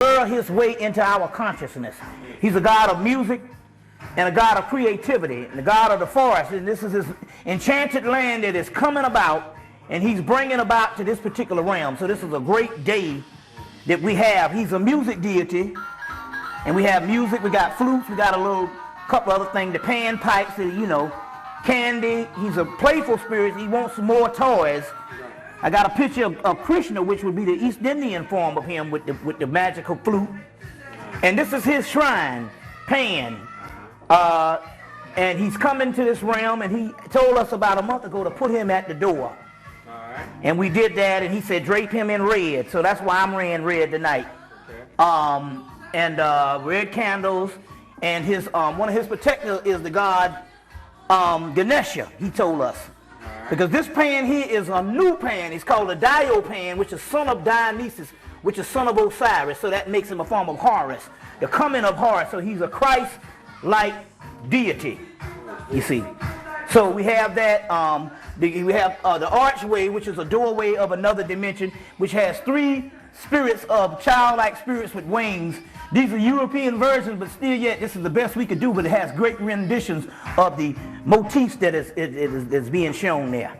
burrow his way into our consciousness. He's a God of music and a God of creativity and a God of the forest. And this is his enchanted land that is coming about, and he's bringing about to this particular realm. So this is a great day that we have. He's a music deity, and we have music. We got flutes. We got a little couple other things, the pan pipes, you know, candy. He's a playful spirit. He wants more toys. I got a picture of Krishna, which would be the East Indian form of him with the magical flute. And this is his shrine, Pan. And he's coming to this realm, and he told us about a month ago to put him at the door. Right. And we did that, and he said drape him in red. So that's why I'm wearing red tonight. Okay. Red candles. And his one of his protectors is the god Ganesha, he told us. Right. Because this pan here is a new pan. It's called a Diopan, which is son of Dionysus, which is son of Osiris. So that makes him a form of Horus, the coming of Horus. So he's a Christ-like deity, you see. So we have that. We have the archway, which is a doorway of another dimension, which has three spirits of childlike spirits with wings. These are European versions, but still yet this is the best we could do, but it has great renditions of the motifs that is being shown there.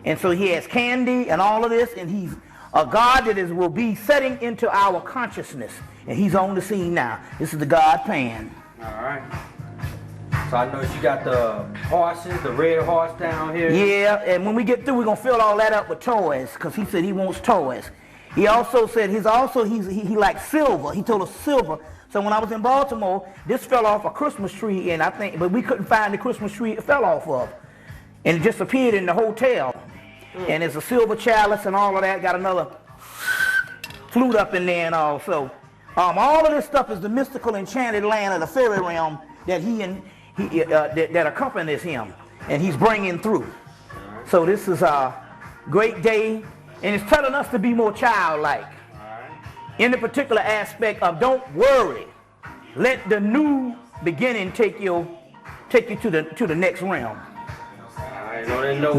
And so he has candy and all of this, and he's a God that will be setting into our consciousness. And he's on the scene now. This is the God Pan. All right. So I know you got the horses, the red horse down here. Yeah, and when we get through, we're going to fill all that up with toys, because he said he wants toys. He also said he likes silver. He told us silver. So when I was in Baltimore, this fell off a Christmas tree, and but we couldn't find the Christmas tree it fell off of. And it just appeared in the hotel. And there's a silver chalice and all of that. Got another flute up in there and all. So all of this stuff is the mystical enchanted land of the fairy realm that that accompanies him, and he's bringing through. So this is a great day. And it's telling us to be more childlike. In the particular aspect of don't worry. Let the new beginning take you to the next realm. Alright, on that note,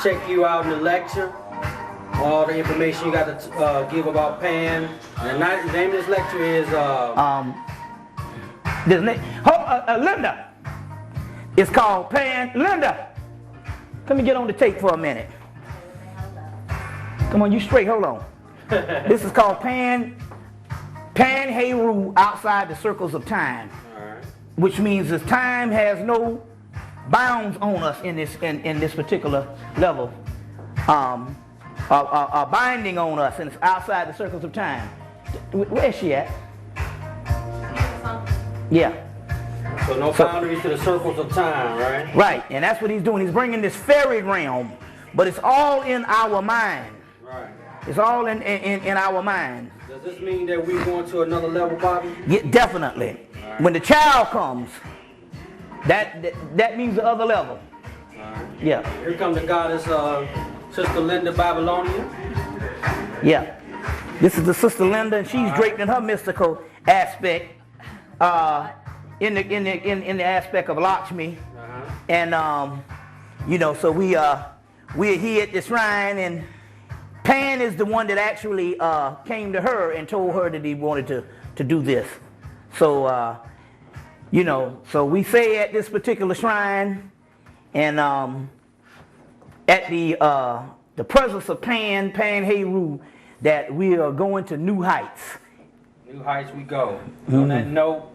check you out in the lecture. All the information you got to give about Pan. And the name of this lecture is Linda. It's called Pan. Linda, come and get on the tape for a minute. Come on, you straight, hold on. This is called Pan Heru, outside the circles of time. Right. Which means that time has no bounds on us in this particular level. Are binding on us, and it's outside the circles of time. Where's she at? Yeah. So no boundaries to the circles of time, right? Right, and that's what he's doing. He's bringing this fairy realm, but it's all in our mind. Right. It's all in our mind. Does this mean that we're going to another level, Bobby? Yeah, definitely. Right. When the child comes, that means the other level. Right. Yeah. Here comes the goddess Sister Linda Babylonian. Yeah. This is the Sister Linda, and she's draped in her mystical aspect, in the aspect of Lakshmi. And you know, so we're here at the shrine, and Pan is the one that actually came to her and told her that he wanted to do this. So you know, so we say at this particular shrine, and at the presence of Pan Heru, that we are going to new heights. New heights we go. On that note,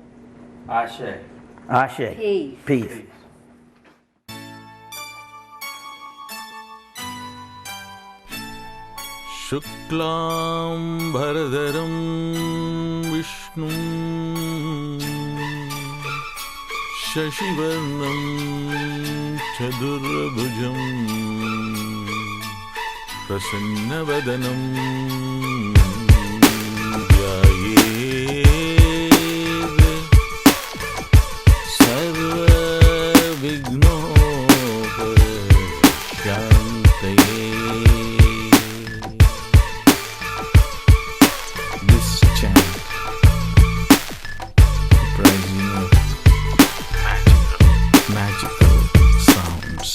Ashe. Ashe. Peace. Peace. Shuklam Bharadaram Vishnu Shashivarnam Chadurbhujam Prasannavadanam Jayed Sarva Vignoparashyantaye. This chant comprising of magical sounds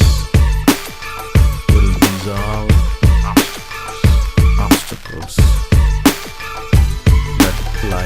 will dissolve obstacles that lie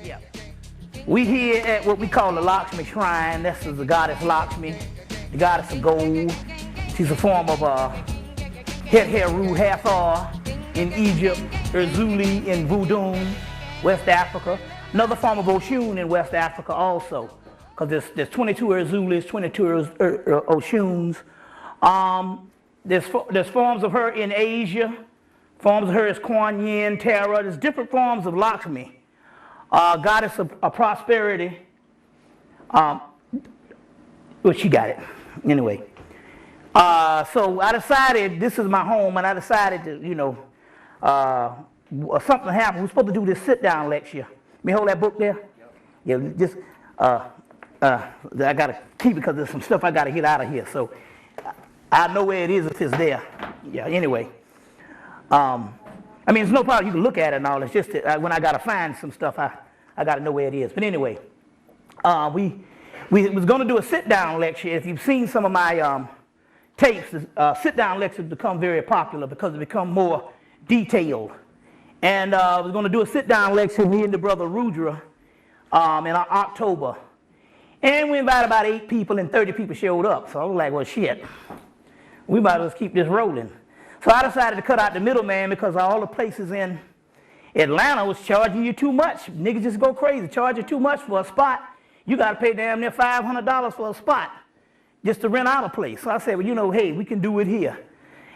Yeah. We here at what we call the Lakshmi Shrine. This is the goddess Lakshmi, the goddess of gold. She's a form of Heru, Hathor in Egypt, Erzuli in Voodoo, West Africa. Another form of Oshun in West Africa also, because there's 22 Erzulis, 22 Oshuns. There's forms of her in Asia. Forms of her is Kuan Yin, Tara. There's different forms of Lakshmi, goddess of prosperity. Well, she got it. Anyway. So I decided, this is my home, and I decided to, you know, something happened. We're supposed to do this sit-down lecture. Let me hold that book there. Yeah, just, I got to keep it because there's some stuff I got to get out of here. So I know where it is if it's there. Yeah, anyway. I mean, it's no problem. You can look at it and all. It's just that when I got to find some stuff, I got to know where it is. But anyway, we was going to do a sit-down lecture. If you've seen some of my tapes, sit-down lectures become very popular because they become more detailed. And we're going to do a sit-down lecture, me and the brother Rudra, in October. And we invited about 8 people, and 30 people showed up. So I was like, well, shit, we might as well keep this rolling. So I decided to cut out the middleman because all the places in Atlanta was charging you too much. Niggas just go crazy, charge you too much for a spot. You got to pay damn near $500 for a spot just to rent out a place. So I said, well, you know, hey, we can do it here.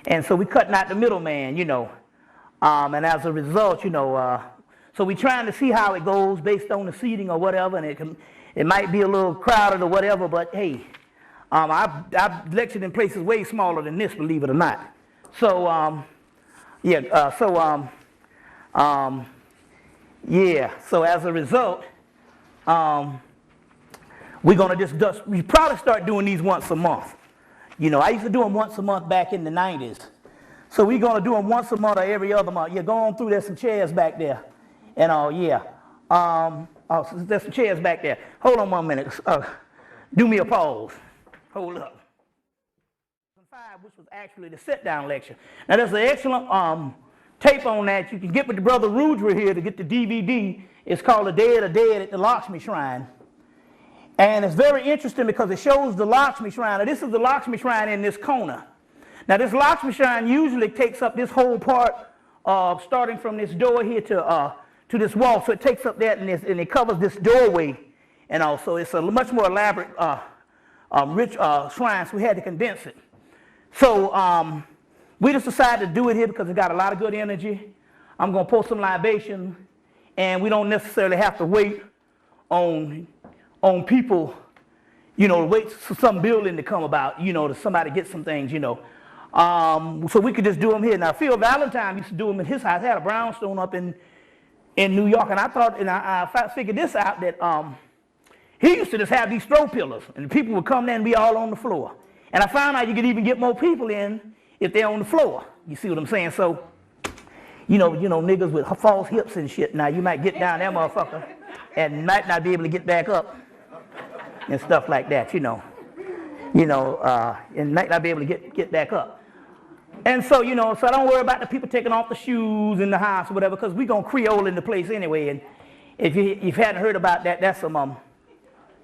And so we cutting out the middleman, you know. And as a result, you know, so we're trying to see how it goes based on the seating or whatever, and it might be a little crowded or whatever, but hey, I've lectured in places way smaller than this, believe it or not. So, yeah, so as a result, we're going to we probably start doing these once a month. You know, I used to do them once a month back in the 90s. So we're going to do them once a month or every other month. Yeah, go on through, there's some chairs back there. And yeah. So there's some chairs back there. Hold on 1 minute. Do me a pause. Hold up. 5, which was actually the sit-down lecture. Now there's an excellent tape on that you can get with the brother Rudra here to get the DVD. It's called The Day of the Dead at the Lakshmi Shrine. And it's very interesting because it shows the Lakshmi Shrine. Now this is the Lakshmi Shrine in this corner. Now this Lakshmi Shrine usually takes up this whole part, starting from this door here to this wall. So it takes up that and it covers this doorway. And also it's a much more elaborate, rich shrine, so we had to condense it. So we just decided to do it here because it got a lot of good energy. I'm going to pour some libation, and we don't necessarily have to wait on people, you know, wait for some building to come about, you know, to somebody get some things, you know. So we could just do them here. Now, Phil Valentine used to do them in his house. He had a brownstone up in New York, and I thought, and I figured this out, that he used to just have these throw pillars, and people would come there and be all on the floor. And I found out you could even get more people in if they're on the floor. You see what I'm saying? So, you know, niggas with false hips and shit. Now you might get down that motherfucker and might not be able to get back up and stuff like that. You know, and might not be able to get back up. And so, you know, so I don't worry about the people taking off the shoes in the house or whatever, because we're gonna Creole in the place anyway. And if you hadn't heard about that, that's some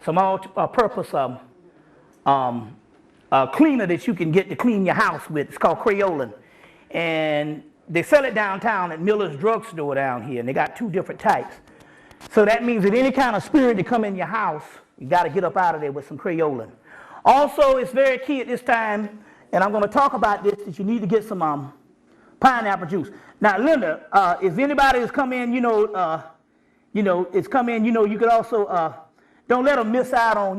all-purpose cleaner that you can get to clean your house with. It's called Crayolan. And they sell it downtown at Miller's Drugstore down here, and they got 2 different types. So that means that any kind of spirit that come in your house, you got to get up out of there with some Crayolan. Also, it's very key at this time, and I'm going to talk about this, that you need to get some pineapple juice. Now, Linda, if anybody has come in, it's come in, you could also, don't let them miss out on,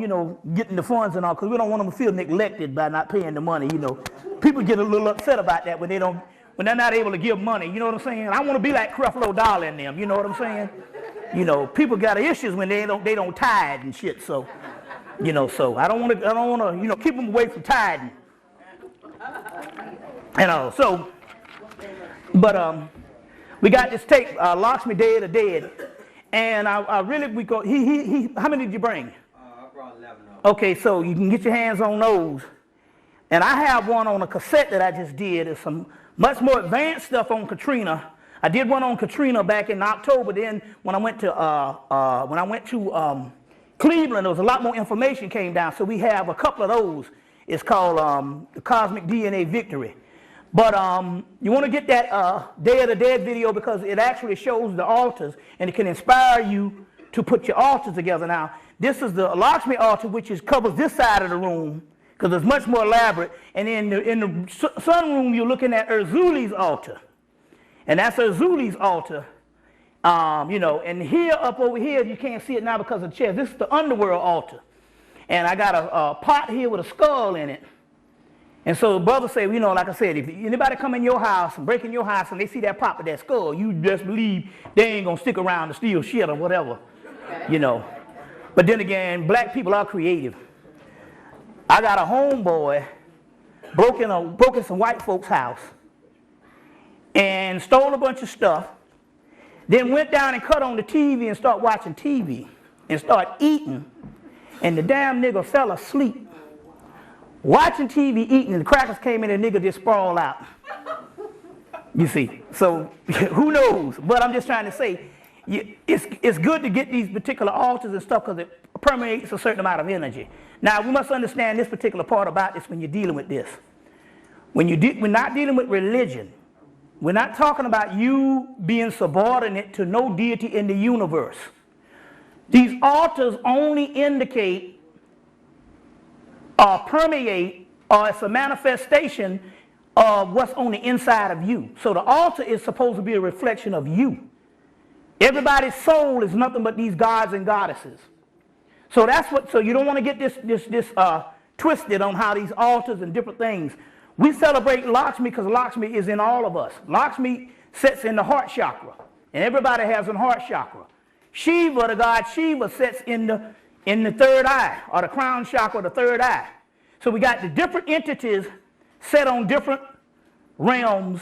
getting the funds and all, because we don't want them to feel neglected by not paying the money, People get a little upset about that when they're not able to give money, you know what I'm saying? I want to be like Creflo Dollar and them, you know what I'm saying? People got issues when they don't tithe and shit, so, so I don't want to, keep them away from tithing. So, but we got this tape, Lakshmi Day of the Dead. And how many did you bring? I brought 11 of them. Okay, so you can get your hands on those. And I have one on a cassette that I just did. There's some much more advanced stuff on Katrina. I did one on Katrina back in October. Then when I went to Cleveland, there was a lot more information came down. So we have a couple of those. It's called the Cosmic DNA Victory. But you want to get that Day of the Dead video because it actually shows the altars and it can inspire you to put your altars together. Now, this is the Lakshmi altar, which covers this side of the room because it's much more elaborate. And in the sunroom, you're looking at Erzuli's altar. And that's Erzuli's altar. You know, and here, up over here, you can't see it now because of the chairs. This is the underworld altar. And I got a pot here with a skull in it. And so the brother said, you know, like I said, if anybody come in your house and break in your house and they see that pot with that skull, you just believe they ain't going to stick around to steal shit or whatever, you know. But then again, black people are creative. I got a homeboy broke in some white folks' house and stole a bunch of stuff, then went down and cut on the TV and started watching TV and started eating, and the damn nigga fell asleep. Watching TV, eating, and the crackers came in and the nigga just sprawled out. You see, so who knows? But I'm just trying to say, it's good to get these particular altars and stuff because it permeates a certain amount of energy. Now, we must understand this particular part about this when you're dealing with this. We're not dealing with religion. We're not talking about you being subordinate to no deity in the universe. These altars only indicate or permeate, or it's a manifestation of what's on the inside of you. So the altar is supposed to be a reflection of you. Everybody's soul is nothing but these gods and goddesses. So that's what. So you don't want to get this twisted on how these altars and different things. We celebrate Lakshmi because Lakshmi is in all of us. Lakshmi sits in the heart chakra, and everybody has a heart chakra. Shiva, the god Shiva, sits in the third eye, or the crown chakra, the third eye. So we got the different entities set on different realms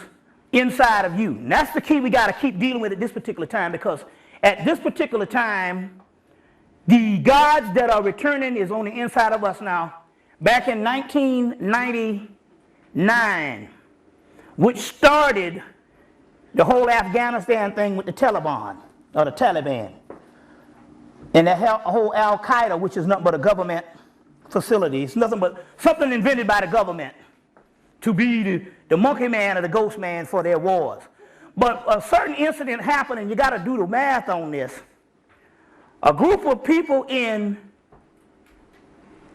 inside of you. And that's the key we got to keep dealing with at this particular time, because at this particular time, the gods that are returning is on the inside of us now. Back in 1999, which started the whole Afghanistan thing with the Taliban, or the Taliban. And the whole Al-Qaeda, which is nothing but a government facility. It's nothing but something invented by the government to be the monkey man or the ghost man for their wars. But a certain incident happened, and you got to do the math on this. A group of people in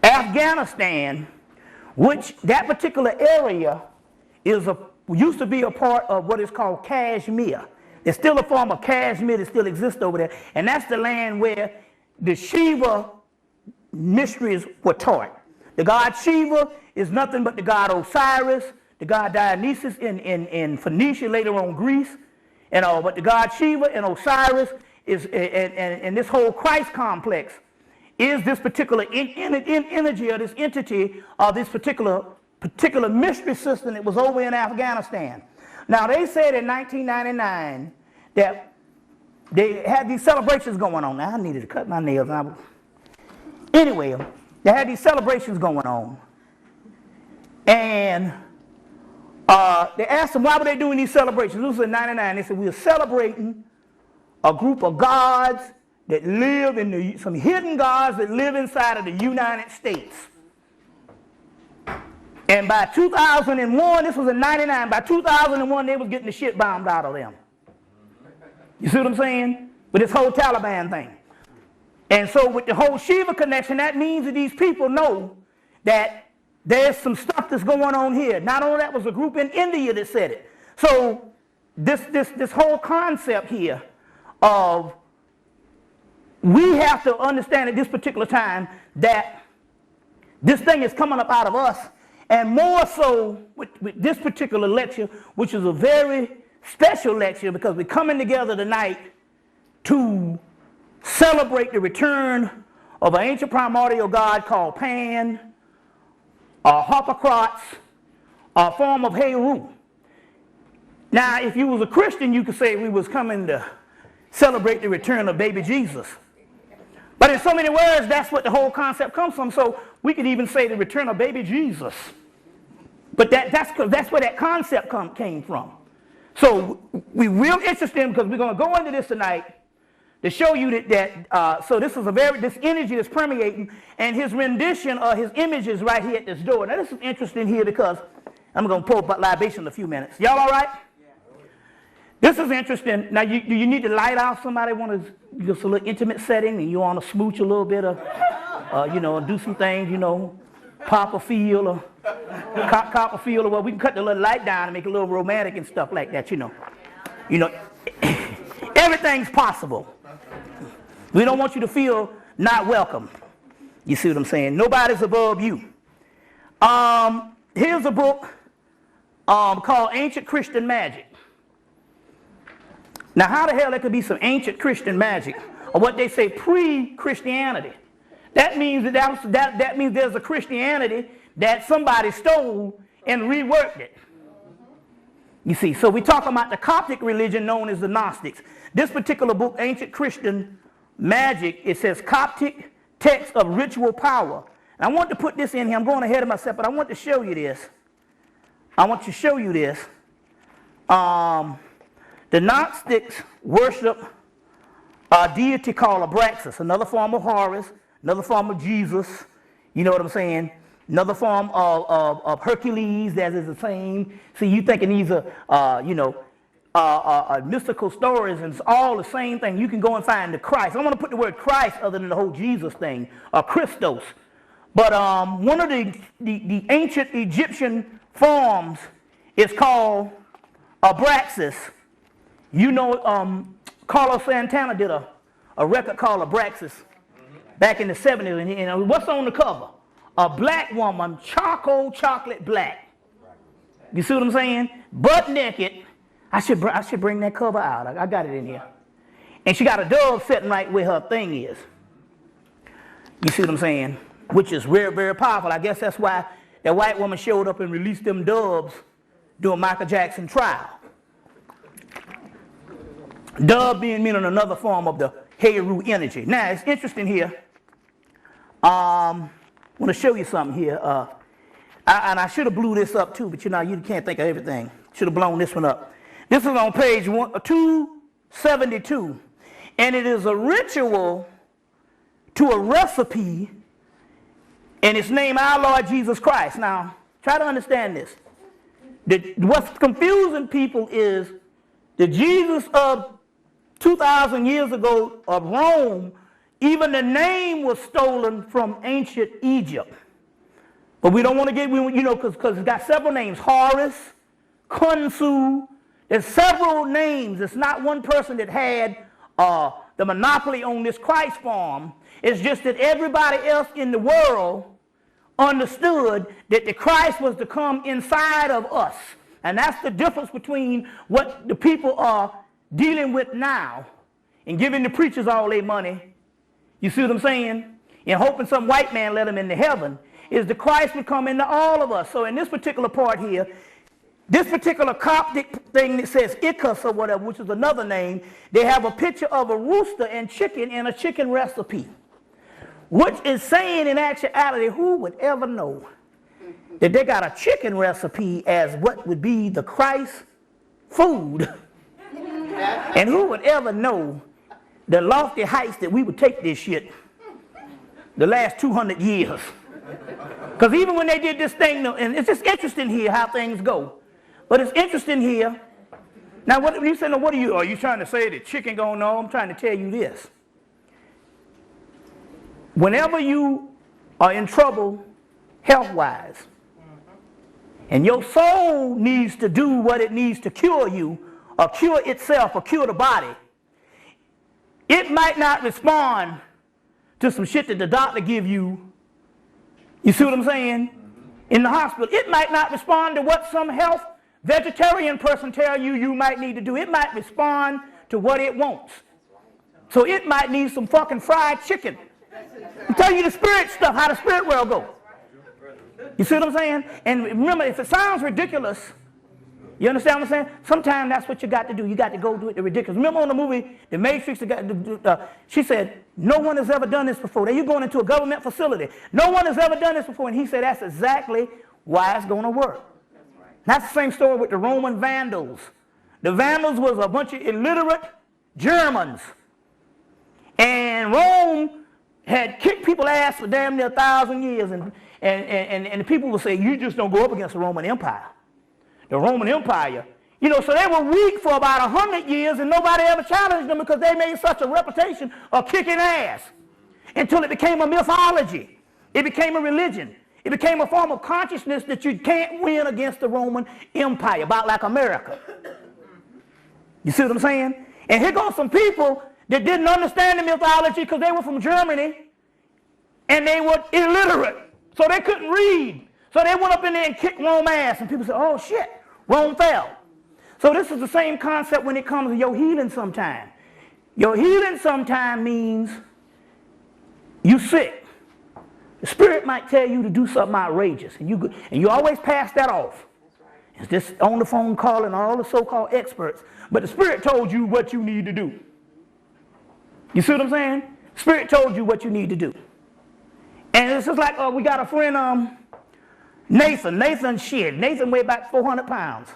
Afghanistan, which that particular area used to be a part of what is called Kashmir. There's still a form of Kashmir that still exists over there, and that's the land where the Shiva mysteries were taught. The god Shiva is nothing but the god Osiris, the god Dionysus in Phoenicia, later on Greece, and all. But the god Shiva and Osiris is, and this whole Christ complex is this particular energy or this entity or this particular mystery system that was over in Afghanistan. Now, they said in 1999 that they had these celebrations going on. Now, I needed to cut my nails. Anyway, they had these celebrations going on. And they asked them, why were they doing these celebrations? This was in 99. They said, we were celebrating a group of gods that live in some hidden gods that live inside of the United States. And by 2001, this was in 99, by 2001, they was getting the shit bombed out of them. You see what I'm saying? With this whole Taliban thing. And so with the whole Shiva connection, that means that these people know that there's some stuff that's going on here. Not only that, was a group in India that said it. So this whole concept here of we have to understand at this particular time that this thing is coming up out of us. And more so with this particular lecture, which is a very special lecture because we're coming together tonight to celebrate the return of an ancient primordial god called Pan, or Harpocrates, a form of Heru. Now, if you was a Christian, you could say we was coming to celebrate the return of baby Jesus. But in so many words, that's what the whole concept comes from. So we could even say the return of baby Jesus. But that's where that concept came from. So we're real interested in, because we're going to go into this tonight to show you so this is this energy that's permeating, and his rendition or his image is right here at this door. Now this is interesting here because I'm going to pour libation in a few minutes. Y'all all right? This is interesting. Now, do you need to light out? Somebody want to just a little intimate setting, and you want to smooch a little bit of, do some things, pop a feel or cop a feel, or well, we can cut the little light down and make it a little romantic and stuff like that. Everything's possible. We don't want you to feel not welcome. You see what I'm saying? Nobody's above you. Here's a book called Ancient Christian Magic. Now, how the hell there could be some ancient Christian magic, or what they say pre-Christianity? That means that means there's a Christianity that somebody stole and reworked it. You see, so we're talking about the Coptic religion known as the Gnostics. This particular book, Ancient Christian Magic, it says Coptic text of ritual power. And I want to put this in here. I'm going ahead of myself, but I want to show you this. The Gnostics worship a deity called Abraxas, another form of Horus, another form of Jesus, you know what I'm saying? Another form of Hercules that is the same. See, you thinking these are, mystical stories, and it's all the same thing. You can go and find the Christ. I don't want to put the word Christ other than the whole Jesus thing, or Christos. But one of the ancient Egyptian forms is called Abraxas. Carlos Santana did a record called Abraxas back in the 70s, and what's on the cover? A black woman, charcoal chocolate black. You see what I'm saying? Butt naked. I should bring that cover out. I got it in here. And she got a dove sitting right where her thing is. You see what I'm saying? Which is very, very powerful. I guess that's why that white woman showed up and released them doves during Michael Jackson's trial. Dove meaning another form of the Heru energy. Now, it's interesting here. I want to show you something here. And I should have blew this up too, but you can't think of everything. Should have blown this one up. This is on page 272. And it is a ritual to a recipe, and it's named Our Lord Jesus Christ. Now, try to understand this. What's confusing people is the Jesus of 2,000 years ago of Rome, even the name was stolen from ancient Egypt. But we don't want to get, because it's got several names. Horus, Khonsu, there's several names. It's not one person that had the monopoly on this Christ form. It's just that everybody else in the world understood that the Christ was to come inside of us. And that's the difference between what the people are dealing with now and giving the preachers all their money. You see what I'm saying? And hoping some white man let them into heaven, is the Christ would come into all of us. So in this particular part here, this particular Coptic thing that says Ikas or whatever, which is another name, they have a picture of a rooster and chicken in a chicken recipe, which is saying in actuality, who would ever know that they got a chicken recipe as what would be the Christ food? And who would ever know the lofty heights that we would take this shit the last 200 years? Because even when they did this thing, and it's just interesting here how things go. But it's interesting here. Now, what you say? No, what are you trying to say that chicken going on? I'm trying to tell you this. Whenever you are in trouble health-wise, and your soul needs to do what it needs to cure you, or cure itself, or cure the body, it might not respond to some shit that the doctor give you. You see what I'm saying? In the hospital, it might not respond to what some health vegetarian person tell you might need to do. It might respond to what it wants. So it might need some fucking fried chicken. I'm telling you the spirit stuff, how the spirit world go. You see what I'm saying? And remember, if it sounds ridiculous, you understand what I'm saying? Sometimes that's what you got to do. You got to go do it the ridiculous. Remember on the movie, The Matrix, she said, no one has ever done this before. Now you're going into a government facility. No one has ever done this before. And he said, that's exactly why it's going to work. That's the same story with the Roman vandals. The Vandals was a bunch of illiterate Germans. And Rome had kicked people's ass for damn near 1,000 years. And the people would say, you just don't go up against the Roman Empire. The Roman Empire. You know, so they were weak for about 100 years and nobody ever challenged them because they made such a reputation of kicking ass. Until it became a mythology. It became a religion. It became a form of consciousness that you can't win against the Roman Empire, about like America. You see what I'm saying? And here goes some people that didn't understand the mythology because they were from Germany and they were illiterate. So they couldn't read. So they went up in there and kicked Rome ass. And people said, oh shit, Rome fell. So this is the same concept when it comes to your healing sometime. Your healing sometime means you sick. The Spirit might tell you to do something outrageous, and you always pass that off. It's just on the phone calling all the so-called experts, but the Spirit told you what you need to do. You see what I'm saying? Spirit told you what you need to do. And it's just like we got a friend, Nathan. Nathan weighed about 400 pounds.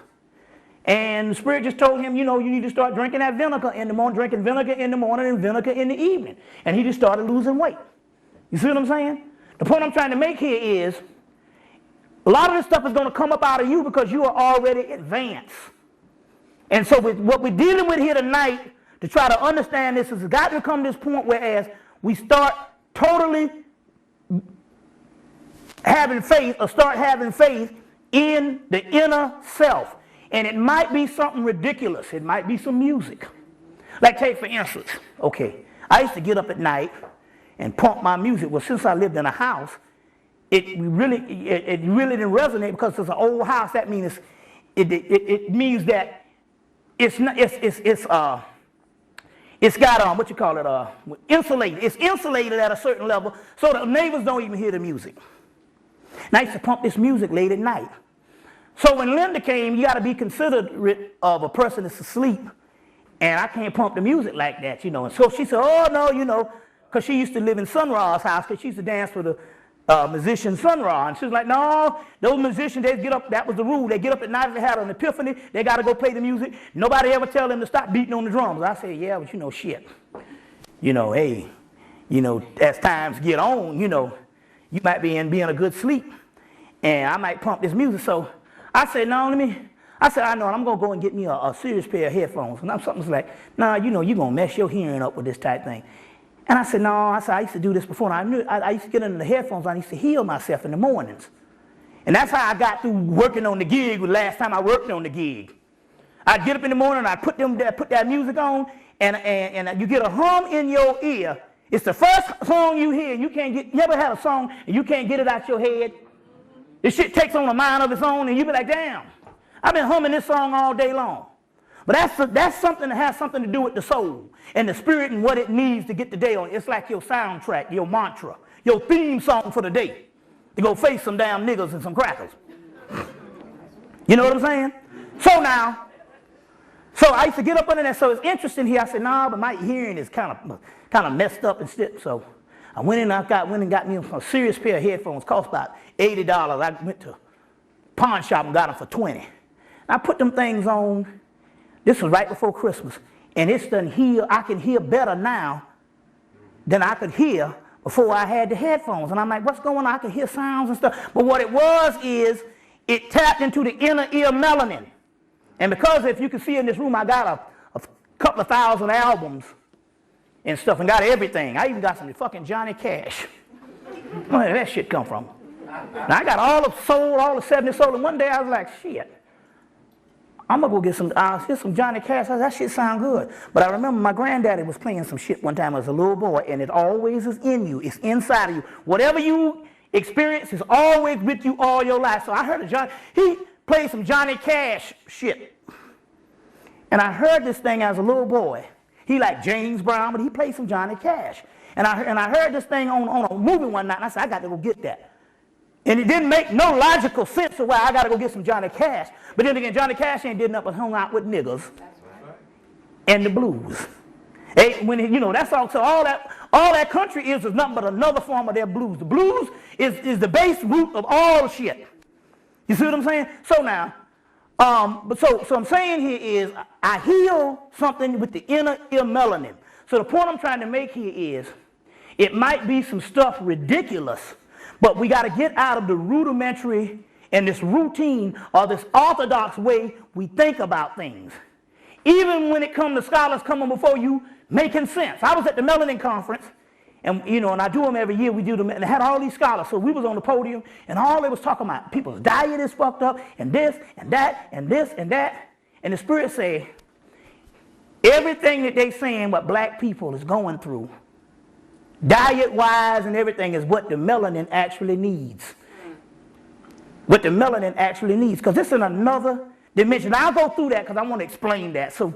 And the Spirit just told him, you know, you need to start drinking that vinegar in the morning, drinking vinegar in the morning and vinegar in the evening. And he just started losing weight. You see what I'm saying? The point I'm trying to make here is a lot of this stuff is going to come up out of you because you are already advanced. And so what we're dealing with here tonight to try to understand this is it's got to come to this point whereas we start totally having faith or start having faith in the inner self. And it might be something ridiculous. It might be some music. Like take for instance, okay, I used to get up at night and pump my music. Well, since I lived in a house, it really didn't resonate because it's an old house. That means it means that it's got what you call it insulated. It's insulated at a certain level so the neighbors don't even hear the music. And I used to pump this music late at night. So when Linda came, you got to be considerate of a person that's asleep, and I can't pump the music like that, you know. And so she said, oh no, you know. Because she used to live in Sun Ra's house, because she used to dance for the musician Sun Ra. And she was like, no, those musicians, they get up, that was the rule. They get up at night if they had an epiphany, they got to go play the music. Nobody ever tell them to stop beating on the drums. I said, yeah, but you know, shit. You know, hey, you know, as times get on, you know, you might be in a good sleep. And I might pump this music. So I said, no, I know, I'm going to go and get me a serious pair of headphones. And something's like, nah, you know, you're going to mess your hearing up with this type thing. And I said, no, I used to do this before. And I used to get into the headphones. I used to heal myself in the mornings. And that's how I got through working on the gig the last time I worked on the gig. I'd get up in the morning, I'd put that music on, and you get a hum in your ear. It's the first song you hear. You ever had a song and you can't get it out your head? This shit takes on a mind of its own, and you be like, damn, I've been humming this song all day long. But that's something that has something to do with the soul and the spirit and what it needs to get the day on. It's like your soundtrack, your mantra, your theme song for the day. To go face some damn niggas and some crackers. You know what I'm saying? So I used to get up under that. So it's interesting here. I said, nah, but my hearing is kind of messed up and shit. So I went and got me a serious pair of headphones. Cost about $80. I went to pawn shop and got them for $20. I put them things on. This was right before Christmas, and it's done heal. I can hear better now than I could hear before I had the headphones. And I'm like, what's going on? I can hear sounds and stuff. But what it was is it tapped into the inner ear melanin. And because if you can see in this room, I got a couple of thousand albums and stuff and got everything. I even got some fucking Johnny Cash. Where did that shit come from? Now I got all the soul, all the 70s soul, and one day I was like, shit. I'm going to go get some Johnny Cash. That shit sound good. But I remember my granddaddy was playing some shit one time as a little boy, and it always is in you. It's inside of you. Whatever you experience is always with you all your life. So I heard he played some Johnny Cash shit. And I heard this thing as a little boy. He liked James Brown, but he played some Johnny Cash. And I heard this thing on a movie one night, and I said, I got to go get that. And it didn't make no logical sense of why I got to go get some Johnny Cash. But then again, Johnny Cash ain't did nothing but hung out with niggas and the blues. That's all. So all that country is nothing but another form of their blues. The blues is the base root of all shit. You see what I'm saying? So now, But so I'm saying here is I heal something with the inner ear melanin. So the point I'm trying to make here is it might be some stuff ridiculous, but we got to get out of the rudimentary and this routine or this orthodox way we think about things. Even when it comes to scholars coming before you making sense. I was at the Melanin Conference, and and I do them every year. We do them, and they had all these scholars. So we was on the podium, and all they was talking about people's diet is fucked up, and this and that and this and that. And the Spirit said, everything that they saying what black people is going through, diet-wise and everything, is what the melanin actually needs. What the melanin actually needs, because this is another dimension. I'll go through that because I want to explain that. So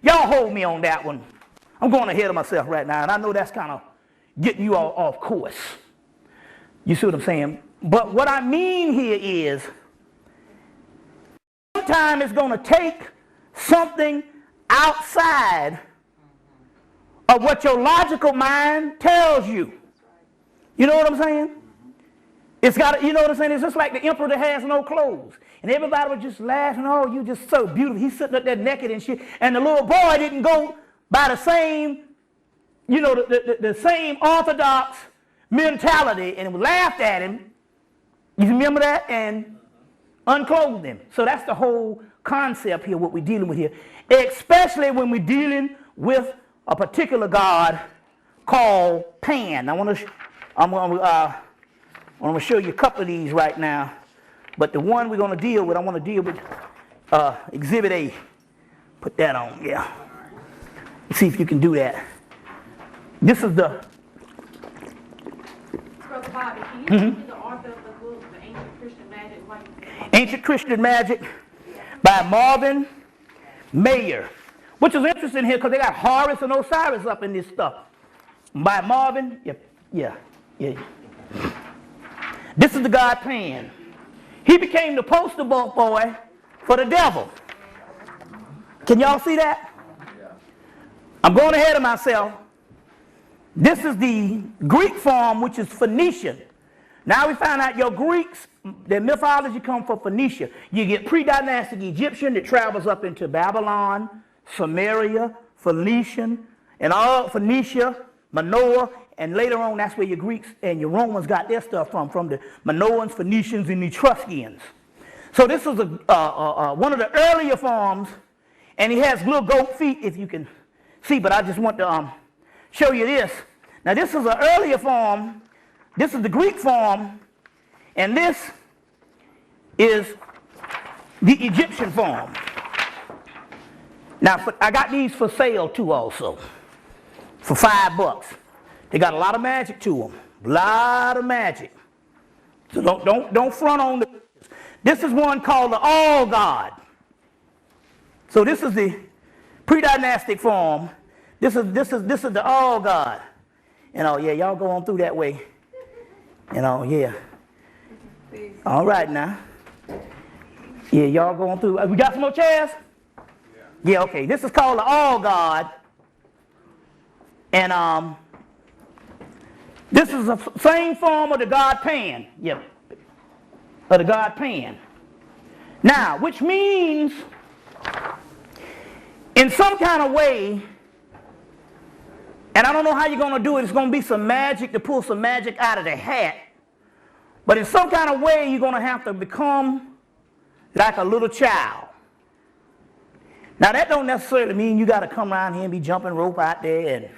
y'all hold me on that one. I'm going ahead of myself right now, and I know that's kind of getting you all off course. You see what I'm saying? But what I mean here is sometimes it's going to take something outside of what your logical mind tells you. You know what I'm saying? It's got, you know what I'm saying? It's just like the emperor that has no clothes. And everybody was just laughing, oh, you just so beautiful. He's sitting up there naked and shit. And the little boy didn't go by the same, the same orthodox mentality and laughed at him. You remember that? And unclothed him. So that's the whole concept here, what we're dealing with here. Especially when we're dealing with a particular god called Pan. I'm going to show you a couple of these right now. But the one we're going to deal with, I want to deal with Exhibit A. Put that on, yeah. Let's see if you can do that. This is the... Brother Bobby, can you be the author of the book, The Ancient Christian Magic? Ancient Christian Magic by Marvin Mayer. Which is interesting here because they got Horus and Osiris up in this stuff. By Marvin, yeah. This is the god Pan. He became the poster boy for the devil. Can y'all see that? I'm going ahead of myself. This is the Greek form, which is Phoenician. Now we find out your Greeks, their mythology come from Phoenicia. You get pre-dynastic Egyptian that travels up into Babylon, Samaria, Phoenician, and all Phoenicia, Manoah, and later on that's where your Greeks and your Romans got their stuff from the Minoans, Phoenicians, and Etruscans. So this is one of the earlier forms, and he has little goat feet, if you can see, but I just want to show you this. Now this is an earlier form. This is the Greek form, and this is the Egyptian form. Now I got these for sale too also, for $5. They got a lot of magic to them, a lot of magic. So don't front on this. This is one called the All God. So this is the pre-dynastic form. This is the All God. Yeah, y'all go on through that way. Yeah. All right now. Yeah, y'all go on through. We got some more chairs? Yeah, okay. This is called the All God. And this is the same form of the god Pan. Yep. Of the god Pan. Now, which means in some kind of way, and I don't know how you're going to do it, it's going to be some magic to pull some magic out of the hat. But in some kind of way, you're going to have to become like a little child. Now, that don't necessarily mean you got to come around here and be jumping rope out there and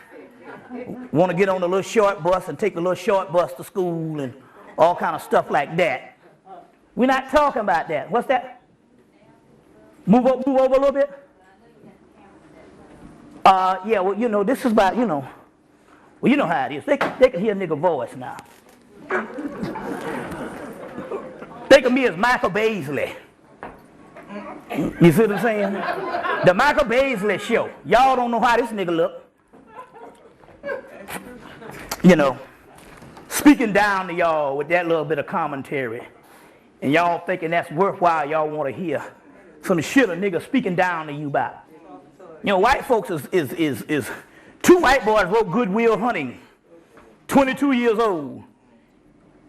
want to get on the little short bus and take the little short bus to school and all kind of stuff like that. We're not talking about that. What's that? Move over a little bit. Yeah, well, this is about, well, you know how it is. They can hear a nigga voice now. Think of me as Michael Baisley. You see what I'm saying? The Michael Baisley show. Y'all don't know how this nigga look. Speaking down to y'all with that little bit of commentary. And y'all thinking that's worthwhile, y'all want to hear some shit a nigga speaking down to you about. White folks is two white boys wrote Good Will Hunting, 22 years old.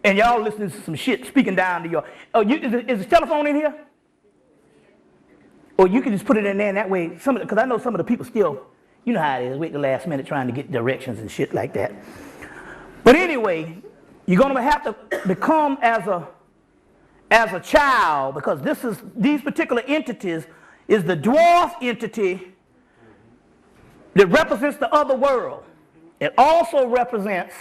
And y'all listening to some shit speaking down to y'all. Oh, is the telephone in here? Or you can just put it in there and that way, because I know some of the people still, you know how it is, wait the last minute trying to get directions and shit like that. But anyway, you're going to have to become as a child, because these particular entities is the dwarf entity that represents the other world. It also represents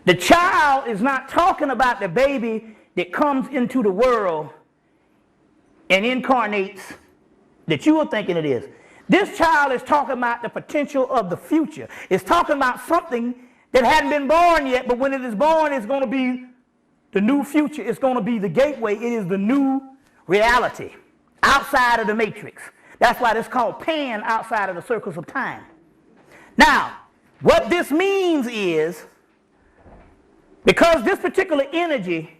the child is not talking about the baby that comes into the world and incarnates that you are thinking it is. This child is talking about the potential of the future. It's talking about something that hadn't been born yet, but when it is born, it's going to be the new future. It's going to be the gateway. It is the new reality outside of the matrix. That's why it's called Pan, outside of the circles of time. Now, what this means is, because this particular energy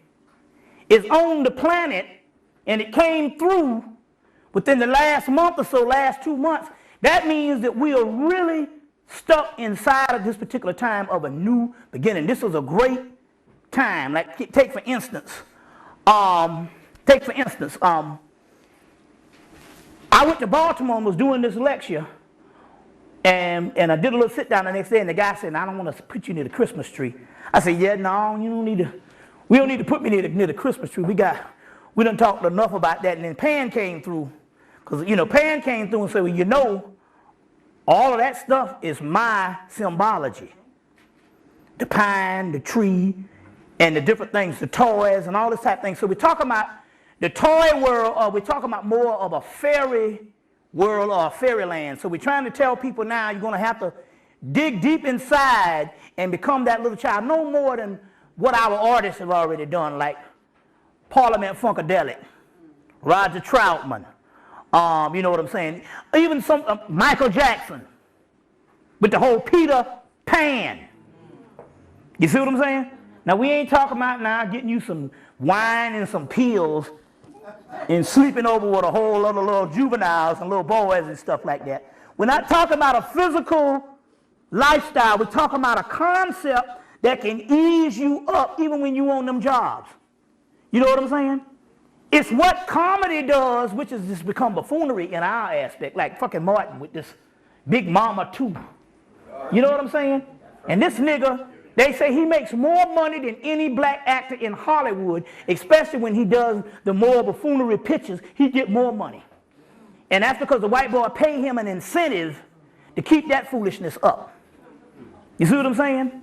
is on the planet and it came through within the last month or so, last 2 months, that means that we are really stuck inside of this particular time of a new beginning. This is a great time. Like, take for instance, I went to Baltimore and was doing this lecture, and I did a little sit down the next day, and the guy said, I don't want to put you near the Christmas tree. I said, yeah, no, you don't need to. We don't need to put me near the Christmas tree. We done talked enough about that. And then Pan came through, because Pan came through and said, well, all of that stuff is my symbology. The pine, the tree, and the different things, the toys, and all this type of thing. So we're talking about the toy world, or we're talking about more of a fairy world or a fairyland. So we're trying to tell people now you're going to have to dig deep inside and become that little child, no more than what our artists have already done, like Parliament Funkadelic, Roger Troutman, you know what I'm saying? Even some Michael Jackson with the whole Peter Pan. You see what I'm saying? Now we ain't talking about now getting you some wine and some pills and sleeping over with a whole lot of little juveniles and little boys and stuff like that. We're not talking about a physical lifestyle. We're talking about a concept that can ease you up even when you on them jobs. You know what I'm saying? It's what comedy does, which is just become buffoonery in our aspect, like fucking Martin with this Big Mama 2. You know what I'm saying? And this nigga, they say he makes more money than any black actor in Hollywood, especially when he does the more buffoonery pictures, he get more money. And that's because the white boy pay him an incentive to keep that foolishness up. You see what I'm saying?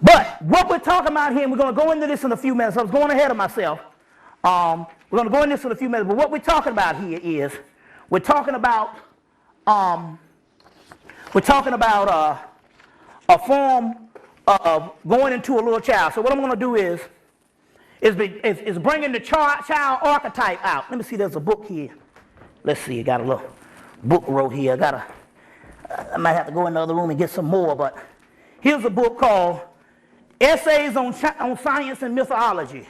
But what we're talking about here, and we're going to go into this in a few minutes. I was going ahead of myself. We're going to go into this in a few minutes. But what we're talking about here is we're talking about a form of going into a little child. So what I'm going to do is bringing the child archetype out. Let me see. There's a book here. Let's see. I got a little book wrote here. I might have to go in the other room and get some more. But here's a book called Essays on Science and Mythology.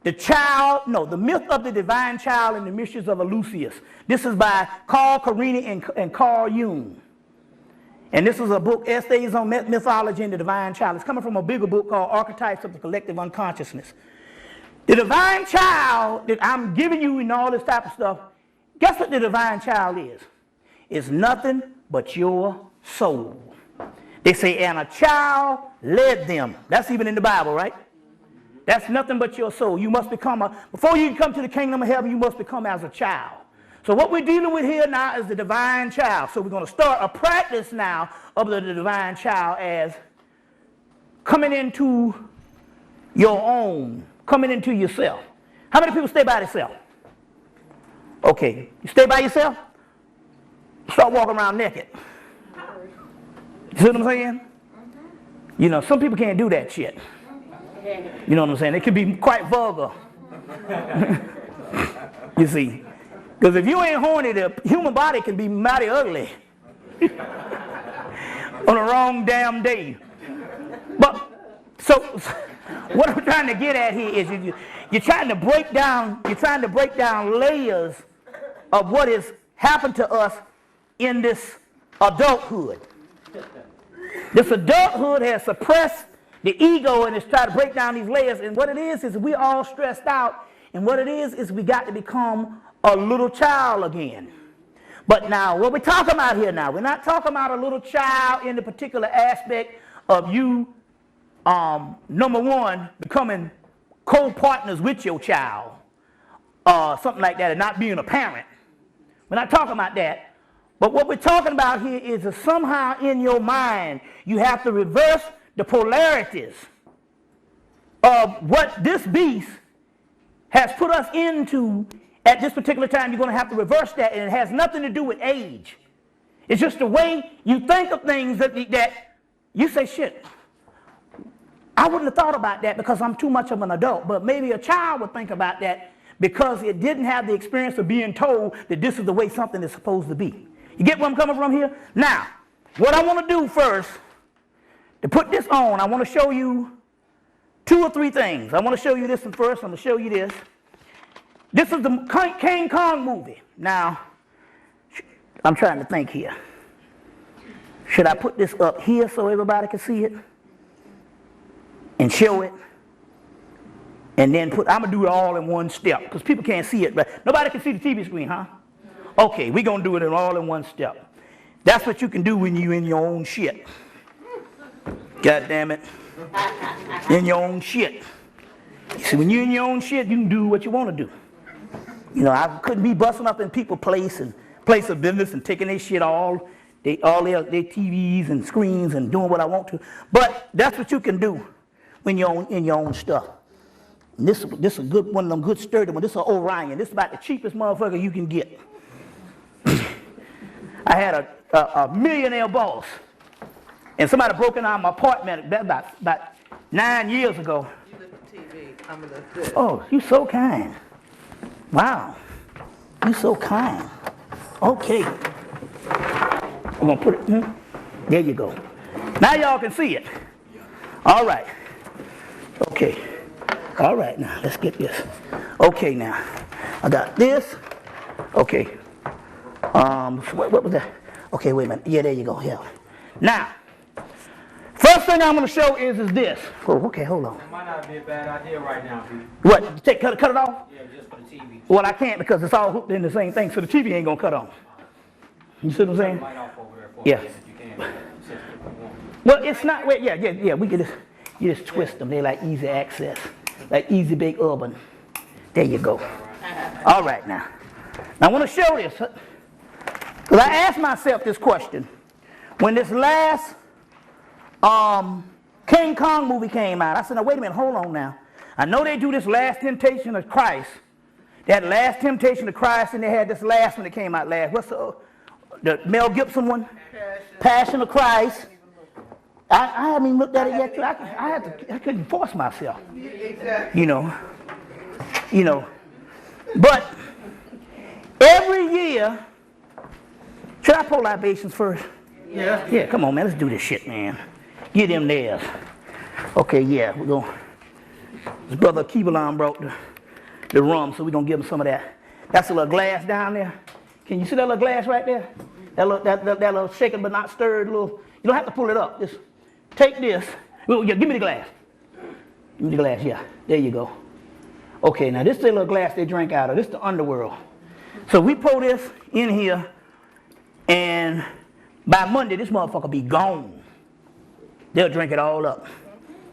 The Myth of the Divine Child and the Mysteries of Eleusis. This is by Carl Carini and Carl Jung. And this is a book, Essays on Mythology and the Divine Child. It's coming from a bigger book called Archetypes of the Collective Unconsciousness. The divine child that I'm giving you and all this type of stuff, guess what the divine child is? It's nothing but your soul. They say, and a child led them. That's even in the Bible, right? That's nothing but your soul. You must become before you can come to the kingdom of heaven, you must become as a child. So what we're dealing with here now is the divine child. So we're going to start a practice now of the divine child as coming into your own, coming into yourself. How many people stay by themselves? Okay, you stay by yourself? Start walking around naked. You see what I'm saying? You know, some people can't do that shit. You know what I'm saying? It can be quite vulgar. You see. Because if you ain't horny, the human body can be mighty ugly. On the wrong damn day. But, so what I'm trying to get at here is you're trying to break down layers of what has happened to us in this adulthood. This adulthood has suppressed the ego and is trying to break down these layers. And what it is we're all stressed out And what it is we got to become a little child again. But now, what we're talking about here now, we're not talking about a little child in the particular aspect of you, number one, becoming co-partners with your child, something like that, and not being a parent. We're not talking about that. But what we're talking about here is that somehow in your mind, you have to reverse the polarities of what this beast has put us into at this particular time. You're going to have to reverse that, and it has nothing to do with age. It's just the way you think of things that you say, shit, I wouldn't have thought about that because I'm too much of an adult. But maybe a child would think about that because it didn't have the experience of being told that this is the way something is supposed to be. You get where I'm coming from here? Now, what I want to do first, to put this on, I want to show you 2 or 3 things. I want to show you this one first. I'm going to show you this. This is the King Kong movie. Now, I'm trying to think here. Should I put this up here so everybody can see it? And show it? And then I'm going to do it all in one step because people can't see it. But nobody can see the TV screen, huh? Okay, we're going to do it all in one step. That's what you can do when you're in your own shit. God damn it. In your own shit. See, when you're in your own shit, you can do what you want to do. You know, I couldn't be busting up in people's place of business and taking their shit all their TVs and screens and doing what I want to. But that's what you can do when you're in your own stuff. And this is a good one of them good sturdy ones. This is an Orion. This is about the cheapest motherfucker you can get. I had a millionaire boss, and somebody broke into my apartment about 9 years ago. You look at TV. I'm gonna look good. Oh, you so kind. Wow, you so kind. Okay, I'm gonna put it. There you go. Now y'all can see it. All right. Okay. All right. Now let's get this. Okay. Now I got this. Okay. What was that? Okay, wait a minute. Yeah, there you go. Yeah. Now, first thing I'm going to show is this. Oh, okay, hold on. It might not be a bad idea right now, Pete. What? Cut it off? Yeah, just for the TV. Well, I can't because it's all hooked in the same thing, so the TV ain't going to cut off. You see what I'm saying? Light off over there for Yeah. us if you can. Well, it's not. Wait, yeah. We can you just twist them. They're like easy access, like easy bake oven. There you go. All right, now I want to show this. Because I asked myself this question. When this last King Kong movie came out, I said, now wait a minute, hold on now. I know they do this Last Temptation of Christ. They had Last Temptation of Christ, and they had this last one that came out last. What's the Mel Gibson one? Passion of Christ. I haven't even looked at it yet. I couldn't force myself. You know. But every year, should I pour libations first? Yeah. Yeah, come on, man. Let's do this shit, man. Get them theirs. Okay, yeah, we're going. His brother Keebalon brought the rum, so we're going to give him some of that. That's a little glass down there. Can you see that little glass right there? That little shaken but not stirred little. You don't have to pull it up. Just take this. Well, yeah, give me the glass. Give me the glass, yeah. There you go. Okay, now this is the little glass they drink out of. This is the underworld. So we pour this in here. And by Monday, this motherfucker be gone. They'll drink it all up.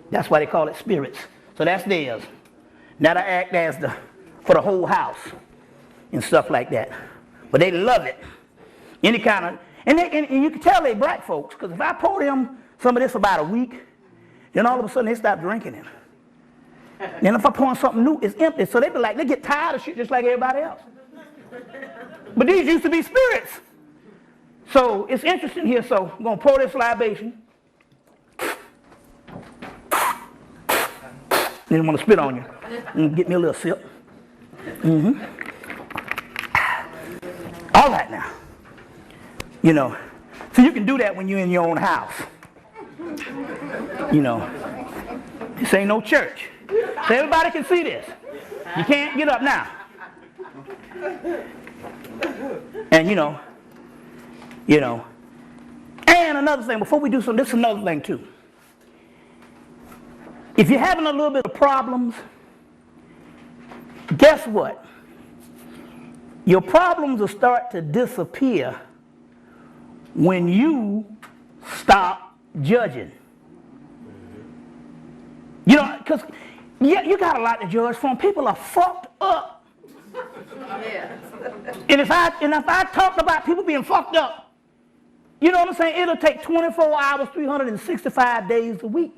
That's why they call it spirits. So that's theirs. Now I act as for the whole house and stuff like that. But they love it. Any kind of, and you can tell they black folks, because if I pour them some of this for about a week, then all of a sudden they stop drinking it. Then if I pour in something new, it's empty. So they get tired of shit just like everybody else. But these used to be spirits. So it's interesting here. So I'm going to pour this libation. Didn't want to spit on you. And get me a little sip. All right now. You know, so you can do that when you're in your own house. You know, this ain't no church. So everybody can see this. You can't get up now. And you know, and another thing, before we do something, this is another thing too. If you're having a little bit of problems guess what? Your problems will start to disappear when you stop judging. You know, because you got a lot to judge from. People are fucked up. Yes. And if I talked about people being fucked up, you know what I'm saying? It'll take 24 hours, 365 days a week.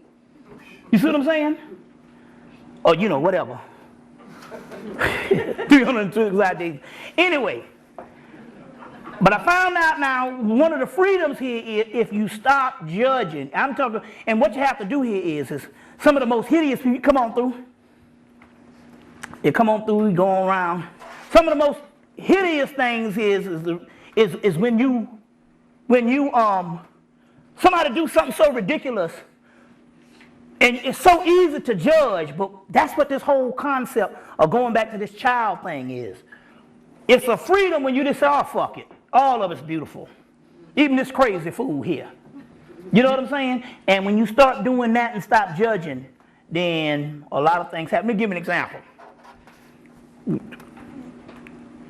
You see what I'm saying? Or, you know, whatever. 365 days. Anyway, but I found out now one of the freedoms here is if you stop judging. I'm talking, and what you have to do here is some of the most hideous people come on through. You come on through, you go around. Some of the most hideous things is when you somebody do something so ridiculous, and it's so easy to judge. But that's what this whole concept of going back to this child thing is. It's a freedom when you just say, "Oh, fuck it, all of it's beautiful, even this crazy fool here." You know what I'm saying? And when you start doing that and stop judging, then a lot of things happen. Let me give you an example.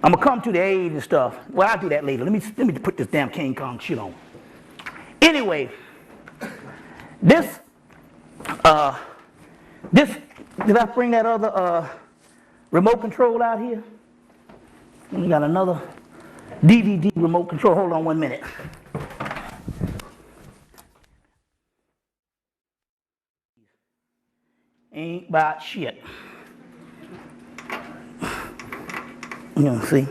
I'm gonna come to the age and stuff. Well, I'll do that later. Let me put this damn King Kong shit on. Anyway, this did I bring that other remote control out here? We got another DVD remote control. Hold on 1 minute. Ain't about shit. You know, see?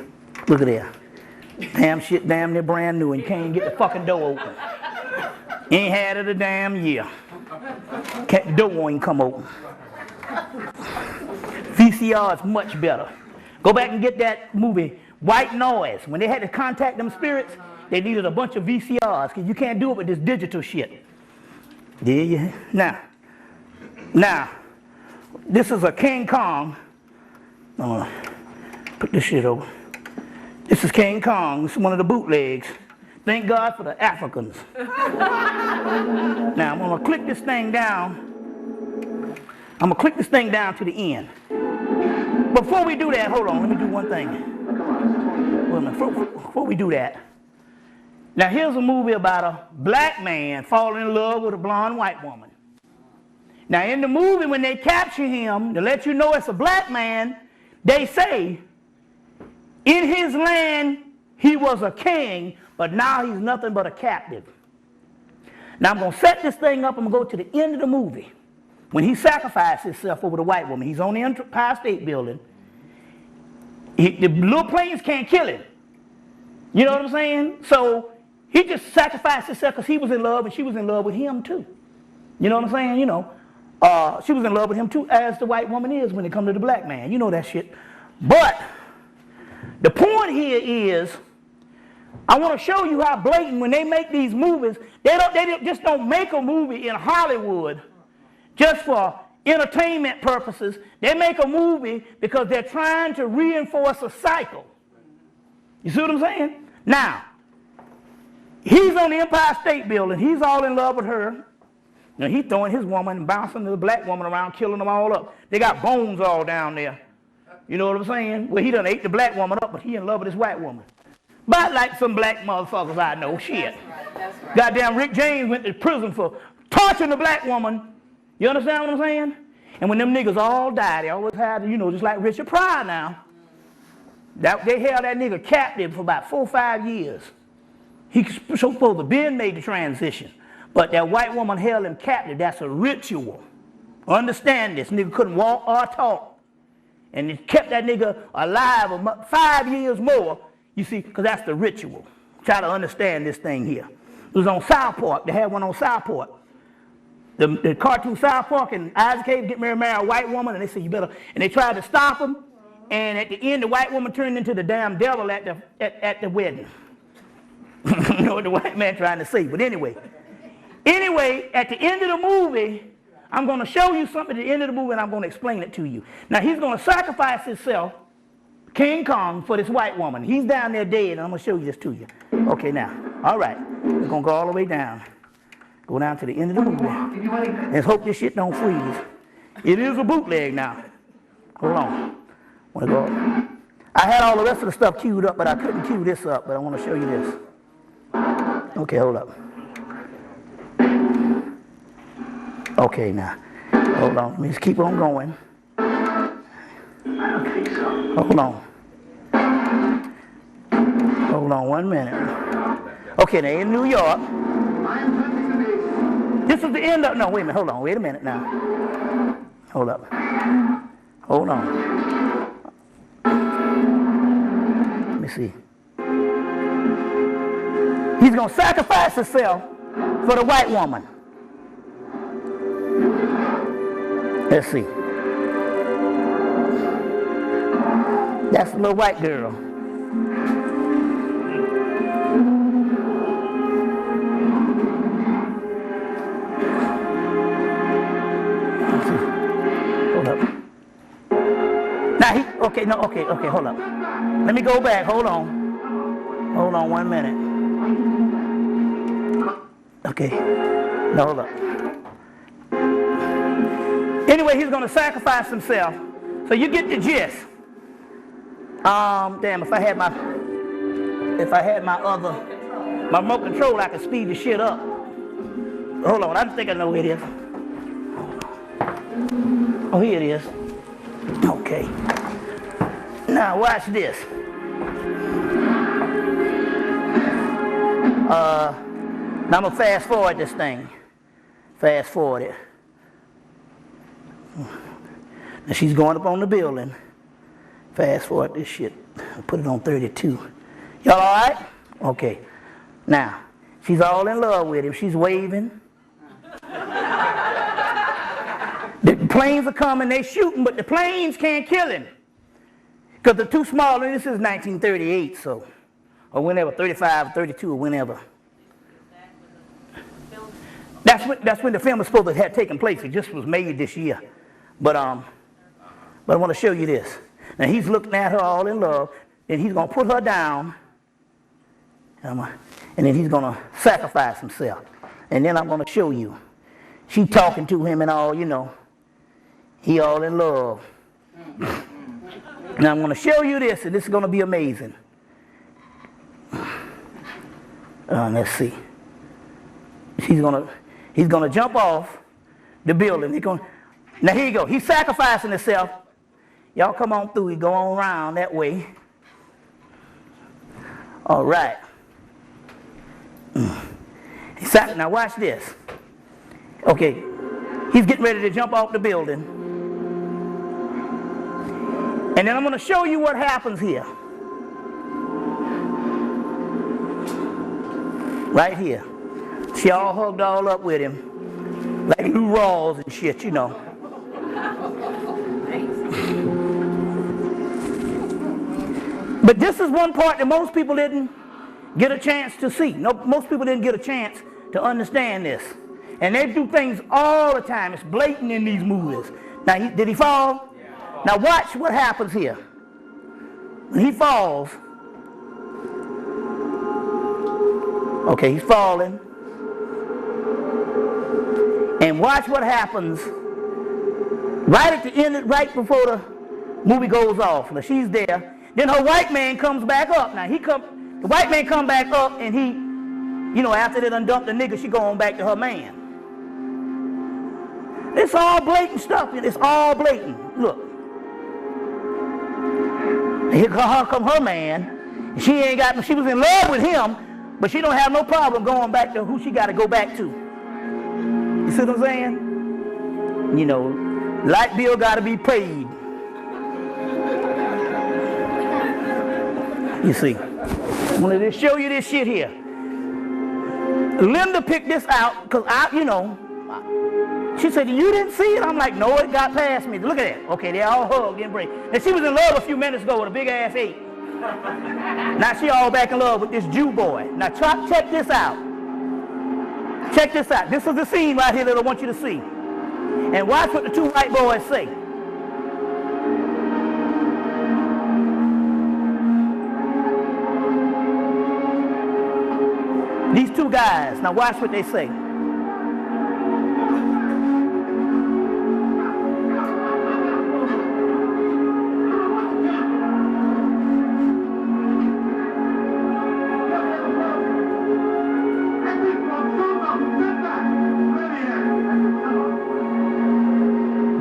Look at there. Damn shit, damn near brand new, and you can't even get the fucking door open. Ain't had it a damn year. The door won't even come open. VCR is much better. Go back and get that movie, White Noise. When they had to contact them spirits, they needed a bunch of VCRs, because you can't do it with this digital shit. Yeah. Now, this is a King Kong. Put this shit over. This is King Kong. This is one of the bootlegs. Thank God for the Africans. Now I'm gonna click this thing down. I'm gonna click this thing down to the end. Before we do that, hold on, let me do one thing. Wait a minute, before we do that. Now here's a movie about a black man falling in love with a blonde white woman. Now in the movie, when they capture him, to let you know it's a black man, they say, in his land, he was a king, but now he's nothing but a captive. Now I'm going to set this thing up. I'm going to go to the end of the movie. When he sacrificed himself over the white woman, he's on the Empire State Building. The little planes can't kill him. You know what I'm saying? So he just sacrificed himself because he was in love and she was in love with him too. You know what I'm saying? You know, she was in love with him too, as the white woman is when it comes to the black man. You know that shit. But the point here is, I want to show you how blatant when they make these movies, they just don't make a movie in Hollywood just for entertainment purposes. They make a movie because they're trying to reinforce a cycle. You see what I'm saying? Now, he's on the Empire State Building. He's all in love with her. Now, he's throwing his woman and bouncing the black woman around, killing them all up. They got bones all down there. You know what I'm saying? Well, he done ate the black woman up, but he in love with his white woman. But like some black motherfuckers I know, shit. That's right. Goddamn Rick James went to prison for torturing the black woman. You understand what I'm saying? And when them niggas all died, they always had, you know, just like Richard Pryor now. They held that nigga captive for about 4 or 5 years. He was supposed to have been made the transition. But that white woman held him captive. That's a ritual. Understand this. Nigga couldn't walk or talk. And it kept that nigga alive 5 years more, you see, because that's the ritual. Try to understand this thing here. It was on South Park. They had one on South Park. The cartoon South Park, and Isaac Hayes get married a white woman, and they said, you better, and they tried to stop him, and at the end, the white woman turned into the damn devil at the wedding. You know what the white man trying to say, but anyway, at the end of the movie, I'm going to show you something at the end of the movie, and I'm going to explain it to you. Now, he's going to sacrifice himself, King Kong, for this white woman. He's down there dead, and I'm going to show you this to you. Okay, now, all right. We're going to go all the way down. Go down to the end of the movie. Let's hope this shit don't freeze. It is a bootleg now. Hold on. Want to go? I had all the rest of the stuff queued up, but I couldn't queue this up. But I want to show you this. Okay, hold up. Okay, now, hold on. Let me just keep on going. Hold on. Hold on 1 minute. Okay, they're in New York. This is the end of, no, wait a minute, hold on, wait a minute now. Hold up. Hold on. Let me see. He's going to sacrifice himself for the white woman. Let's see. That's the little white girl. Let's see. Hold up. Now okay, hold up. Let me go back, hold on. Hold on 1 minute. Okay, no, hold up. Anyway, he's going to sacrifice himself. So you get the gist. Damn, if I had my remote control, I could speed the shit up. Hold on, I think I know where it is. Oh, here it is. Okay. Now watch this. Now I'm gonna fast forward this thing. Fast forward it. Now she's going up on the building. Fast forward this shit. I'll put it on 32. Y'all all right? Okay. Now, she's all in love with him. She's waving. The planes are coming, they shooting, but the planes can't kill him. Because they're too small, and this is 1938, so, or whenever, 35, 32, or whenever. That's when the film was supposed to have taken place. It just was made this year. But I want to show you this. Now he's looking at her all in love, and he's going to put her down, and then he's going to sacrifice himself. And then I'm going to show you. She talking to him and all, you know. He all in love. Now I'm going to show you this, and this is going to be amazing. Let's see. He's going to jump off the building. Now here you go. He's sacrificing himself. Y'all come on through. He go on around that way. All right. Now watch this. Okay. He's getting ready to jump off the building. And then I'm going to show you what happens here. Right here. She all hugged all up with him. Like Lou Rawls and shit, you know. But this is one part that most people didn't get a chance to see. No, most people didn't get a chance to understand this. And they do things all the time. It's blatant in these movies. Now, did he fall? Now watch what happens here. When he falls, okay, he's falling. And watch what happens right at the end, right before the movie goes off. Now she's there. Then her white man comes back up. Now the white man come back up, and he, you know, after they done dumped the nigga, she going back to her man. It's all blatant stuff. It's all blatant. Look. Here come her man. She was in love with him, but she don't have no problem going back to who she got to go back to. You see what I'm saying? You know, light bill got to be paid. You see. I'm going to show you this shit here. Linda picked this out because she said, you didn't see it? I'm like, no, it got past me. Look at that. Okay, they all hugged and embraced. And she was in love a few minutes ago with a big-ass 8. Now she all back in love with this Jew boy. Now check this out. Check this out. This is the scene right here that I want you to see. And watch what the two white boys say. These two guys. Now watch what they say.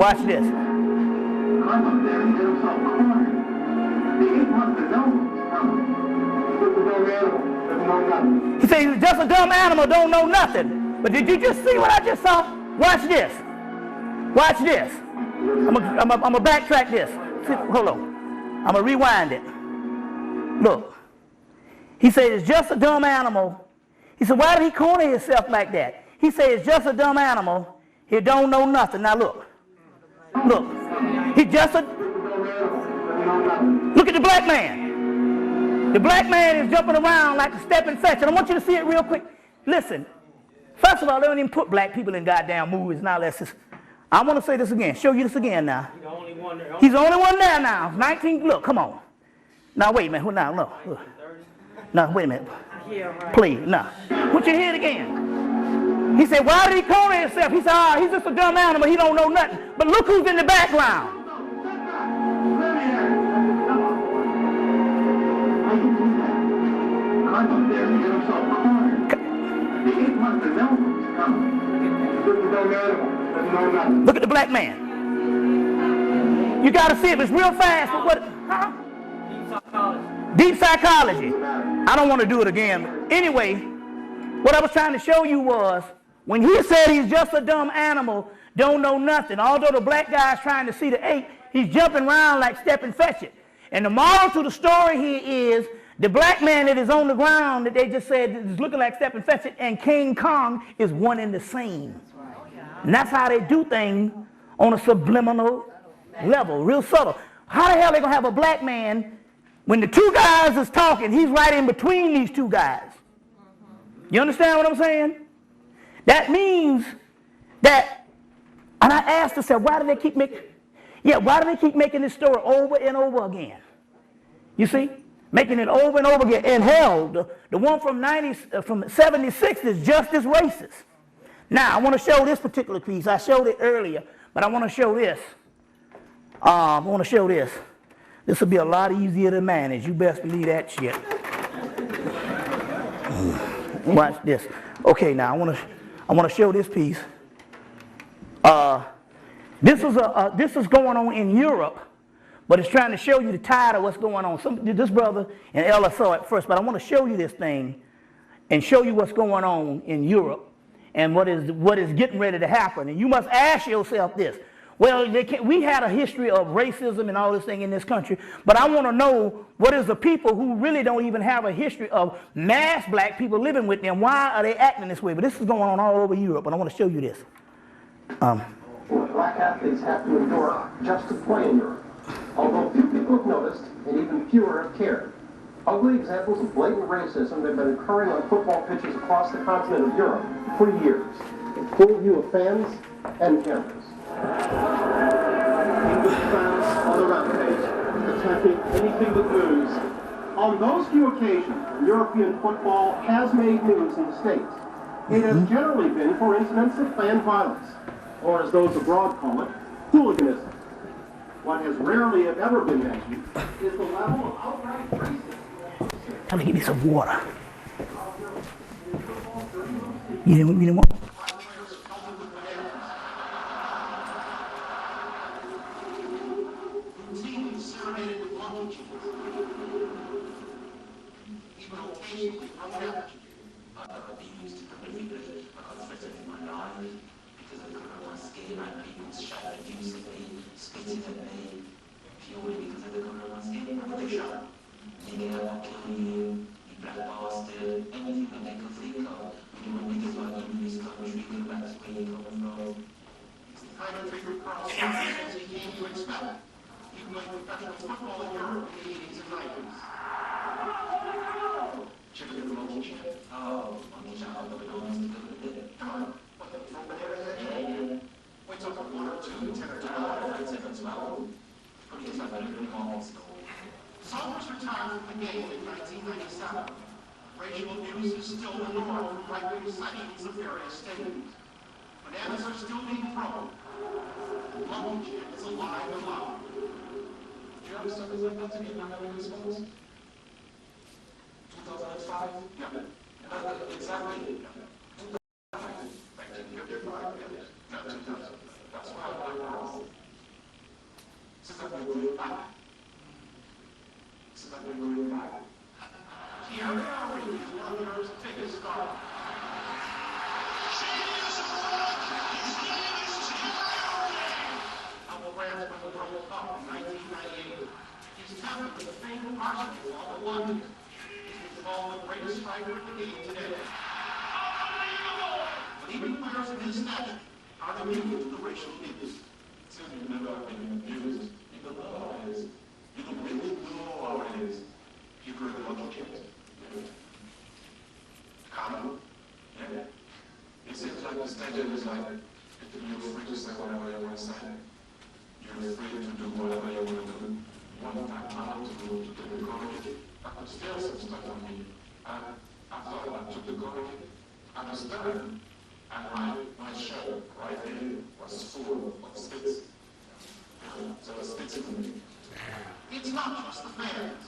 Watch this. I'm up there and get himself cornered. The 8 months ago was coming. Just a dumb animal, doesn't know nothing. He said he's just a dumb animal, don't know nothing. But did you just see what I just saw? Watch this. Watch this. I'm gonna backtrack this. Hold on. I'm gonna rewind it. Look. He said it's just a dumb animal. He said, why did he corner himself like that? He said it's just a dumb animal. He don't know nothing. Now look. Look. He just a... Look at the black man. The black man is jumping around like a stepping fetch. And I want you to see it real quick. Listen. First of all, they don't even put black people in goddamn movies. Now let's just... I want to say this again. Show you this again now. He's the only one there now. 19... Look, come on. Now, wait a minute. Now, look. No, wait a minute. Please, no. Put your head again. He said, why did he corner himself? He said, he's just a dumb animal. He don't know nothing. But look who's in the background. I'm up there and get himself cornered. The 8 months ago was coming. Just a dumb animal, doesn't know nothing. Look at the black man. You got to see it. It's real fast. But what? Huh? Deep psychology. I don't want to do it again. Anyway, what I was trying to show you was when he said he's just a dumb animal, don't know nothing. Although the black guy's trying to see the 8, he's jumping around like step and fetch it. And the moral to the story here is the black man that is on the ground that they just said is looking like step and fetch it and King Kong is one and the same. And that's how they do things on a subliminal level, real subtle. How the hell are they going to have a black man when the 2 guys is talking, he's right in between these 2 guys? You understand what I'm saying? That means that, and I asked myself, why do they keep making this story over and over again? You see? Making it over and over again. And hell, the one from 76 is just as racist. Now, I want to show this particular piece. I showed it earlier, but I want to show this. I want to show this. This will be a lot easier to manage. You best believe that shit. Watch this. Okay, now I want to show this piece. This is going on in Europe, but it's trying to show you the tide of what's going on. This brother and Ella saw it first, but I want to show you this thing and show you what's going on in Europe and what is getting ready to happen. And you must ask yourself this. Well, we had a history of racism and all this thing in this country, but I want to know what is the people who really don't even have a history of mass black people living with them, why are they acting this way? But this is going on all over Europe, and I want to show you this. Black athletes have to endure just to play in Europe, although few people have noticed and even fewer have cared. Ugly examples of blatant racism have been occurring on football pitches across the continent of Europe for years, in full view of fans and cameras. English fans on the rampage, attacking anything that moves. On those few occasions, European football has made news in the States. It has generally been for incidents of fan violence, or as those abroad call it, hooliganism. What has rarely, if ever, been mentioned is the level of outright racism. Tell me, give me some water. You didn't want? Saunders retired from the game in 1997. Racial abuse is still the norm from right-wing sightings of various stadiums. Bananas are still being thrown. Monkey shit is alive and loud. Do you have something like that to be in my response? 2005? Yeah. Exactly. 1955, yes. Not 2000. It's not just the fans.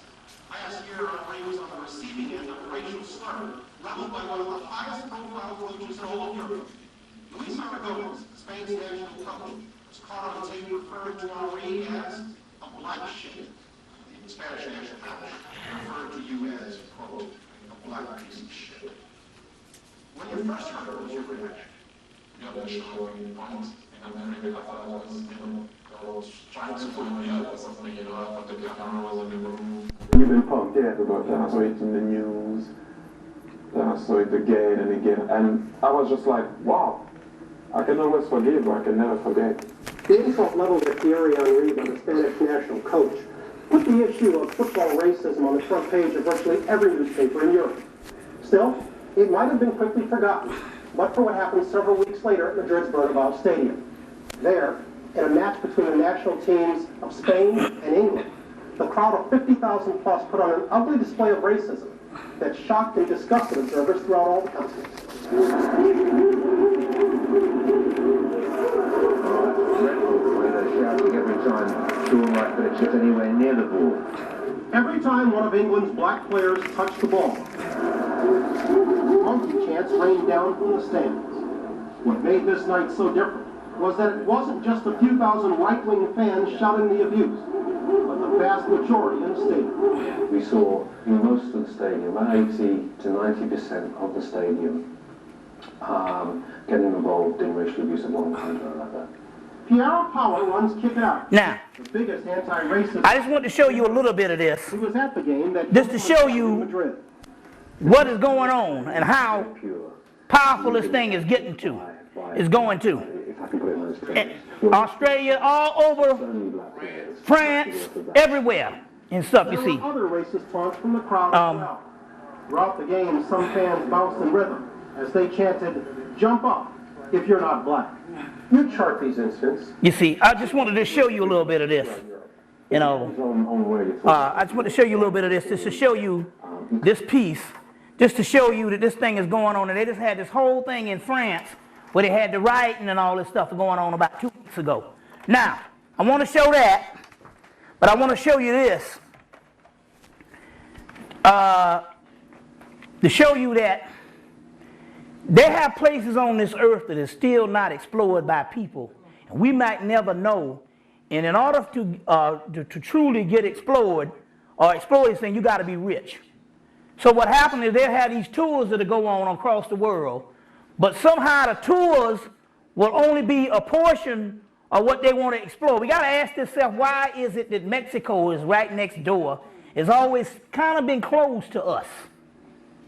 Last year, our array was on the receiving end of a racial slur leveled by one of the highest profile coaches in all of Europe. Luis Aragonés, Spain's national coach, was caught on tape referring to our array as a black sheep. The Spanish national coach referred to you as, quote, a black piece of shit. When you first heard it, what was your reaction? Yeah, I'm sure at any point in America, I thought I was, I was trying to pull me up or something, I thought the camera was in the room. You've been pumped, yeah, but then I saw it in the news, then I saw it again and again, and I was just like, wow, I can always forgive, but I can never forget. The insult leveled at Thierry Henry by the Spanish national coach put the issue of football racism on the front page of virtually every newspaper in Europe. Still, it might have been quickly forgotten, but for what happened several weeks later at Madrid's Bernabeu Stadium. There, in a match between the national teams of Spain and England, the crowd of 50,000 plus put on an ugly display of racism that shocked and disgusted observers throughout all the country. Shouting every time Sean might put a chip anywhere near the ball. Every time one of England's black players touched the ball, monkey chants rained down from the stands. What made this night so different was that it wasn't just a few thousand right-wing fans shouting the abuse, but the vast majority in the stadium. We saw in most of the stadium, about 80 to 90% of the stadium getting involved in racial abuse of one kind or another. Piero Power runs Kick Out, Now, the biggest anti-racist. I just want to show you a little bit of this, He was at the game that just to show you in Madrid. what is going on and how powerful this thing is getting to, is going to. If I can put it in those terms. And Australia, all over France, everywhere and stuff, you There see. were other racist taunts from the crowd as well. Throughout the game, some fans bounced in rhythm as they chanted, "Jump up if you're not black." You chart these incidents. You see, I just wanted to show you a little bit of this. You know, On where you I just want to show you a little bit of this, just to show you this piece, just to show you that this thing is going on. And they just had this whole thing in France where they had the rioting and all this stuff going on about 2 weeks ago. Now, I want to show that, but I want to show you this. To show you that they have places on this earth that is still not explored by people, and we might never know. And in order to truly get explored or explore this thing, you got to be rich. So what happened is they have these tours that go on across the world, but somehow the tours will only be a portion of what they want to explore. We got to ask ourselves, why is it that Mexico is right next door? It's always kind of been closed to us.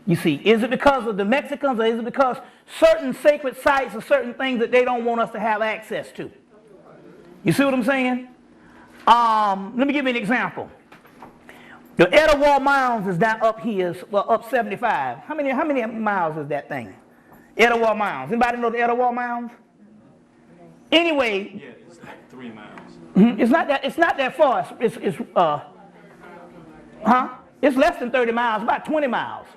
You see, is it because of the Mexicans, or is it because certain sacred sites or certain things that they don't want us to have access to? You see what I'm saying? Let me give you an example. The Etowah Mounds is down up here, well, up 75. How many miles is that thing? Etowah Mounds. Anybody know the Etowah Mounds? Anyway. Yeah, it's like 3 miles. It's not that far. It's less than 30 miles, about 20 miles.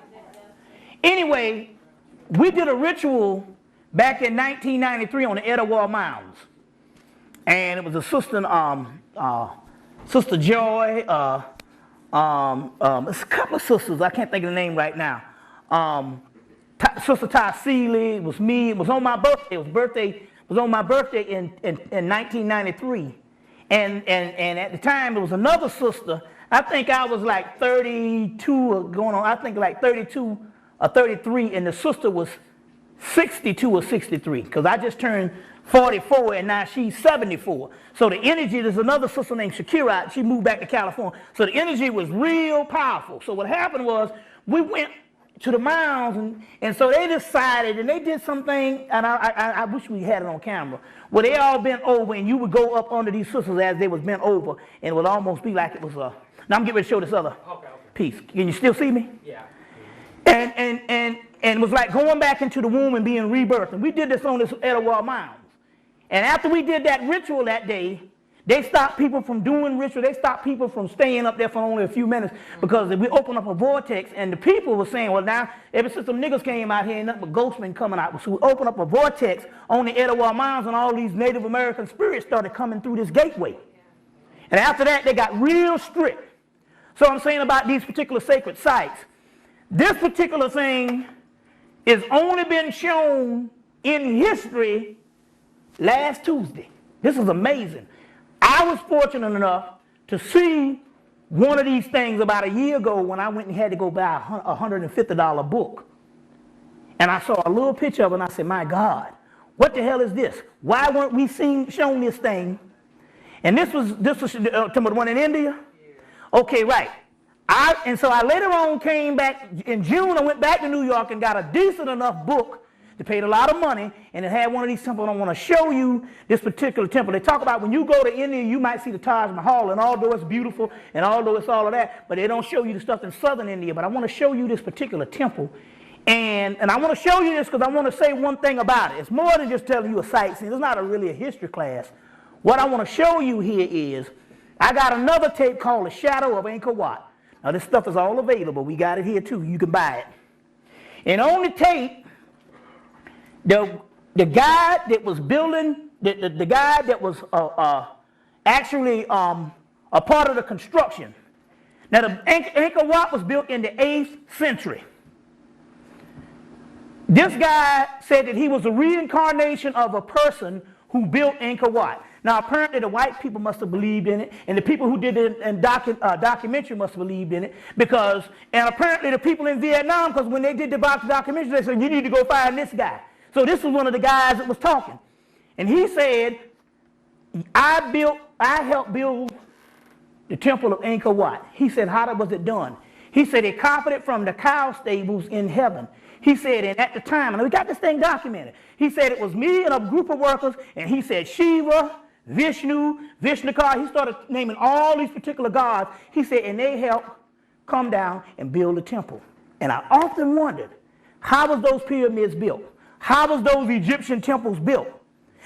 Anyway, we did a ritual back in 1993 on the Etowah Mounds. And it was a sister, Sister Joy, it's a couple of sisters, I can't think of the name right now. Sister Ty Seeley, it was me, it was on my birthday. It was was on my birthday in 1993. And at the time, there was another sister. I think I was like 32 or going on, I think like 32 or 33, and the sister was 62 or 63, because I just turned 44 and now she's 74. So the energy, there's another sister named Shakira, she moved back to California. So the energy was real powerful. So what happened was we went to the mounds, and so they decided, and they did something, and I wish we had it on camera, where they all bent over, and you would go up under these sisters as they was bent over, and it would almost be like it was a, now I'm getting ready to show this other piece. Can you still see me? Yeah. And it was like going back into the womb and being rebirthed. And we did this on this Etowah Mounds. And after we did that ritual that day, they stopped people from doing ritual. They stopped people from staying up there for only a few minutes because we opened up a vortex, and the people were saying, well, now, ever since some niggas came out here, ain't nothing but ghosts been coming out. So we opened up a vortex on the Etowah Mounds, and all these Native American spirits started coming through this gateway. And after that, they got real strict. So I'm saying about these particular sacred sites, this particular thing is only been shown in history last Tuesday. This is amazing. I was fortunate enough to see one of these things about a year ago when I went and had to go buy a $150 book. And I saw a little picture of it, and I said, my God, what the hell is this? Why weren't we shown this thing? And this was the one in India? Okay, right. And so I later on came back in June. I went back to New York and got a decent enough book. They paid a lot of money, and it had one of these temples. I want to show you this particular temple. They talk about when you go to India, you might see the Taj Mahal, and although it's beautiful, and although it's all of that, but they don't show you the stuff in southern India. But I want to show you this particular temple, and I want to show you this because I want to say one thing about it. It's more than just telling you a sightseeing. It's not really a history class. What I want to show you here is I got another tape called The Shadow of Angkor Wat. Now, this stuff is all available. We got it here, too. You can buy it. And on the tape, the guy that was building, the guy that was actually a part of the construction. Now, the Angkor Wat was built in the 8th century. This guy said that he was a reincarnation of a person who built Angkor Wat. Now, apparently, the white people must have believed in it, and the people who did it in documentary must have believed in it, and apparently the people in Vietnam, because when they did the documentary, they said, you need to go find this guy. So this was one of the guys that was talking. And he said, I helped build the temple of Angkor Wat. He said, how was it done? He said, they copied it from the cow stables in heaven. He said, and at the time, and we got this thing documented, he said it was me and a group of workers, and he said Shiva, Vishnu, Vishnukar, he started naming all these particular gods. He said, and they helped come down and build the temple. And I often wondered, how was those pyramids built? How was those Egyptian temples built?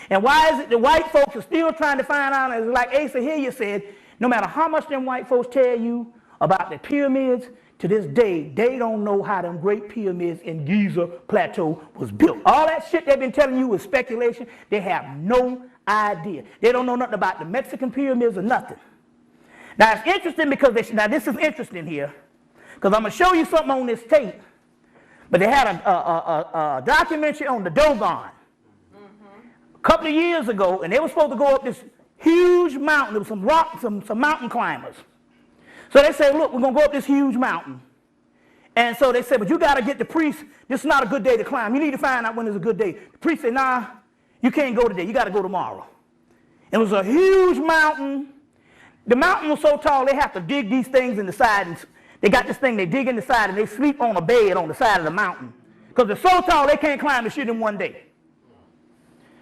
And why is it the white folks are still trying to find out, as like Asa Hilliard said, no matter how much them white folks tell you about the pyramids, to this day, they don't know how them great pyramids in Giza Plateau was built. All that shit they've been telling you is speculation. They have no idea. They don't know nothing about the Mexican pyramids or nothing. Now, it's interesting because this is interesting here, because I'm going to show you something on this tape. But they had a documentary on the Dogon a couple of years ago, and they were supposed to go up this huge mountain. There was some mountain climbers. So they said, look, we're going to go up this huge mountain. And so they said, but you got to get the priest. This is not a good day to climb. You need to find out when is a good day. The priest said, nah, you can't go today. You got to go tomorrow. It was a huge mountain. The mountain was so tall, they have to dig these things in the side. And they got this thing, they dig in the side, and they sleep on a bed on the side of the mountain. Because they're so tall, they can't climb the shit in one day.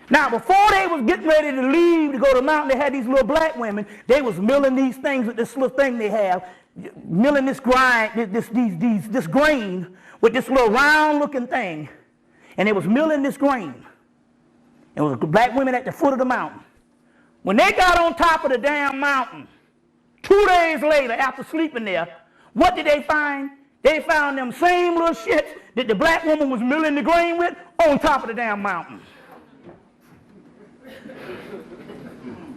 Now, before they was getting ready to leave to go to the mountain, they had these little black women. They was milling these things with this little thing they have, milling this grind, this grain with this little round-looking thing. And they was milling this grain. It was black women at the foot of the mountain. When they got on top of the damn mountain, 2 days later, after sleeping there, what did they find? They found them same little shits that the black woman was milling the grain with on top of the damn mountain.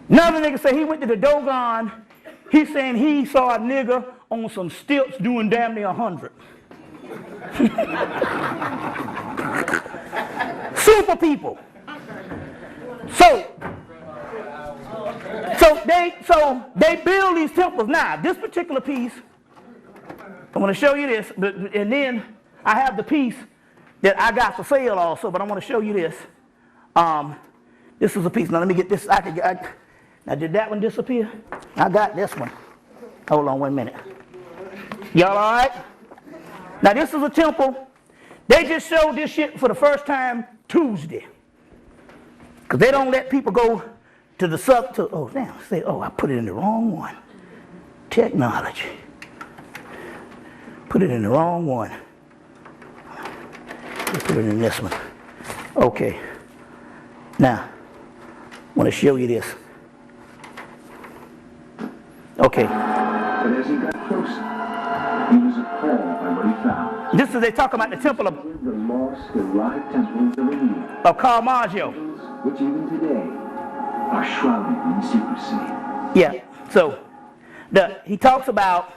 Another nigga said he went to the Dogon. He's saying he saw a nigga on some stilts doing damn near 100. Super people. So they build these temples. Now, this particular piece, I want to show you this, and then I have the piece that I got for sale also, but I want to show you this. This is a piece. Now let me get this. Now did that one disappear? I got this one. Hold on 1 minute. Y'all all right? Now this is a temple. They just showed this shit for the first time Tuesday. Because they don't let people go to the I put it in the wrong one. Technology. Put it in the wrong one. Put it in this one. Okay. Now, I want to show you this. Okay. But as he got closer, he was appalled by what he found. This is, they talk about the temple of The lost, derived temples of India, Carmaggio. which even today are shrouded in secrecy. Yeah. So, he talks about,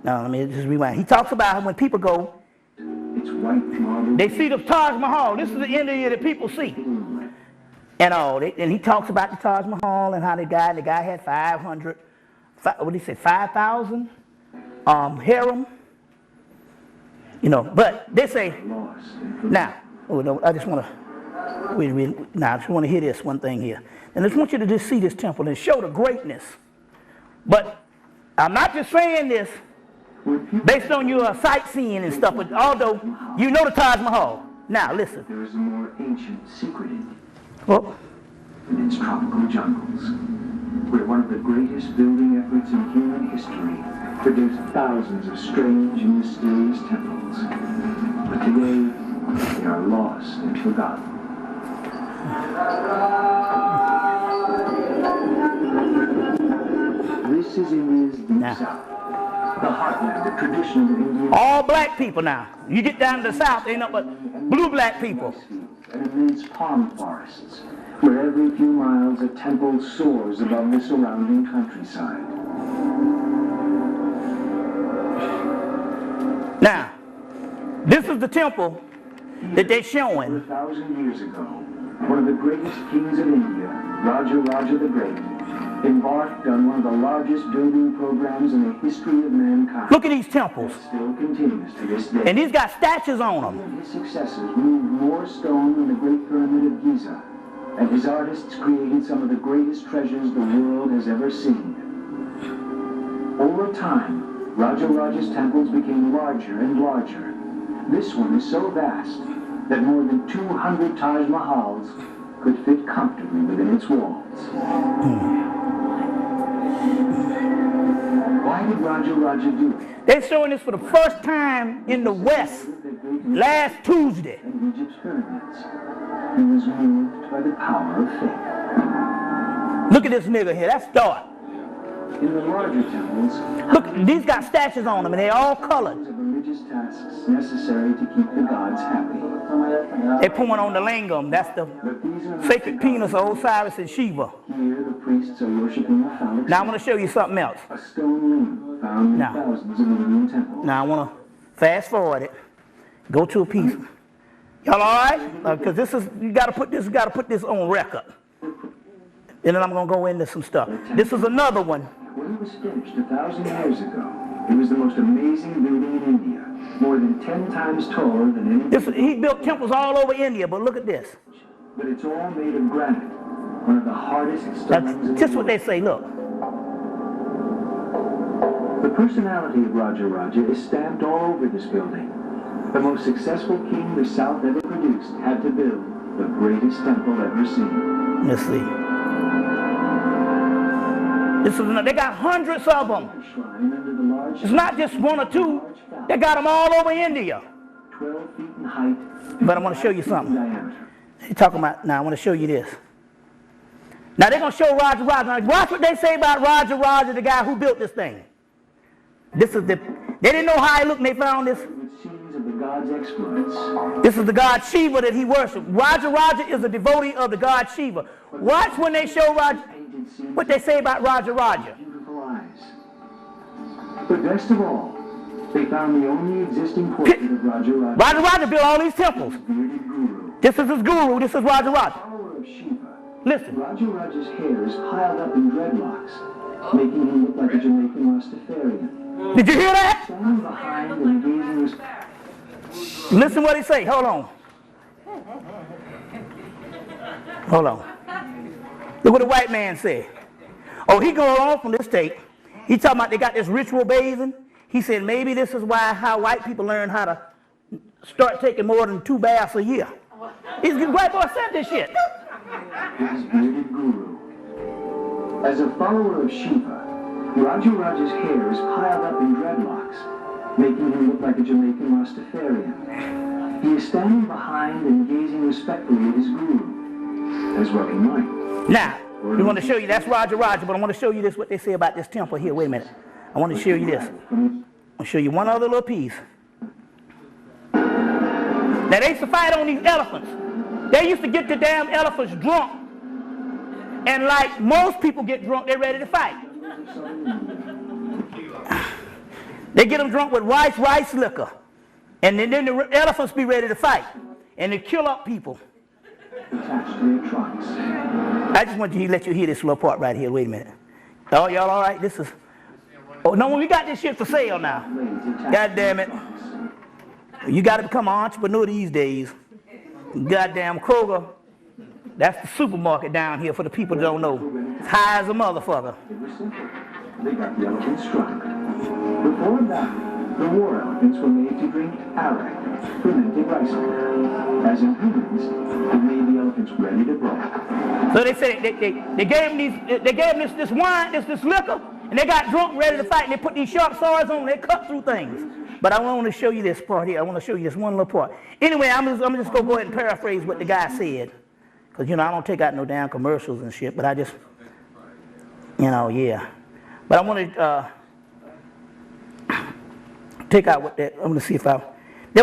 now let me just rewind. He talks about when people go, It's white marble. they see the Taj Mahal. This is the India that people see. And and he talks about the Taj Mahal and how the guy had 500, what did he say, 5,000 harem. You know, but they say, now, I just want to hear this one thing here. And I just want you to just see this temple and show the greatness. But I'm not just saying this based on your sightseeing and stuff, but although you know the Taj Mahal. Now, listen. There is a more ancient secret in it. Well, In its tropical jungles, where one of the greatest building efforts in human history produced thousands of strange and mysterious temples. But today, they are lost and forgotten. This is India's deep south, the heartland of traditional Indian. all black people now. You get down to the south, ain't nothing but blue black people. And immense palm forests, where every few miles a temple soars above the surrounding countryside. Now, this is the temple that they're showing. 1,000 years ago, one of the greatest kings of India, Raja the Great, embarked on one of the largest building programs in the history of mankind. Look at these temples. That still continues to this day. And these got statues on them. His successors moved more stone than the Great Pyramid of Giza, and his artists created some of the greatest treasures the world has ever seen. Over time, Raja's temples became larger and larger. This one is so vast that more than 200 Taj Mahals could fit comfortably within its walls. Why did Raja do it? They're showing this for the first time in the West last Tuesday. In Egypt's pyramids, he was moved by the power of faith. Look at this nigga here. That's dark. In the larger temples, Look, these got statues on them, and they're all colored. of religious tasks necessary to keep the gods happy. They're pouring on the lingam. That's the But these are not sacred the penis gods. of Osiris and Shiva. Here, the priests are worshiping a phallic Now I want to show you something else. a stone limb found in Now. thousands of Indian temples. Now I want to fast forward it. Go to a piece. Y'all all right? Because this is you got to put this on record. And then I'm gonna go into some stuff. This is another one. When it was finished 1,000 years ago, it was the most amazing building in India, more than 10 times taller than any. He built temples all over India, but look at this. But it's all made of granite, one of the hardest stones in That's just the what they say. Look. The personality of Raja is stamped all over this building. The most successful king the South ever produced had to build the greatest temple ever seen. Let's see. They got hundreds of them. A shrine under the large, It's not just one or two. They got them all over India. 12 feet in height, But I want to show you in something. diameter. They're talking about, now I want to show you this. Now they're going to show Raja. Now watch what they say about Raja, the guy who built this thing. They didn't know how he looked and they found this. With scenes of the god's exploits. This is the god Shiva that he worshipped. Raja is a devotee of the god Shiva. Watch when they show Raja, Painted scenes what they say about Raja. beautiful eyes. But best of all, they found the only existing portrait of Raja. Raja built all these temples. Bearded guru, This is his guru. This is Raja. follower of Shiva, Listen. Roger Rogers' hair is piled up in dreadlocks, making him look like a Jamaican Rastafarian. Did you hear that? Standing behind and gazing his... Listen what he say. Hold on. Hold on. Look what the white man said. Oh, he going on from this tape. He talking about they got this ritual bathing. He said maybe this is how white people learn how to start taking more than 2 baths a year. This white boy said this shit. His bearded guru. As a follower of Shiva, Roger Rogers' hair is piled up in dreadlocks, making him look like a Jamaican Rastafarian. He is standing behind and gazing respectfully at his guru, as well he might. Now, we want to show you, that's Roger, but I want to show you this, what they say about this temple here. Wait a minute. I want to show you this. I'll show you one other little piece. Now, they used to fight on these elephants. They used to get the damn elephants drunk. And like most people get drunk, they're ready to fight. They get them drunk with rice liquor. And then the elephants be ready to fight. And they kill up people. I just want to let you hear this little part right here. Wait a minute. Oh, y'all all right? This is... Oh, no, we got this shit for sale now. God damn it. You got to become an entrepreneur these days. Goddamn Kroger. That's the supermarket down here for the people that don't know. It's high as a motherfucker. They got the elephants drunk. Before that, the war elephants were made to drink arak, fermented rice liquor. As in humans, it made the elephants ready to blow. So they said they gave them this wine, this liquor, and they got drunk, ready to fight, and they put these sharp swords on, and they cut through things. But I want to show you this part here. I want to show you this one little part. Anyway, I'm just going to go ahead and paraphrase what the guy said. Because, you know, I don't take out no damn commercials and shit, but I just, you know, yeah. But I want to take out what that, I'm going to see if there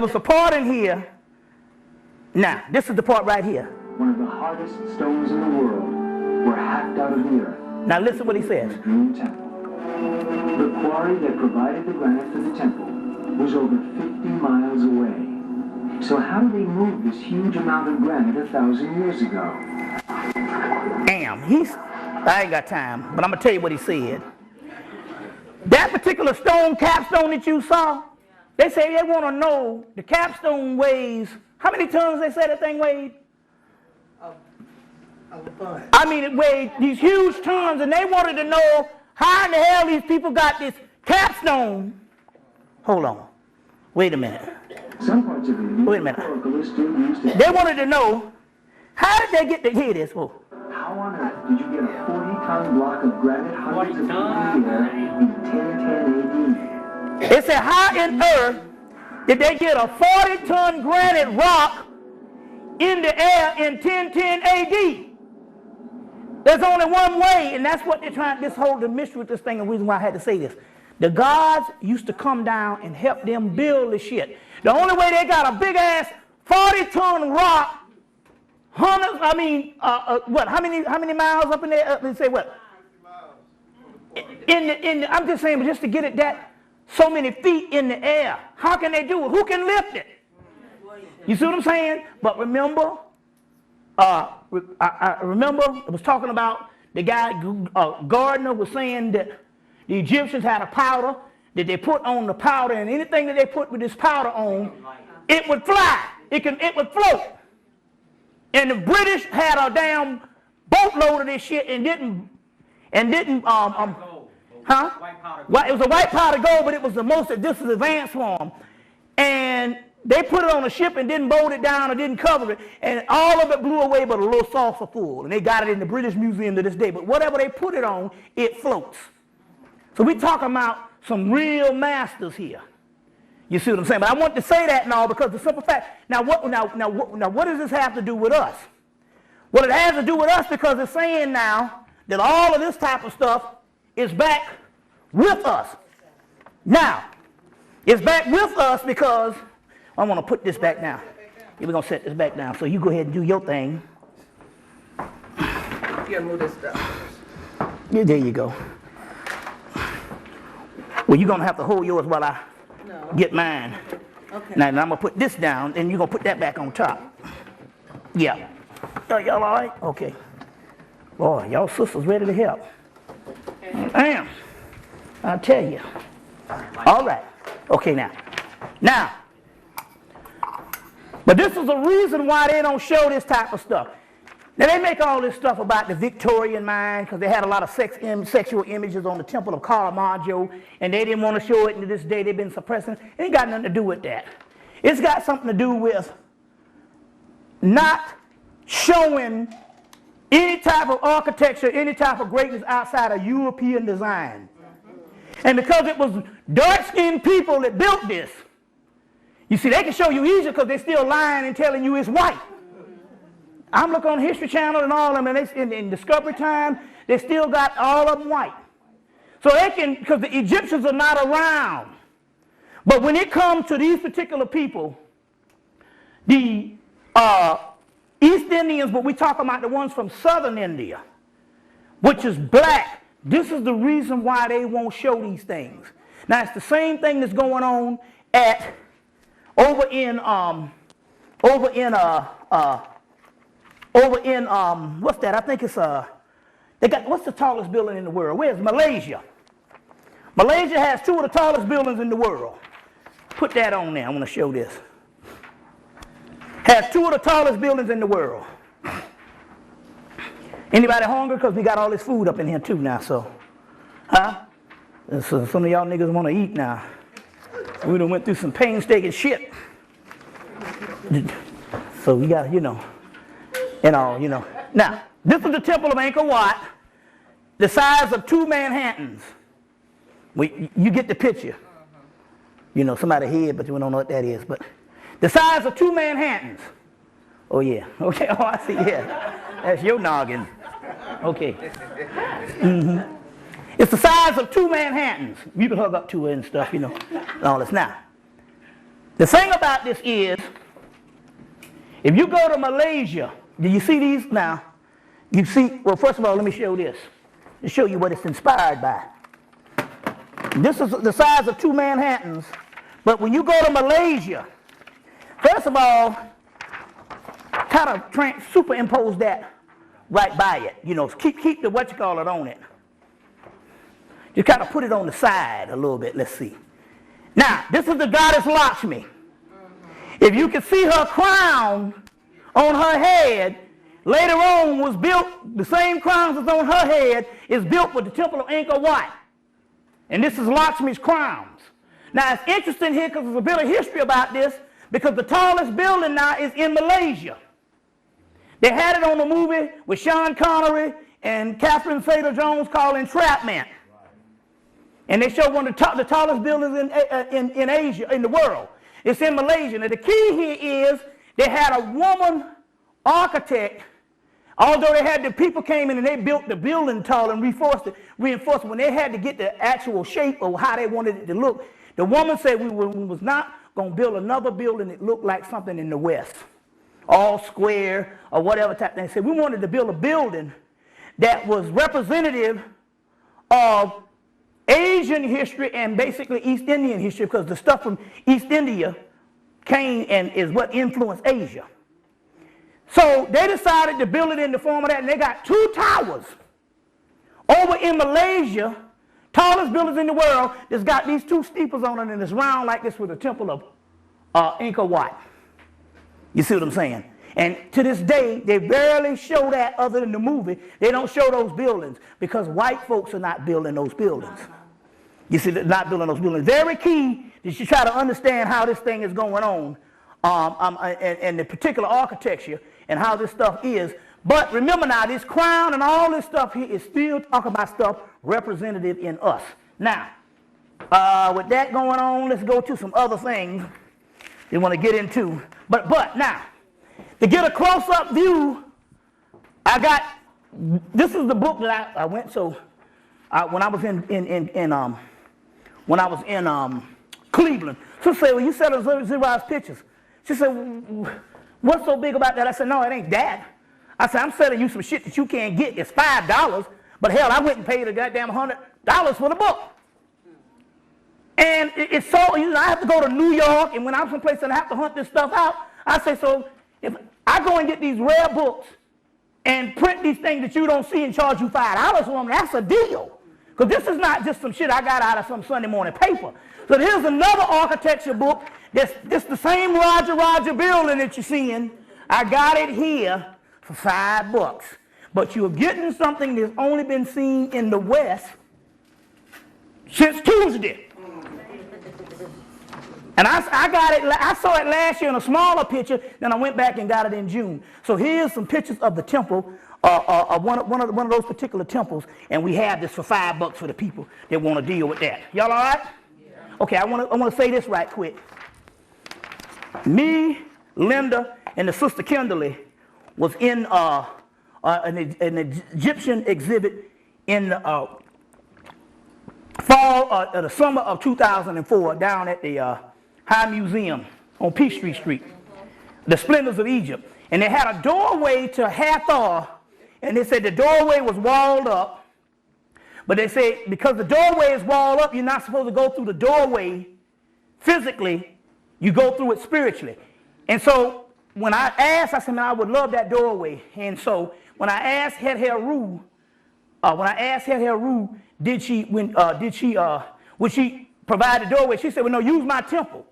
was a part in here. Now, this is the part right here. One of the hardest stones in the world were hacked out of the earth. Now listen what he says. Dream Temple. The quarry that provided the granite for the temple was over 50 miles away. So how did they move this huge amount of granite 1,000 years ago? Damn, I ain't got time, but I'm going to tell you what he said. That particular stone capstone that you saw, they say they want to know the capstone weighs, how many tons they say that thing weighed? I mean, it weighed these huge tons, and they wanted to know how in the hell these people got this capstone. Hold on. Wait a minute. Some parts of it. Wait a minute. They wanted to know, how did they get to hear this? Oh. How on earth did you get a 40-ton block of granite hundreds of feet in the air in 1010 AD? It said, how in earth did they get a 40-ton granite rock in the air in 1010 AD? There's only one way, and that's what they're trying, this whole the mystery with this thing, and the reason why I had to say this. The gods used to come down and help them build the shit. The only way they got a big-ass 40-ton rock, hundreds, I mean, what, how many miles up in there? They say what? I'm just saying, but just to get it that so many feet in the air, how can they do it? Who can lift it? You see what I'm saying? But remember, I remember it was talking about the guy, Gardner was saying that the Egyptians had a powder that they put on the powder, and anything that they put with this powder on, it would fly. It would float. And the British had a damn boatload of this shit and didn't huh? It was a white powder gold, but it was the most this is advanced form. And they put it on a ship and didn't bolt it down or didn't cover it, and all of it blew away but a little saucer full. And they got it in the British Museum to this day. But whatever they put it on, it floats. So we're talking about some real masters here. You see what I'm saying? But I want to say that and all because the simple fact. Now what does this have to do with us? Well, it has to do with us because it's saying now that all of this type of stuff is back with us. Now, it's back with us because I want to put this back down. Yeah, we're going to set this back down. So you go ahead and do your thing. You gotta move this stuff. Yeah, there you go. Well, you're going to have to hold yours while I get mine. Okay. Now, I'm going to put this down, and you're going to put that back on top. Yeah. Are y'all all right? Okay. Boy, y'all sisters ready to help. Damn. I tell you. All right. Okay, now. But this is the reason why they don't show this type of stuff. Now, they make all this stuff about the Victorian mind because they had a lot of sexual images on the Temple of Caravaggio, and they didn't want to show it, and to this day they've been suppressing it. It ain't got nothing to do with that. It's got something to do with not showing any type of architecture, any type of greatness outside of European design. And because it was dark-skinned people that built this, you see, they can show you easier because they're still lying and telling you it's white. I'm looking on History Channel and all of them, and in Discovery Time, they still got all of them white. So they can, because the Egyptians are not around. But when it comes to these particular people, the East Indians, but we talk about the ones from southern India, which is black, this is the reason why they won't show these things. Now, it's the same thing that's going on over in what's that? I think it's what's the tallest building in the world? Where's Malaysia? Malaysia has 2 of the tallest buildings in the world. Put that on there. I want to show this. Has 2 of the tallest buildings in the world. Anybody hungry? Because we got all this food up in here too now, so. Huh? So some of y'all niggas want to eat now. We done went through some painstaking shit. So we got, Now, this is the Temple of Angkor Wat, the size of 2 Manhattans. You get the picture. Somebody's head, but you don't know what that is. But the size of 2 Manhattans. Oh, yeah. Okay. Oh, I see. Yeah. That's your noggin. Okay. Mm-hmm. It's the size of 2 Manhattans. You can hug up to it and stuff, all this. Now, the thing about this is, if you go to Malaysia, do you see these now? You see, well, first of all, let me show this to show you what it's inspired by. This is the size of 2 Manhattans, but when you go to Malaysia, first of all, kind of superimpose that right by it. Keep the on it. Just kind of put it on the side a little bit. Let's see. Now, this is the goddess Lakshmi. If you can see her crown on her head, later on was built, the same crown that's on her head is built with the Temple of Angkor Wat. And this is Lakshmi's crowns. Now, it's interesting here because there's a bit of history about this, because the tallest building now is in Malaysia. They had it on a movie with Sean Connery and Catherine Zeta-Jones called Entrapment. And they show one of the tallest buildings in Asia, in the world. It's in Malaysia. Now, the key here is they had a woman architect, although they had the people came in and they built the building tall and reinforced it. When they had to get the actual shape of how they wanted it to look, the woman said we was not going to build another building that looked like something in the West, all square or whatever type thing. They said we wanted to build a building that was representative of Asian history and basically East Indian history, because the stuff from East India came and is what influenced Asia. So they decided to build it in the form of that, and they got 2 towers over in Malaysia, tallest buildings in the world, that's got these 2 steeples on it, and it's round like this with the Temple of Angkor Wat. You see what I'm saying? And to this day, they barely show that other than the movie. They don't show those buildings because white folks are not building those buildings. You see, they're not building those buildings. Very key that you try to understand how this thing is going on and the particular architecture and how this stuff is. But remember now, this crown and all this stuff here is still talking about stuff representative in us. Now, with that going on, let's go to some other things they want to get into. But now, to get a close-up view, this is the book that I went, so when I was in Cleveland. She said, well, you selling Xerox pictures. She said, what's so big about that? I said, no, it ain't that. I said, I'm selling you some shit that you can't get. It's $5, but hell, I went and paid a goddamn $100 for the book. And it's so, I have to go to New York, and when I'm someplace and I have to hunt this stuff out, I say, so if I go and get these rare books, and print these things that you don't see and charge you $5 for them, that's a deal. Because this is not just some shit I got out of some Sunday morning paper. So here's another architecture book. This the same Roger building that you're seeing. I got it here for $5. But you're getting something that's only been seen in the West since Tuesday. And I got it, I saw it last year in a smaller picture, then I went back and got it in June. So here's some pictures of the temple, of one of those particular temples, and we have this for $5 for the people that want to deal with that. Y'all all right? Okay, I want to say this right quick. Me, Linda, and the sister Kimberly was in an Egyptian exhibit in the the summer of 2004 down at the High Museum on Peachtree Street, the Splendors of Egypt. And they had a doorway to Hathor, and they said the doorway was walled up. But they say because the doorway is walled up, you're not supposed to go through the doorway physically, you go through it spiritually. And so when I asked, I said, man, I would love that doorway. And so when I asked Heru, would she provide the doorway? She said, well, no, use my temple.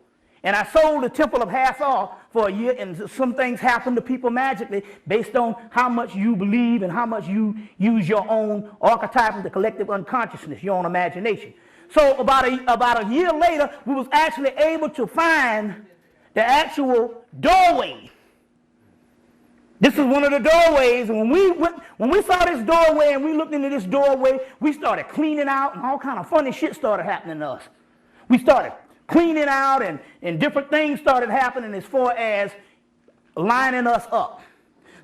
And I sold the temple of Hathor for a year, and some things happen to people magically based on how much you believe and how much you use your own archetype of the collective unconsciousness, your own imagination. So about a year later, we was actually able to find the actual doorway. This is one of the doorways, and when we saw this doorway and we looked into this doorway, we started cleaning out, and all kind of funny shit started happening to us. We started cleaning out, and different things started happening as far as lining us up.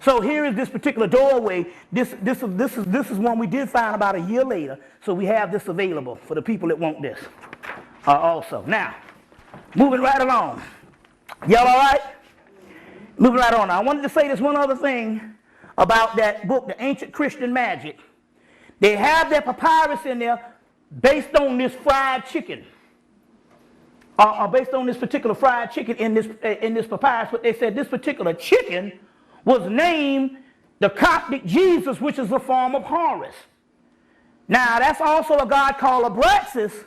So here is this particular doorway. This is one we did find about a year later. So we have this available for the people that want this also. Now, moving right along. Y'all all right? Moving right on. Now, I wanted to say this one other thing about that book, The Ancient Christian Magic. They have their papyrus in there based on this fried chicken. Based on this particular fried chicken in this papyrus, but they said this particular chicken was named the Coptic Jesus, which is a form of Horus. Now, that's also a god called Abraxas,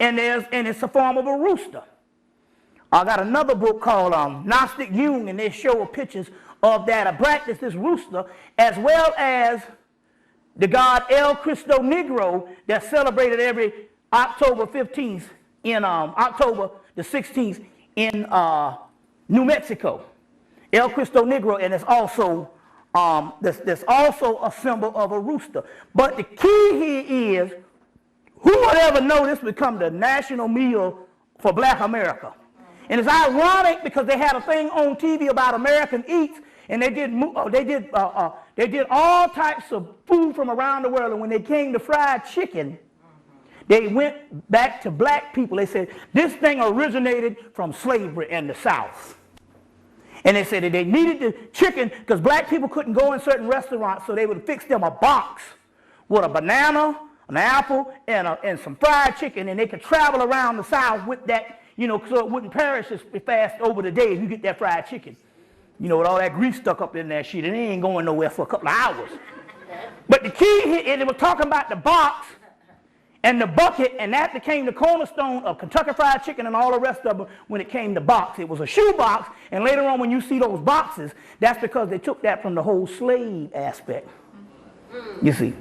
and it's a form of a rooster. I got another book called Gnostic Jung, and they show pictures of that Abraxas, this rooster, as well as the god El Cristo Negro that's celebrated every October 15th in October the 16th in New Mexico. El Cristo Negro, and it's also there's also a symbol of a rooster. But the key here is, who would ever know this become the national meal for Black America? And it's ironic because they had a thing on TV about American Eats, and they did all types of food from around the world. And when they came to fried chicken, they went back to black people. They said this thing originated from slavery in the South. And they said that they needed the chicken because black people couldn't go in certain restaurants, so they would fix them a box with a banana, an apple, and some fried chicken, and they could travel around the South with that, so it wouldn't perish as fast over the day if you get that fried chicken. With all that grease stuck up in that shit, and it ain't going nowhere for a couple of hours. But the key here, and they were talking about the box and the bucket, and that became the cornerstone of Kentucky Fried Chicken and all the rest of them when it came to box. It was a shoe box, and later on when you see those boxes, that's because they took that from the whole slave aspect. You see.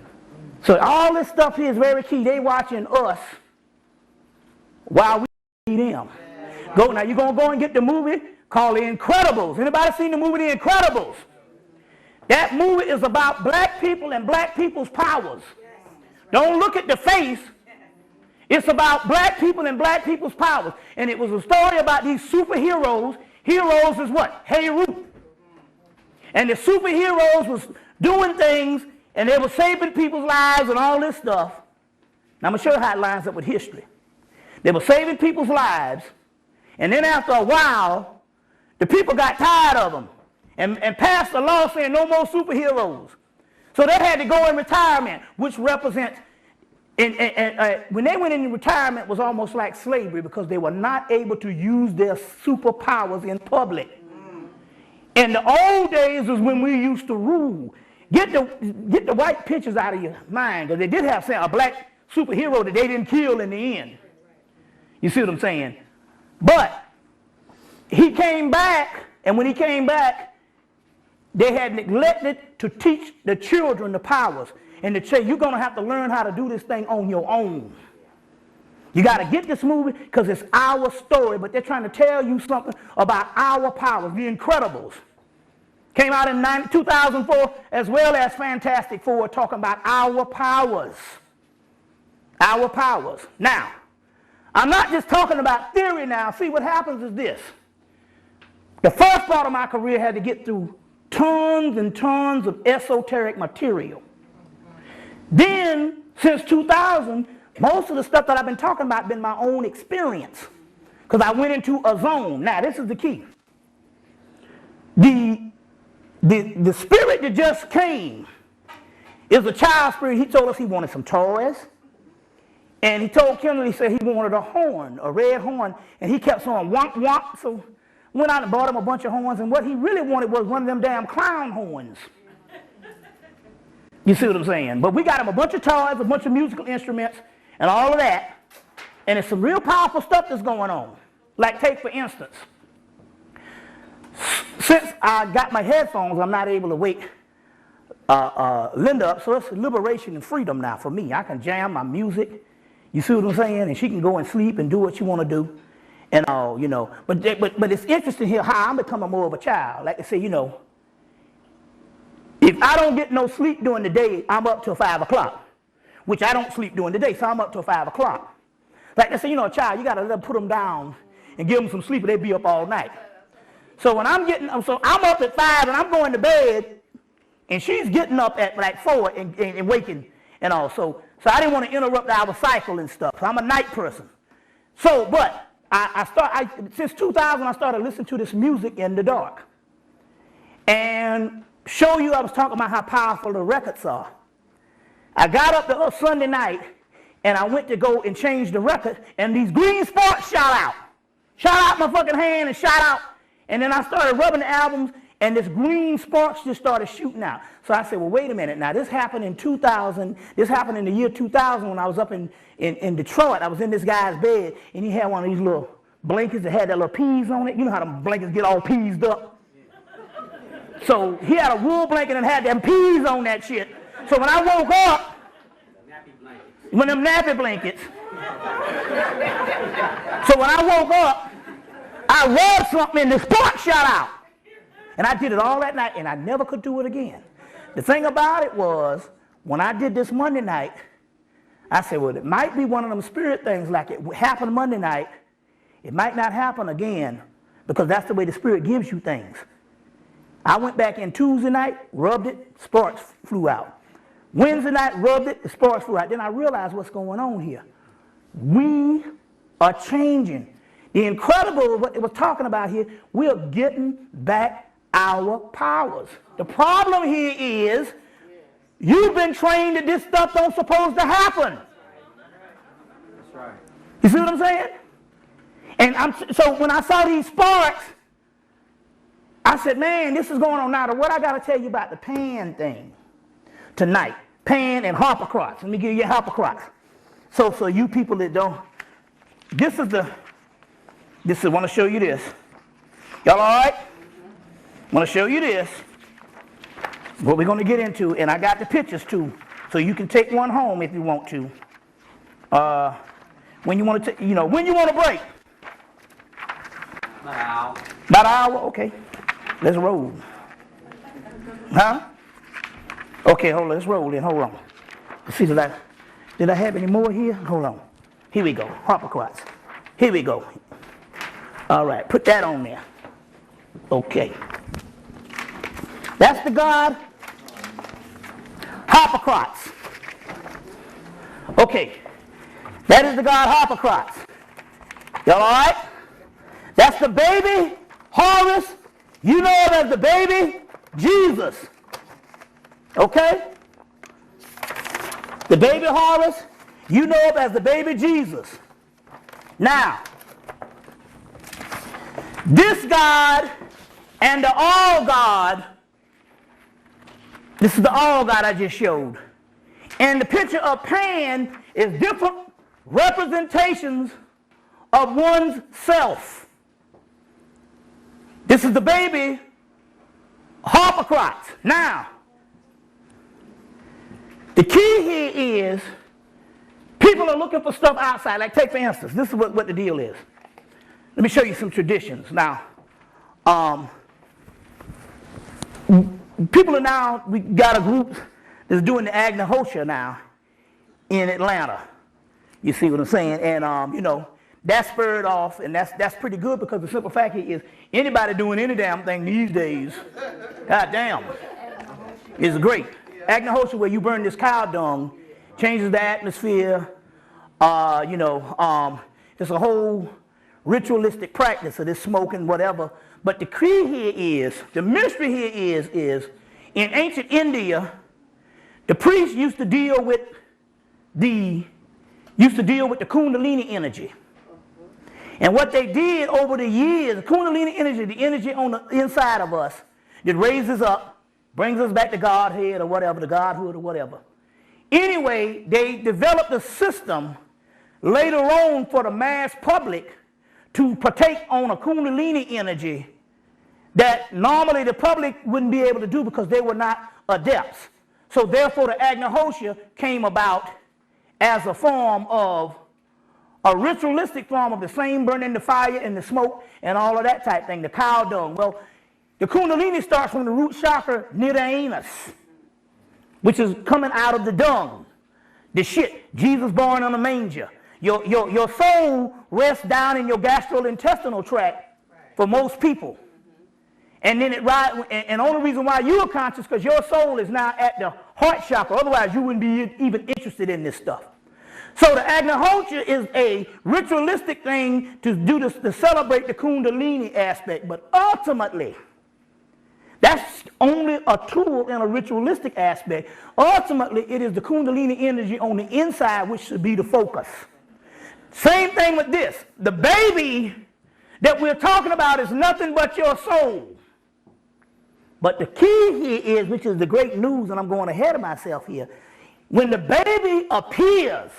So all this stuff here is very key. They watching us while we see them. Now you're going to go and get the movie called The Incredibles. Anybody seen the movie The Incredibles? That movie is about black people and black people's powers. Don't look at the face. It's about black people and black people's powers. And it was a story about these superheroes. Heroes is what? Heru. And the superheroes was doing things, and they were saving people's lives and all this stuff. Now I'm going to show you how it lines up with history. They were saving people's lives, and then after a while, the people got tired of them and passed a law saying no more superheroes. So they had to go in retirement, which represents, when they went in retirement, was almost like slavery because they were not able to use their superpowers in public. In the old days is when we used to rule. get the white pictures out of your mind, because they did have a black superhero that they didn't kill in the end. You see what I'm saying? But he came back, and when he came back, they had neglected to teach the children the powers. And to say, you're going to have to learn how to do this thing on your own. You got to get this movie because it's our story, but they're trying to tell you something about our powers, The Incredibles. Came out in 2004, as well as Fantastic Four, talking about our powers. Our powers. Now, I'm not just talking about theory now. See, what happens is this. The first part of my career had to get through tons and tons of esoteric material. Then, since 2000, most of the stuff that I've been talking about has been my own experience. Because I went into a zone. Now, this is the key. The spirit that just came is a child spirit. He told us he wanted some toys. And he told Kendall, he said he wanted a horn, a red horn. And he kept saying, womp, womp. So went out and bought him a bunch of horns. And what he really wanted was one of them damn clown horns. You see what I'm saying? But we got him a bunch of toys, a bunch of musical instruments, and all of that. And it's some real powerful stuff that's going on. Like, take for instance, since I got my headphones, I'm not able to wake Linda up, so it's liberation and freedom now for me. I can jam my music, you see what I'm saying? And she can go and sleep and do what she want to do and all, you know. But it's interesting here how I'm becoming more of a child. Like they say, you know, if I don't get no sleep during the day, I'm up till 5 o'clock, which I don't sleep during the day, so I'm up till 5 o'clock. Like they say, you know, a child, you got to put them down and give them some sleep or they'll be up all night. So when I'm up at 5 and I'm going to bed, and she's getting up at like 4 and waking and all. So I didn't want to interrupt our cycle and stuff. So I'm a night person. So, but since 2000, I started listening to this music in the dark. And show you, I was talking about how powerful the records are. I got up the Sunday night, and I went to go and change the record, and these green sparks shot out. Shot out my fucking hand and shot out. And then I started rubbing the albums, and this green sparks just started shooting out. So I said, well, wait a minute. Now, this happened in 2000. This happened in the year 2000 when I was up in Detroit. I was in this guy's bed, and he had one of these little blankets that had that little peas on it. You know how them blankets get all peased up? So he had a wool blanket and had them peas on that shit. So when I woke up, one of them nappy blankets. So when I woke up, I rubbed something and the spark shot out. And I did it all that night and I never could do it again. The thing about it was, when I did this Monday night, I said, well, it might be one of them spirit things like it happened Monday night. It might not happen again because that's the way the spirit gives you things. I went back in Tuesday night, rubbed it, sparks flew out. Wednesday night, rubbed it, the sparks flew out. Then I realized what's going on here. We are changing. The incredible, what it was talking about here, we're getting back our powers. The problem here is you've been trained that this stuff don't supposed to happen. That's right. You see what I'm saying? And so when I saw these sparks, I said, man, this is going on now. What I got to tell you about the pan thing tonight. Pan and Harpocrots. Let me give you Harpocrots. So you people that don't, I want to show you this. Y'all all right? I want to show you this. What we're going to get into, and I got the pictures too, so you can take one home if you want to. When you want to, when you want to break. About About an hour? Okay. Let's roll. Huh? Okay, hold on. Let's roll in. Hold on. Let's see, did I have any more here? Hold on. Here we go. Harpocrots. Here we go. All right. Put that on there. Okay. That's the god Harpocrots. Okay. That is the god Harpocrots. Y'all all right? That's the baby Horus. You know him as the baby Jesus. Okay? The baby Horus, you know him as the baby Jesus. Now, this God and the all God This is the all God I just showed. And the picture of Pan is different representations of one's self. This is the baby Harpocrates. Now, the key here is people are looking for stuff outside. Like take for instance, this is what the deal is. Let me show you some traditions. Now, people are now, we got a group that's doing the Agnihotia now in Atlanta. You see what I'm saying? And, you know, that's spurred off, and that's pretty good because the simple fact is anybody doing any damn thing these days, god damn, is great. Agnihotia, where you burn this cow dung, changes the atmosphere. You know, it's a whole ritualistic practice of this smoking, whatever. But the key here is, the mystery here is in ancient India, the priests used to deal with the Kundalini energy. And what they did over the years, the Kundalini energy, the energy on the inside of us, that raises up, brings us back to Godhead or whatever, the Godhood or whatever. Anyway, they developed a system later on for the mass public to partake on a Kundalini energy that normally the public wouldn't be able to do because they were not adepts. So therefore the Agnihotia came about as a form of a ritualistic form of the same burning the fire and the smoke and all of that type thing, the cow dung. Well, the Kundalini starts from the root chakra near the anus, which is coming out of the dung. The shit, Jesus born on a manger. Your soul rests down in your gastrointestinal tract for most people. And then and the only reason why you are conscious because your soul is now at the heart chakra. Otherwise, you wouldn't be even interested in this stuff. So the Agnihotia is a ritualistic thing to do this, to celebrate the Kundalini aspect. But ultimately, that's only a tool in a ritualistic aspect. Ultimately, it is the Kundalini energy on the inside which should be the focus. Same thing with this. The baby that we're talking about is nothing but your soul. But the key here is, which is the great news, and I'm going ahead of myself here, when the baby appears,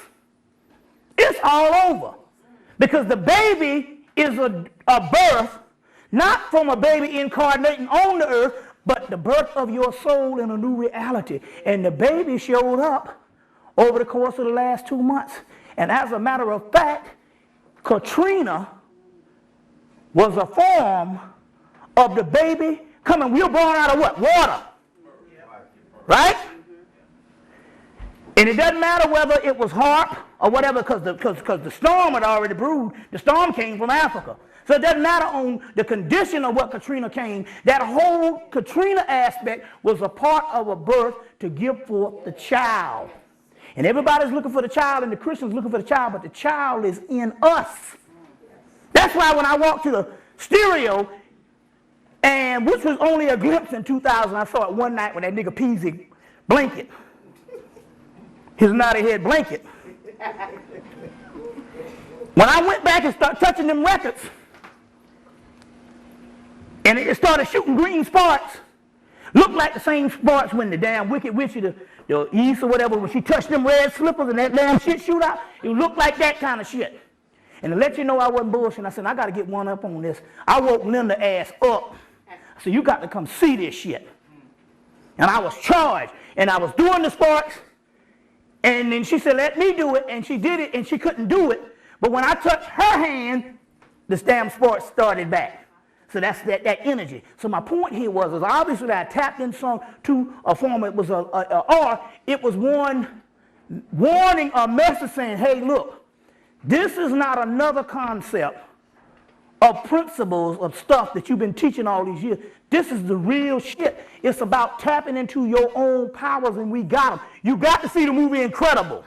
it's all over. Because the baby is a birth, not from a baby incarnating on the earth, but the birth of your soul in a new reality. And the baby showed up over the course of the last 2 months. And as a matter of fact, Katrina was a form of the baby coming. We were born out of what? Water. Right? And it doesn't matter whether it was harp or whatever, because the storm had already brewed. The storm came from Africa. So it doesn't matter on the condition of what Katrina came. That whole Katrina aspect was a part of a birth to give forth the child. And everybody's looking for the child, and the Christians looking for the child, but the child is in us. That's why when I walked to the stereo, and which was only a glimpse in 2000, I saw it one night when that nigga Peasy blanket, his naughty head blanket. When I went back and started touching them records, and it started shooting green sparks, looked like the same sparks when the damn Wicked Witch, the East or whatever, when she touched them red slippers and that damn shit shoot out, it looked like that kind of shit. And to let you know I wasn't bullshitting, I said, I got to get one up on this. I woke Linda ass up. I said, you got to come see this shit. And I was charged, and I was doing the sparks, and then she said, let me do it, and she did it, and she couldn't do it. But when I touched her hand, this damn sparks started back. So that's that energy. So my point here was obviously that I tapped in to a form. It was it was one warning, a message saying, hey, look, this is not another concept of principles of stuff that you've been teaching all these years. This is the real shit. It's about tapping into your own powers, and we got them. You got to see the movie Incredible.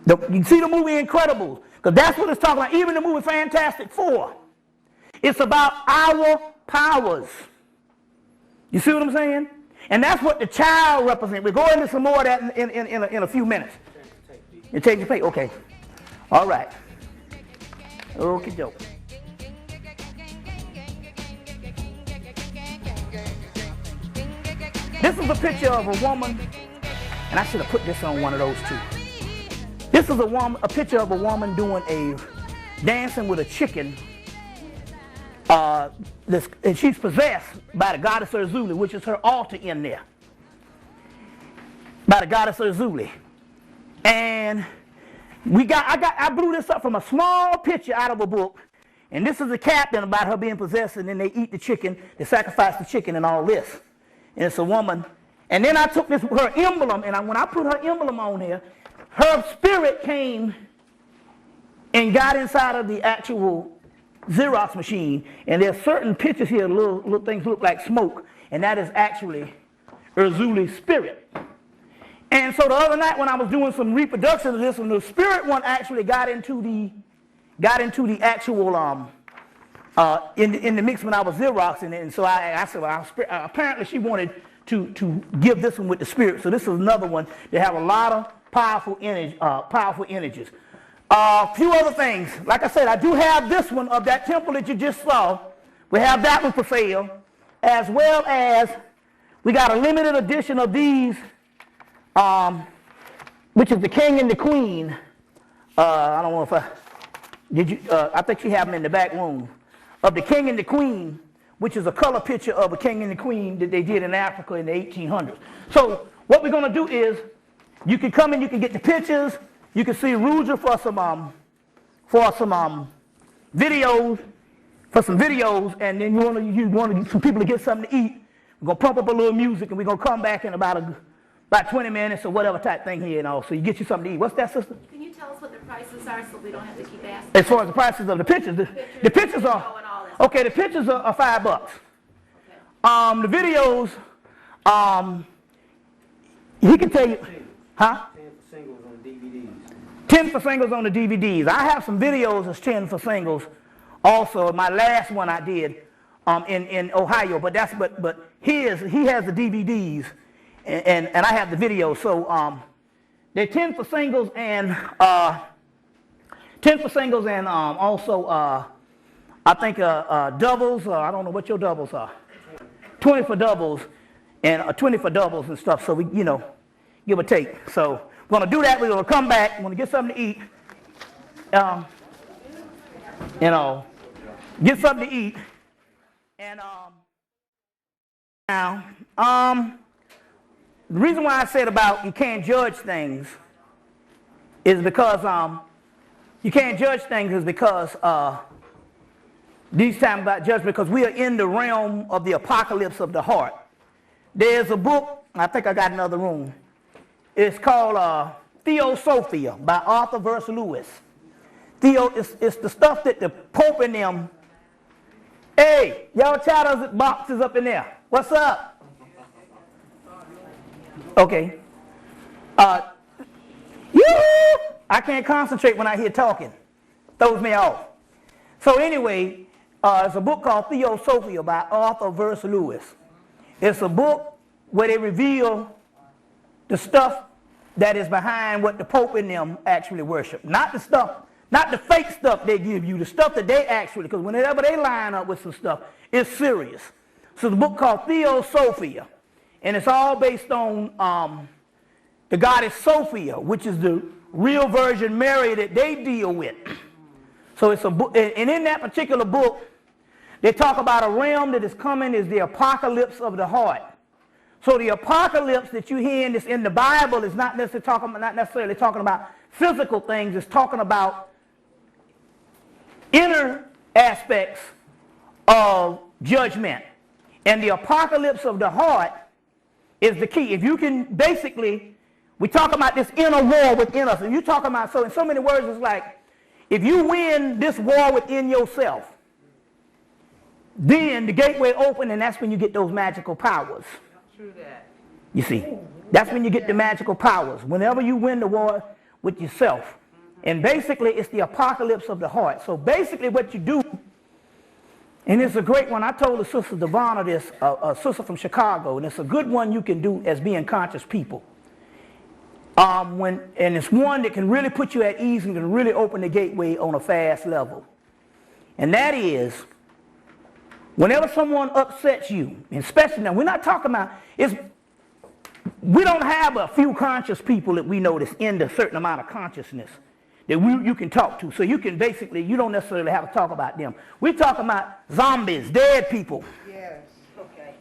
You see the movie Incredibles, because that's what it's talking about. Even the movie Fantastic Four. It's about our powers. You see what I'm saying? And that's what the child represents. We'll go into some more of that in a few minutes. You change your page? Okay. All right. Okay, doke. This is a picture of a woman, and I should have put this on one of those too. This is a picture of a woman doing dancing with a chicken. And she's possessed by the goddess Urzuli, which is her altar in there. By the goddess Urzuli. And I blew this up from a small picture out of a book. And this is a captain about her being possessed, and then they eat the chicken, they sacrifice the chicken and all this. And it's a woman. And then I took her emblem, and when I put her emblem on here, her spirit came and got inside of the actual Xerox machine, and there's certain pictures here, little things look like smoke, and that is actually Urzuli's spirit. And so the other night when I was doing some reproduction of this one, the spirit one actually got into the actual in the mix when I was Xeroxing it, and so I said, well, apparently she wanted to give this one with the spirit. So this is another one that have a lot of powerful images. A few other things. Like I said, I do have this one of that temple that you just saw. We have that one for sale, as well as we got a limited edition of these, which is the King and the Queen. I don't know if I think you have them in the back room. Of the King and the Queen, which is a color picture of a King and the Queen that they did in Africa in the 1800s. So what we're going to do is, you can come and you can get the pictures. You can see Ruja for some videos, and then you want some people to get something to eat. We're gonna pump up a little music, and we're gonna come back in about 20 minutes or whatever type thing here, and all. So you get you something to eat. What's that, sister? Can you tell us what the prices are so we don't have to keep asking? As far as the prices of the pictures, the pictures are okay. The pictures are $5. Okay. The videos, he can tell you, huh? 10 for singles on the DVDs. I have some videos that's 10 for singles. Also, my last one I did in Ohio, but he has the DVDs, and I have the videos. So they're 10 for singles and also I think doubles. I don't know what your doubles are. 20 for doubles and 20 for doubles and stuff. So we give or take. So we're going to do that. We're going to come back. We're going to get something to eat. Get something to eat. And now, the reason why I said about you can't judge things is because these times about judgment, because we are in the realm of the apocalypse of the heart. There's a book, I think I got another room. It's called Theosophia by Arthur Verse Lewis. It's the stuff that the Pope and them. Hey, y'all chatters boxes up in there. What's up? Okay. I can't concentrate when I hear talking. Throws me off. So anyway, it's a book called Theosophia by Arthur Verse Lewis. It's a book where they reveal the stuff that is behind what the Pope and them actually worship. Not the stuff, not the fake stuff they give you, the stuff that they actually, because whenever they line up with some stuff, it's serious. So the book called Theosophia, and it's all based on the goddess Sophia, which is the real Virgin Mary that they deal with. So it's a book, and in that particular book, they talk about a realm that is coming is the apocalypse of the heart. So the apocalypse that you hear in the Bible is not necessarily talking about physical things. It's talking about inner aspects of judgment. And the apocalypse of the heart is the key. If you can basically, we talk about this inner war within us. And you talk about, so in so many words, it's like, if you win this war within yourself, then the gateway open, and that's when you get those magical powers. True that. You see, that's when you get the magical powers. Whenever you win the war with yourself. And basically, it's the apocalypse of the heart. So basically what you do, and it's a great one. I told the sister Devonna this, a sister from Chicago, and it's a good one you can do as being conscious people. And it's one that can really put you at ease and can really open the gateway on a fast level. And that is, whenever someone upsets you, and especially now, we're not talking about, we don't have a few conscious people that we know that's in a certain amount of consciousness that you can talk to. So you can basically, you don't necessarily have to talk about them. We're talking about zombies, dead people. Yes. Okay.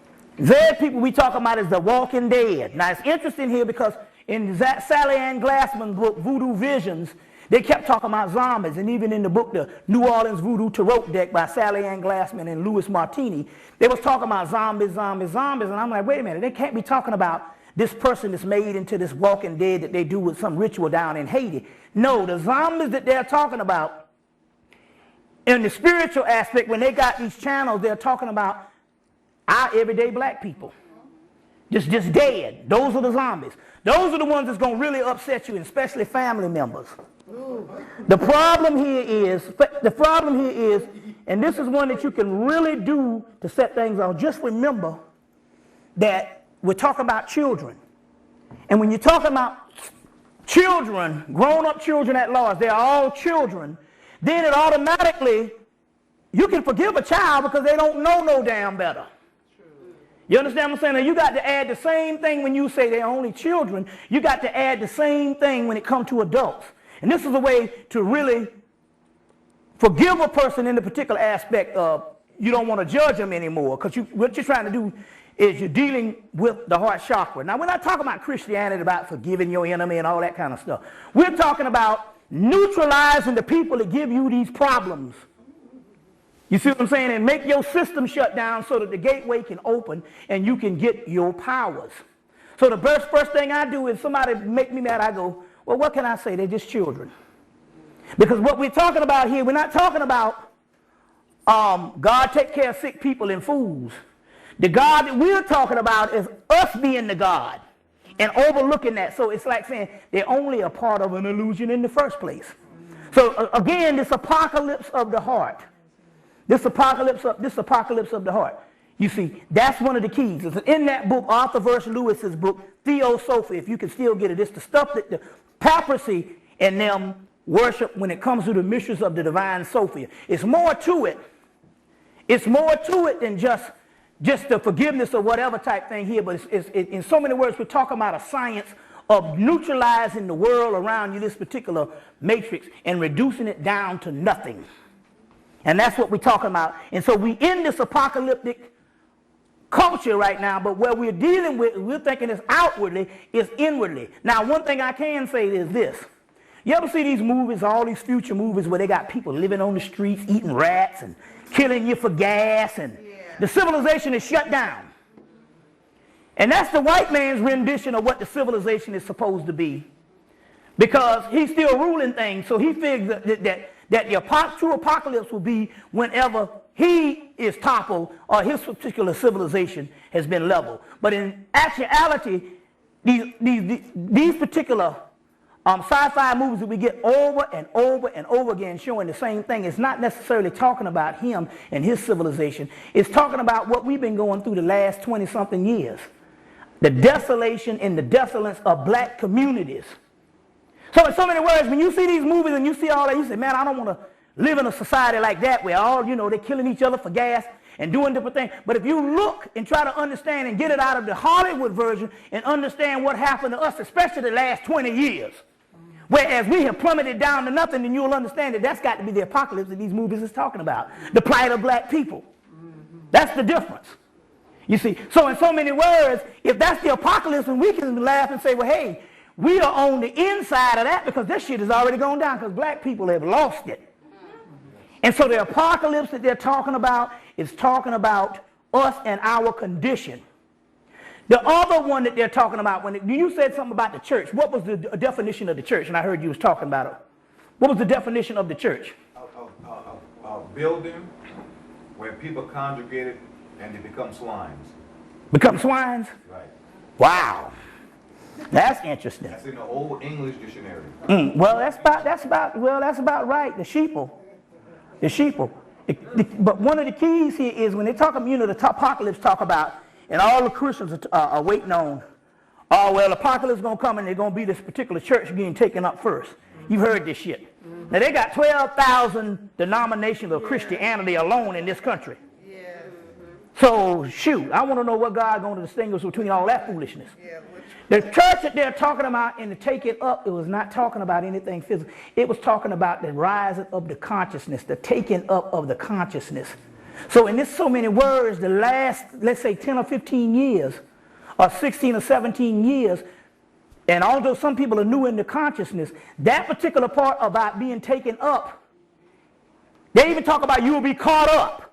Dead people we talking about is the walking dead. Now it's interesting here because in Sally Ann Glassman's book, Voodoo Visions, they kept talking about zombies. And even in the book, The New Orleans Voodoo Tarot Deck by Sally Ann Glassman and Louis Martini, they was talking about zombies. And I'm like, wait a minute, they can't be talking about this person that's made into this walking dead that they do with some ritual down in Haiti. No, the zombies that they're talking about in the spiritual aspect, when they got these channels, they're talking about our everyday black people. Just dead. Those are the zombies. Those are the ones that's going to really upset you, and especially family members. The problem here is, and this is one that you can really do to set things on. Just remember that we're talking about children. And when you're talking about children, grown-up children at large, they're all children, then it automatically, you can forgive a child because they don't know no damn better. You understand what I'm saying? Now you got to add the same thing when you say they're only children. You got to add the same thing when it comes to adults. And this is a way to really forgive a person in the particular aspect of you don't want to judge them anymore, because what you're trying to do is you're dealing with the heart chakra. Now we're not talking about Christianity, about forgiving your enemy and all that kind of stuff. We're talking about neutralizing the people that give you these problems. You see what I'm saying? And make your system shut down so that the gateway can open and you can get your powers. So the first thing I do is somebody make me mad, I go, well, what can I say? They're just children. Because what we're talking about here, we're not talking about God take care of sick people and fools. The God that we're talking about is us being the God and overlooking that. So it's like saying they're only a part of an illusion in the first place. So again, this apocalypse of the heart. This apocalypse of the heart. You see, that's one of the keys. It's in that book, Arthur Verse Lewis's book, Theosophia, if you can still get it. It's the stuff that the papacy and them worship when it comes to the mysteries of the divine Sophia. It's more to it. It's more to it than just the forgiveness or whatever type thing here, but it's in so many words, we're talking about a science of neutralizing the world around you, this particular matrix, and reducing it down to nothing. And that's what we're talking about. And so we in this apocalyptic culture right now, but where we're dealing with, we're thinking it's outwardly, it's inwardly. Now, one thing I can say is this. You ever see these movies, all these future movies where they got people living on the streets, eating rats and killing you for gas, and the civilization is shut down. And that's the white man's rendition of what the civilization is supposed to be, because he's still ruling things. So he figures that the true apocalypse will be whenever he is toppled or his particular civilization has been leveled. But in actuality, these particular sci-fi movies that we get over and over and over again showing the same thing, it's not necessarily talking about him and his civilization. It's talking about what we've been going through the last 20-something years. The desolation and the desolence of black communities. So in so many words, when you see these movies and you see all that, you say, man, I don't want to live in a society like that where all, they're killing each other for gas and doing different things. But if you look and try to understand and get it out of the Hollywood version and understand what happened to us, especially the last 20 years, whereas we have plummeted down to nothing, then you'll understand that that's got to be the apocalypse that these movies is talking about. The plight of black people. That's the difference. You see, so in so many words, if that's the apocalypse, then we can laugh and say, well, hey, we are on the inside of that because this shit has already gone down because black people have lost it. And so the apocalypse that they're talking about is talking about us and our condition. The other one that they're talking about, when you said something about the church, what was the definition of the church? And I heard you was talking about it. What was the definition of the church? A building where people congregated and they become swines. Become swines? Right. Wow. That's interesting. That's in the old English dictionary. Well, that's about right. The sheeple. But one of the keys here is when they talk about, the apocalypse talk about, and all the Christians are waiting on, oh, well, the apocalypse is going to come and there's going to be this particular church getting taken up first. You've heard this shit. Now, they got 12,000 denominations of Christianity alone in this country. So, shoot, I want to know what God's going to distinguish between all that foolishness. The church that they're talking about in the taking up, it was not talking about anything physical. It was talking about the rising of the consciousness, the taking up of the consciousness. So in this so many words, the last, let's say 10 or 15 years, or 16 or 17 years, and although some people are new into consciousness, that particular part about being taken up, they even talk about you will be caught up.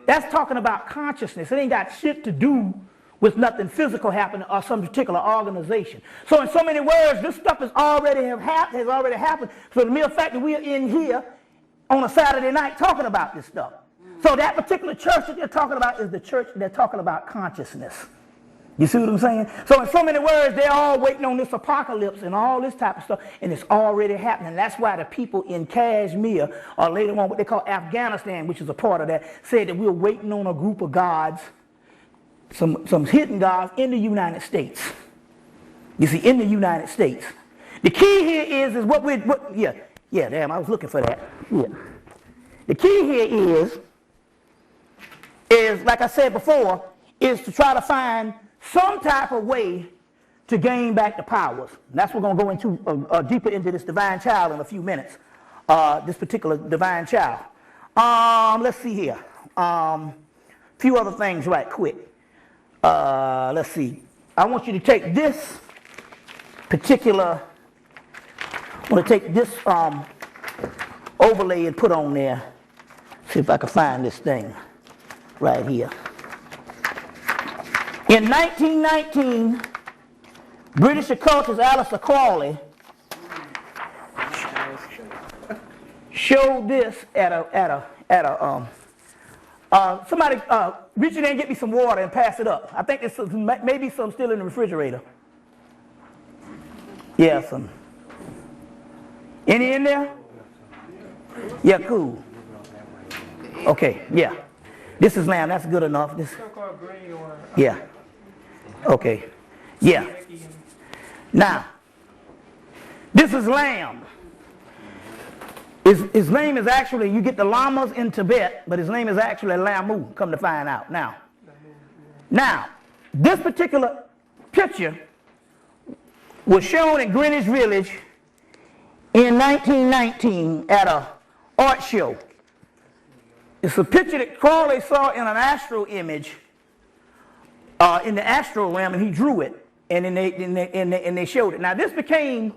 That's talking about consciousness. It ain't got shit to do with nothing physical happening or some particular organization. So in so many words, this stuff has already happened. So the mere fact that we are in here on a Saturday night talking about this stuff. So that particular church that they're talking about is the church they're talking about consciousness. You see what I'm saying? So in so many words, they're all waiting on this apocalypse and all this type of stuff, and it's already happening. That's why the people in Kashmir, or later on what they call Afghanistan, which is a part of that, said that we're waiting on a group of gods, some hidden gods in the United States. You see, in the United States. The key here is damn, I was looking for that. Yeah. The key here is, like I said before, is to try to find some type of way to gain back the powers. And that's what we're going to go into deeper into this divine child in a few minutes. This particular divine child. Let's see here. Few other things right quick. Let's see. I want you to take this particular, I want to take this overlay and put on there. See if I can find this thing right here. In 1919, British occultist Aleister Crowley showed this at a somebody reach in there and get me some water and pass it up. I think there's maybe some still in the refrigerator. Yeah, some. Any in there? Yeah, cool. Okay, yeah. This is lamb. That's good enough. This. Yeah. Okay. Yeah. Now, this is lamb. His name is actually, you get the llamas in Tibet, but his name is actually Lamu, come to find out. Now, this particular picture was shown in Greenwich Village in 1919 at an art show. It's a picture that Crowley saw in an astral image, in the astral realm, and he drew it, and then they showed it. Now, this became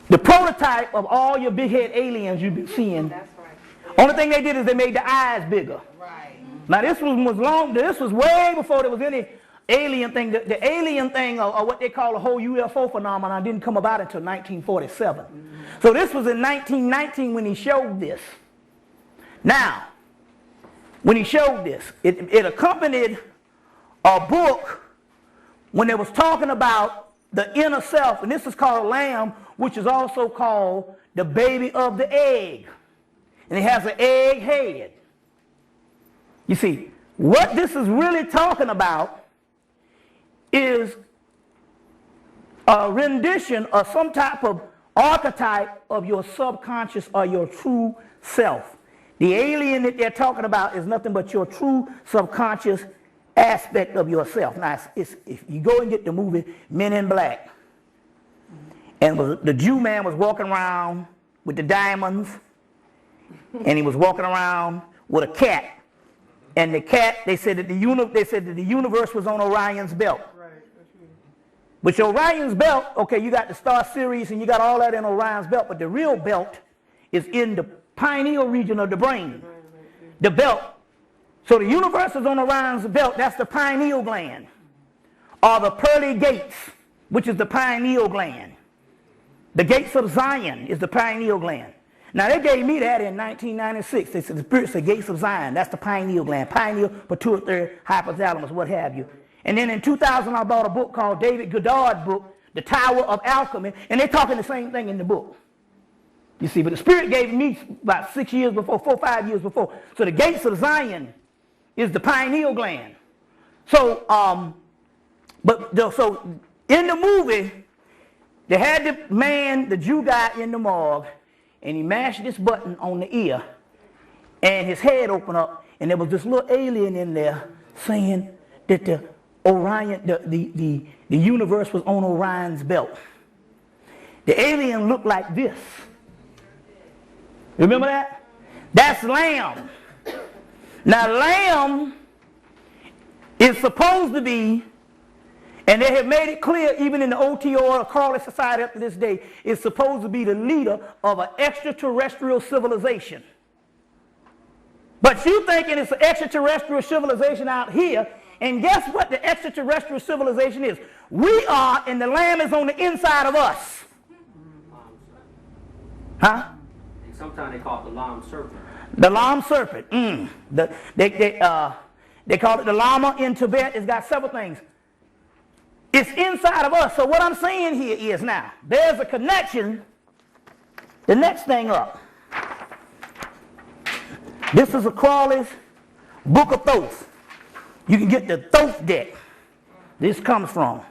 the prototype of all your big head aliens you've been seeing. That's right. Only thing they did is they made the eyes bigger. Right. Now this was way before there was any alien thing. The alien thing, or what they call the whole UFO phenomenon, didn't come about until 1947. So this was in 1919 when he showed this. Now, when he showed this, it accompanied a book when they was talking about the inner self, and this is called Lamb, which is also called the baby of the egg. And it has an egg head. You see, what this is really talking about is a rendition or some type of archetype of your subconscious or your true self. The alien that they're talking about is nothing but your true subconscious aspect of yourself. Now, if you go and get the movie Men in Black, and the Jew man was walking around with the diamonds, and he was walking around with a cat, and the cat, they said that the universe was on Orion's belt. But Orion's belt, okay, you got the Star Series and you got all that in Orion's belt, but the real belt is in the pineal region of the brain. The belt. So the universe is on Orion's belt, that's the pineal gland. Or the pearly gates, which is the pineal gland. The gates of Zion is the pineal gland. Now they gave me that in 1996. They said the spirits, the gates of Zion, that's the pineal gland. Pineal, pituitary, hypothalamus, what have you. And then in 2000 I bought a book called David Goddard's book, The Tower of Alchemy, and they're talking the same thing in the book. You see, but the Spirit gave me about 6 years before, 4 or 5 years before. So the gates of Zion is the pineal gland. So, so in the movie, they had the man, the Jew guy in the morgue, and he mashed this button on the ear, and his head opened up, and there was this little alien in there saying that the Orion, the universe was on Orion's belt. The alien looked like this. Remember that? That's Lamb. Now Lamb is supposed to be, and they have made it clear even in the OTO or Carly Society up to this day, is supposed to be the leader of an extraterrestrial civilization. But you thinking it's an extraterrestrial civilization out here, and guess what the extraterrestrial civilization is? We are, and the Lamb is on the inside of us. Huh? And sometimes they call it the Lam serpent. The Lam serpent. They call it the Lama in Tibet. It's got several things. It's inside of us. So what I'm saying here is now, there's a connection. The next thing up. This is a Crawley's Book of Thoth. You can get the Thoth deck. This comes from.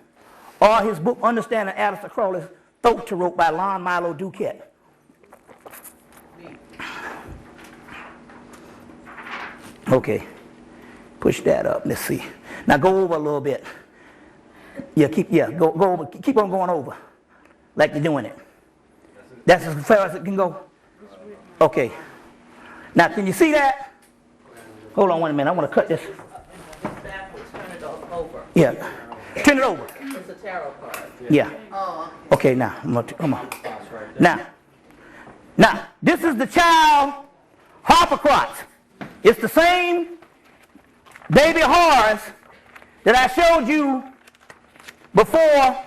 Or his book, Understanding Alistair Crawley's Thoth Tarot by Lon Milo Duquette. Okay. Push that up. Let's see. Now go over a little bit. Go over. Keep on going over. Like you're doing it. That's as far as it can go. Okay. Now can you see that? Hold on 1 minute. I want to cut this. Backwards, turn it over. Yeah. Turn it over. It's a tarot card. Yeah. Oh. Okay, now. Come on. Now, this is the child Harpocrats. It's the same baby Horus that I showed you before.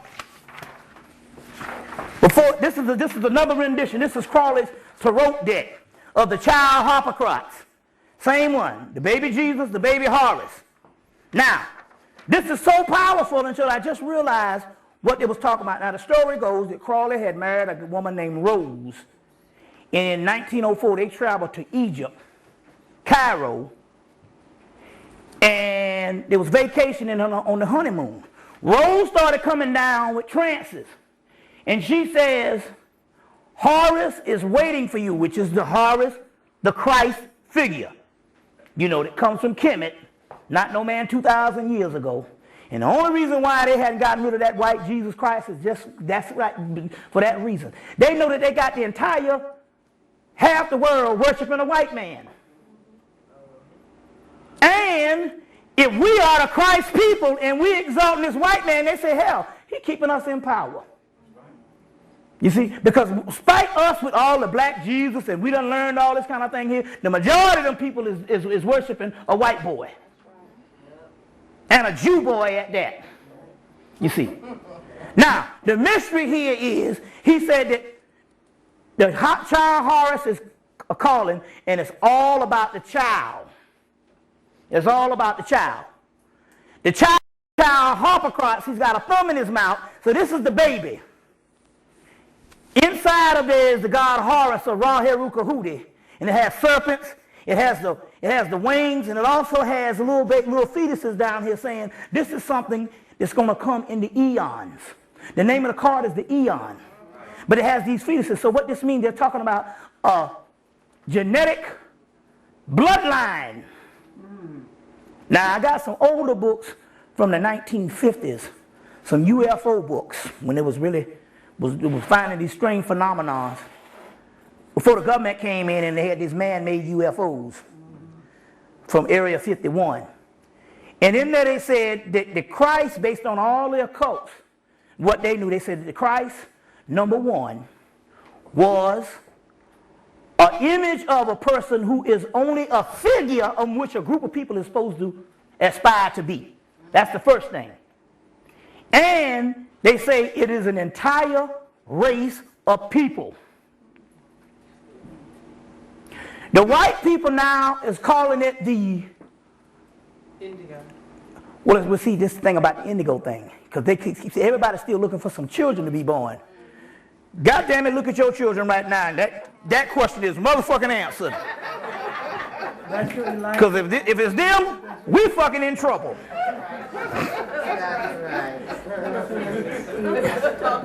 This is another rendition. This is Crawley's Tarot deck of the child Harpocrats. Same one. The baby Jesus, the baby Horus. Now, this is so powerful until I just realized what they was talking about. Now, the story goes that Crawley had married a woman named Rose. In 1904, they traveled to Egypt, Cairo, and there was vacationing on the honeymoon. Rose started coming down with trances, and she says, Horus is waiting for you, which is the Horus, the Christ figure. You know, that comes from Hemmitt, not no man 2,000 years ago. And the only reason why they hadn't gotten rid of that white Jesus Christ is just, that's right, for that reason. They know that they got the entire, half the world worshiping a white man. And if we are the Christ people and we exalting this white man, they say, hell, he's keeping us in power. You see, because despite us with all the black Jesus and we done learned all this kind of thing here, the majority of them people is worshiping a white boy. And a Jew boy at that. You see. Now, the mystery here is, he said that the child Horus is a calling, and it's all about the child. It's all about the child. The child Harpocrats, he's got a thumb in his mouth, so this is the baby. Inside of there is the god Horus, or Ra Heru Kahudi, and it has serpents, it has the wings, and it also has little fetuses down here saying this is something that's going to come in the eons. The name of the card is the eon. But it has these fetuses. So what this means, they're talking about a genetic bloodline. Now, I got some older books from the 1950s, some UFO books, when it was really, was finding these strange phenomena. Before the government came in and they had these man-made UFOs from Area 51. And in there they said that the Christ, based on all the occults, what they knew, they said that the Christ, number one, was an image of a person who is only a figure on which a group of people is supposed to aspire to be. That's the first thing. And they say it is an entire race of people. The white people now is calling it the Indigo. Well, we'll see this thing about the indigo thing, because they keep everybody's still looking for some children to be born. God damn it, look at your children right now. And that question is motherfucking answered. Because if it's them, we fucking in trouble.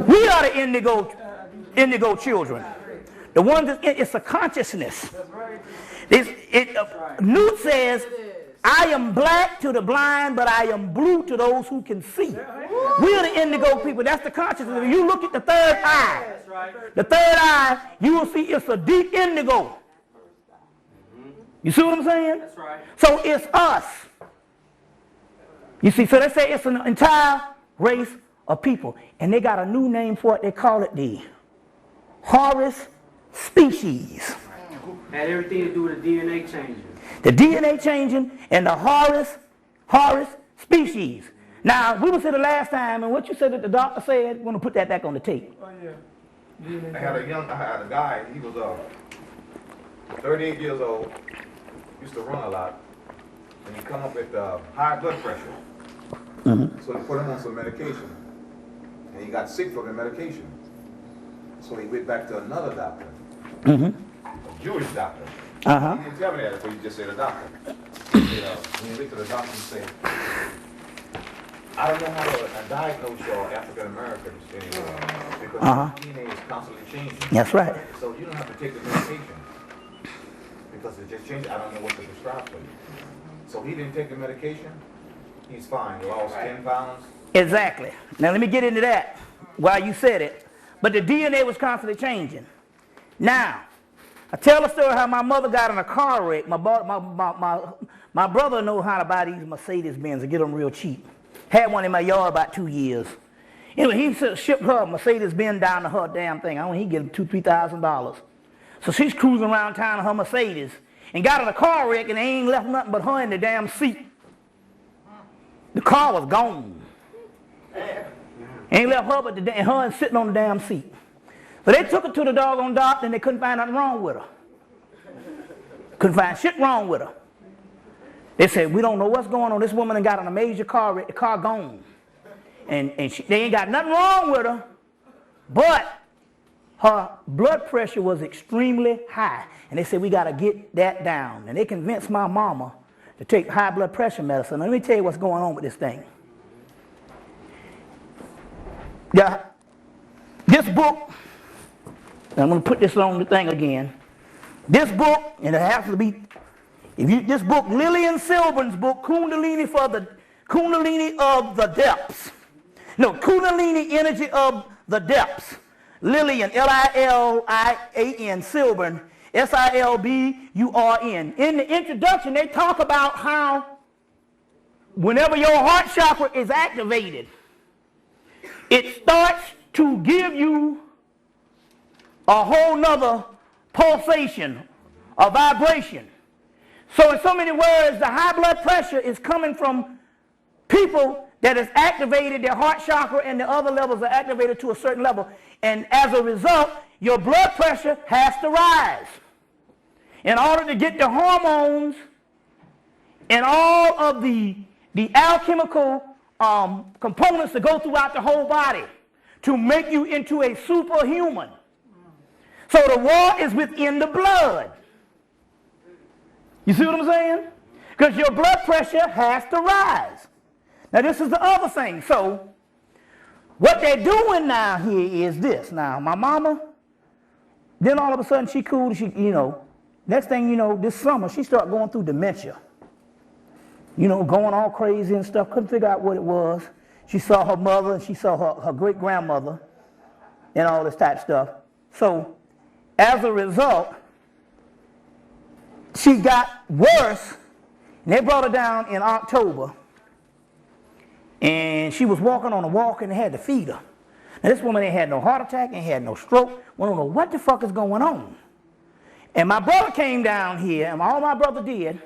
We are the indigo children. The ones that it's a consciousness. Newt says, I am black to the blind, but I am blue to those who can see. We're the indigo people. That's the consciousness. If you look at the third eye, you will see it's a deep indigo. You see what I'm saying? That's right. So it's us. You see, so they say it's an entire race of people. And they got a new name for it. They call it the Horus species. Had everything to do with the DNA changing. The DNA changing and the Horus species. Now, we was here the last time, and what you said that the doctor said, we're going to put that back on the tape. Oh, yeah. I had a guy, he was 38 years old, used to run a lot, and he come up with high blood pressure. Mm-hmm. So they put him on some medication, and he got sick from the medication. So he went back to another doctor, a Jewish doctor. He didn't tell me that, so he just said a doctor. When he went to the doctor, he said, I don't know how to diagnose your African Americans anymore, because DNA is constantly changing. That's right. So you don't have to take the medication, because it just changed. I don't know what to prescribe for you. So he didn't take the medication. He's fine. He lost 10 pounds. Exactly. Now let me get into that while you said it. But the DNA was constantly changing. Now, I tell a story how my mother got in a car wreck. My brother knows how to buy these Mercedes-Benz and get them real cheap. Had one in my yard about 2 years. Anyway, he shipped her a Mercedes-Benz down to her damn thing. I don't know, he get $2,000, $3,000. So she's cruising around town in her Mercedes and got in a car wreck, and they ain't left nothing but her in the damn seat. The car was gone. Ain't left her but her sitting on the damn seat. So they took her to the doggone doctor, and they couldn't find nothing wrong with her. Couldn't find shit wrong with her. They said, we don't know what's going on. This woman done got in a major car wreck, the car gone. And they ain't got nothing wrong with her, but her blood pressure was extremely high. And they said, we got to get that down. And they convinced my mama to take high blood pressure medicine. Now, let me tell you what's going on with this thing. Yeah, this book, I'm going to put this on the thing again. This book, and it has to be, this book, Lillian Silburn's book, Kundalini of the Depths. No, Kundalini Energy of the Depths. Lillian, Lilian, Silburn, Silburn. In the introduction, they talk about how whenever your heart chakra is activated, it starts to give you a whole nother pulsation, a vibration. So in so many words, the high blood pressure is coming from people that is activated, their heart chakra and the other levels are activated to a certain level. And as a result, your blood pressure has to rise in order to get the hormones and all of the alchemical components to go throughout the whole body to make you into a superhuman. So the war is within the blood. You see what I'm saying? Because your blood pressure has to rise. Now this is the other thing. So what they're doing now here is this. Now my mama, then all of a sudden she cool, next thing you know, this summer she started going through dementia. Going all crazy and stuff, couldn't figure out what it was. She saw her mother and she saw her great-grandmother and all this type of stuff. So as a result, she got worse, and they brought her down in October, and she was walking on a walker, and they had to feed her. Now this woman ain't had no heart attack, ain't had no stroke, we don't know what the fuck is going on. And my brother came down here, and all my brother did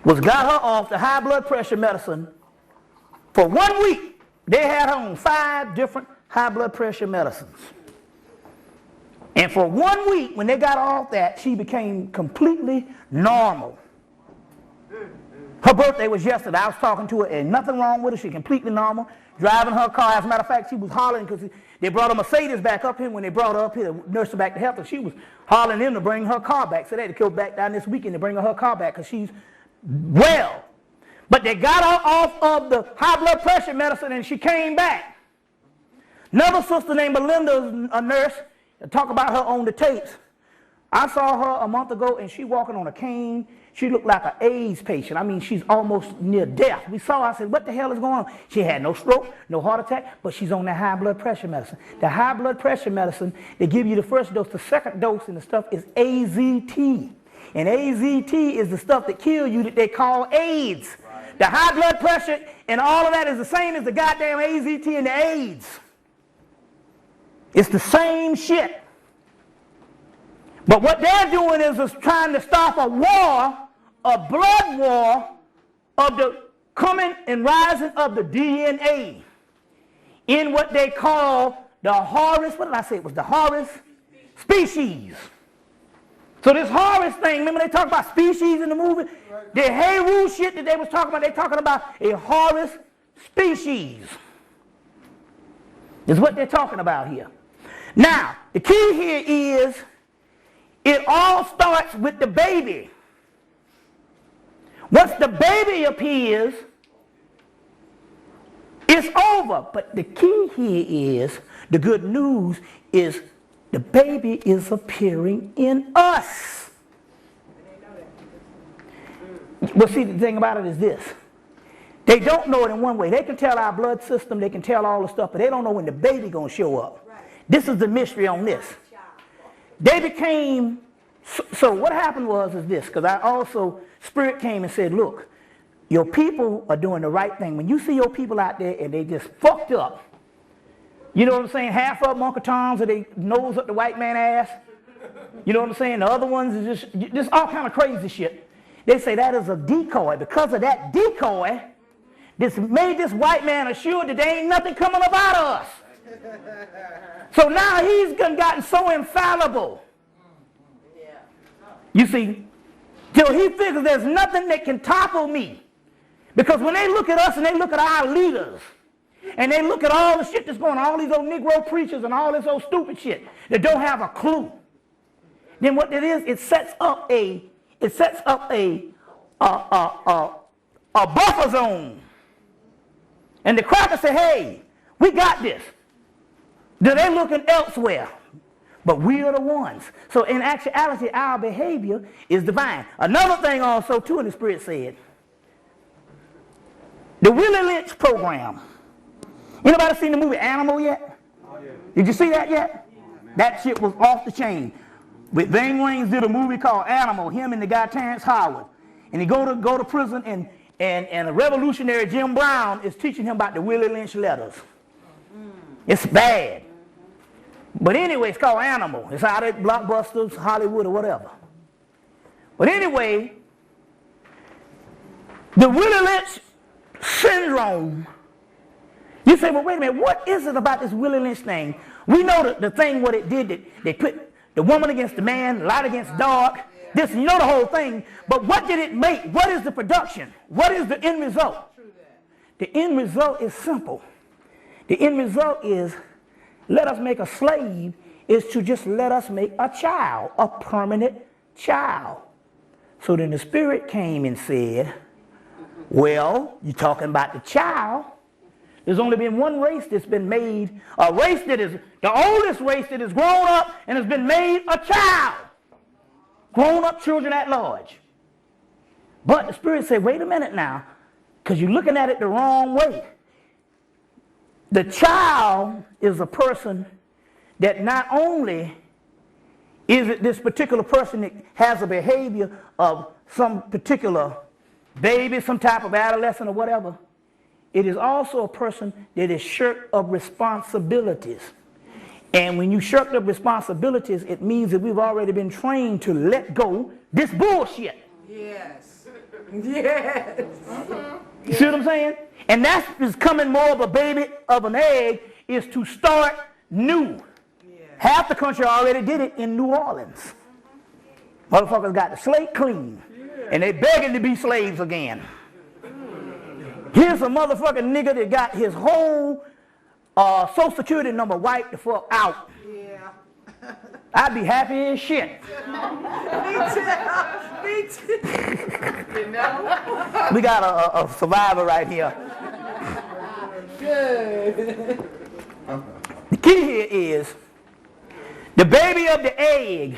was got her off the high blood pressure medicine for 1 week. They had her on 5 different high blood pressure medicines. And for 1 week, when they got her off that, she became completely normal. Her birthday was yesterday. I was talking to her, and nothing wrong with her. She's completely normal. Driving her car. As a matter of fact, she was hollering because they brought a Mercedes back up here. When they brought her up here, to nurse her back to health, and she was hollering in to bring her car back. So they had to go back down this weekend to bring her car back because she's well. But they got her off of the high blood pressure medicine, and she came back. Another sister named Belinda, a nurse, talk about her on the tapes. I saw her a month ago, and she walking on a cane. She looked like an AIDS patient. I mean, she's almost near death. We saw her. I said, what the hell is going on? She had no stroke, no heart attack, but she's on that high blood pressure medicine. The high blood pressure medicine, they give you the first dose. The second dose and the stuff is AZT. And AZT is the stuff that kills you that they call AIDS. Right. The high blood pressure and all of that is the same as the goddamn AZT and the AIDS. It's the same shit. But what they're doing is trying to stop a war, a blood war of the coming and rising of the DNA in what they call the Horus, what did I say? It was the Horus species. So this Horus thing, remember they talk about species in the movie? The Heru shit that they was talking about, they're talking about a Horus species. Is what they're talking about here. Now, the key here is it all starts with the baby. Once the baby appears, it's over. But the key here is, the good news is, the baby is appearing in us. Well, see, the thing about it is this. They don't know it in one way. They can tell our blood system, they can tell all the stuff, but they don't know when the baby going to show up. This is the mystery on this. They became, so what happened is this, because I also, Spirit came and said, look, your people are doing the right thing. When you see your people out there and they just fucked up, you know what I'm saying? Half of them Uncle Toms or they nose up the white man ass. You know what I'm saying? The other ones is just all kind of crazy shit. They say that is a decoy. Because of that decoy, this made this white man assured that there ain't nothing coming about us. So now he's gotten so infallible. You see, till he figures there's nothing that can topple me. Because when they look at us and they look at our leaders, and they look at all the shit that's going on, all these old Negro preachers and all this old stupid shit that don't have a clue, then what it is, it sets up a buffer zone. And the crackers say, hey, we got this. They're looking elsewhere. But we are the ones. So in actuality, our behavior is divine. Another thing also, too, in the Spirit said, the Willie Lynch program. Anybody seen the movie Animal yet? Did you see that yet? That shit was off the chain. With Ving Rhames did a movie called Animal, him and the guy Terrence Howard. And he go to prison and a revolutionary Jim Brown is teaching him about the Willie Lynch letters. It's bad. But anyway, it's called Animal. It's out at Blockbusters, Hollywood, or whatever. But anyway, the Willie Lynch syndrome. You say, well, wait a minute, what is it about this Willie Lynch thing? We know the thing, what it did, that they put the woman against the man, light against dark, this, you know the whole thing. But what did it make? What is the production? What is the end result? The end result is simple. The end result is, let us make a slave, is to just let us make a child, a permanent child. So then the Spirit came and said, well, you're talking about the child. There's only been one race that's been made, a race that is the oldest race that has grown up and has been made a child. Grown up children at large. But the Spirit said, wait a minute now, because you're looking at it the wrong way. The child is a person that not only is it this particular person that has a behavior of some particular baby, some type of adolescent or whatever, it is also a person that is shirked of responsibilities. And when you shirk of responsibilities, it means that we've already been trained to let go this bullshit. Yes. Yes. You see what I'm saying? And that is coming more of a baby of an egg, is to start new. Yeah. Half the country already did it in New Orleans. Motherfuckers got the slate clean. Yeah. And they begging to be slaves again. Here's a motherfucking nigga that got his whole Social Security number wiped the fuck out. Yeah. I'd be happy as shit. Me too. You know? We got a survivor right here. Good. The key here is The baby of the egg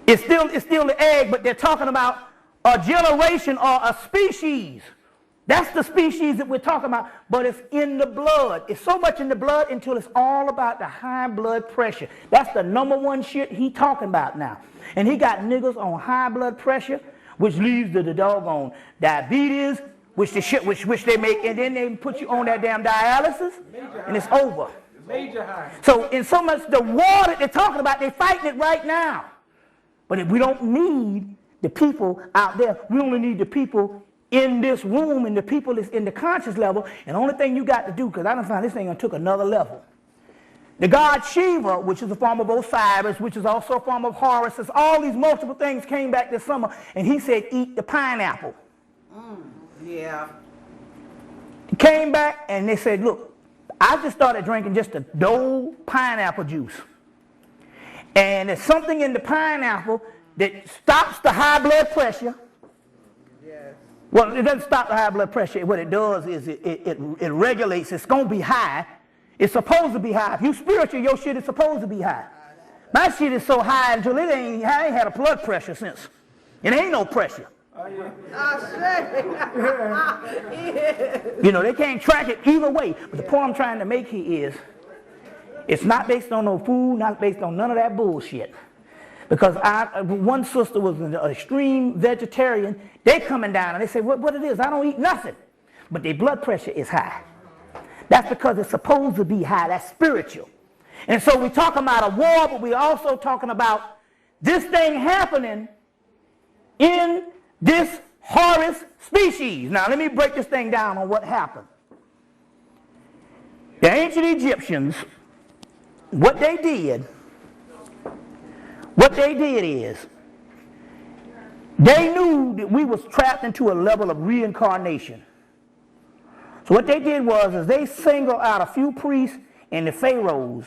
is still the egg, but they're talking about a generation or a species. That's the species that we're talking about, but it's in the blood. It's so much in the blood until it's all about the high blood pressure. That's the number one shit he talking about now. And he got niggas on high blood pressure, which leads to the doggone diabetes, which they make, and then they put you on that damn dialysis, and it's over. Major high. So in so much the war that they're talking about, they're fighting it right now. But if we don't need the people out there, we only need the people in this room and the people that's in the conscious level. And the only thing you got to do, because I done found this thing took another level. The god Shiva, which is a form of Osiris, which is also a form of Horus, says all these multiple things came back this summer, and he said, eat the pineapple. Yeah. He came back and they said, look, I just started drinking just a dough pineapple juice. And there's something in the pineapple that stops the high blood pressure. Yes. Well, it doesn't stop the high blood pressure. What it does is it regulates. It's going to be high. It's supposed to be high. If you spiritual, your shit is supposed to be high. My shit is so high until I ain't had a blood pressure since. It ain't no pressure. You know, they can't track it either way. But the point I'm trying to make here is, it's not based on no food, not based on none of that bullshit. Because one sister was an extreme vegetarian. They coming down and they say, what it is? I don't eat nothing. But their blood pressure is high. That's because it's supposed to be high. That's spiritual. And so we're talking about a war, but we're also talking about this thing happening in this Horus species. Now let me break this thing down on what happened. The ancient Egyptians, what they did is, they knew that we was trapped into a level of reincarnation. So what they did was they singled out a few priests and the pharaohs.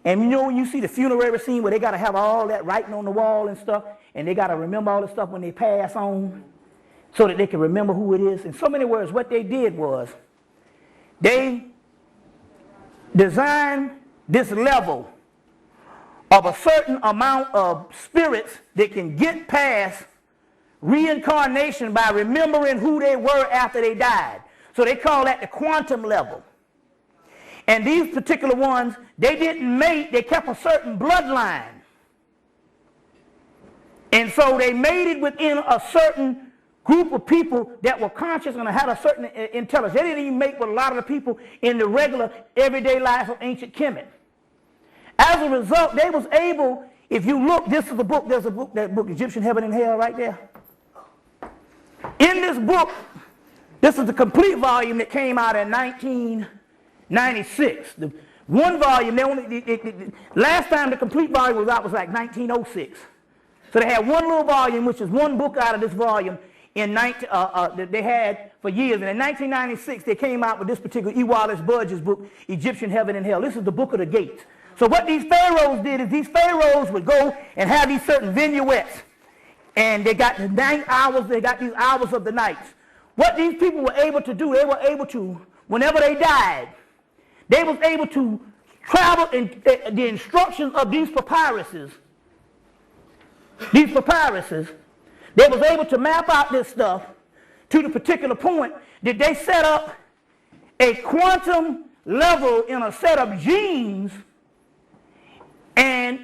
And you know when you see the funerary scene where they got to have all that writing on the wall and stuff, and they got to remember all the stuff when they pass on so that they can remember who it is. In so many words, what they did was they designed this level of a certain amount of spirits that can get past reincarnation by remembering who they were after they died. So they call that the quantum level. And these particular ones, they didn't mate, they kept a certain bloodline. And so they mated within a certain group of people that were conscious and had a certain intelligence. They didn't even mate with a lot of the people in the regular everyday life of ancient Hemmitt. As a result, they was able, if you look, this is the book, there's a book, that book, Egyptian Heaven and Hell, right there. In this book, this is the complete volume that came out in 1996. The one volume, last time the complete volume was out was like 1906. So they had one little volume, which is one book out of this volume that they had for years. And in 1996, they came out with this particular E. Wallace Budge's book, Egyptian Heaven and Hell. This is the book of the gates. So what these pharaohs did is these pharaohs would go and have these certain vignettes. And they got the 9 hours, they got these hours of the nights. What these people were able to do, they were able to, whenever they died, they was able to travel in the instructions of these papyruses. They was able to map out this stuff to the particular point that they set up a quantum level in a set of genes, and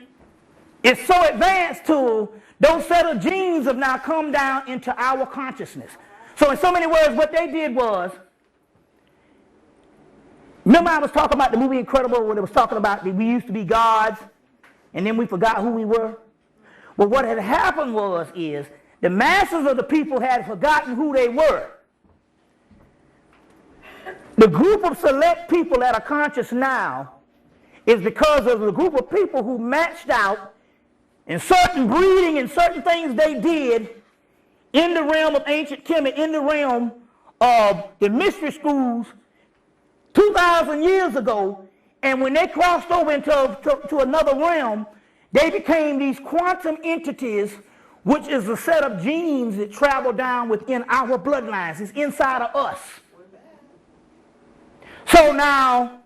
it's so advanced to those set of genes have now come down into our consciousness. So in so many words, what they did was, remember I was talking about the movie Incredible, where it was talking about that we used to be gods and then we forgot who we were? Well, what had happened is the masses of the people had forgotten who they were. The group of select people that are conscious now is because of the group of people who matched out in certain breeding and certain things they did in the realm of ancient Kemet, in the realm of the mystery schools 2,000 years ago, and when they crossed over into another realm, they became these quantum entities, which is a set of genes that travel down within our bloodlines. It's inside of us. So now,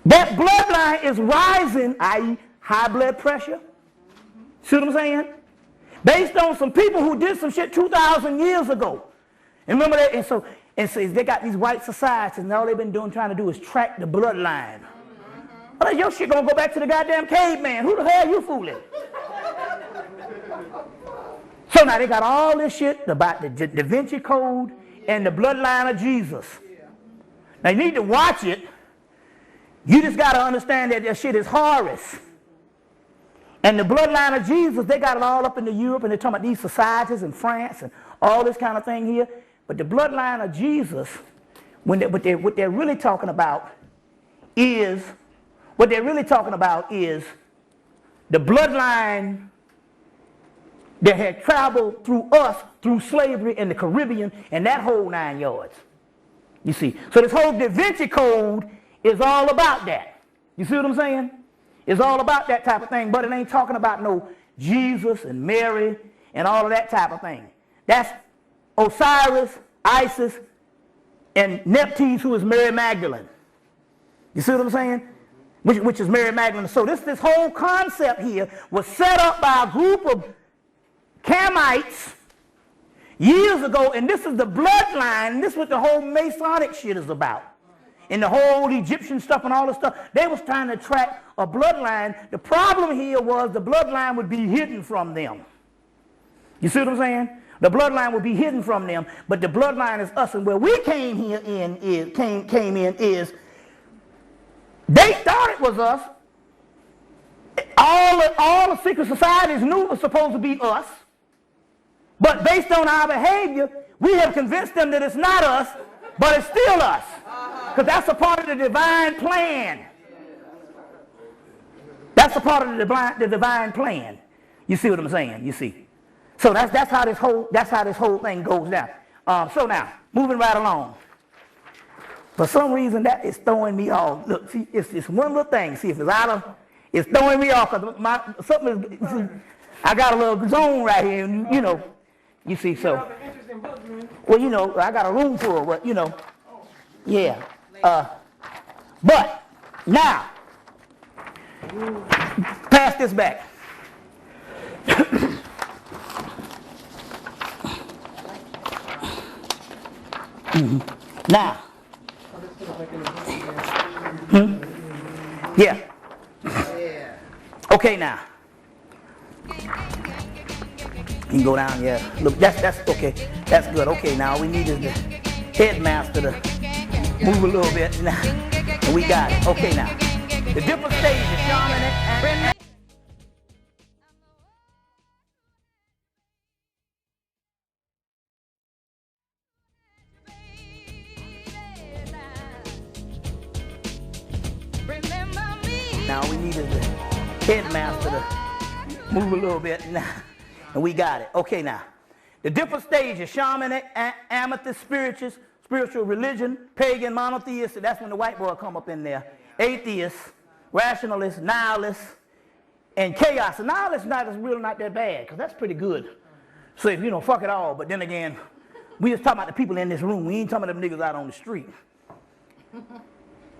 that bloodline is rising, i.e. high blood pressure. See what I'm saying? Based on some people who did some shit 2,000 years ago. And remember that? And so they got these white societies, and all they've been trying to do is track the bloodline. Well, your shit gonna go back to the goddamn caveman. Who the hell you fooling? So now they got all this shit about the Da Vinci Code and the bloodline of Jesus. Now you need to watch it. You just got to understand that shit is Horus. And the bloodline of Jesus, they got it all up into Europe, and they're talking about these societies in France and all this kind of thing here. But the bloodline of Jesus, what they're really talking about is the bloodline that had traveled through us, through slavery in the Caribbean, and that whole 9 yards. You see. So this whole Da Vinci Code is all about that. You see what I'm saying? It's all about that type of thing, but it ain't talking about no Jesus and Mary and all of that type of thing. That's Osiris, Isis, and Nephthys, who is Mary Magdalene. You see what I'm saying? Which is Mary Magdalene. So this whole concept here was set up by a group of Hemmites years ago, and this is the bloodline. This is what the whole Masonic shit is about. And the whole Egyptian stuff and all this stuff, they was trying to track a bloodline. The problem here was the bloodline would be hidden from them. You see what I'm saying? The bloodline would be hidden from them, but the bloodline is us. And where we came in is they thought it was us. All the secret societies knew it was supposed to be us. But based on our behavior, we have convinced them that it's not us, but it's still us. Because that's a part of the divine plan. That's a part of the divine plan. You see what I'm saying? You see. So that's how this whole thing goes down. So now, moving right along. For some reason, that is throwing me off. Look, see, it's one little thing. See, if it's out of, it's throwing me off. Because I got a little zone right here, and, you know. You see, so. Well, you know, I got a room full, but, you know. Yeah. But now, pass this back. Now. Yeah. Okay, now. You can go down, yeah. Look, that's okay. That's good. Okay, now all we need is the headmaster to move a little bit. Now, and we got it. Okay, now. The different stages, shaman and now all we need is the headmaster to move a little bit. Now, and we got it. Okay, now. The different stages, shamanic, amethyst, spiritual religion, pagan, monotheist, that's when the white boy come up in there. Atheist, rationalist, nihilist, and chaos. And nihilist is really not that bad, because that's pretty good. So, you know, fuck it all. But then again, we just talking about the people in this room. We ain't talking about them niggas out on the street.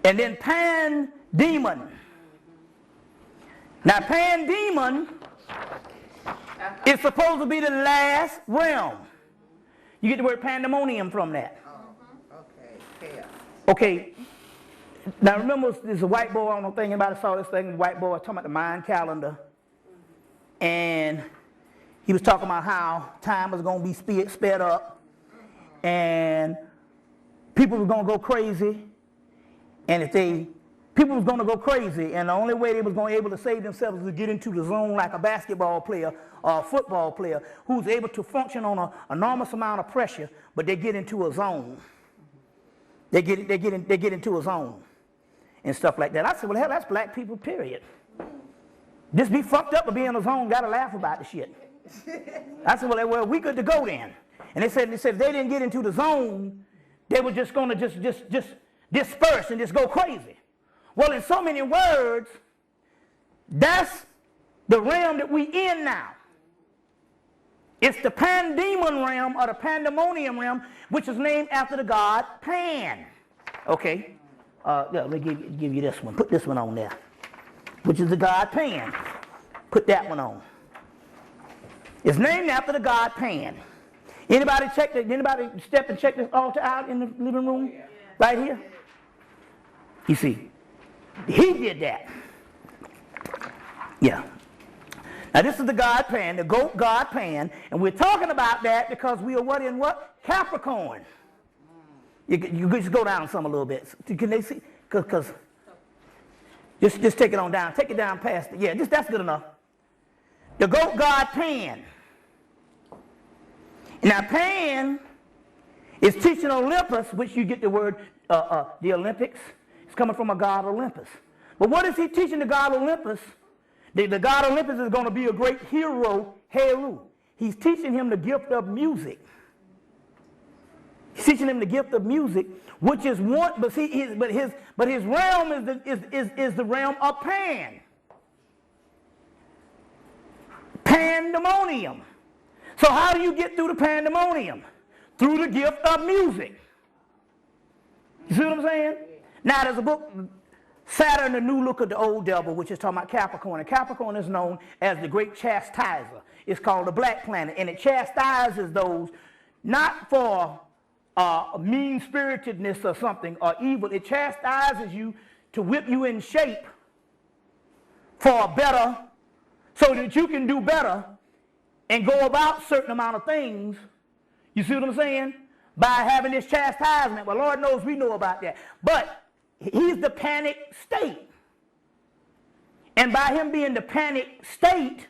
And then pan-demon. Now, pan-demon is supposed to be the last realm. You get the word pandemonium from that. Okay. Now remember, there's a white boy, I don't know thinking about it, saw this thing, the white boy talking about the Mayan calendar. And he was talking about how time was going to be sped up. And people were going to go crazy. And people was going to go crazy, and the only way they was going to be able to save themselves was to get into the zone like a basketball player or a football player who's able to function on an enormous amount of pressure, but they get into a zone. They get into a zone and stuff like that. I said, well, hell, that's black people, period. Just be fucked up to be in a zone, gotta laugh about the shit. I said, well, we good to go then. And they said if they didn't get into the zone, they were just going to just disperse and just go crazy. Well, in so many words, that's the realm that we in now. It's the pandemon realm or the pandemonium realm, which is named after the god Pan. Okay. Let me give you this one. Put this one on there. which is the god Pan. Put that one on. It's named after the god Pan. Anybody step and check this altar out in the living room? Right here? You see, he did that. Yeah. Now this is the god Pan, the goat god Pan, and we're talking about that because we are what in what? Capricorn. You just go down some a little bit. Can they see? Because just take it on down. Take it down past it. Yeah, that's good enough. The goat god Pan. Now Pan is teaching Olympus, which you get the word the Olympics. It's coming from a god Olympus. But what is he teaching the god Olympus? The god Olympus is going to be a great hero, Heru. He's teaching him the gift of music. He's teaching him the gift of music, which is one. But see, his realm is the realm of Pan. Pandemonium. So how do you get through the pandemonium? Through the gift of music. You see what I'm saying? Now there's a book, Saturn, the New Look of the Old Devil, which is talking about Capricorn. And Capricorn is known as the great chastiser. It's called the black planet. And it chastises those not for mean-spiritedness or something or evil. It chastises you to whip you in shape for a better, so that you can do better and go about certain amount of things. You see what I'm saying? By having this chastisement. Well, Lord knows we know about that. But he's the panic state. And by him being the panic state,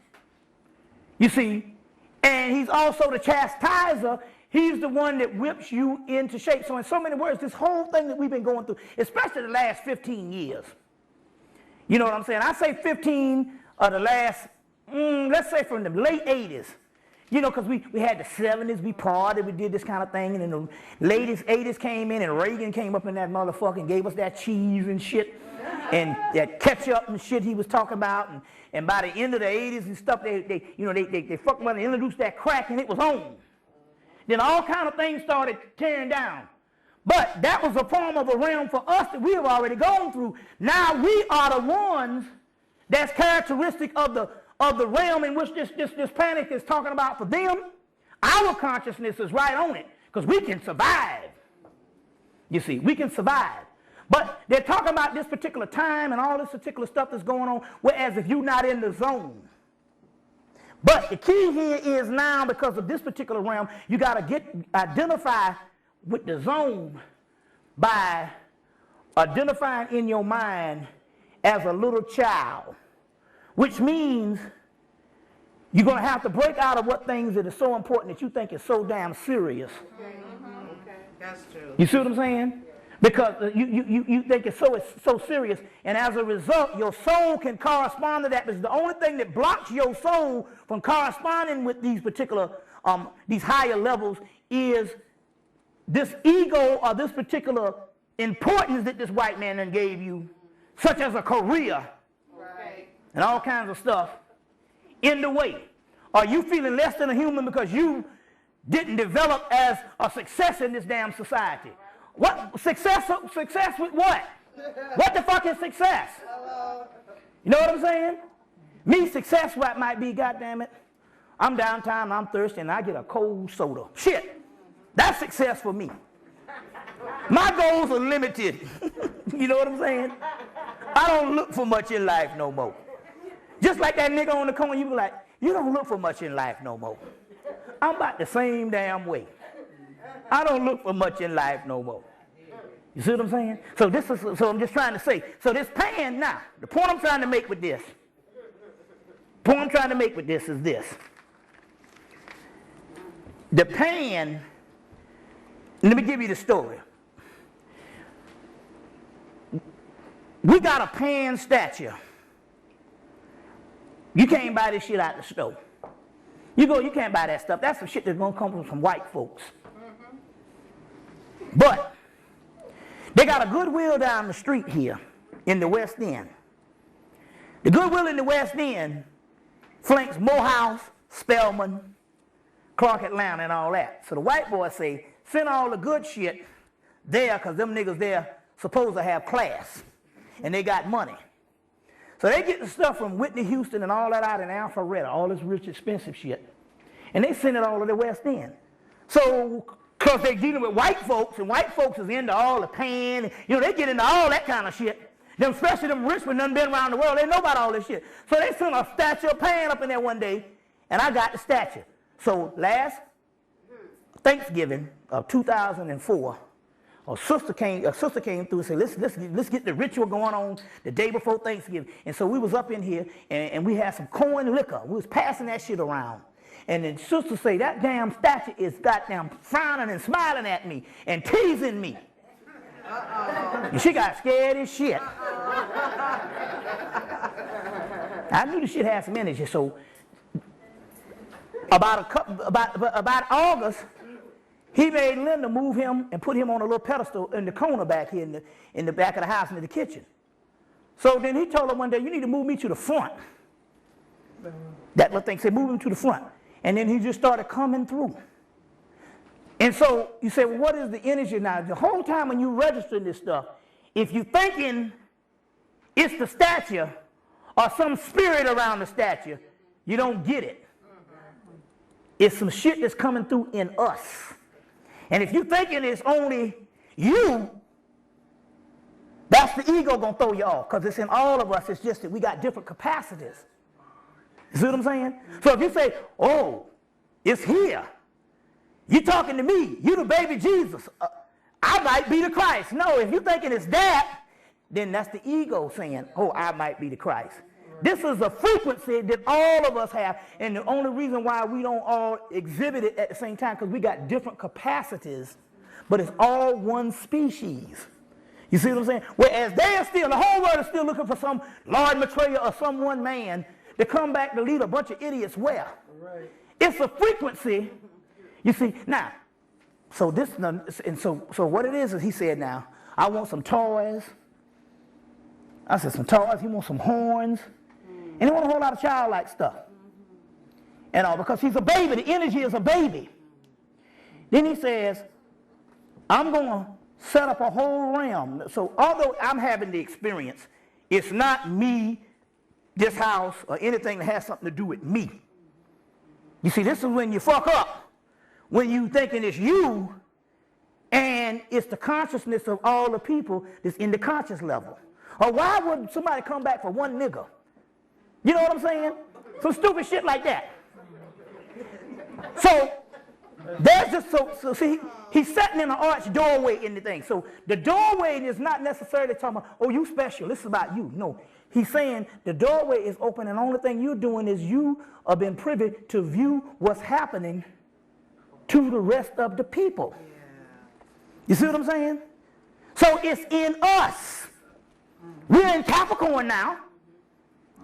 you see, and he's also the chastiser, he's the one that whips you into shape. So in so many words, this whole thing that we've been going through, especially the last 15 years, you know what I'm saying? I say 15 of the last, let's say from the late 80s. You know, because we had the 70s, we partied, we did this kind of thing, and then the latest 80s came in, and Reagan came up in that motherfucker and gave us that cheese and shit, and that ketchup and shit he was talking about, and by the end of the 80s and stuff, they fucked around and introduced that crack, and it was on. Then all kind of things started tearing down. But that was a form of a realm for us that we have already gone through. Now we are the ones that's characteristic of the realm in which this panic is talking about for them. Our consciousness is right on it because we can survive. You see, we can survive. But they're talking about this particular time and all this particular stuff that's going on, whereas if you're not in the zone. But the key here is now, because of this particular realm, you got to identify with the zone by identifying in your mind as a little child, which means you're going to have to break out of what things that are so important that you think is so damn serious. Okay. That's true. You see what I'm saying? Because you think it's so serious, and as a result, your soul can correspond to that. Because the only thing that blocks your soul from corresponding with these particular, these higher levels is this ego or this particular importance that this white man then gave you, such as a career, Right. and all kinds of stuff, in the way. Are you feeling less than a human because you didn't develop as a success in this damn society? What success with what? What the fuck is success? Hello. You know what I'm saying? Me, success what might be, goddammit, I'm downtown, I'm thirsty, and I get a cold soda. Shit, that's success for me. My goals are limited. You know what I'm saying? I don't look for much in life no more. Just like that nigga on the corner, you be like, you don't look for much in life no more. I'm about the same damn way. I don't look for much in life no more. You see what I'm saying? So I'm just trying to say, so this pan now, the point I'm trying to make with this, is this. The pan, let me give you the story. We got a Pan statue. You can't buy this shit out the store. You can't buy that stuff. That's some shit that's gonna come from some white folks. But they got a Goodwill down the street here in the West End. The Goodwill in the West End flanks Morehouse, Spelman, Clark Atlanta, and all that. So the white boys say, send all the good shit there, because them niggas there supposed to have class, and they got money. So they get the stuff from Whitney Houston and all that out in Alpharetta, all this rich, expensive shit. And they send it all to the West End. So, because they're dealing with white folks, and white folks is into all the pan, you know, they get into all that kind of shit. Them, especially them rich ones done been around the world, they know about all this shit. So they sent a statue of Pan up in there one day, and I got the statue. So last Thanksgiving of 2004, a sister came through and said, let's get the ritual going on the day before Thanksgiving. And so we was up in here, and we had some corn liquor. We was passing that shit around. And then sister say, that damn statue is goddamn frowning and smiling at me and teasing me. And she got scared as shit. I knew the shit had some energy, so about August, he made Linda move him and put him on a little pedestal in the corner back here in the back of the house in the kitchen. So then he told her one day, you need to move me to the front. That little thing said, move him to the front. And then he just started coming through. And so you say, well, what is the energy now? The whole time when you registering this stuff, if you're thinking it's the statue or some spirit around the statue, you don't get it. It's some shit that's coming through in us. And if you're thinking it's only you, that's the ego going to throw you off, because it's in all of us. It's just that we got different capacities. You see what I'm saying? So if you say, oh, it's here, you're talking to me, you the baby Jesus, I might be the Christ. No, if you're thinking it's that, then that's the ego saying, oh, I might be the Christ. This is a frequency that all of us have, and the only reason why we don't all exhibit it at the same time, because we got different capacities, but it's all one species. You see what I'm saying? Whereas they are still, the whole world is still looking for some Lord Maitreya or some one man to come back to lead a bunch of idiots where? Right. It's a frequency. You see, now, so this, and so what it is he said now, I want some toys. I said some toys, he wants some horns, and he wants a whole lot of childlike stuff. And all, because he's a baby, the energy is a baby. Then he says, I'm going to set up a whole realm. So although I'm having the experience, it's not me, this house, or anything that has something to do with me. You see, this is when you fuck up. When you thinking it's you, and it's the consciousness of all the people that's in the conscious level. Or why would somebody come back for one nigga? You know what I'm saying? Some stupid shit like that. So there's just so see, he's sitting in an arched doorway in the thing. So the doorway is not necessarily talking about, oh, you special, this is about you. No, he's saying the doorway is open, and the only thing you're doing is you are being privy to view what's happening to the rest of the people. Yeah. You see what I'm saying? So it's in us. We're in Capricorn now.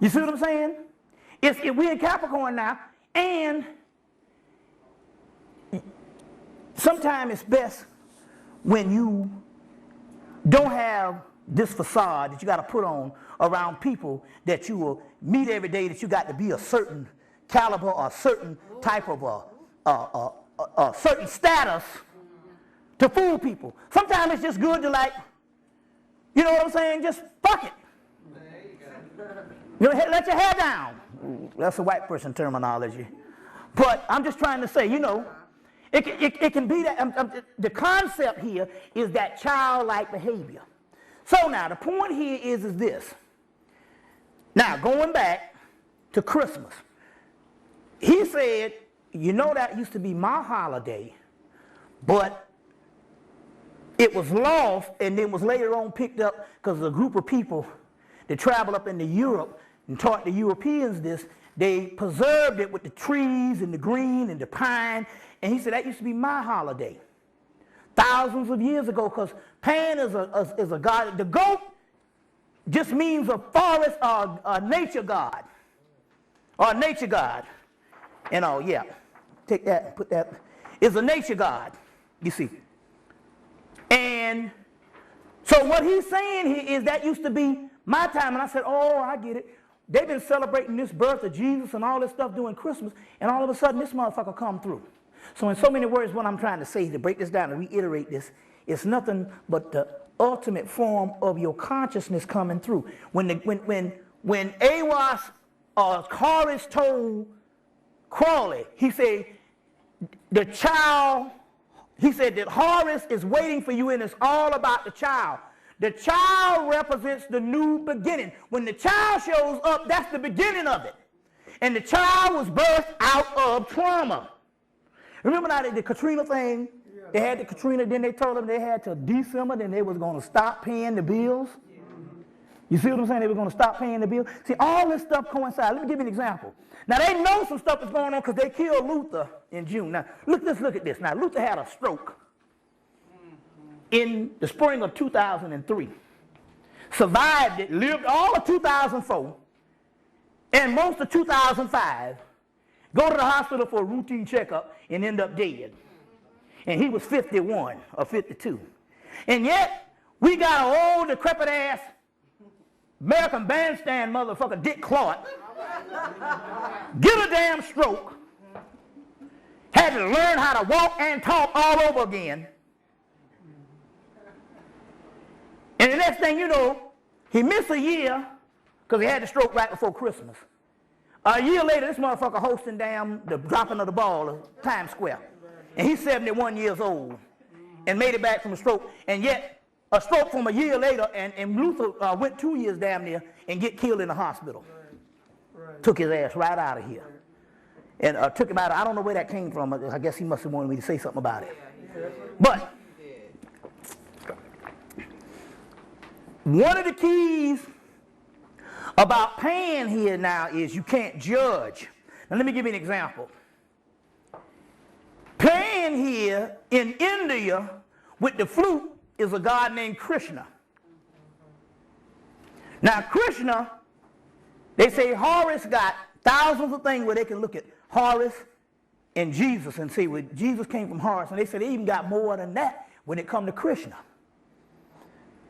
You see what I'm saying? We're in Capricorn now, and sometimes it's best when you don't have this facade that you got to put on around people that you will meet every day, that you got to be a certain caliber or a certain type of a certain status to fool people. Sometimes it's just good to, like, you know what I'm saying, just fuck it. You know, let your hair down. That's a white person terminology. But I'm just trying to say, you know, it can be that, the concept here is that childlike behavior. So now, the point here is this. Now, going back to Christmas, he said, you know, that used to be my holiday, but it was lost and then was later on picked up because a group of people that traveled up into Europe and taught the Europeans this. They preserved it with the trees and the green and the pine, and he said that used to be my holiday thousands of years ago, because Pan is a god. The goat just means a forest or a nature god, or a nature god. You know, yeah. Take that and put that. It's a nature god, you see. And so what he's saying here is that used to be my time. And I said, oh, I get it. They've been celebrating this birth of Jesus and all this stuff during Christmas, and all of a sudden this motherfucker come through. So in so many words, what I'm trying to say, to break this down and reiterate this, it's nothing but the ultimate form of your consciousness coming through. When when Horace told Crawley, he said that Horace is waiting for you and it's all about the child. The child represents the new beginning. When the child shows up, that's the beginning of it. And the child was birthed out of trauma. Remember now the Katrina thing? They had the Katrina, then they told them they had till December, then they was going to stop paying the bills. You see what I'm saying? They were going to stop paying the bills. See, all this stuff coincides. Let me give you an example. Now, they know some stuff is going on because they killed Luther in June. Now, look at this. Now, Luther had a stroke in the spring of 2003. Survived it, lived all of 2004, and most of 2005. Go to the hospital for a routine checkup and end up dead. And he was 51 or 52. And yet, we got an old, decrepit ass American Bandstand motherfucker, Dick Clark, get a damn stroke, had to learn how to walk and talk all over again. And the next thing you know, he missed a year because he had the stroke right before Christmas. A year later, this motherfucker hosting damn the dropping of the ball of Times Square. And he's 71 years old and made it back from a stroke. And yet, a stroke from a year later, and Luther went 2 years damn near and get killed in the hospital. Right. Took his ass right out of here. And took him out. I don't know where that came from. I guess he must have wanted me to say something about it. But one of the keys about pain here now is you can't judge. Now let me give you an example. Pain here in India with the flute is a god named Krishna. Now Krishna, they say Horace got thousands of things where they can look at Horace and Jesus and say, well, Jesus came from Horace. And they say they even got more than that when it comes to Krishna.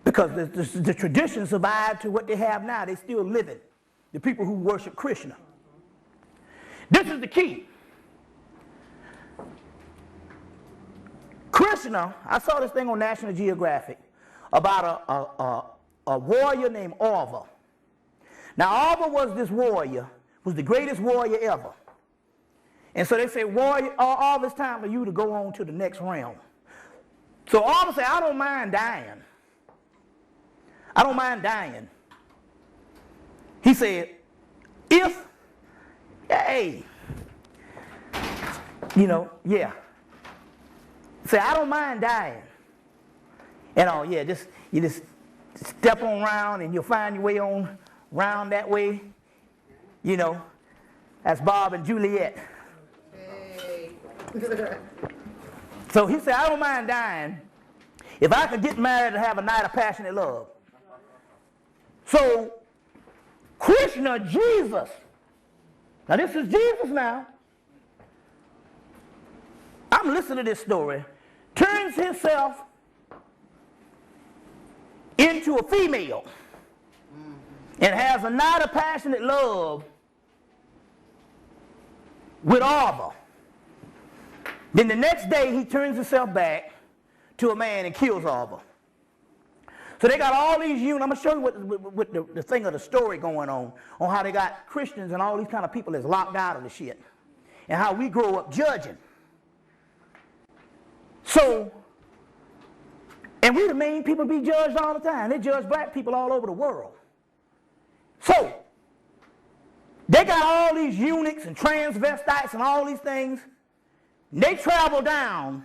Because the tradition survived to what they have now. They still live it. The people who worship Krishna. This is the key. Krishna, I saw this thing on National Geographic about a warrior named Arva. Now Arva was this warrior, was the greatest warrior ever. And so they say, warrior, Arva, it's time for you to go on to the next realm. So Arva said, I don't mind dying. I don't mind dying. He said, hey, yeah. Say, I don't mind dying. And you just step on round and you'll find your way on round that way. That's Bob and Juliet. Hey. So he said, I don't mind dying if I could get married and have a night of passionate love. So Krishna, Jesus, now this is Jesus now. I'm listening to this story. Turns himself into a female and has a night of passionate love with Arva. Then the next day he turns himself back to a man and kills Arva. So they got all these units. I'm going to show you what the thing of the story going on how they got Christians and all these kind of people that's locked out of the shit. And how we grow up judging. So, and we the main people be judged all the time. They judge black people all over the world. So, they got all these eunuchs and transvestites and all these things. And they travel down.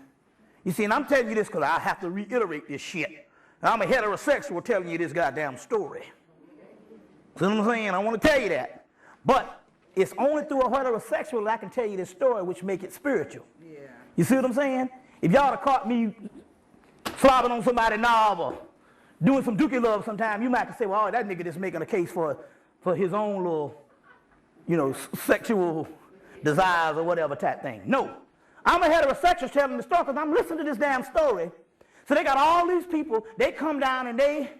You see, and I'm telling you this because I have to reiterate this shit. I'm a heterosexual telling you this goddamn story. See what I'm saying? I want to tell you that. But it's only through a heterosexual that I can tell you this story, which make it spiritual. Yeah. You see what I'm saying? If y'all have caught me slobbing on somebody's knob or doing some dookie love sometime, you might say, well, that nigga just making a case for his own little, sexual desires or whatever type thing. No. I'm a heterosexual telling the story because I'm listening to this damn story. So they got all these people, they come down and they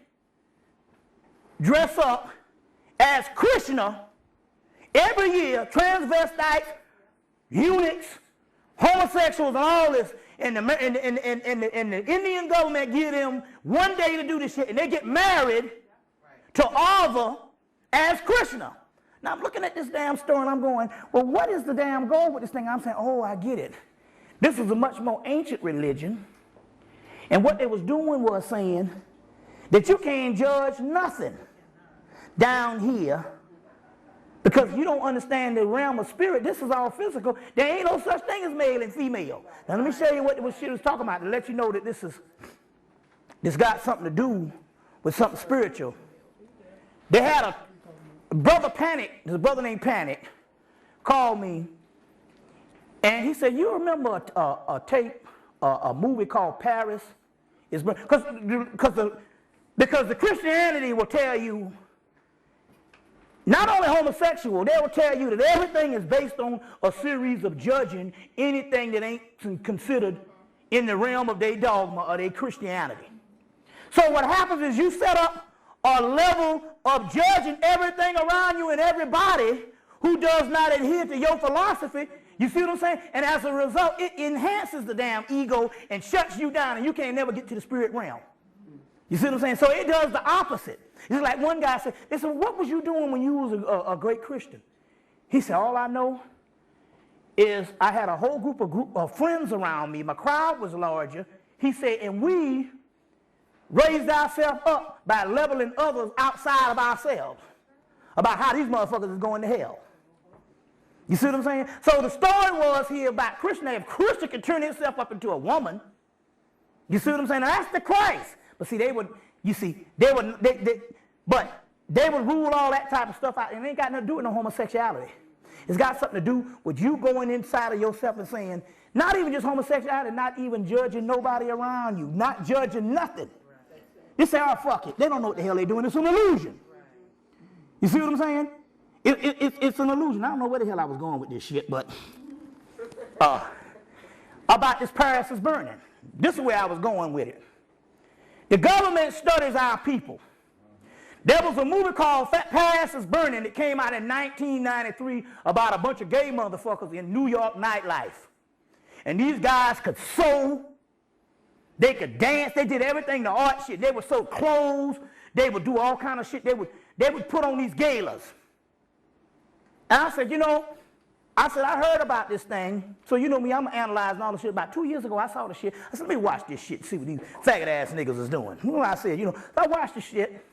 dress up as Krishna every year, transvestites, eunuchs, homosexuals, and all this. And the Indian government give them one day to do this shit, and they get married to Arva as Krishna. Now I'm looking at this damn story and I'm going, well, what is the damn goal with this thing? I'm saying, oh, I get it. This is a much more ancient religion. And what they was doing was saying that you can't judge nothing down here because you don't understand the realm of spirit. This is all physical. There ain't no such thing as male and female. Now let me show you what she was talking about to let you know that this got something to do with something spiritual. They had a brother Panic, there's a brother named Panic, called me, and he said, you remember a tape, a movie called Paris? Because the Christianity will tell you, not only homosexual, they will tell you that everything is based on a series of judging anything that ain't considered in the realm of their dogma or their Christianity. So what happens is you set up a level of judging everything around you and everybody who does not adhere to your philosophy. You see what I'm saying? And as a result, it enhances the damn ego and shuts you down, and you can't never get to the spirit realm. You see what I'm saying? So it does the opposite. It's like one guy said, they said, what was you doing when you was a great Christian? He said, all I know is I had a whole group of friends around me. My crowd was larger. He said, and we raised ourselves up by leveling others outside of ourselves about how these motherfuckers is going to hell. You see what I'm saying? So the story was here about Krishna. If Krishna could turn himself up into a woman, you see what I'm saying? Now that's the Christ. But see, they would rule all that type of stuff out, and it ain't got nothing to do with no homosexuality. It's got something to do with you going inside of yourself and saying, not even just homosexuality, not even judging nobody around you, not judging nothing. They say, oh, fuck it. They don't know what the hell they're doing. It's an illusion. You see what I'm saying? It's an illusion. I don't know where the hell I was going with this shit, but about this Paris is burning. This is where I was going with it. The government studies our people. There was a movie called Paris is Burning that came out in 1993 about a bunch of gay motherfuckers in New York nightlife. And these guys could sew, they could dance, they did everything, the art shit. They would sew clothes, they would do all kind of shit. They would put on these galas. And I said, I heard about this thing. So you know me, I'm analyzing all the shit. About 2 years ago, I saw the shit. I said, let me watch this shit and see what these faggot ass niggas is doing. You know what I said, so I watched the shit.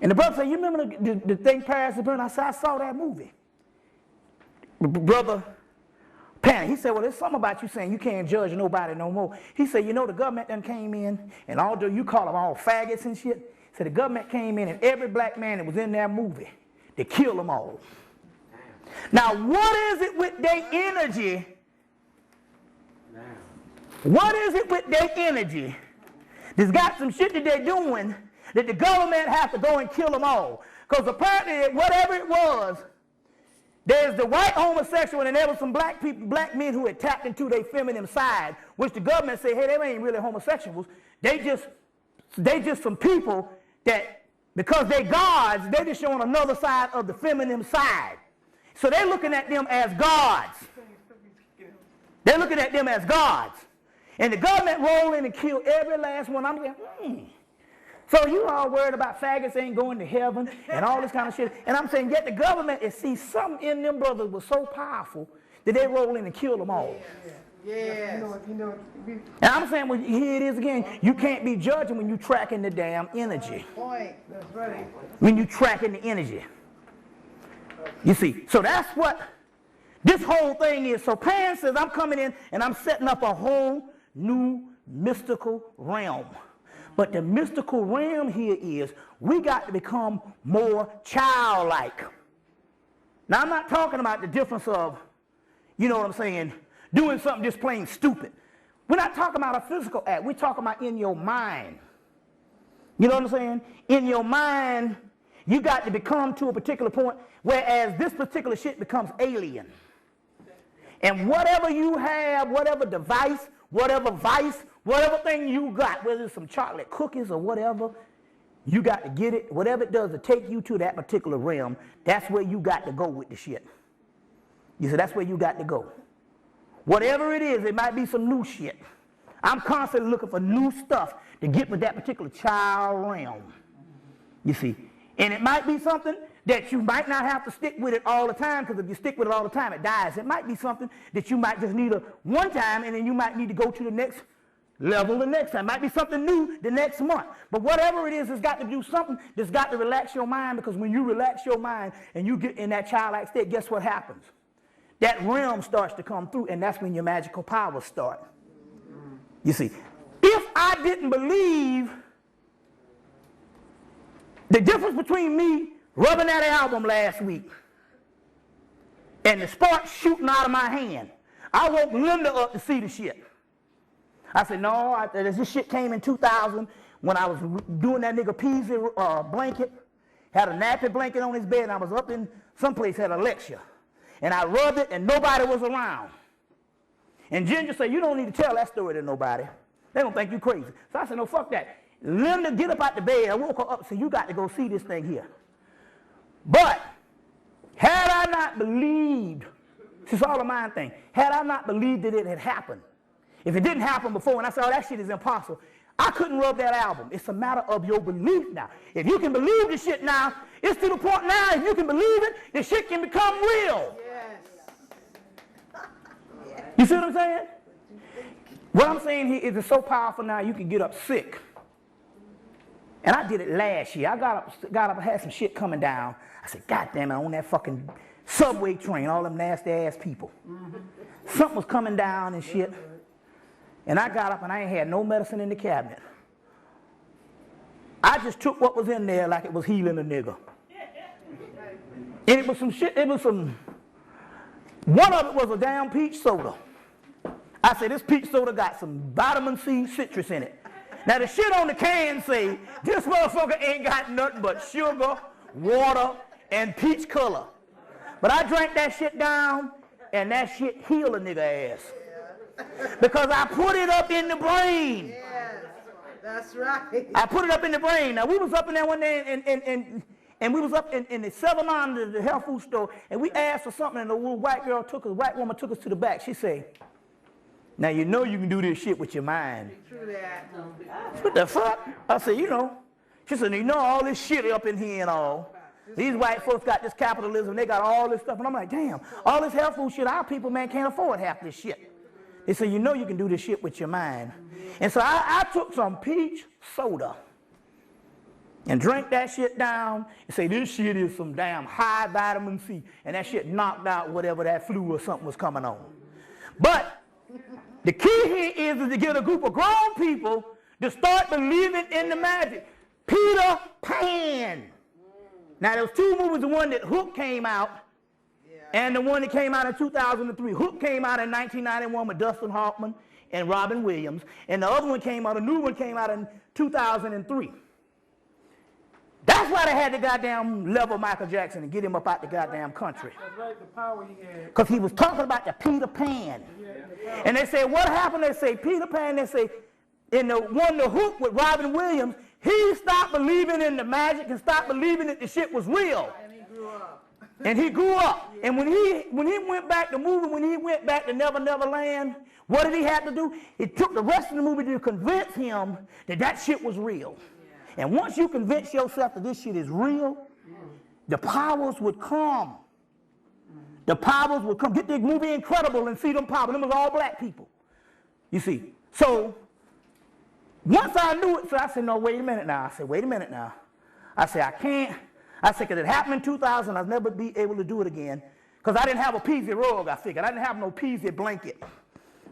And the brother said, you remember the thing Paris is Burning? I said, I saw that movie. Brother Panic, he said, well, there's something about you saying you can't judge nobody no more. He said, the government done came in, and although you call them all faggots and shit, he said the government came in and every black man that was in that movie, they killed them all. Now, what is it with their energy? What is it with their energy that's got some shit that they're doing that the government has to go and kill them all? Because apparently, whatever it was, there's the white homosexual and there was some black men who had tapped into their feminine side, which the government said, hey, they ain't really homosexuals. They just some people that, because they're gods, they just showing another side of the feminine side. So they're looking at them as gods. They're looking at them as gods. And the government roll in and kill every last one. I'm saying, So you all worried about faggots ain't going to heaven and all this kind of shit. And I'm saying, yet the government is see something in them brothers was so powerful that they roll in and kill them all. Yes. And I'm saying, well, here it is again. You can't be judging when you tracking the damn energy. Point. That's right. When you tracking the energy. You see, so that's what this whole thing is. So Pan says, I'm coming in and I'm setting up a whole new mystical realm. But the mystical realm here is we got to become more childlike. Now, I'm not talking about the difference of, you know what I'm saying, doing something just plain stupid. We're not talking about a physical act. We're talking about in your mind. You know what I'm saying? In your mind, you got to become to a particular point, whereas this particular shit becomes alien. And whatever you have, whatever device, whatever vice, whatever thing you got, whether it's some chocolate cookies or whatever, you got to get it. Whatever it does to take you to that particular realm, that's where you got to go with the shit. You see, that's where you got to go. Whatever it is, it might be some new shit. I'm constantly looking for new stuff to get with that particular child realm. You see, And it might be something that you might not have to stick with it all the time, because if you stick with it all the time, it dies. It might be something that you might just need one time, and then you might need to go to the next level the next time. It might be something new the next month. But whatever it is, it's got to do something that's got to relax your mind, because when you relax your mind and you get in that childlike state, guess what happens? That realm starts to come through, and that's when your magical powers start. You see, if I didn't believe the difference between me rubbing that album last week and the sparks shooting out of my hand, I woke Linda up to see the shit. I said, no, this shit came in 2000 when I was doing that nigga Peasy blanket, had a nappy blanket on his bed, and I was up in someplace, had a lecture. And I rubbed it, and nobody was around. And Ginger said, you don't need to tell that story to nobody. They don't think you crazy. So I said, no, fuck that. Linda, get up out the bed. I woke her up and said, you got to go see this thing here. But had I not believed, this is all a mind thing, had I not believed that it had happened, if it didn't happen before and I said, oh, that shit is impossible, I couldn't rub that album. It's a matter of your belief now. If you can believe the shit now, it's to the point now, if you can believe it, the shit can become real. Yes. You see what I'm saying? What I'm saying here is it's so powerful now you can get up sick. And I did it last year. I got up and had some shit coming down. I said, God damn it, on that fucking subway train, all them nasty ass people. Something was coming down and shit. And I got up and I ain't had no medicine in the cabinet. I just took what was in there like it was healing a nigga. And it was some shit, one of it was a damn peach soda. I said, this peach soda got some vitamin C citrus in it. Now the shit on the can say, this motherfucker ain't got nothing but sugar, water, and peach color. But I drank that shit down, and that shit healed a nigga ass. Because I put it up in the brain. Yes, that's right. I put it up in the brain. Now we was up in there one day, and we was up in the 7 Mile, the health food store, and we asked for something, and the little white woman took us to the back. She said, now you know you can do this shit with your mind. True that. What the fuck? I said, you know. She said, you know all this shit up in here and all. These white folks got this capitalism, they got all this stuff. And I'm like, damn, all this health food shit, our people, man, can't afford half this shit. They said, you know you can do this shit with your mind. And so I took some peach soda and drank that shit down and say, this shit is some damn high vitamin C. And that shit knocked out whatever that flu or something was coming on. But the key here is to get a group of grown people to start believing in the magic. Peter Pan. Now, there was 2 movies, the one that Hook came out, and the one that came out in 2003. Hook came out in 1991 with Dustin Hoffman and Robin Williams, and the other one came out, a new one came out in 2003. That's why they had to goddamn level Michael Jackson and get him up out the goddamn country. That's right, the power he had. Because he was talking about the Peter Pan. And they say, what happened? They say, Peter Pan, they say, in the one, the Hook with Robin Williams, he stopped believing in the magic and stopped believing that the shit was real. And he grew up. And he grew up. And when he went back to movie, when he went back to Never Never Land, what did he have to do? It took the rest of the movie to convince him that that shit was real. And once you convince yourself that this shit is real, the powers would come. The powers would come. Get the movie Incredible and see them powers. Them was all black people. You see. So once I knew it, so I said, no, wait a minute now. I said, wait a minute now. I said, I can't. I said, because it happened in 2000, I'll never be able to do it again. Because I didn't have a Peasy rug, I figured. I didn't have no Peasy blanket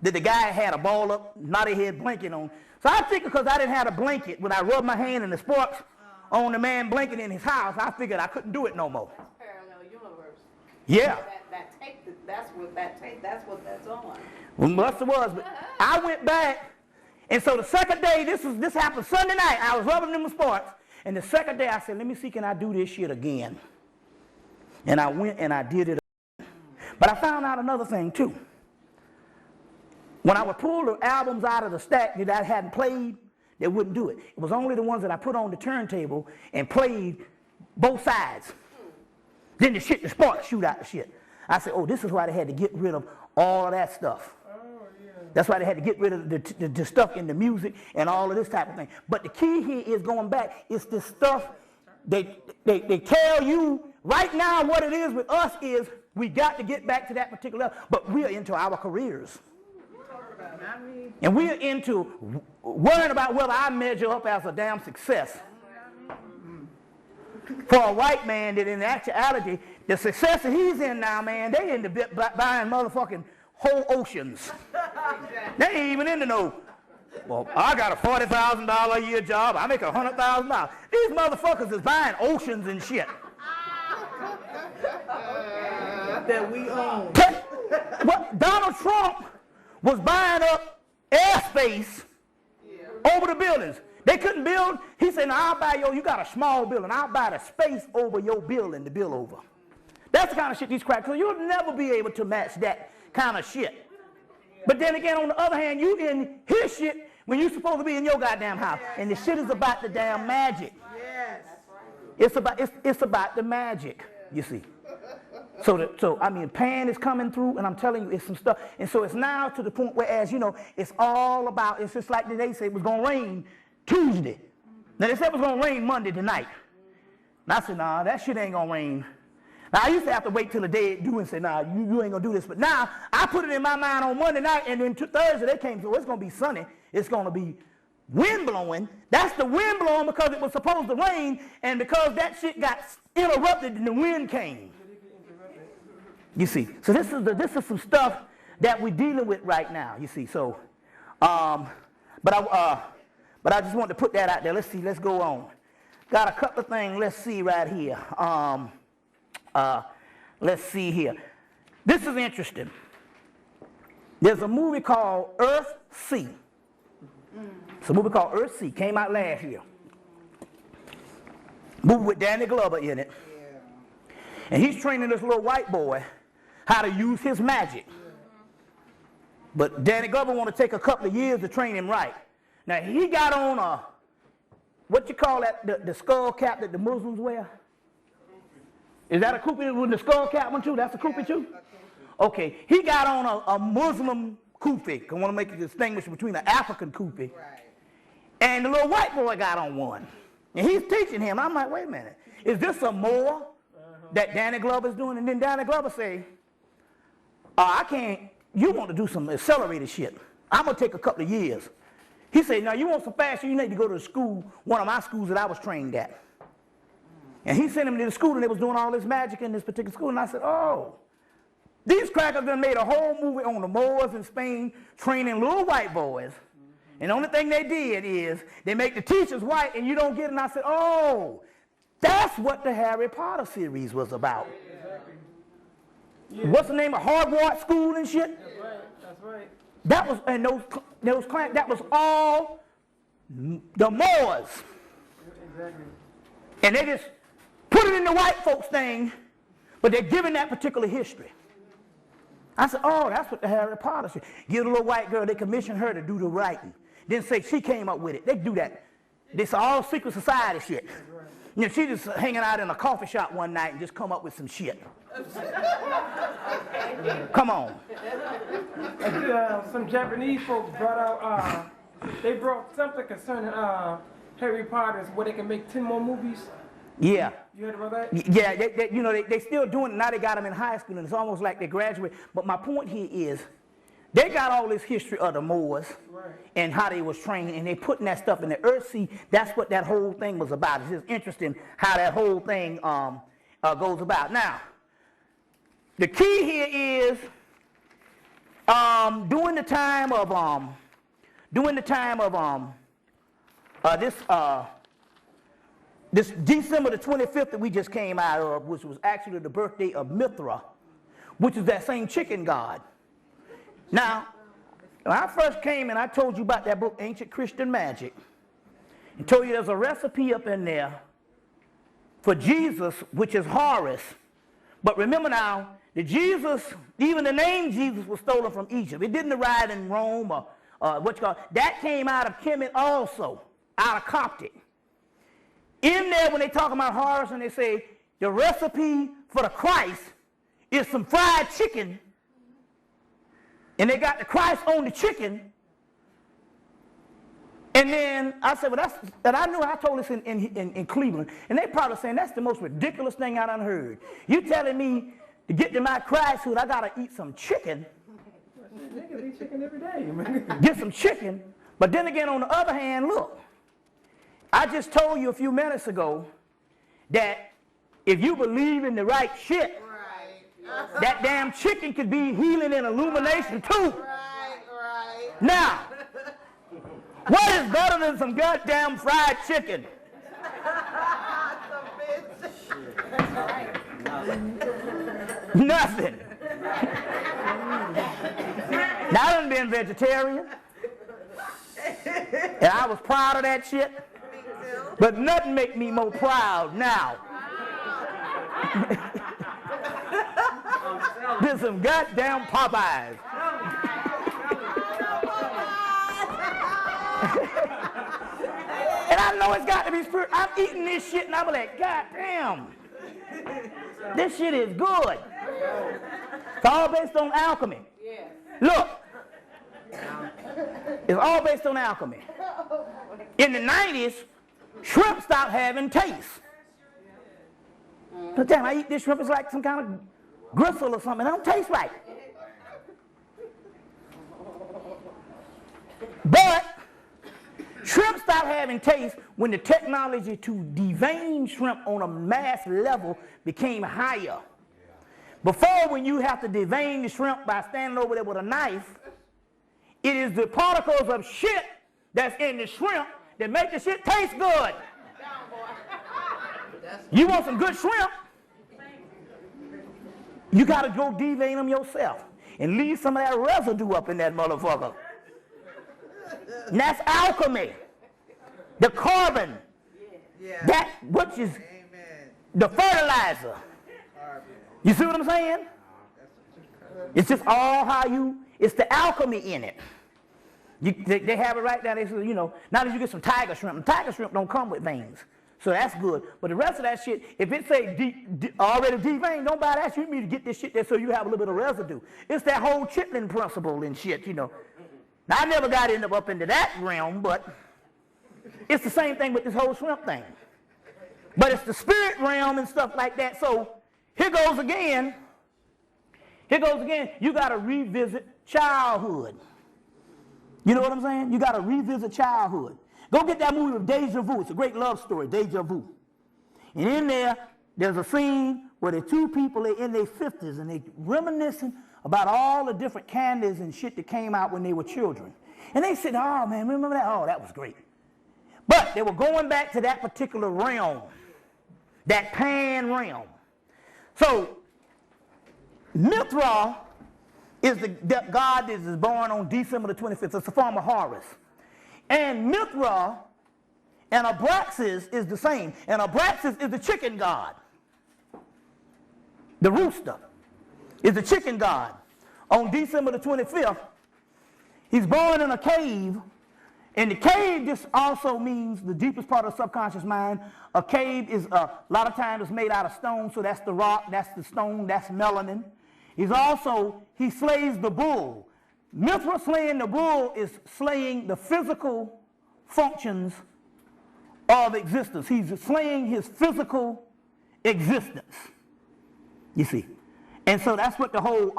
that the guy had a ball up, knotty head blanket on. So I figured because I didn't have a blanket, when I rubbed my hand in the sparks on the man blanket in his house, I figured I couldn't do it no more. That's parallel universe. Yeah. That tape, that's what that's on. Well, must have was, but I went back, and so the second day, this happened Sunday night, I was rubbing them in sparks, and the second day I said, let me see, can I do this shit again? And I went and I did it again. But I found out another thing too. When I would pull the albums out of the stack that I hadn't played, they wouldn't do it. It was only the ones that I put on the turntable and played both sides. Then the sparks shoot out the shit. I said, oh, this is why they had to get rid of all of that stuff. That's why they had to get rid of the stuff in the music and all of this type of thing. But the key here is going back. It's this stuff They tell you right now what it is with us is we got to get back to that particular level, but we are into our careers. And we are into worrying about whether I measure up as a damn success. For a white man that in actuality, the success that he's in now, man, they into buying motherfucking whole oceans. They ain't even into no, well, I got a $40,000 a year job. I make $100,000. These motherfuckers is buying oceans and shit. That we own. What Donald Trump was buying up airspace over the buildings. They couldn't build. He said, "No, I'll buy you got a small building. I'll buy the space over your building to build over." That's the kind of shit these crackers. You'll never be able to match that kind of shit. But then again, on the other hand, you in his shit when you're supposed to be in your goddamn house, and the shit is about the damn magic. Yes. It's about the magic. You see. So I mean, Pan is coming through, and I'm telling you, it's some stuff. And so it's now to the point where, as you know, it's all about. It's just like they said it was gonna rain Tuesday. Now they said it was gonna rain Monday tonight. And I said, nah, that shit ain't gonna rain. Now I used to have to wait till the day it do and say, nah, you ain't gonna do this. But now I put it in my mind on Monday night, and then Thursday they came, so it's gonna be sunny. It's gonna be wind blowing. That's the wind blowing because it was supposed to rain, and because that shit got interrupted and the wind came. You see, so this is some stuff that we're dealing with right now. You see, so, but I just wanted to put that out there. Let's see, let's go on. Got a couple of things. Let's see right here. Let's see here. This is interesting. There's a movie called Earth Sea. It's a movie called Earth Sea. Came out last year. Movie with Danny Glover in it. And he's training this little white boy how to use his magic. But Danny Glover want to take a couple of years to train him right. Now he got on a, what you call that, the skull cap that the Muslims wear? Is that a kufi with the skull cap one too? That's a kufi too? Okay, he got on a Muslim kufi. I want to make a distinction between an African kufi. And the little white boy got on one. And he's teaching him. I'm like, wait a minute. Is this a more that Danny Glover's doing? And then Danny Glover say, I can't, you want to do some accelerated shit. I'm going to take a couple of years. He said, now you want some faster, you need to go to the school, one of my schools that I was trained at. And he sent him to the school, and they was doing all this magic in this particular school. And I said, oh, these crackers done made a whole movie on the Moors in Spain training little white boys. And the only thing they did is they make the teachers white, and you don't get it. And I said, oh, that's what the Harry Potter series was about. Yeah. What's the name of Hogwarts School and shit? That's right. That's right. That was, and those clans, that was all the Moors. Exactly. And they just put it in the white folks thing, but they're giving that particular history. I said, oh, that's what the Harry Potter said. Give the little white girl, they commissioned her to do the writing. Then say she came up with it. They do that. This all secret society shit. You know, she just hanging out in a coffee shop one night and just come up with some shit. Come on. Some Japanese folks brought out, they brought something concerning Harry Potter's where they can make 10 more movies. Yeah. You heard about that? Yeah, they still doing it. Now they got them in high school, and it's almost like they graduate. But my point here is, they got all this history of the Moors and how they was trained, and they putting that stuff in the Earth Sea. That's what that whole thing was about. It's just interesting how that whole thing goes about. Now, the key here is during the time of this December the 25th that we just came out of, which was actually the birthday of Mithra, which is that same chicken god. Now, when I first came and I told you about that book, Ancient Christian Magic, and told you there's a recipe up in there for Jesus, which is Horus. But remember now, the Jesus, even the name Jesus was stolen from Egypt. It didn't arrive in Rome or what you call it. That came out of Hemmitt also, out of Coptic. In there, when they talk about Horus and they say the recipe for the Christ is some fried chicken, and they got the Christ on the chicken, And then I said, well, and I knew I told this in Cleveland, and they probably saying that's the most ridiculous thing I done heard. You telling me to get to my Christ food, I gotta eat some chicken. Niggas eat chicken every day, man. Get some chicken, but then again, on the other hand, look, I just told you a few minutes ago that if you believe in the right shit, that damn chicken could be healing and illumination too. Now, what is better than some goddamn fried chicken? Nothing. Now, I done been vegetarian, and I was proud of that shit, but nothing make me more proud now. There's some goddamn Popeyes. And I know it's got to be spirit. I'm eating this shit and I'm like, God damn, this shit is good. It's all based on alchemy. Look, it's all based on alchemy. In the 90s, shrimp stopped having taste. But damn, I eat this shrimp, it's like some kind of gristle or something. It don't taste right. But shrimp stopped having taste when the technology to devein shrimp on a mass level became higher. Before, when you have to devein the shrimp by standing over there with a knife, it is the particles of shit that's in the shrimp that make the shit taste good. You want some good shrimp? You got to go devein them yourself and leave some of that residue up in that motherfucker. And that's alchemy. The carbon, that which is the fertilizer. You see what I'm saying? It's just all how it's the alchemy in it. They have it right there. They say, you know, now that you get some tiger shrimp, and tiger shrimp don't come with veins. So that's good. But the rest of that shit, if it say already deveined, don't buy that shit. You need to get this shit there so you have a little bit of residue. It's that whole chitlin principle and shit, you know. Now, I never got up into that realm, but it's the same thing with this whole shrimp thing. But it's the spirit realm and stuff like that. So here goes again. Here goes again. You got to revisit childhood. You know what I'm saying? You got to revisit childhood. Go get that movie with Deja Vu. It's a great love story, Deja Vu. And in there, there's a scene where the two people are in their 50s and they reminiscing about all the different candies and shit that came out when they were children. And they said, oh man, remember that? Oh, that was great. But they were going back to that particular realm, that Pan realm. So, Mithra is the god that is born on December the 25th. It's a form of Horus. And Mithra and Abraxas is the same. And Abraxas is the chicken god. The rooster is the chicken god. On December the 25th, he's born in a cave. And the cave just also means the deepest part of the subconscious mind. A cave is a lot of times it's made out of stone, so that's the rock, that's the stone, that's melanin. He slays the bull. Mithra slaying the bull is slaying the physical functions of existence. He's slaying his physical existence, you see. And so that's what the whole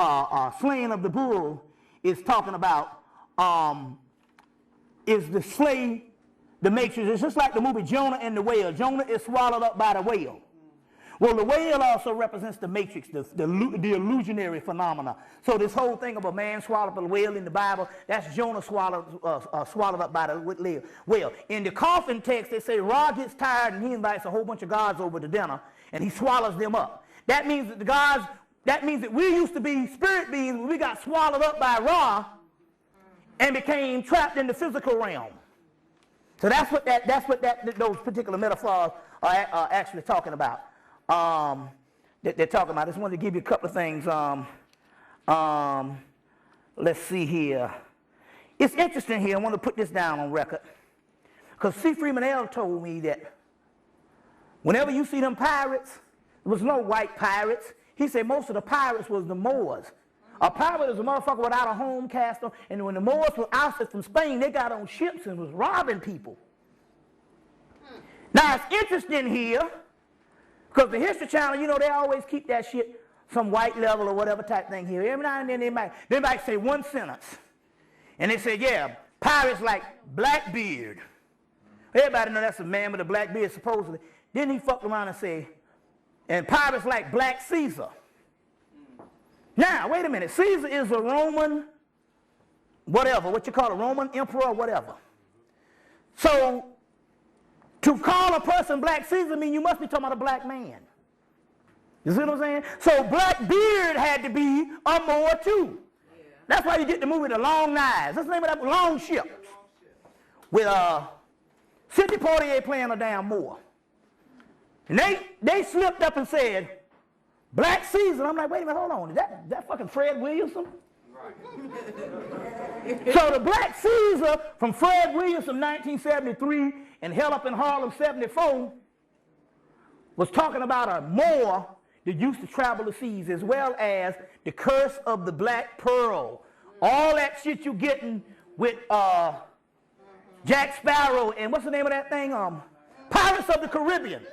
slaying of the bull is talking about, is to slay the matrix. It's just like the movie Jonah and the Whale. Jonah is swallowed up by the whale. Well, the whale also represents the matrix, the illusionary phenomena. So this whole thing of a man swallowed by a whale in the Bible, that's Jonah swallowed up by the whale. In the coffin text, they say Ra gets tired and he invites a whole bunch of gods over to dinner and he swallows them up. That means that the gods, that means that we used to be spirit beings, but we got swallowed up by Ra and became trapped in the physical realm. So that's what those particular metaphors are actually talking about. That they're talking about. I just wanted to give you a couple of things. Let's see here. It's interesting here. I want to put this down on record. Because C. Freeman L. told me that whenever you see them pirates, there was no white pirates. He said most of the pirates was the Moors. A pirate is a motherfucker without a home cast on. And when the Moors were ousted from Spain, they got on ships and was robbing people. Now, it's interesting here, because the History Channel, you know, they always keep that shit some white level or whatever type thing here. Every now and then they might say one sentence. And they say, yeah, pirates like Blackbeard. Everybody know that's a man with a black beard, supposedly. Then he fucked around and said, and pirates like Black Caesar. Now, wait a minute. Caesar is a Roman, whatever, what you call a Roman emperor or whatever. So, to call a person Black Caesar means you must be talking about a black man. You see what I'm saying? So, Blackbeard had to be a Moor too. Yeah. That's why you get the movie The Long Knives. That's the name of that Long Ship. With Sidney Poitier playing a damn Moor. And they slipped up and said, Black Caesar. I'm like, wait a minute, hold on. Is that fucking Fred Williamson? Right. So the Black Caesar from Fred Williamson 1973 and Hell Up in Harlem 74 was talking about a Moor that used to travel the seas, as well as the curse of the Black Pearl. All that shit you getting with Jack Sparrow and what's the name of that thing? Pirates of the Caribbean.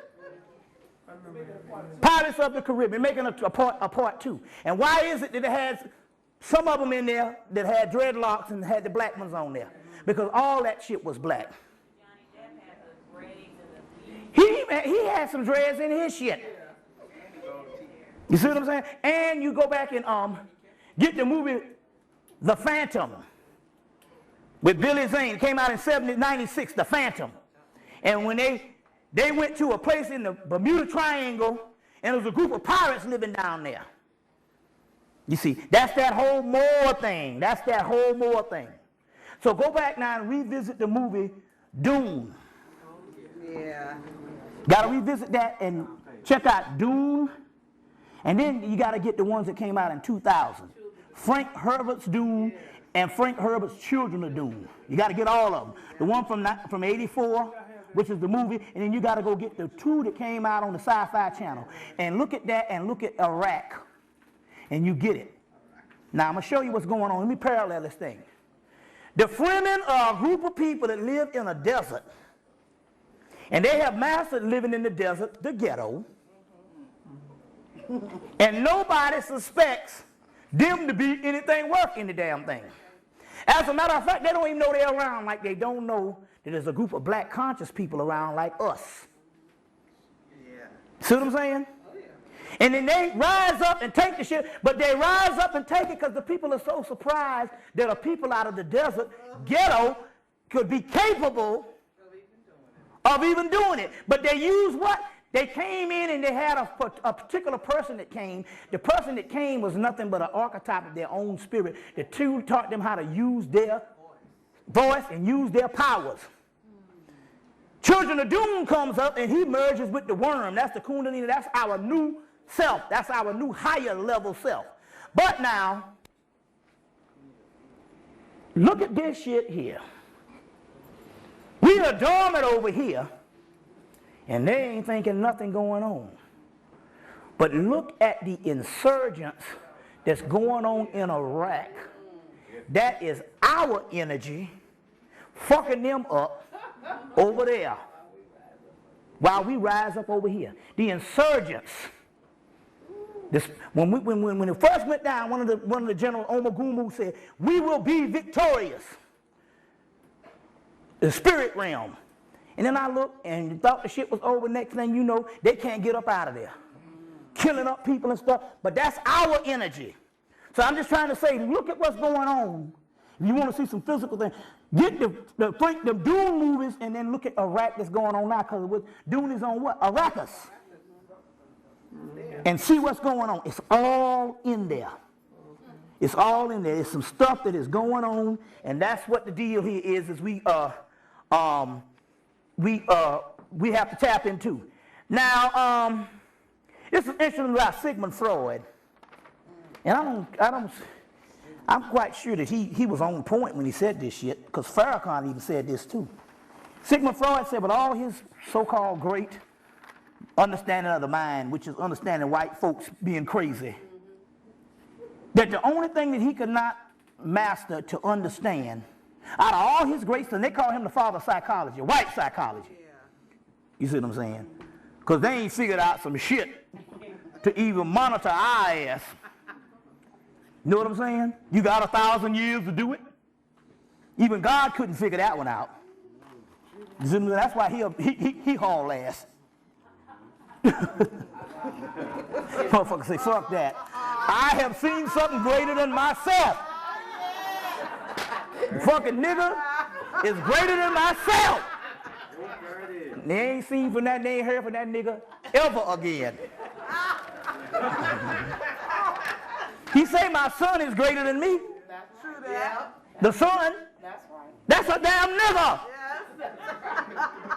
Pirates of the Caribbean, making a part two. And why is it that it has some of them in there that had dreadlocks and had the black ones on there? Because all that shit was black. He had some dreads in his shit. You see what I'm saying? And you go back and get the movie The Phantom with Billy Zane. It came out in 96, The Phantom. And when they went to a place in the Bermuda Triangle, and there was a group of pirates living down there. You see, that's that whole Moor thing. That's that whole Moor thing. So go back now and revisit the movie Dune. Yeah. Got to revisit that and check out Dune. And then you got to get the ones that came out in 2000. Frank Herbert's Dune and Frank Herbert's Children of Dune. You got to get all of them. The one from 84, which is the movie, and then you got to go get the two that came out on the Sci-Fi Channel. And look at that and look at Iraq. And you get it. Now, I'm going to show you what's going on. Let me parallel this thing. The Fremen are a group of people that live in a desert. And they have mastered living in the desert, the ghetto. And nobody suspects them to be anything worth any damn thing. As a matter of fact, they don't even know they're around, like they don't know that there's a group of black conscious people around like us. Yeah. See what I'm saying? Oh, yeah. And then they rise up and take the shit, but they rise up and take it because the people are so surprised that a people out of the desert ghetto could be capable of even doing it. But they use what? They came in and they had a particular person that came. The person that came was nothing but an archetype of their own spirit. The two taught them how to use their voice and use their powers. Children of Doom comes up and he merges with the worm. That's the Kundalini. That's our new self. That's our new higher level self. But now, look at this shit here. We are dormant over here. And they ain't thinking nothing going on. But look at the insurgents that's going on in Iraq. That is our energy fucking them up over there while we rise up over here. The insurgents. When it first went down, one of the general Omagumu said, "We will be victorious." The spirit realm. And then I looked and thought the shit was over. Next thing you know, they can't get up out of there. Killing up people and stuff. But that's our energy. So I'm just trying to say, look at what's going on. If you want to see some physical things, get the Dune movies and then look at Iraq that's going on now. Because Dune is on what? Arrakis. And see what's going on. It's all in there. It's all in there. It's some stuff that is going on. And that's what the deal here is we have to tap into. Now, this is interesting about Sigmund Freud, and I'm quite sure that he was on point when he said this shit, because Farrakhan even said this too. Sigmund Freud said, with all his so-called great understanding of the mind, which is understanding white folks being crazy, that the only thing that he could not master to understand, out of all his greats, and they call him the father of psychology, white psychology. You see what I'm saying? Because they ain't figured out some shit to even monitor our ass. You know what I'm saying? You got 1,000 years to do it. Even God couldn't figure that one out. You see what I'm saying? That's why he haul ass. Motherfucker say, fuck that. I have seen something greater than myself. Fucking nigga is greater than myself. They ain't seen from that, they ain't heard from that nigga ever again. He say my son is greater than me. That's true, that. The son. That's right. That's a damn nigga. Yes.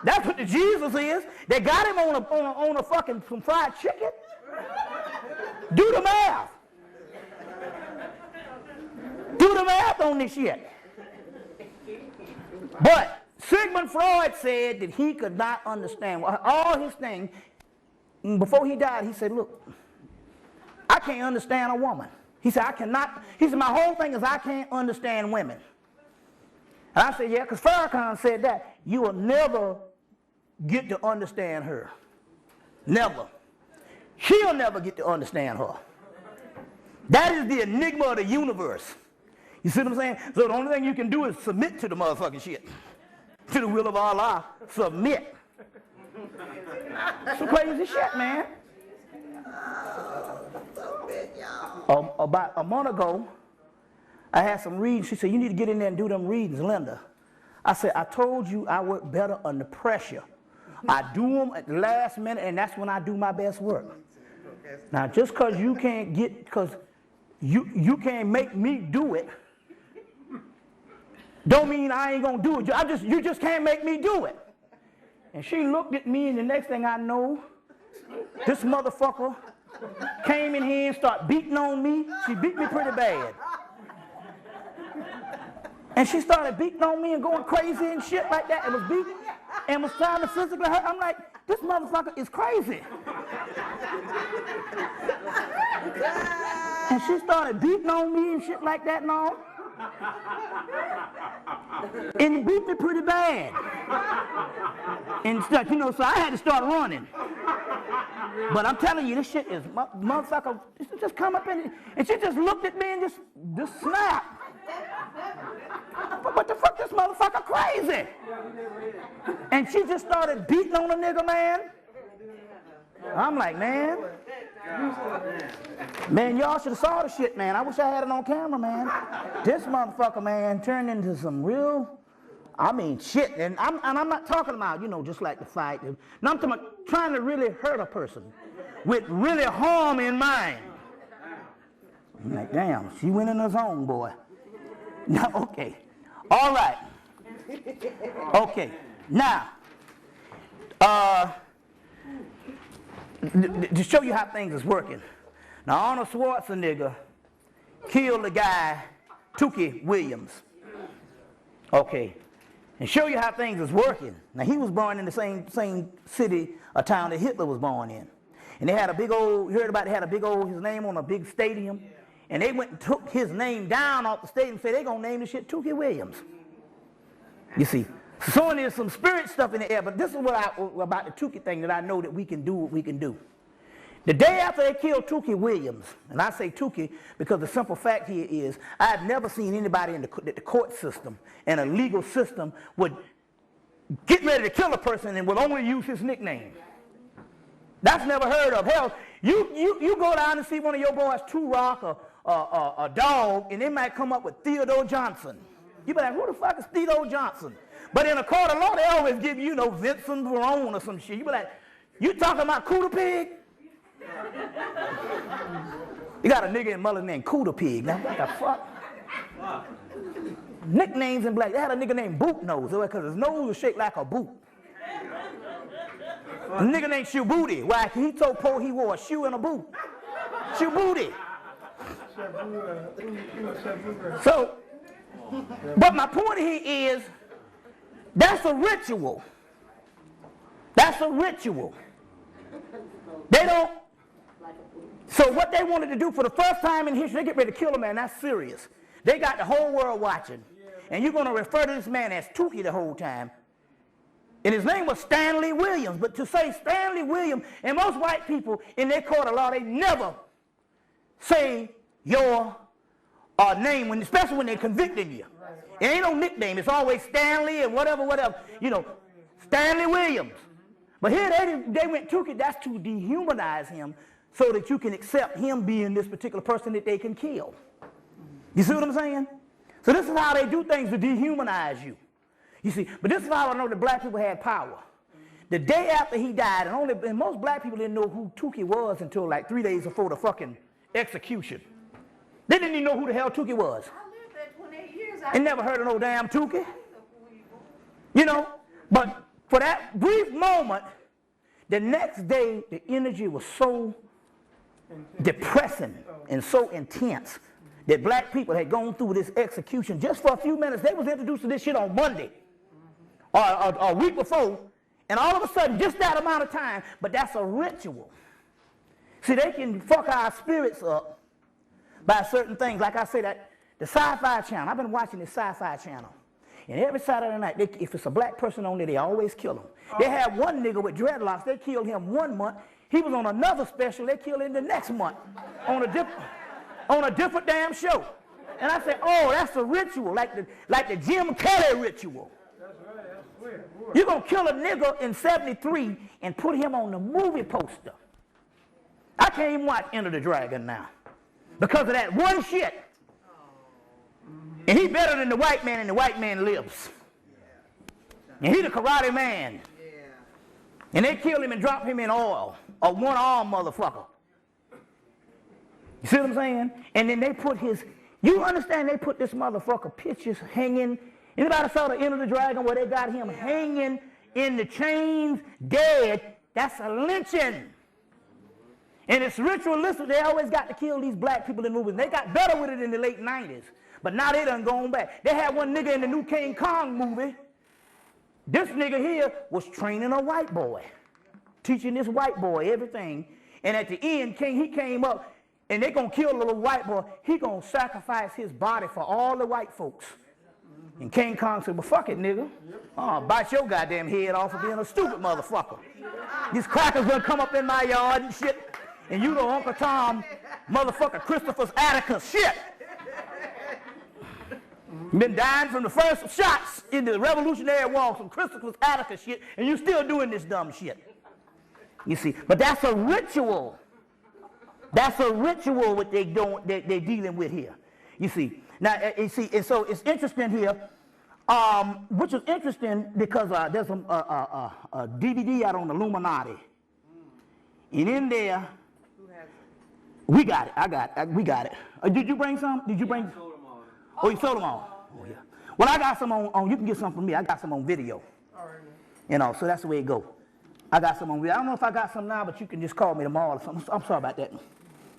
That's what the Jesus is. They got him on a fucking some fried chicken. Do the math. Do the math on this shit. But Sigmund Freud said that he could not understand all his things. Before he died, he said, look, I can't understand a woman. He said, I cannot. He said, my whole thing is I can't understand women. And I said, yeah, because Farrakhan said that. You will never get to understand her. Never. She'll never get to understand her. That is the enigma of the universe. You see what I'm saying? So the only thing you can do is submit to the motherfucking shit. To the will of Allah. Submit. Some crazy shit, man. About a month ago, I had some readings. She said, you need to get in there and do them readings, Linda. I said, I told you I work better under pressure. I do them at the last minute, and that's when I do my best work. Now, just because you can't get, because you can't make me do it, don't mean I ain't going to do it. You just can't make me do it. And she looked at me, and the next thing I know, this motherfucker came in here and started beating on me. She beat me pretty bad. And she started beating on me and going crazy and shit like that, and was beating and was trying to physically hurt. I'm like, this motherfucker is crazy. And she started beating on me and shit like that and all. And beat me pretty bad. And stuff, you know, so I had to start running. But I'm telling you, this shit is motherfucker. She just come up in it, and she just looked at me and just snapped. What the fuck, this motherfucker crazy? And she just started beating on a nigga, man. I'm like, man, y'all should have saw the shit, man. I wish I had it on camera, man. This motherfucker, man, turned into some real, I mean, shit. And I'm not talking about, you know, just like the fight. No, I'm talking about trying to really hurt a person with really harm in mind. I'm like, damn, she went in her zone, boy. No, okay. All right. Okay. Now, to show you how things is working. Now, Arnold Schwarzenegger killed the guy, Tookie Williams. Okay. And show you how things is working. Now, he was born in the same city or town that Hitler was born in. And they had a big old, you heard about it, they had a big old, his name on a big stadium. And they went and took his name down off the stadium and said, they're going to name this shit Tookie Williams. You see. So there's some spirit stuff in the air, but this is what about the Tookie thing that I know that we can do what we can do. The day after they killed Tookie Williams, and I say Tookie because the simple fact here is I've never seen anybody in the court system and a legal system would get ready to kill a person and will only use his nickname. That's never heard of. Hell, you go down and see one of your boys, Two Rock or a dog, and they might come up with Theodore Johnson. You be like, who the fuck is Theodore Johnson? But in a court of law, they always give you, Vincent Verone or some shit. You be like, you talking about Cooter Pig? You got a nigga in Mullen named Cooter Pig. Now, what the fuck? Nicknames in black. They had a nigga named Boot Nose because his nose was shaped like a boot. A nigga named Shoe Booty. Why? He told Poe he wore a shoe and a boot. Shoe Booty. So, but my point here is, that's a ritual. That's a ritual. They don't So what they wanted to do for the first time in history, they get ready to kill a man. That's serious. They got the whole world watching. And you're going to refer to this man as Tukey the whole time. And his name was Stanley Williams. But to say Stanley Williams, and most white people in their court of law, they never say your name, especially when they're convicting you. It ain't no nickname. It's always Stanley and whatever. You know, Stanley Williams. But here they went Tukey. That's to dehumanize him so that you can accept him being this particular person that they can kill. You see what I'm saying? So this is how they do things to dehumanize you. You see, but this is how I know that black people had power. The day after he died, and most black people didn't know who Tukey was until like 3 days before the fucking execution. They didn't even know who the hell Tukey was. I lived there 28 years. They never heard of no damn Tukey. You know, but for that brief moment, the next day, the energy was so depressing and so intense that black people had gone through this execution just for a few minutes. They was introduced to this shit on Monday or a week before, and all of a sudden, just that amount of time, but that's a ritual. See, they can fuck our spirits up by certain things. Like I say, that the Sci-Fi Channel, I've been watching the Sci-Fi Channel, and every Saturday night, if it's a black person on there, they always kill him. They had one nigga with dreadlocks, they killed him 1 month. He was on another special, they killed him the next month on a different damn show. And I said, oh, that's a ritual, like the Jim Kelly ritual. You're going to kill a nigga in 73 and put him on the movie poster. I can't even watch Enter the Dragon now because of that one shit. And he better than the white man, and the white man lives. And he the karate man. And they kill him and drop him in oil, a one-arm motherfucker. You see what I'm saying? And then they put you understand they put this motherfucker pictures hanging. Anybody saw the End of the Dragon where they got him hanging in the chains, dead? That's a lynching. And it's ritualistic. They always got to kill these black people in movies. And they got better with it in the late 90s. But now they done gone back. They had one nigga in the new King Kong movie. This nigga here was training a white boy, teaching this white boy everything. And at the end, he came up, and they gonna kill the little white boy. He gonna sacrifice his body for all the white folks. And King Kong said, well, fuck it, nigga. Bite your goddamn head off for being a stupid motherfucker. These crackers gonna come up in my yard and shit. And you know Uncle Tom, motherfucker, Christopher's Atticus shit. Been dying from the first shots in the Revolutionary War from Christopher's Atticus shit, and you still doing this dumb shit. You see, but that's a ritual. That's a ritual what they're dealing with here. You see. Now, you see, and so it's interesting here, which is interesting because there's a DVD out on the Illuminati. And in there, we got it. We got it. Did you bring some? Did you bring? Oh, you sold them all? Oh, yeah. Well, I got some on, you can get some from me. I got some on video. All right. You know, so that's the way it goes. I got some on video. I don't know if I got some now, but you can just call me tomorrow or something. I'm sorry about that.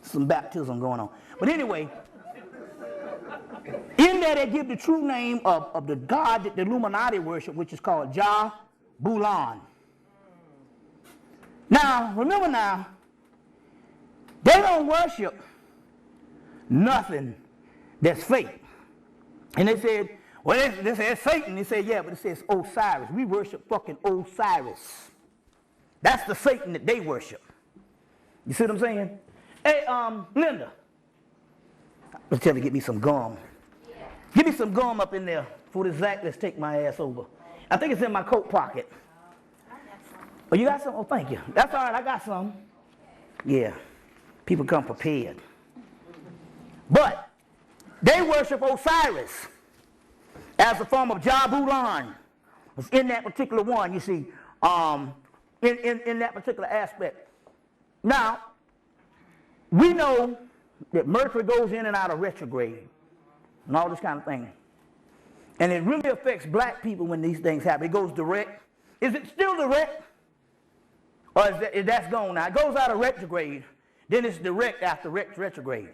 Some baptism going on. But anyway, in there they give the true name of the god that the Illuminati worship, which is called Jah Bulan. Now, remember now, they don't worship nothing that's fake. And they said, well, they said Satan. They said, yeah, but it says Osiris. We worship fucking Osiris. That's the Satan that they worship. You see what I'm saying? Hey, Linda, let's tell her to get me some gum. Give me some gum up in there for this Zach. Let's take my ass over. I think it's in my coat pocket. Oh, you got some? Oh, thank you. That's all right. I got some. Yeah. People come prepared. But they worship Osiris as a form of Jah Bulan. It's in that particular one, you see, in that particular aspect. Now, we know that Mercury goes in and out of retrograde and all this kind of thing. And it really affects black people when these things happen. It goes direct. Is it still direct? Or is that's gone now? It goes out of retrograde, then it's direct after retrograde.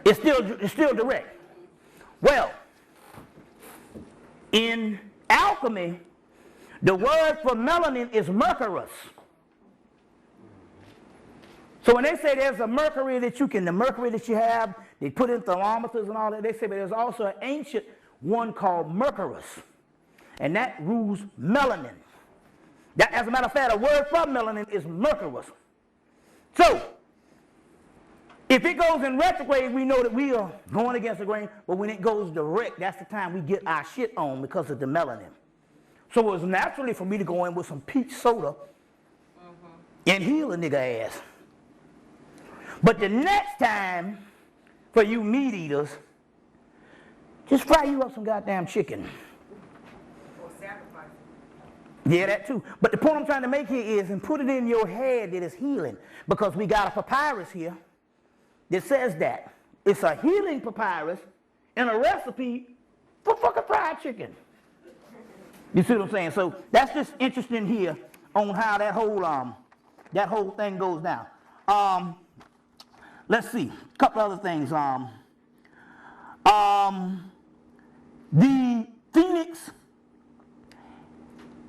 It's still direct. Well, in alchemy, the word for melanin is mercurous. So when they say there's a mercury that the mercury that you have, they put in thermometers and all that, they say, but there's also an ancient one called Mercurus, and that rules melanin. That, as a matter of fact, a word for melanin is Mercurus. So, if it goes in retrograde, we know that we are going against the grain, but when it goes direct, that's the time we get our shit on because of the melanin. So it was naturally for me to go in with some peach soda and heal a nigga ass. But the next time, for you meat eaters, just fry you up some goddamn chicken. Or sacrifice. Yeah, that too. But the point I'm trying to make here is, and put it in your head that it's healing, because we got a papyrus here that says that. It's a healing papyrus and a recipe for fucking fried chicken. You see what I'm saying? So that's just interesting here on how that whole thing goes down. Let's see, a couple other things. The Phoenix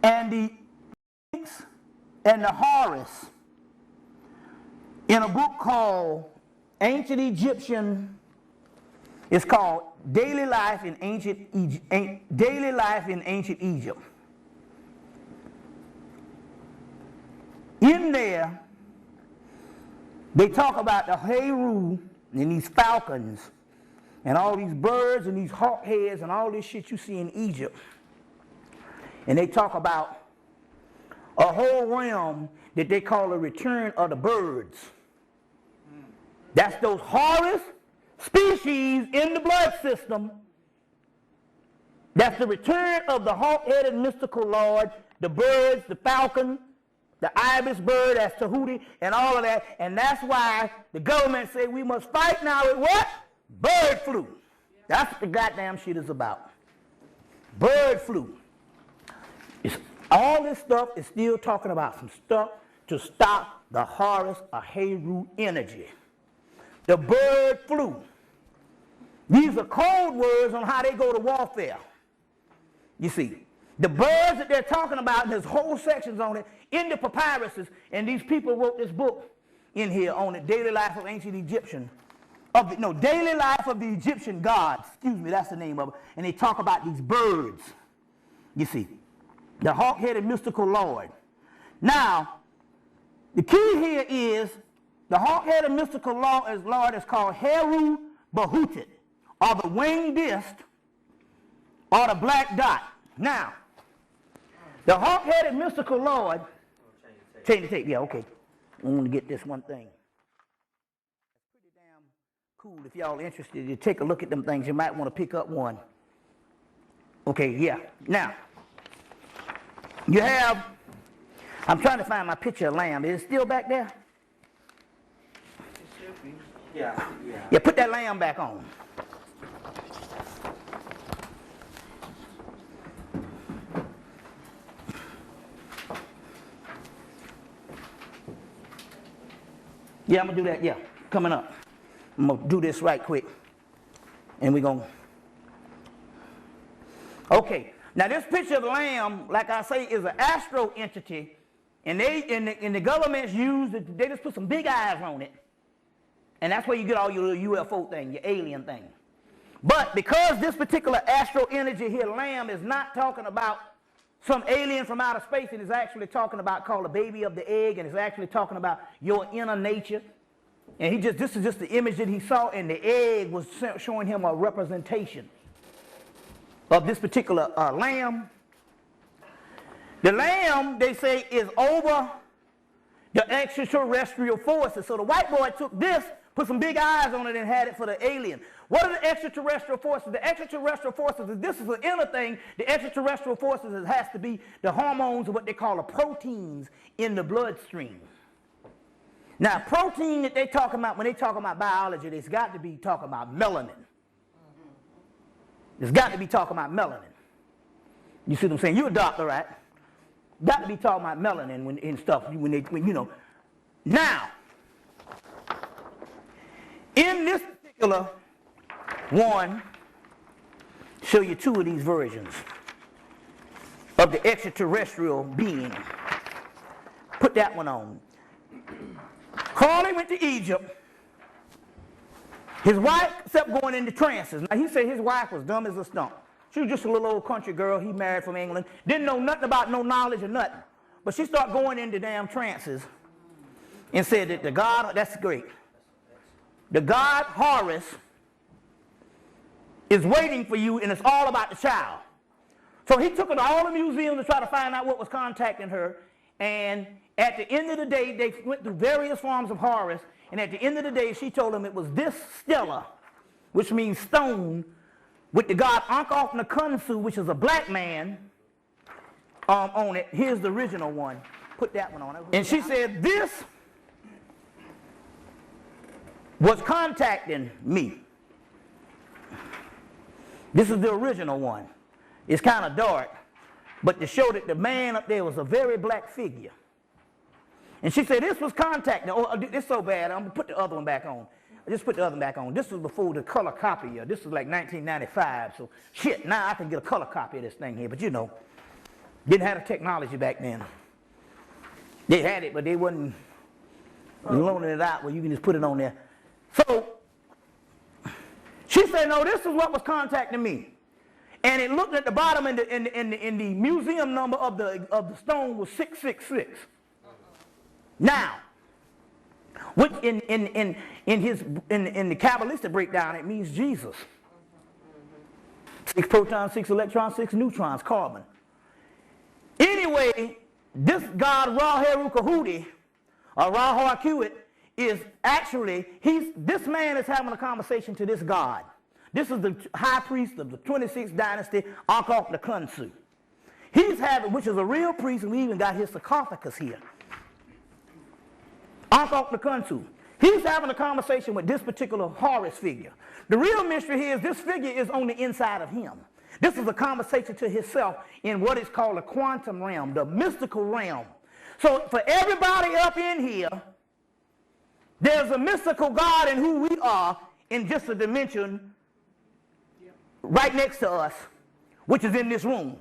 and the Horus in a book called Ancient Egyptian, it's called Daily Life in Ancient Egypt. In there, they talk about the Heru and these falcons and all these birds and these hawk heads and all this shit you see in Egypt. And they talk about a whole realm that they call the return of the birds. That's those Horus species in the blood system. That's the return of the hawk-headed mystical lord, the birds, the falcon, the ibis bird, that's Tahuti, and all of that. And that's why the government say we must fight now with what? Bird flu. That's what the goddamn shit is about. Bird flu. All this stuff is still talking about some stuff to stop the Horus or Heru energy. The bird flu. These are code words on how they go to warfare. You see, the birds that they're talking about, and there's whole sections on it in the papyruses, and these people wrote this book in here on the daily life of ancient Egyptian, daily life of the Egyptian gods, excuse me, that's the name of it, and they talk about these birds, you see, the hawk-headed mystical lord. Now, the key here is the hawk-headed mystical lord is called Heru Bahutit, or the winged disc, or the black dot. Now, the hawk-headed mystical lord, change the tape, yeah, okay. I want to get this one thing. It's pretty damn cool. If y'all interested, you take a look at them things, you might want to pick up one. Okay, yeah. Now, you have, I'm trying to find my picture of lamb. Is it still back there? It should be. Yeah. Yeah, put that lamb back on. Yeah, I'm going to do that, yeah, coming up. I'm going to do this right quick, and we're going to... Okay, now this picture of the lamb, like I say, is an astro entity, and the governments use it, they just put some big eyes on it, and that's where you get all your little UFO thing, your alien thing. But because this particular astro energy here, lamb, is not talking about some alien from outer space, and is actually talking about, called a baby of the egg, and is actually talking about your inner nature. And this is just the image that he saw, and the egg was showing him a representation of this particular lamb. The lamb, they say, is over the extraterrestrial forces. So the white boy took this, put some big eyes on it, and had it for the alien. What are the extraterrestrial forces? The extraterrestrial forces, this is an inner thing. The extraterrestrial forces has to be the hormones, or what they call the proteins in the bloodstream. Now, protein that they talking about, when they talk about biology, it's got to be talking about melanin. It's got to be talking about melanin. You see what I'm saying? You're a doctor, right? Got to be talking about melanin and stuff. Now, in this particular one, show you two of these versions of the extraterrestrial being. Put that one on. Crawley went to Egypt. His wife kept going into trances. Now, he said his wife was dumb as a stump. She was just a little old country girl he married from England. Didn't know nothing about no knowledge or nothing. But she started going into damn trances and said that the god, that's great. The god Horus is waiting for you, and it's all about the child. So he took her to all the museums to try to find out what was contacting her. And at the end of the day, they went through various forms of Horus. And at the end of the day, she told him it was this stela, which means stone, with the god Ankh-Nakhunsu, which is a black man, on it. Here's the original one. Put that one on it. And she said, this was contacting me. This is the original one. It's kind of dark, but to show that the man up there was a very black figure. And she said, this was contacting. Oh, it's so bad. I'm going to put the other one back on. Just put the other one back on. This was before the color copy here. This was like 1995. So, shit, now I can get a color copy of this thing here. But, you know, didn't have the technology back then. They had it, but they wasn't loaning it out where you can just put it on there. So, she said, no, this is what was contacting me. And it looked at the bottom in the museum number of the stone was 666. Now, which in the Kabbalistic breakdown, it means Jesus. 6 protons, 6 electrons, 6 neutrons, carbon. Anyway, this god Ra-Heru Kahuti, or Ra-Harkuit, is actually, this man is having a conversation to this god. This is the high priest of the 26th dynasty, Ankh-Nakhunsu. He's having, which is a real priest, and we even got his sarcophagus here. Ankh-Nakhunsu. He's having a conversation with this particular Horus figure. The real mystery here is this figure is on the inside of him. This is a conversation to himself in what is called the quantum realm, the mystical realm. So for everybody up in here, there's a mystical God in who we are in just a dimension right next to us, which is in this room.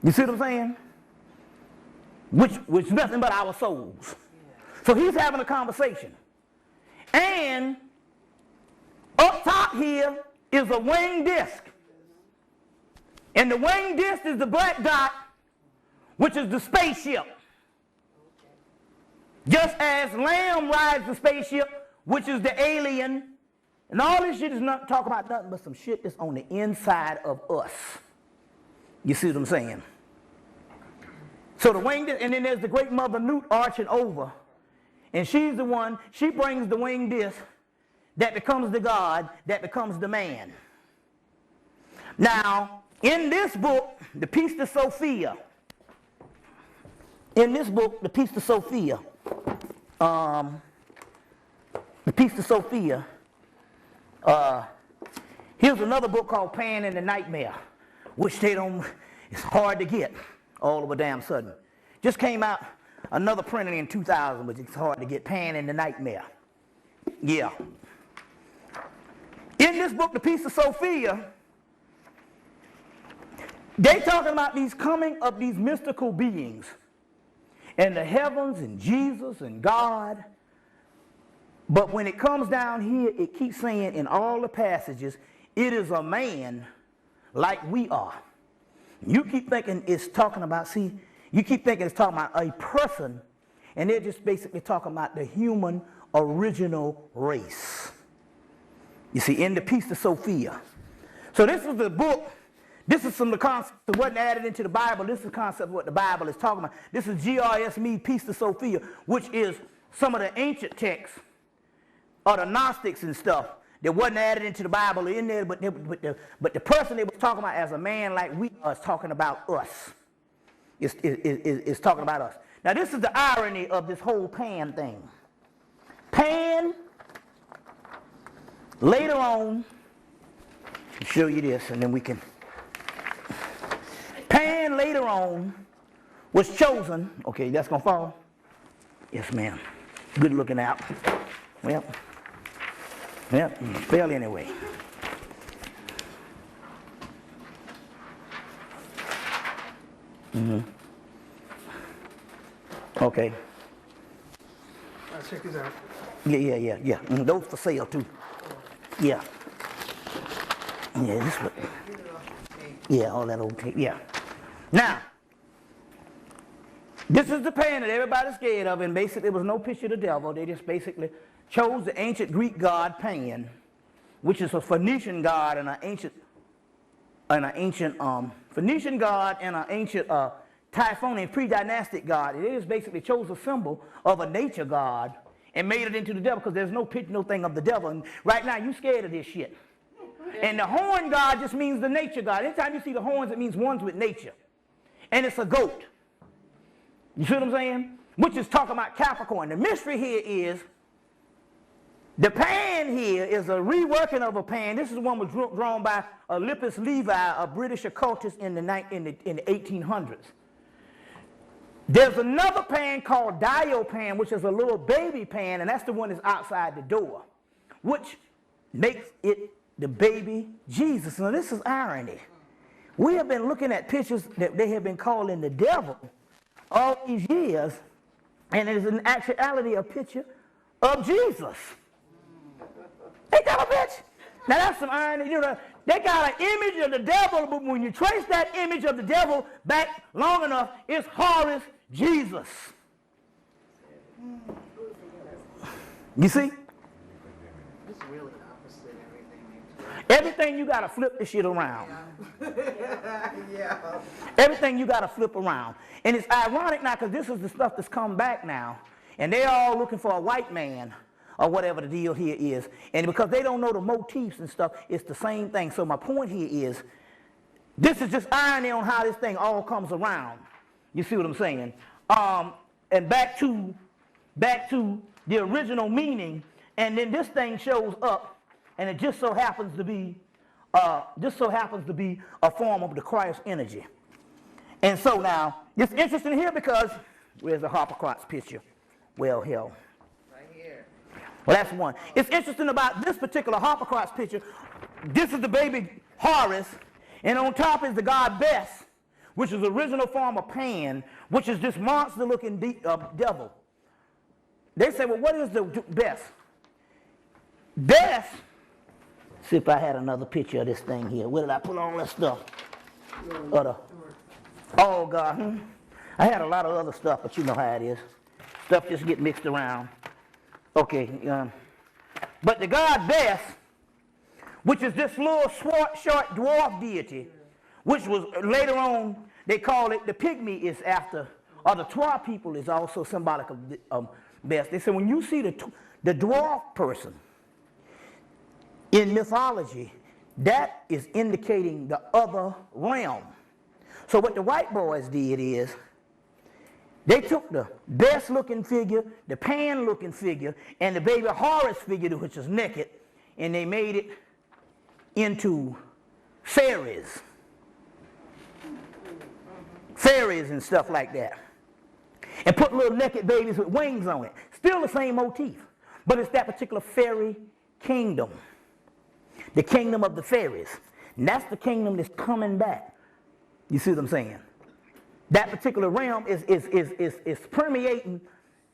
You see what I'm saying? Which is nothing but our souls. So he's having a conversation. And up top here is a winged disc. And the winged disc is the black dot, which is the spaceship. Just as Lamb rides the spaceship, which is the alien. And all this shit is not talking about nothing but some shit that's on the inside of us. You see what I'm saying? So the winged disc, and then there's the great mother Nut arching over. And she's the one, she brings the winged disc that becomes the God, that becomes the man. Now, in this book, the Piece de Sophia, here's another book called Pan and the Nightmare, which it's hard to get all of a damn sudden. Just came out another printing in 2000, but it's hard to get. Pan and the Nightmare. Yeah. In this book, The Piece of Sophia, they talking about these coming of these mystical beings and the heavens and Jesus and God. But when it comes down here, it keeps saying in all the passages, it is a man like we are. You keep thinking it's talking about, you keep thinking it's talking about a person, and they're just basically talking about the human original race. You see, in the Piece of Sophia. So this is the book. This is some of the concepts that wasn't added into the Bible. This is the concept of what the Bible is talking about. This is G.R.S. Mead, Piece of Sophia, which is some of the ancient texts or the Gnostics and stuff that wasn't added into the Bible in there, but the person they was talking about as a man like we are is talking about us. Is talking about us. Now this is the irony of this whole Pan thing. Pan, later on, I'll show you this and then we can. Pan later on was chosen. Okay, that's gonna fall. Yes, ma'am. Good looking out. Well, fell anyway. Okay. check this out. Yeah. Those for sale too. Yeah. Yeah, this one. Yeah, all that old tape. Yeah. Now, this is the pan that everybody's scared of, and basically there was no picture of the devil. They just basically chose the ancient Greek god Pan, which is a Phoenician god and an ancient Phoenician god and an ancient Typhonian pre-dynastic god. It is basically chose a symbol of a nature god and made it into the devil because there's no picture, no thing of the devil. And right now you scared of this shit. And the horn god just means the nature god. Anytime you see the horns, it means one's with nature. And it's a goat. You see what I'm saying? Which is talking about Capricorn. The mystery here is the Pan here is a reworking of a Pan. This is the one was drawn by Lippus Levi, a British occultist in the 1800s. There's another Pan called Diopan, which is a little baby Pan, and that's the one that's outside the door, which makes it the baby Jesus. Now this is irony. We have been looking at pictures that they have been calling the devil all these years, and it is in actuality a picture of Jesus. Ain't that a bitch? Now that's some irony. You know, they got an image of the devil, but when you trace that image of the devil back long enough, it's Horus Jesus. You see? It's really opposite Everything you got to flip this shit around. Yeah. Everything you got to flip around. And it's ironic now because this is the stuff that's come back now. And they're all looking for a white man or whatever the deal here is. And because they don't know the motifs and stuff, it's the same thing. So my point here is, this is just irony on how this thing all comes around. You see what I'm saying? And back to the original meaning, and then this thing shows up, and it just so happens to be a form of the Christ energy. And so now, it's interesting here because, where's the Harpocrates picture? Well, hell. Right here. Well, that's one. It's interesting about this particular Harpocrates picture. This is the baby Horus, and on top is the god Bes, which is the original form of Pan, which is this monster-looking devil. They say, well, what is the Bes? Bes, see if I had another picture of this thing here. Where did I put all that stuff? Oh, God. I had a lot of other stuff, but you know how it is. Stuff just get mixed around. Okay. But the god Bes, which is this little short dwarf deity, which was later on, they call it the pygmy is after, or the Twa people is also symbolic of Bes. They say when you see the dwarf person in mythology, that is indicating the other realm. So what the white boys did is, they took the Bes looking figure, the Pan looking figure, and the baby Horus figure, which is naked, and they made it into fairies. Fairies and stuff like that. And put little naked babies with wings on it. Still the same motif, but it's that particular fairy kingdom. The kingdom of the fairies. And that's the kingdom that's coming back. You see what I'm saying? That particular realm is permeating.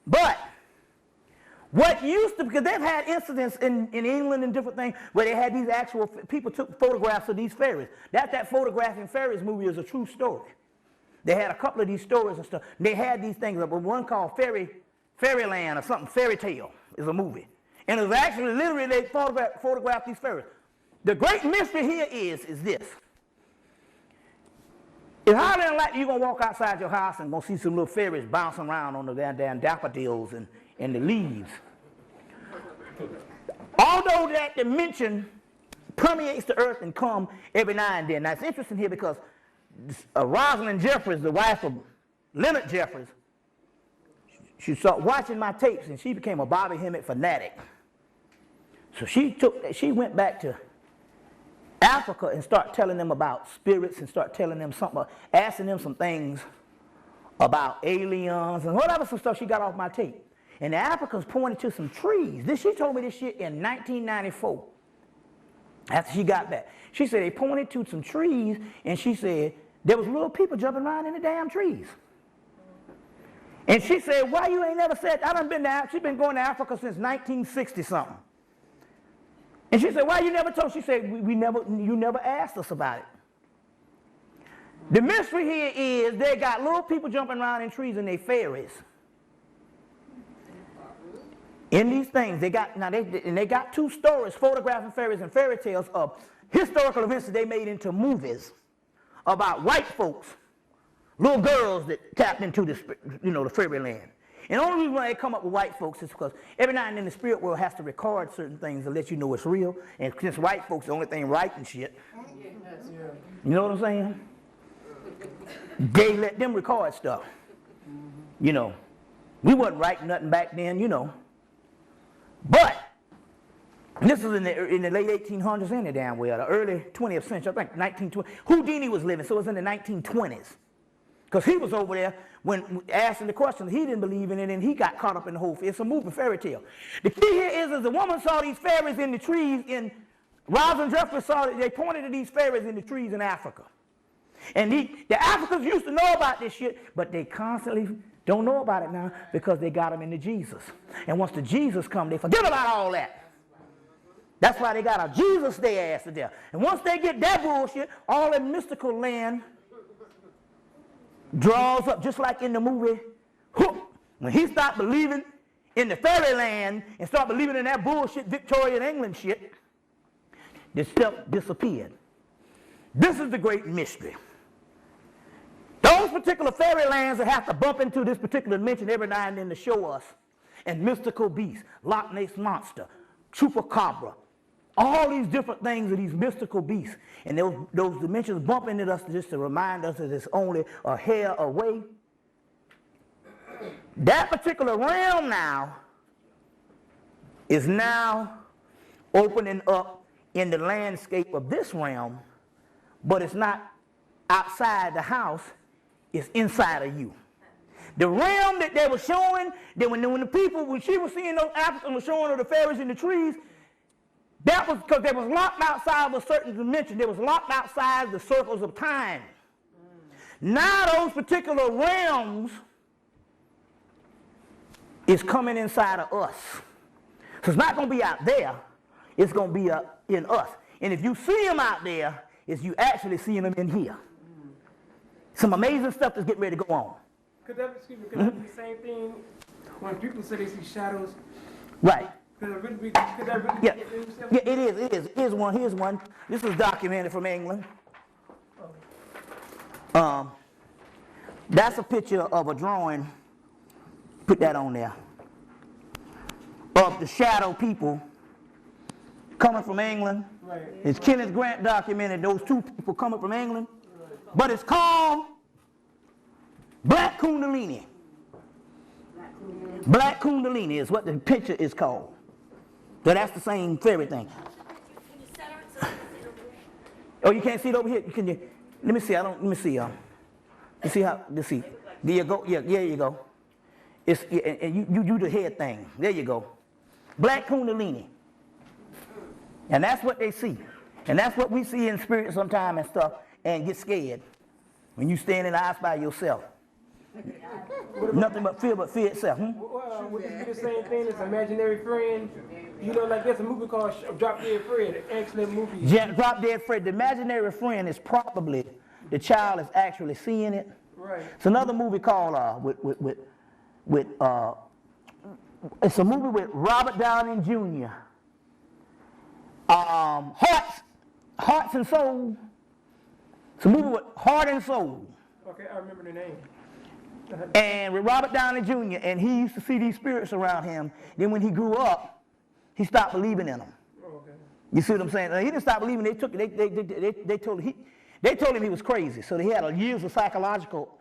But what used to, because they've had incidents in England and different things where they had these actual, people took photographs of these fairies. That Photographing Fairies movie is a true story. They had a couple of these stories and stuff. They had these things, but one called Fairyland or something, Fairy Tale is a movie. And it was actually literally they photographed these fairies. The great mystery here is this. It's highly unlikely you're going to walk outside your house and going to see some little fairies bouncing around on the damn daffodils and the leaves. Although that dimension permeates the earth and come every now and then. Now it's interesting here because Rosalind Jeffries, the wife of Leonard Jeffries, she started watching my tapes and she became a Bobby Hemmitt fanatic. So she went back to Africa and start telling them about spirits and start telling them something, asking them some things about aliens and whatever some stuff she got off my tape. And the Africans pointed to some trees. She told me this shit in 1994 after she got back. She said they pointed to some trees and she said there was little people jumping around in the damn trees. And she said, why you ain't never said, I done been to Africa. She's been going to Africa since 1960 something. And she said, why you never told? She said, you never asked us about it. The mystery here is they got little people jumping around in trees and they fairies. In these things, they got two stories, photographing fairies and fairy tales of historical events that they made into movies about white folks, little girls that tapped into the fairyland. And the only reason why they come up with white folks is because every now and then the spirit world has to record certain things to let you know it's real. And since white folks are the only thing writing shit, you know what I'm saying? They let them record stuff. You know, we wasn't writing nothing back then, you know. But this is in the late 1800s and the damn well, the early 20th century, I think 1920. Houdini was living, so it was in the 1920s. Because he was over there when asking the question, he didn't believe in it, and he got caught up in the whole thing. It's a movie fairy tale. The key here is the woman saw these fairies in the trees in, Ross and Jeffrey saw that they pointed to these fairies in the trees in Africa. And the Africans used to know about this shit, but they constantly don't know about it now because they got them into Jesus. And once the Jesus come, they forget about all that. That's why they got a Jesus their ass to death. And once they get that bullshit, all that mystical land draws up, just like in the movie Hook. When he stopped believing in the fairyland and started believing in that bullshit Victorian England shit, the stuff disappeared. This is the great mystery. Those particular fairylands that have to bump into this particular dimension every now and then to show us, and mystical beasts, Loch Ness Monster, Chupacabra, all these different things are these mystical beasts. And those dimensions bump into us just to remind us that it's only a hair away. That particular realm now is now opening up in the landscape of this realm, but it's not outside the house, it's inside of you. The realm that they were showing, that when she was seeing those Africans were showing her the fairies in the trees, that was because they was locked outside of a certain dimension. They was locked outside the circles of time. Now those particular realms is coming inside of us. So it's not going to be out there. It's going to be in us. And if you see them out there, it's you actually seeing them in here. Some amazing stuff that's getting ready to go on. Could that be the same thing when people say they see shadows? Right. Could that really be Yeah, it is. Here's one. This is documented from England. That's a picture of a drawing. Put that on there. Of the shadow people coming from England. Right. It's Kenneth Grant documented those two people coming from England. But it's called Black Kundalini. Black Kundalini is what the picture is called. So that's the same fairy thing. Oh, you can't see it over here? Let me see. Let me see. You see how? Let's see. There you go. Yeah, there you go. And you do the head thing. There you go. Black Kundalini. And that's what they see. And that's what we see in spirit sometimes and stuff, and get scared when you stand in the house by yourself. Nothing but fear itself. Well, would it be the same thing as Imaginary Friend? You know, like there's a movie called Drop Dead Fred, an excellent movie. Yeah, Drop Dead Fred. The Imaginary Friend is probably the child is actually seeing it. Right. It's another movie called it's a movie with Robert Downey Jr. Hearts and Soul. It's a movie with Heart and Soul. Okay, I remember the name. And with Robert Downey Jr., and he used to see these spirits around him. Then when he grew up, he stopped believing in them. Okay. You see what I'm saying? He didn't stop believing. They told him he was crazy. So they had years of psychological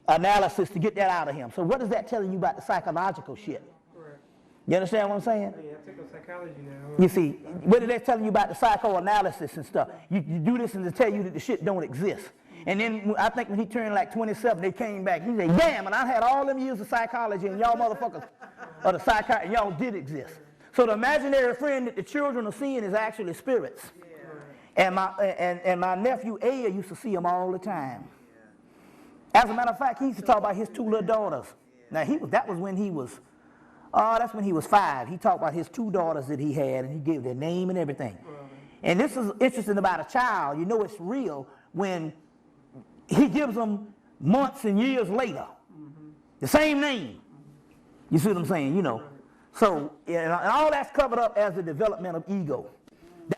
analysis to get that out of him. So what is that telling you about the psychological shit? Right. You understand what I'm saying? Yeah, I take up psychology now. You see, what are they telling you about the psychoanalysis and stuff? You do this and to tell you that the shit don't exist. And then I think when he turned like 27, they came back. He said, damn, and I had all them years of psychology, and y'all motherfuckers are the psychiatrists, y'all did exist. So the imaginary friend that the children are seeing is actually spirits. And my nephew Aya used to see them all the time. As a matter of fact, he used to talk about his 2 little daughters. Now, that's when he was 5. He talked about his 2 daughters that he had, and he gave their name and everything. And this is interesting about a child. You know it's real when he gives them months and years later the same name. You see what I'm saying? You know. So, and all that's covered up as the development of ego.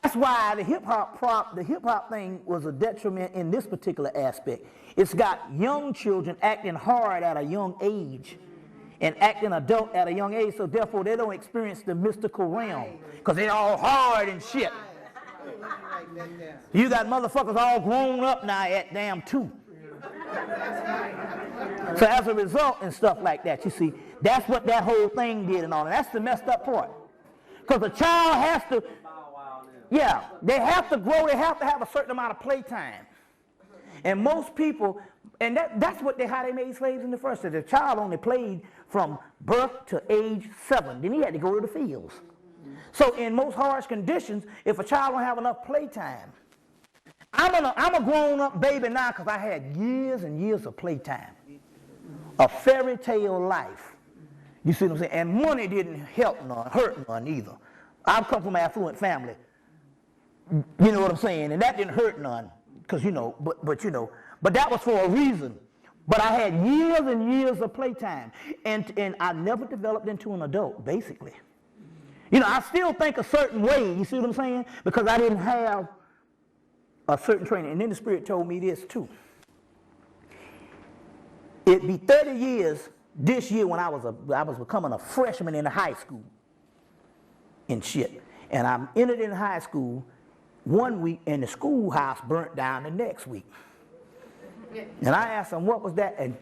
That's why the hip hop thing was a detriment in this particular aspect. It's got young children acting hard at a young age and acting adult at a young age, so therefore they don't experience the mystical realm because they're all hard and shit. You got motherfuckers all grown up now at damn 2. So as a result and stuff like that, you see, that's what that whole thing did and all. And that's the messed up part. Because a child has to, yeah, they have to grow, they have to have a certain amount of playtime. And most people, and that's how they made slaves in the first place. The child only played from birth to age 7. Then he had to go to the fields. So in most harsh conditions, if a child don't have enough playtime, I'm a grown-up baby now because I had years and years of playtime. A fairy tale life. You see what I'm saying? And money didn't help none, hurt none either. I've come from an affluent family. You know what I'm saying? And that didn't hurt none. Because, you know, but that was for a reason. But I had years and years of playtime. And I never developed into an adult, basically. You know, I still think a certain way, you see what I'm saying? Because I didn't have a certain training. And then the Spirit told me this too. It'd be 30 years this year when I was becoming a freshman in high school and shit. And I entered in high school one week and the schoolhouse burnt down the next week. And I asked them, what was that? And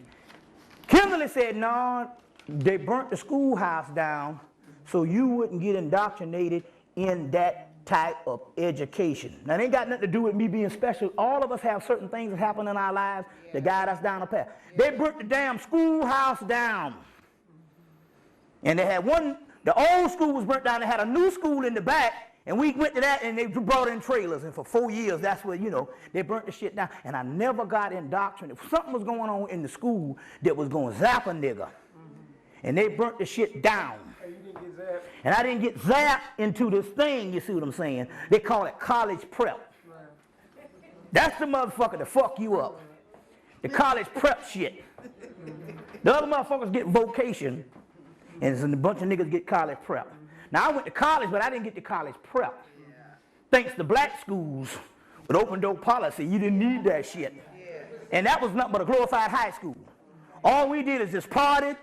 Kimberly said, no, they burnt the schoolhouse down so you wouldn't get indoctrinated in that type of education. Now, it ain't got nothing to do with me being special. All of us have certain things that happen in our lives that guide us down the path. They burnt the damn schoolhouse down. And they had the old school was burnt down. They had a new school in the back, and we went to that, and they brought in trailers. And for 4 years, that's where, you know, they burnt the shit down. And I never got indoctrinated. Something was going on in the school that was going to zap a nigga. And they burnt the shit down. And I didn't get zapped into this thing, you see what I'm saying? They call it college prep. That's the motherfucker to fuck you up. The college prep shit. The other motherfuckers get vocation, and a bunch of niggas get college prep. Now, I went to college, but I didn't get to college prep. Thanks to black schools with open door policy, you didn't need that shit. And that was nothing but a glorified high school. All we did is just partied,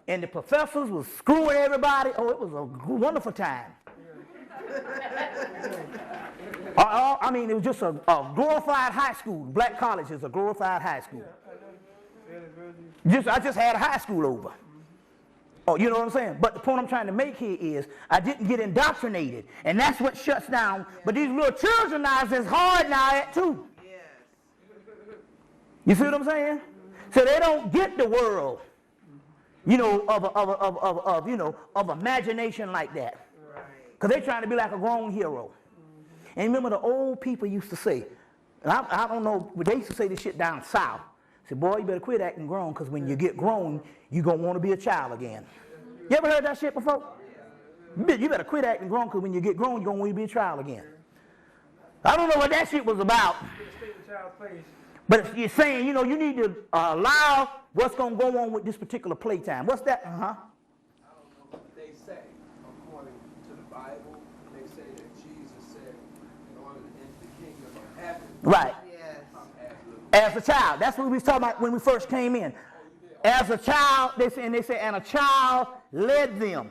and the professors was screwing everybody. Oh, it was a wonderful time. I mean, it was just a glorified high school. Black college is a glorified high school. I just had a high school over. Oh, you know what I'm saying? But the point I'm trying to make here is I didn't get indoctrinated. And that's what shuts down. But these little children now, it's hard now at too. You see what I'm saying? So they don't get the world, you know, of imagination like that. Because they're trying to be like a grown hero. And remember the old people used to say, and I don't know, but they used to say this shit down south. Say, boy, you better quit acting grown, because when you get grown, you're going to want to be a child again. You ever heard that shit before? You better quit acting grown, because when you get grown, you're going to want to be a child again. I don't know what that shit was about. But if you're saying, you know, you need to allow what's going to go on with this particular playtime. What's that? I don't know what they say. According to the Bible, they say that Jesus said, in order to enter the kingdom of heaven, right. As a child. That's what we was talking about when we first came in. As a child, they say, and a child led them.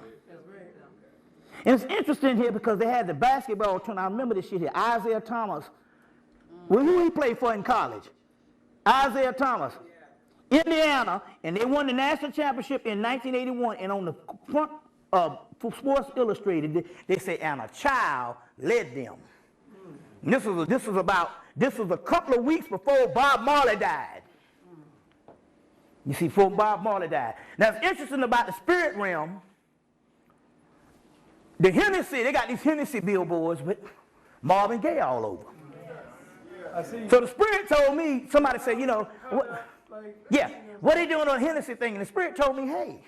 And it's interesting here because they had the basketball tournament. I remember this shit here. Isaiah Thomas. Well, who he played for in college? Isaiah Thomas. Indiana. And they won the national championship in 1981. And on the front of Sports Illustrated, they say, and a child led them. And this was a couple of weeks before Bob Marley died. You see, before Bob Marley died. Now, it's interesting about the spirit realm. The Hennessy, they got these Hennessy billboards with Marvin Gaye all over. So the spirit told me, somebody said, you know, Yeah. What they doing on the Hennessy thing? And the Spirit told me, hey,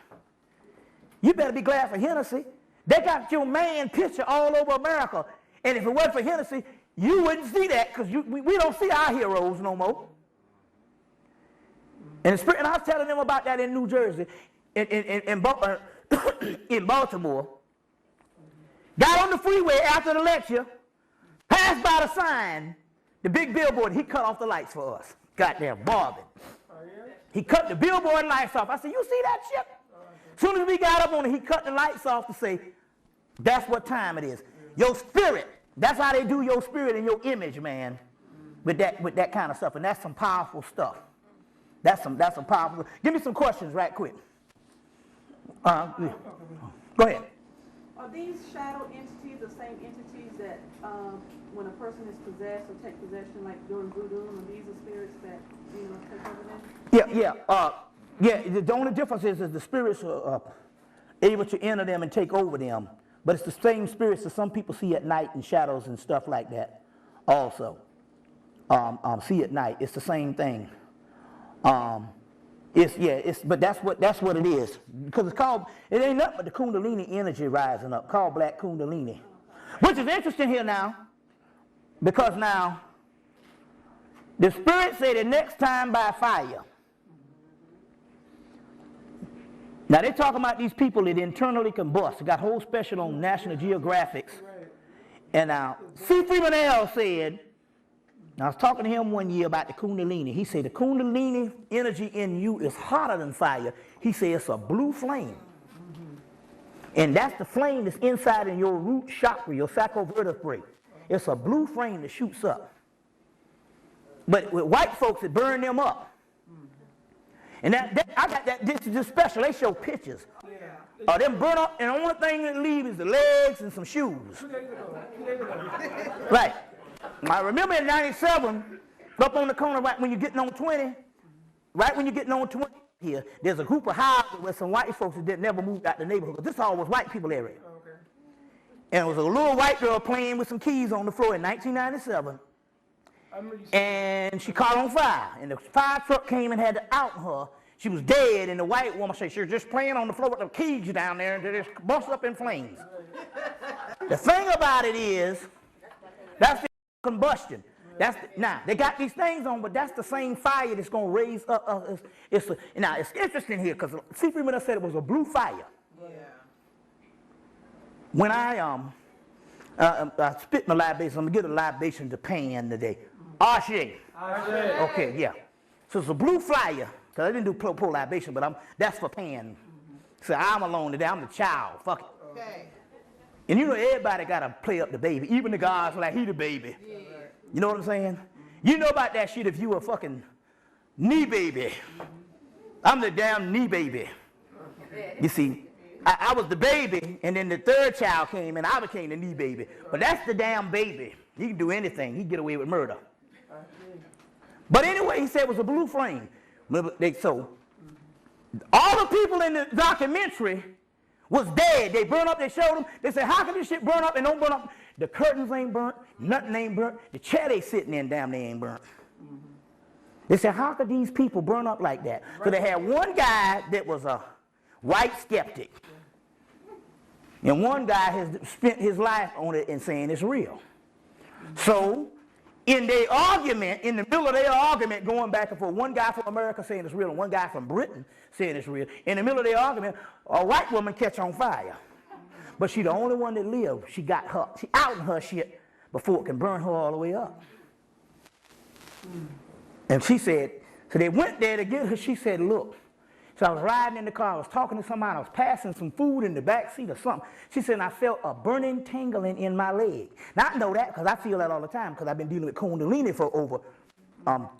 you better be glad for Hennessy. They got your man picture all over America. And if it wasn't for Hennessy, you wouldn't see that because we don't see our heroes no more. And the Spirit, and I was telling them about that in New Jersey, in Baltimore. Got on the freeway after the lecture, passed by the sign, the big billboard. He cut off the lights for us. Goddamn Marvin. He cut the billboard lights off. I said, you see that shit? As soon as we got up on it, he cut the lights off to say, that's what time it is. Your spirit. That's how they do your spirit and your image, man, with that kind of stuff. And that's some powerful stuff. That's some powerful. Give me some questions right quick. Go ahead. Are these shadow entities the same entities that when a person is possessed or take possession, like during voodoo, and these are spirits that take over them? Yeah. The only difference is the spirits are able to enter them and take over them. But it's the same spirits that some people see at night and shadows and stuff like that also. See at night. It's the same thing. But that's what it is. Because it ain't nothing but the Kundalini energy rising up, called black Kundalini. Which is interesting here now, because now the Spirit say the next time by fire. Now they're talking about these people that internally combust. They got whole special on National Geographics. And now C. Freeman L. said, I was talking to him one year about the Kundalini. He said the Kundalini energy in you is hotter than fire. He said it's a blue flame. And that's the flame that's inside in your root chakra, your sacral vertebrae. It's a blue flame that shoots up. But with white folks, it burn them up. And I got that, this is just special. They show pictures. Them burn up, and the only thing that leave is the legs and some shoes. Right. I remember in 97, up on the corner right when you're getting on 20, here, there's a group of houses with some white folks that never moved out the neighborhood. This all was white people area. Okay. And it was a little white girl playing with some keys on the floor in 1997. And she caught on fire. And the fire truck came and had to out her. She was dead, and the white woman said she was just playing on the floor with the keys down there, and they just bust up in flames. The thing about it is, that's the combustion. Now, they got these things on, but that's the same fire that's going to raise up. Now, it's interesting here, because C. Freeman said it was a blue fire. Yeah. When I spit my libation, I'm going to get a libation to Pan today. Ashe. Okay, yeah. So it's a blue fire, because I didn't do pro libation, but that's for Pan. So I'm alone today. I'm the child. Fuck it. Okay. And you know everybody got to play up the baby. Even the guys like he the baby. Yeah. You know what I'm saying? You know about that shit if you a fucking knee baby. I'm the damn knee baby. You see, I was the baby, and then the third child came, and I became the knee baby. But that's the damn baby. He can do anything. He can get away with murder. But anyway, he said it was a blue flame. So all the people in the documentary was dead. They burned up, they showed them. They said, how can this shit burn up and don't burn up? The curtains ain't burnt, nothing ain't burnt. The chair they sitting in, damn, they ain't burnt. They said, how could these people burn up like that? So they had one guy that was a white skeptic. And one guy has spent his life on it and saying it's real. So in their argument, in the middle of their argument, going back and forth, one guy from America saying it's real and one guy from Britain saying it's real. In the middle of their argument, a white woman catch on fire. But she the only one that lived. She out in her shit before it can burn her all the way up. And she said, so they went there to get her. She said, look. So I was riding in the car. I was talking to somebody. I was passing some food in the back seat or something. She said, and I felt a burning tingling in my leg. Now, I know that because I feel that all the time because I've been dealing with Kundalini for over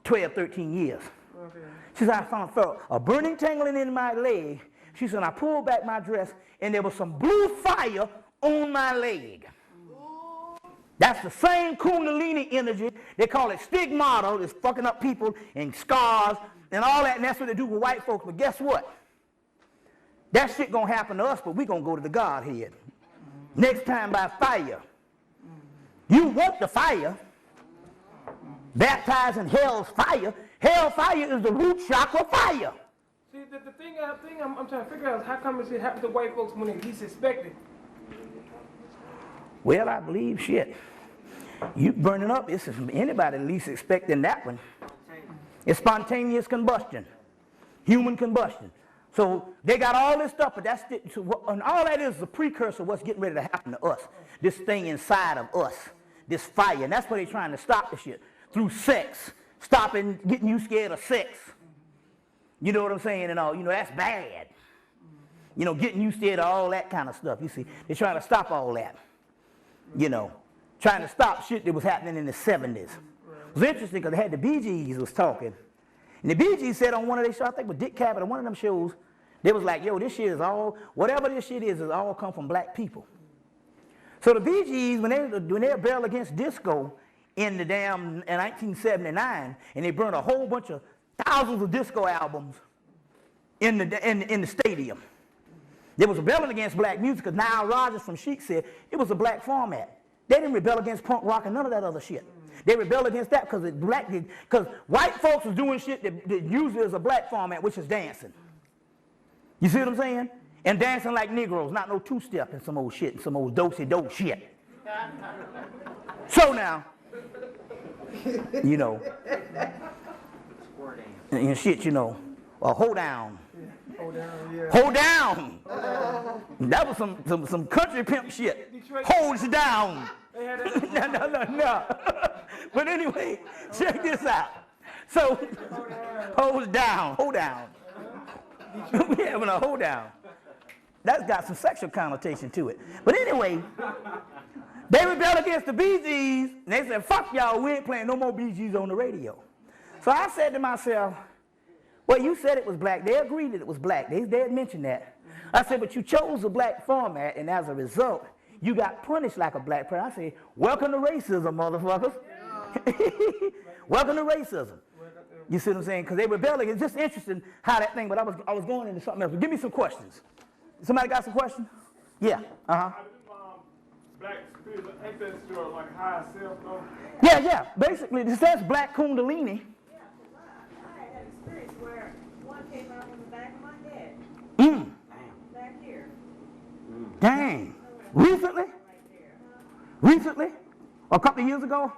12, 13 years. Okay. She said, I felt a burning tingling in my leg. She said, I pulled back my dress, and there was some blue fire on my leg. That's the same Kundalini energy. They call it stigmata. It's fucking up people and scars and all that, and that's what they do with white folks. But guess what? That shit gonna happen to us, but we gonna go to the Godhead. Next time by fire. You want the fire. Baptized in hell's fire. Hellfire is the root chakra fire. See, the thing I'm trying to figure out is how come it happens to white folks when they least expect it? Well, I believe shit. You burning up, it's anybody least expecting that one. It's spontaneous combustion, human combustion. So they got all this stuff, but and all that is a precursor of what's getting ready to happen to us. This thing inside of us, this fire, and that's why they're trying to stop the shit through sex, stopping, getting you scared of sex. You know what I'm saying? And all, that's bad. Getting you scared of all that kind of stuff. You see, they're trying to stop all that. Trying to stop shit that was happening in the 70s. It was interesting because they had the Bee Gees was talking. And the Bee Gees said on one of their shows, I think with Dick Cavett on one of them shows, they was like, yo, this shit is all, whatever this shit is all come from black people. So the Bee Gees, when they rebelled against disco in 1979, and they burned a whole bunch of thousands of disco albums in the stadium. They was rebelling against black music because Nile Rodgers from Chic said it was a black format. They didn't rebel against punk rock and none of that other shit. They rebelled against that because white folks was doing shit that usually is a black format, which is dancing. You see what I'm saying? And dancing like Negroes, not no two-step and some old shit, and some old do-si-do shit. So now, and shit, hold down. Hold down. That was some country pimp shit. Holds down. No. But anyway, check this out. So, hold down. We having a hold down. That's got some sexual connotation to it. But anyway, they rebelled against the Bee Gees, and they said, fuck y'all, we ain't playing no more Bee Gees on the radio. So I said to myself, well, you said it was black. They agreed that it was black. They had mentioned that. I said, but you chose a black format, and as a result, you got punished like a black person. I said, welcome to racism, motherfuckers. Welcome to racism. You see what I'm saying? Because they rebelling. It's just interesting how that thing, but I was going into something else. But give me some questions. Somebody got some questions? Yeah. Black spirits, ain't that your like higher self though? Yeah. Basically, it says black kundalini. Where one came out from the back of my head. Back here. Dang. Recently? Recently? A couple of years ago?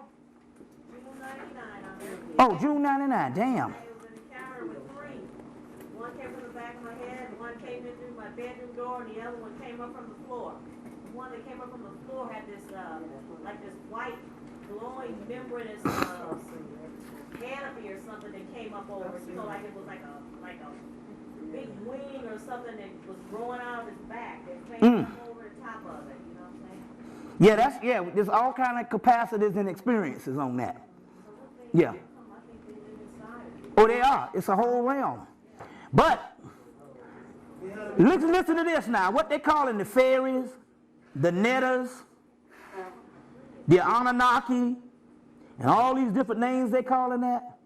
June 99. Oh, June 99. Damn. I was in the counter with three. One came from the back of my head, one came in through my bedroom door, and the other one came up from the floor. The one that came up from the floor had this, like this white, glowing, membranous canopy or something that came up over, like it was like a big wing or something that was growing out of his back that came up over the top of it, you know what I'm saying? There's all kind of capacities and experiences on that. Yeah. Oh, they are. It's a whole realm. But listen to this now. What they calling the fairies, the netters, the Anunnaki, and all these different names they calling that.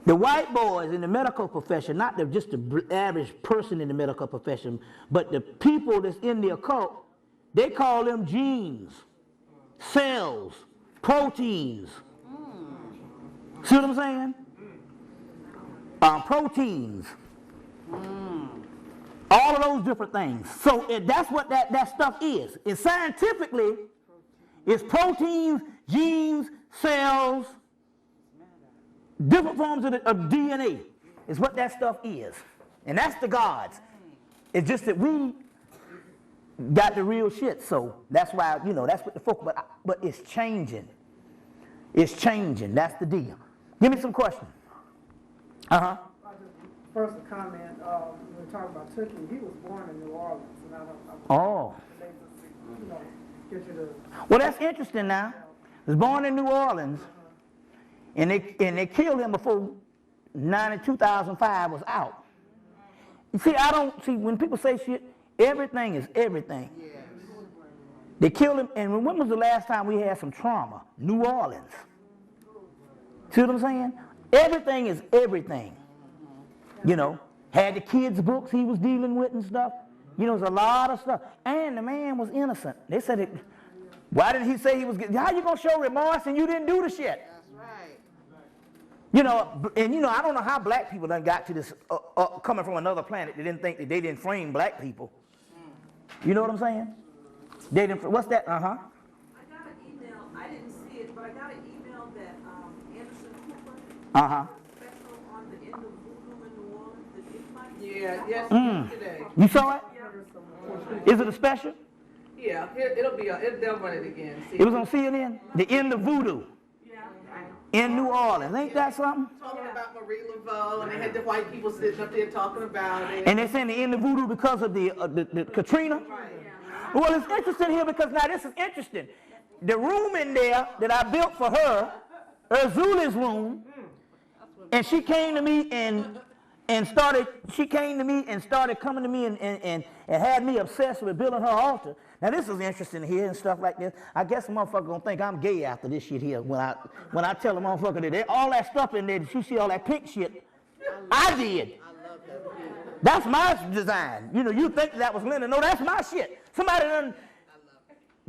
The white boys in the medical profession, not just the average person in the medical profession, but the people that's in the occult, they call them genes, cells, proteins. See what I'm saying? Proteins. All of those different things. So that's what that stuff is. And scientifically, it's proteins, genes, cells, different forms of DNA is what that stuff is. And that's the gods. It's just that we got the real shit. So that's why, that's what the focus, but it's changing. It's changing. That's the deal. Give me some questions. First, a comment. When we talk about Turkey, he was born in New Orleans. Well, that's interesting now. He was born in New Orleans, and they killed him before 2005 was out. You see, when people say shit, everything is everything. They killed him, and when was the last time we had some trauma? New Orleans. See what I'm saying? Everything is everything. Had the kids' books he was dealing with and stuff. There's a lot of stuff. And the man was innocent. They said it. Why did he say he was? How you gonna show remorse and you didn't do the shit? That's right. You know, and you know, I don't know how black people done got to this, coming from another planet. They didn't think that they didn't frame black people. You know what I'm saying? They didn't, what's that? Uh-huh. I got an email, I didn't see it, but I got an email that Anderson Cooper, Uh-huh. special on the end of Voodoo in New Orleans, that it might be. Yeah, yes, today. You saw it? Is it a special? Yeah, they'll run it again. See? It was on CNN? The end of Voodoo. In New Orleans. Ain't that something? Talking about Marie Laveau, and they had the white people sitting up there talking about it. And they're saying the end of Voodoo because of the Katrina? Right. Well, it's interesting here because now this is interesting. The room in there that I built for her, Erzuli's room, and she came to me and started coming to me and had me obsessed with building her altar. Now this is interesting here and stuff like this. I guess a motherfucker gonna think I'm gay after this shit here when I tell a motherfucker that all that stuff in there that you see all that pink shit, I did. That's my design. You know, you think that was Linda. No, that's my shit. Somebody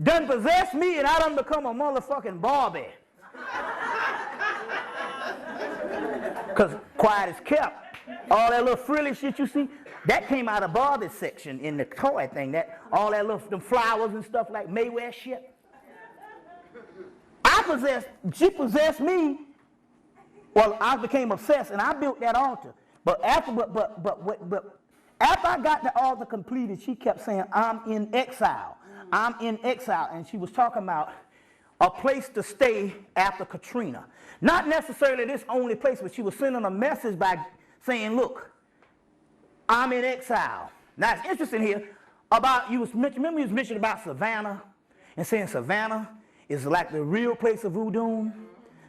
done possessed me and I done become a motherfucking Barbie. Because quiet is kept. All that little frilly shit you see, that came out of Barbie's section in the toy thing. That all that little them flowers and stuff like Mayweather shit. She possessed me. Well, I became obsessed and I built that altar. But after I got the altar completed, she kept saying, I'm in exile. I'm in exile. And she was talking about a place to stay after Katrina. Not necessarily this only place, but she was sending a message by saying, look, I'm in exile. Now it's interesting here about, remember you was mentioning about Savannah and saying Savannah is like the real place of voodoo?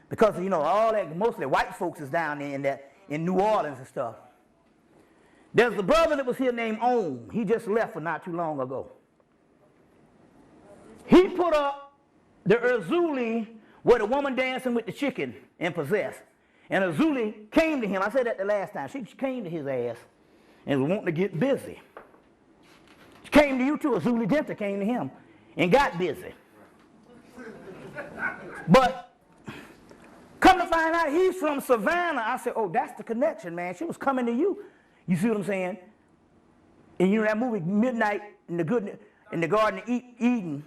Because, you know, all that, mostly white folks is down there in New Orleans and stuff. There's a brother that was here named Ohm. He just left for not too long ago. He put up the Erzuli where the woman dancing with the chicken and possessed. And Erzuli came to him. I said that the last time. She came to his ass and was wanting to get busy. She came to you too. Erzuli Denta came to him and got busy. But come to find out he's from Savannah. I said, oh, that's the connection, man. She was coming to you. You see what I'm saying? And you know that movie Midnight in the Garden of Eden,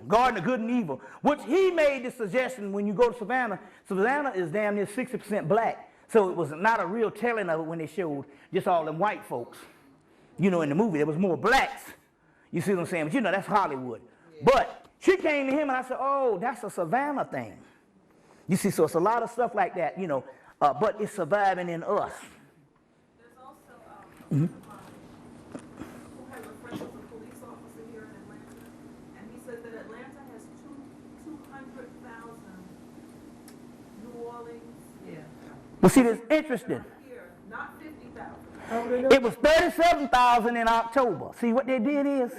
Garden of Good and Evil, which he made the suggestion when you go to Savannah. Savannah is damn near 60% black. So it was not a real telling of it when they showed just all them white folks. You know, in the movie, there was more blacks. You see what I'm saying? But you know, that's Hollywood. Yeah. But she came to him and I said, oh, that's a Savannah thing. You see, so it's a lot of stuff like that, you know, but it's surviving in us. There's also who has a friend who's a police officer here in Atlanta, and he said that Atlanta has 200,000 New Orleans. Yeah. Well, see, that's interesting. Here, not 50,000. It was 37,000 in October. See, what they did is,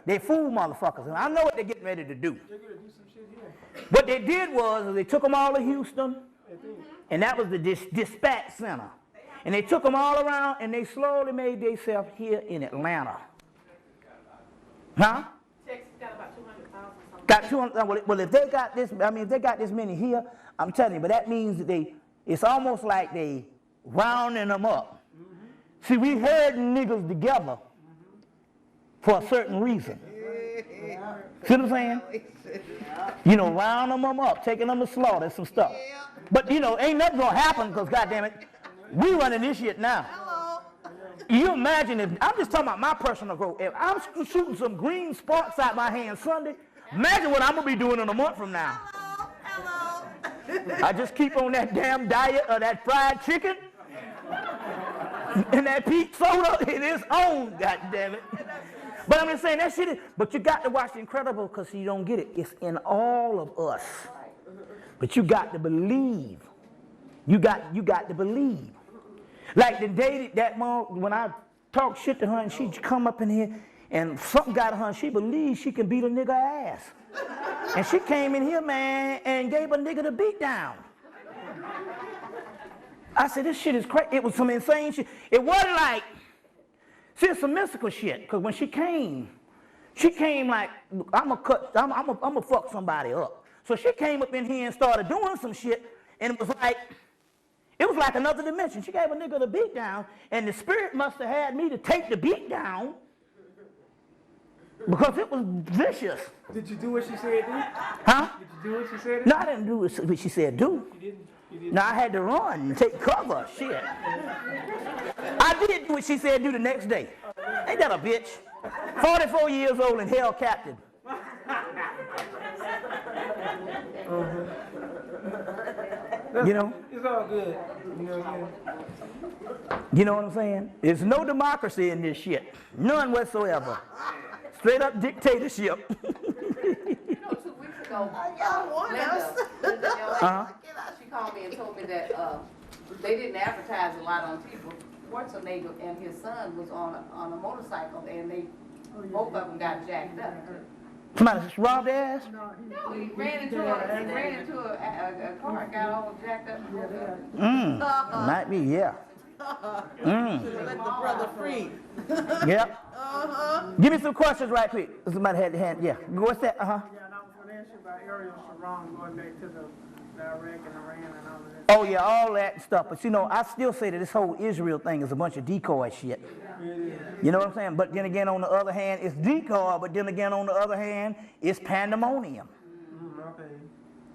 they fooled motherfuckers. And I know what they're getting ready to do. They're going to do some shit here. What they did was they took them all to Houston, and that was the dispatch center. And they took them all around, and they slowly made themselves here in Atlanta. Huh? Texas got about 200,000. Got 200. Well, if they got this, I mean, if they got this many here, I'm telling you. But that means that it's almost like they rounding them up. See, we herding niggas together for a certain reason. See what I'm saying? You know, rounding them up, taking them to slaughter, some stuff. But, you know, ain't nothing going to happen because, goddamn it, we running this shit now. You imagine if, I'm just talking about my personal growth. If I'm shooting some green sparks out my hand Sunday, imagine what I'm going to be doing in a month from now. I just keep on that damn diet of that fried chicken. And that peach soda, it is on, goddammit. But I'm just saying that shit is, but you got to watch The Incredible because you don't get it. It's in all of us. But you got to believe. You got to believe. Like the day that mom, when I talk shit to her and she come up in here and something got to her and she believes she can beat a nigga ass. And she came in here, man, and gave a nigga the beat down. I said, this shit is crazy. It was some insane shit. It wasn't like, see, it's some mystical shit. Because when she came like, I'm gonna fuck somebody up. So she came up in here and started doing some shit, and it was like, It was like another dimension. She gave a nigga the beat down, and the spirit must have had me to take the beat down because it was vicious. Did you do what she said do? Huh? Did you do what she said do? No, I didn't do what she said do. You didn't? No, I had to run and take cover. Shit. I did do what she said do the next day. Ain't that a bitch? 44 years old and held captive. You know? It's all good. You know what I'm saying? You know what I'm saying? There's no democracy in this shit. None whatsoever. Straight up dictatorship. 2 weeks ago, Linda, she called me and told me that they didn't advertise a lot on TV. Schwarzenegger and his son was on a motorcycle, and both of them got jacked up. Somebody just robbed their ass? No, he ran into a car and got all jacked up. Might be, yeah. Let the brother free. Yep. Give me some questions right quick. Somebody had the hand. Yeah. What's that? Yeah, and I was going to ask you about Ariel Sharon going back to the Iraq and Iran and all of that. Oh, yeah, all that stuff. But, you know, I still say that this whole Israel thing is a bunch of decoy shit. You know what I'm saying? But then again, on the other hand, it's decoy. But then again, on the other hand, it's pandemonium. Okay.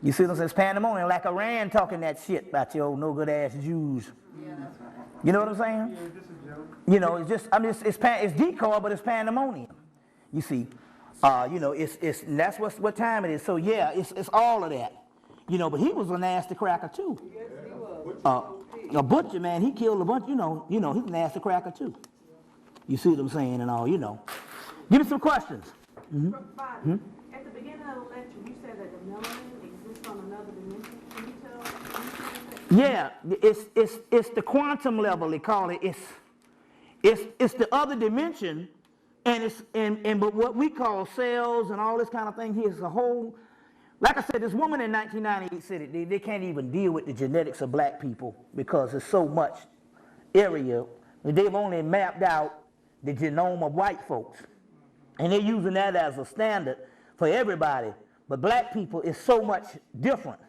You see what I'm saying? It's pandemonium. Like Iran talking that shit about your old no-good-ass Jews. Yeah, that's right. You know what I'm saying? Yeah, just a joke. You know, it's just, I mean, it's decoy, but it's pandemonium. You see, you know, and that's what time it is. So yeah, it's all of that. You know, but he was a nasty cracker too. Yes, he was. A butcher, man, he killed a bunch. You know, he's a nasty cracker too. You see what I'm saying and all. You know, give me some questions. At the beginning of the lecture, you said that the melanin exists on another dimension. Can you tell? Yeah, it's the quantum level they call it. It's the other dimension, and but what we call cells and all this kind of thing here is a whole. Like I said, this woman in 1998 said they can't even deal with the genetics of black people because there's so much area. They've only mapped out the genome of white folks, and they're using that as a standard for everybody. But black people is so much different.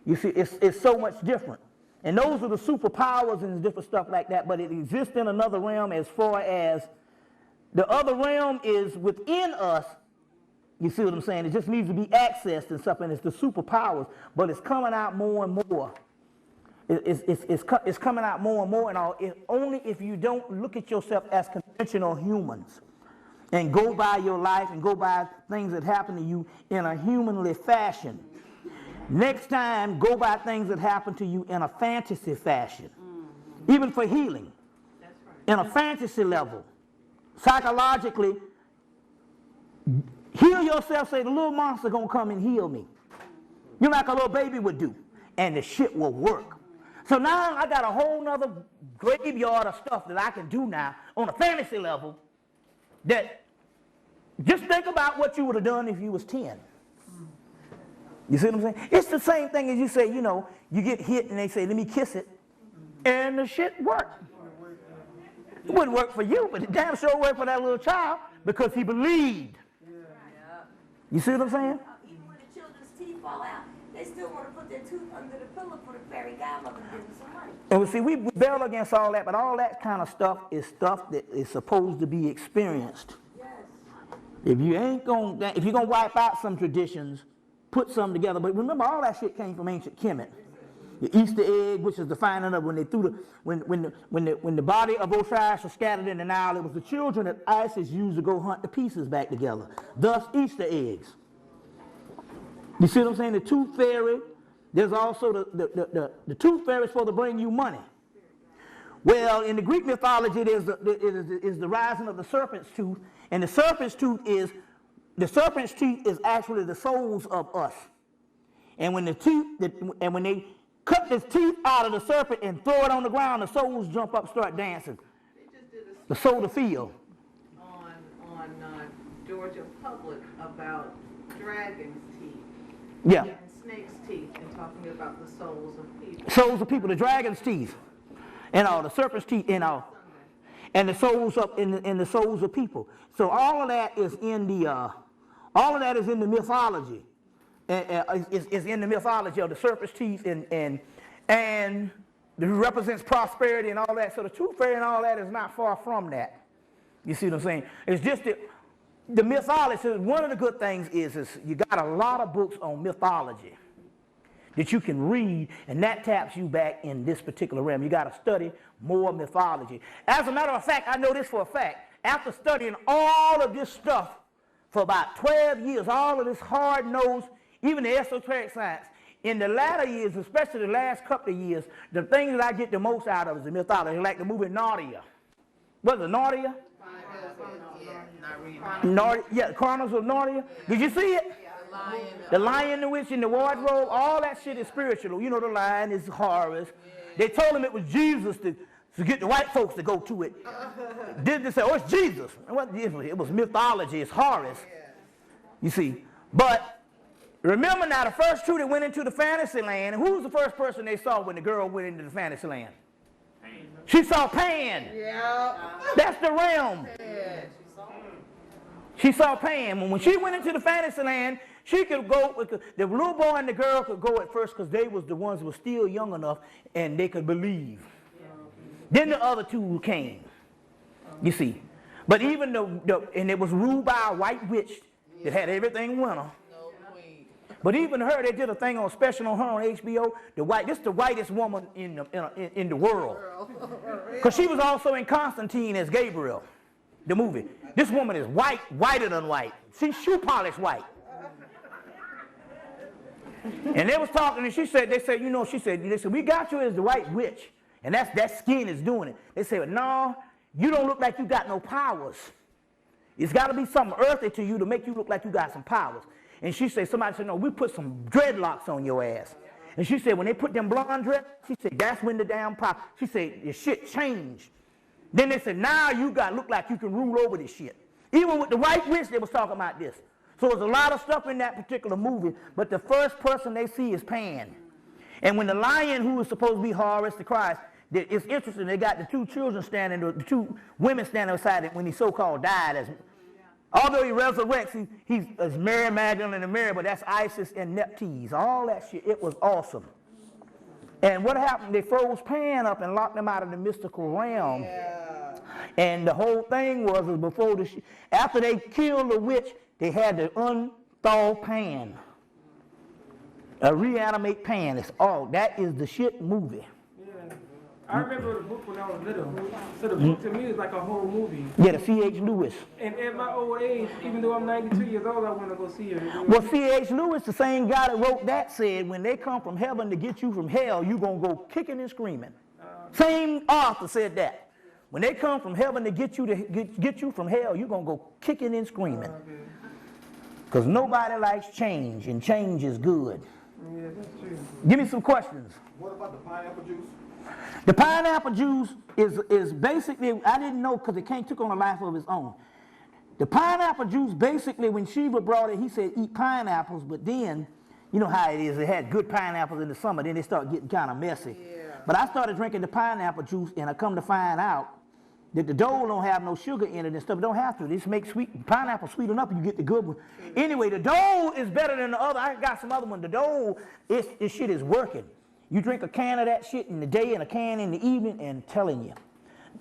You see, it's so much different. And those are the superpowers and different stuff like that, but it exists in another realm as far as the other realm is within us. You see what I'm saying? It just needs to be accessed and stuff, and it's the superpowers, but it's coming out more and more. It's coming out more and more and all, only if you don't look at yourself as conventional humans and go by your life and go by things that happen to you in a humanly fashion. Next time, go by things that happen to you in a fantasy fashion, even for healing. That's right. In a fantasy level. Psychologically, heal yourself, say the little monster gonna come and heal me. You know, like a little baby would do, and the shit will work. So now I got a whole nother graveyard of stuff that I can do now on a fantasy level that just think about what you would have done if you was 10. You see what I'm saying? It's the same thing as you say, you know, you get hit and they say, let me kiss it, and the shit worked. It wouldn't work for you, but it damn sure worked for that little child because he believed. You see what I'm saying? Even when the children's teeth fall out, they still want to put their tooth under the pillow for the fairy godmother to give them some money. And we see, we battle against all that, but all that kind of stuff is stuff that is supposed to be experienced. Yes. If you're gonna wipe out some traditions, put some together. But remember, all that shit came from ancient Kemet. The Easter egg, which is the finding of when they threw when the body of Osiris was scattered in the Nile, it was the children that Isis used to go hunt the pieces back together. Thus, Easter eggs. You see what I'm saying? The tooth fairy. There's also the tooth fairy is supposed to bring you money. Well, in the Greek mythology, it is the rising of the serpent's tooth, and the serpent's teeth is actually the souls of us. And when when they cut the teeth out of the serpent and throw it on the ground, the souls jump up, start dancing. They just did a The soul to feel. on Georgia Public about dragon's teeth. Yeah. And snake's teeth, and talking about the souls of people. Souls of people, the dragon's teeth, and all the serpent's teeth, and all, and the souls up in the souls of people. So all of that is in the mythology. Is in the mythology of the serpent's teeth and represents prosperity and all that. So the tooth fairy and all that is not far from that. You see what I'm saying? It's just that the mythology, one of the good things is you got a lot of books on mythology that you can read, and that taps you back in this particular realm. You got to study more mythology. As a matter of fact, I know this for a fact. After studying all of this stuff for about 12 years, all of this hard-nosed, even the esoteric science, in the latter years, especially the last couple of years, the thing that I get the most out of is the mythology, like the movie Narnia. What is it, Narnia? Narnia, yeah, Chronicles of Narnia. Did you see it? The Lion, the Witch, and the Wardrobe, all that shit is spiritual. You know, the Lion is Horus. They told him it was Jesus to get the white folks to go to it. Disney said, oh, it's Jesus. It was mythology, it's Horus. You see. But remember now, the first two that went into the fantasy land, who was the first person they saw when the girl went into the fantasy land? She saw Pan. Yeah. That's the realm. Yeah. She saw Pan. When she went into the fantasy land, she could go, the little boy and the girl could go at first because they was the ones who were still young enough and they could believe. Then the other two came, you see. But even and it was ruled by a white witch that had everything winter. But even her, they did a thing on special on her on HBO. This is the whitest woman in the world. Because she was also in Constantine as Gabriel, the movie. This woman is white, whiter than white. She's shoe polish white. And they was talking, and they said, we got you as the white witch. And that skin is doing it. They said, no, you don't look like you got no powers. It's got to be something earthly to you to make you look like you got some powers. And somebody said, no, we put some dreadlocks on your ass. And she said, when they put them blonde dreads, she said, that's when the damn power. She said, your shit changed. Then they said, now you got to look like you can rule over this shit. Even with the white witch, they was talking about this. So there's a lot of stuff in that particular movie, but the first person they see is Pan. And when the lion, who is supposed to be Horus, the Christ, it's interesting, they got the two children standing, the two women standing beside it when he so-called died. Although he resurrects, he's as Mary Magdalene and Mary, but that's Isis and Nephthys. All that shit, it was awesome. And what happened, they froze Pan up and locked him out of the mystical realm. Yeah. And the whole thing was before after they killed the witch, they had to unthaw Pan. Reanimate Pan. That is the shit movie. I remember the book when I was little. So the book to me is like a whole movie. Yeah, the C.H. Lewis. And at my old age, even though I'm 92 years old, I want to go see it. Well, C.H. Lewis, the same guy that wrote that, said, when they come from heaven to get you from hell, you're going to go kicking and screaming. Same author said that. When they come from heaven to get you from hell, you're going to go kicking and screaming. Because nobody likes change, and change is good. Yeah, that's true. Give me some questions. What about the pineapple juice? The pineapple juice is basically, I didn't know because it took on a life of its own. The pineapple juice, basically, when Shiva brought it, he said eat pineapples, but then, you know how it is, it had good pineapples in the summer, then they start getting kind of messy. Yeah. But I started drinking the pineapple juice, and I come to find out that the dough don't have no sugar in it and stuff. It don't have to. They just make pineapple sweeten up and you get the good one. Anyway, the dough is better than the other. I got some other one. The dough, this shit is working. You drink a can of that shit in the day and a can in the evening, and I'm telling you.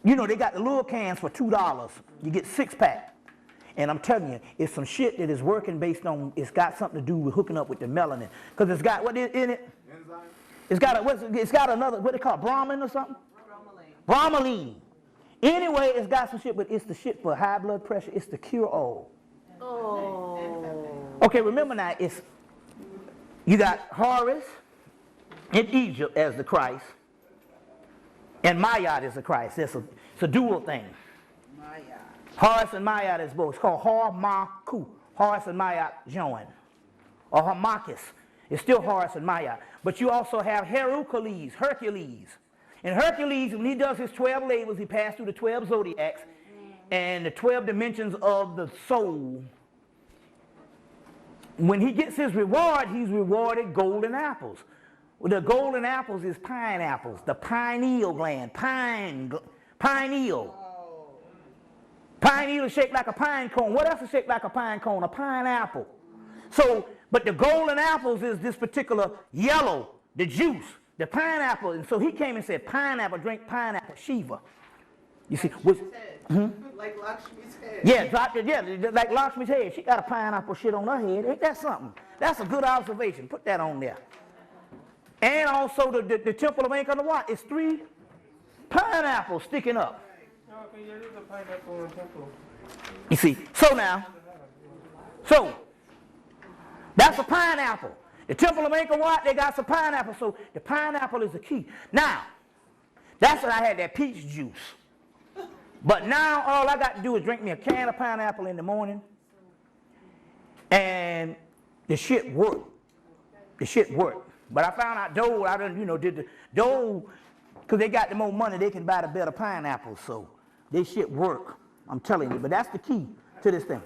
You know, they got the little cans for $2. You get 6-pack. And I'm telling you, it's some shit that is working based on, it's got something to do with hooking up with the melanin. Because it's got, what is in it? Enzyme. It's got another, what they call Brahmin or something? Bromelain. Anyway, it's got some shit, but it's the shit for high blood pressure. It's the cure-all. Oh. Okay, remember now, you got Horus in Egypt as the Christ, and Mayat is the Christ. It's a dual thing. Horus and Mayat is both. It's called Har-Ma-Ku. Horus and Mayat join. Or Harmachis. It's still Horus and Mayat. But you also have Hercules. And Hercules, when he does his 12 labors, he passed through the 12 zodiacs and the 12 dimensions of the soul. When he gets his reward, he's rewarded golden apples. Well, the golden apples is pineapples, the pineal gland, pineal. Pineal is shaped like a pine cone. What else is shaped like a pine cone? A pineapple. So, but the golden apples is this particular yellow, the juice. the pineapple, and so he came and said, pineapple, drink pineapple, Shiva. You see, which, like Lakshmi's head. yeah, dropped it, yeah, like Lakshmi's head. She got a pineapple shit on her head. Ain't that something? That's a good observation. Put that on there. And also the temple of Angkor Wat is 3 pineapples sticking up. Okay, yeah, there's a pineapple in the temple. You see, so now, so that's a pineapple. The temple of Angkor Wat, they got some pineapple, so the pineapple is the key. Now, that's when I had that peach juice. But now all I got to do is drink me a can of pineapple in the morning, and the shit worked. The shit worked. But I found out Dole, I done, did the Dole, because they got the more money, they can buy the better pineapples, so they shit work. I'm telling you, but that's the key to this thing.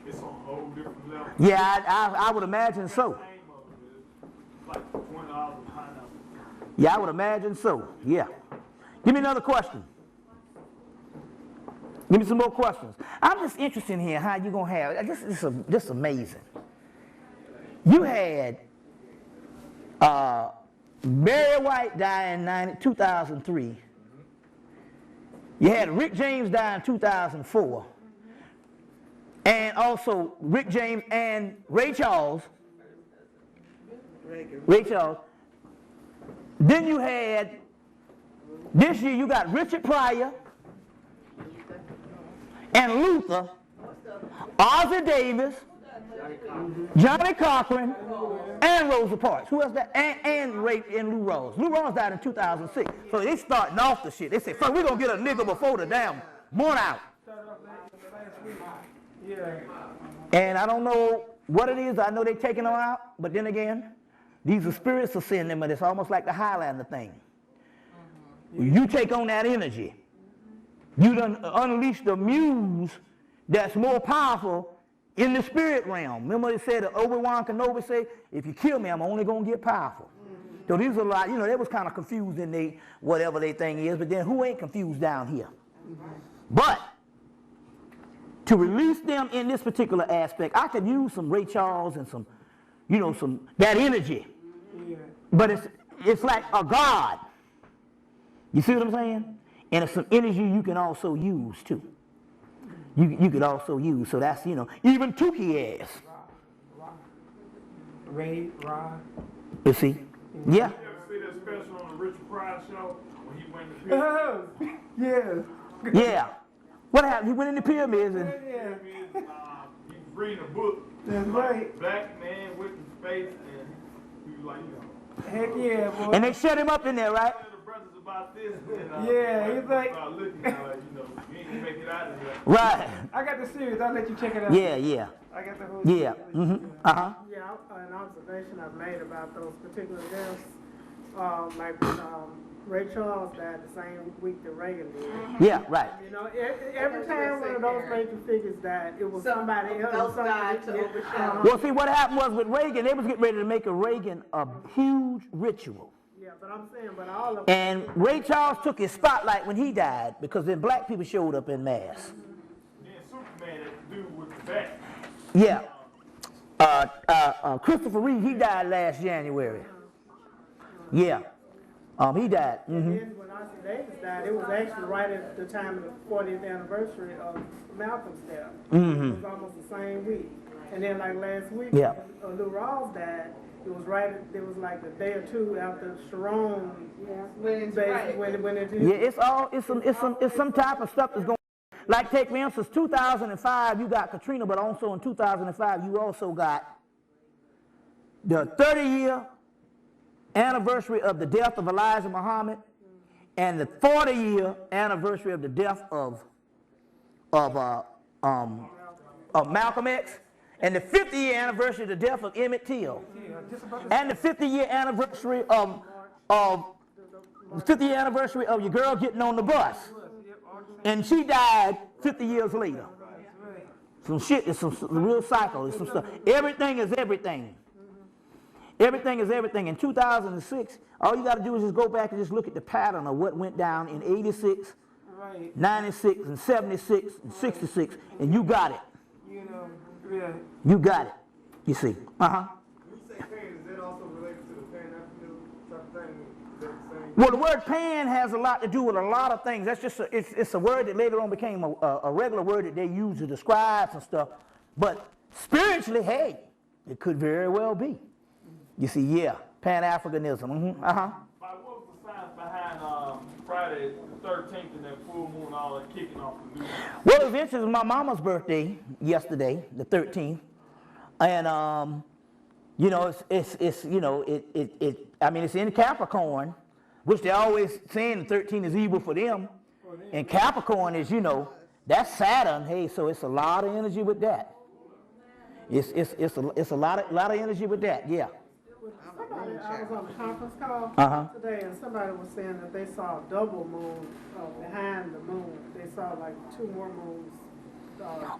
It's on a whole different level. Yeah, I would imagine so. Like $20 a pineapple. Yeah, I would imagine so. Yeah. Give me another question. Give me some more questions. I'm just interested in here how you gonna have. This is amazing. You had Barry White die in 2003. You had Rick James die in 2004. And also Rick James and Ray Charles. Ray Charles. Then you had, this year you got Richard Pryor and Luther, Ozzie Davis, Johnny Cochran, and Rosa Parks. Who else that? And Lou Rawls. Lou Rawls died in 2006. So they starting off the shit. They say, fuck, we're going to get a nigga before the damn morning out. Yeah. And I don't know what it is. I know they're taking them out. But then again, these are spirits of sin them, but it's almost like the Highlander thing. You take on that energy. You done unleash the muse that's more powerful in the spirit realm. Remember they said, Obi-Wan Kenobi said, if you kill me, I'm only going to get powerful. So these are a lot, they was kind of confused in they, whatever their thing is, but then who ain't confused down here? But to release them in this particular aspect, I could use some Ray Charles and some, that energy. But it's like a God. You see what I'm saying? And it's some energy you can also use too. You could also use, so that's, even Tukey ass. Ray, Rod. You see? Yeah. You ever see that special on the Richard Pryor show when he went to the pyramids? Yeah. Yeah. What happened? He went in the pyramids and... Yeah. He was reading a book. That's right. Black man with his face, and he was like, Heck yeah, boy. And they shut him up in there, right? about this, and yeah, he's like, looking at like, you ain't gonna make it out of here. Right. I got the series. I'll let you check it out. Yeah. I got the whole series. Yeah, an observation I've made about those particular deaths, like Ray Charles died the same week that Reagan did. Yeah, right. Every time one of those major figures died, it was somebody else died to overshadow. Well, see, what happened was with Reagan, they was getting ready to make a Reagan a huge ritual. Yeah, but I'm saying, but all of them. And Ray Charles took his spotlight when he died because then black people showed up in mass. Then Superman had to do with the back. Yeah. Christopher Reeve, he died last January. Yeah. He died. And then when Ossie Davis died, it was actually right at the time of the 40th anniversary of Malcolm's death. It was almost the same week. And then like last week, when Lou Rawls died, it was like a day or two after Sharon went into Yeah, it's some type of stuff that's going. Like take for instance, 2005 you got Katrina, but also in 2005 you also got the 30-year anniversary of the death of Elijah Muhammad and the 40-year anniversary of the death of Malcolm X. And the 50-year anniversary of the death of Emmett Till. And the 50-year anniversary of your girl getting on the bus. And she died 50 years later. Some shit is some real cycle. It's some stuff. Everything is everything. Everything is everything. In 2006, all you got to do is just go back and just look at the pattern of what went down in 86, 96, and 76, and 66, and you got it. Yeah. You got it. You see. When you say pain, is that also related to the pain Well, the word pan has a lot to do with a lot of things. That's just it's a word that later on became a regular word that they use to describe some stuff. But spiritually, hey, it could very well be. You see, yeah, Pan-Africanism. Mm-hmm. Uh-huh. What was the science behind Friday the 13th and that full moon, all that kicking off the news? Well, eventually, it was my mama's birthday yesterday, the 13th, and you know, it's you know, I mean, it's in Capricorn, which they're always saying the 13 is evil for them, and Capricorn is, you know, that's Saturn. Hey, so it's a lot of energy with that. It's a lot of energy with that. Yeah. Somebody, I was on a conference call today, and somebody was saying that they saw a double moon behind the moon. They saw like 2 more moons.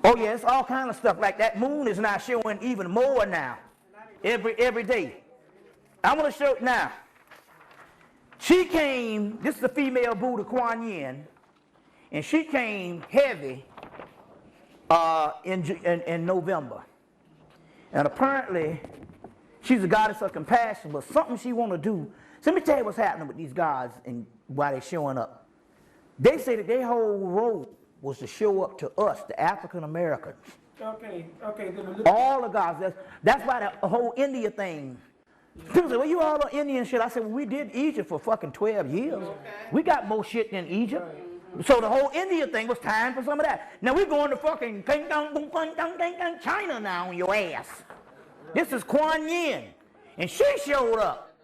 Oh yeah, it's all kind of stuff like that. Moon is now showing even more now, every day. I'm gonna show it now. She came. This is the female Buddha Kuan Yin, and she came heavy in November, and apparently. She's a goddess of compassion, but something she want to do. So let me tell you what's happening with these gods and why they're showing up. They say that their whole role was to show up to us, the African Americans. Okay. All the gods. That's why the whole India thing. People say, well, you all on Indian shit. I said, well, we did Egypt for fucking 12 years. Okay. We got more shit than Egypt. Right. So the whole India thing was time for some of that. Now we're going to fucking China now on your ass. This is Kuan Yin, and she showed up.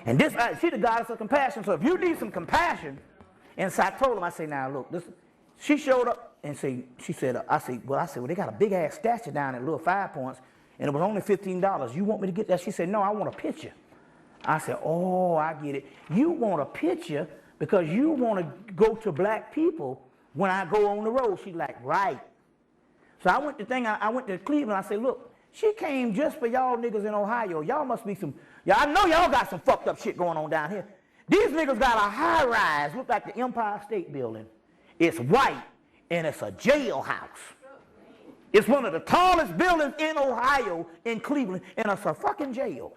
And this, she's the goddess of compassion. So if you need some compassion, and so I told him, I say, now look, this. She showed up and she said, I said, well, they got a big ass statue down at Little 5 Points, and it was only $15. You want me to get that? She said, no, I want a picture. I said, oh, I get it. You want a picture because you want to go to black people when I go on the road. She's like, right. So I went to Cleveland. I said, look, she came just for y'all niggas in Ohio. Y'all must be some, I know y'all got some fucked up shit going on down here. These niggas got a high rise, look like the Empire State Building. It's white, and it's a jailhouse. It's one of the tallest buildings in Ohio, in Cleveland, and it's a fucking jail.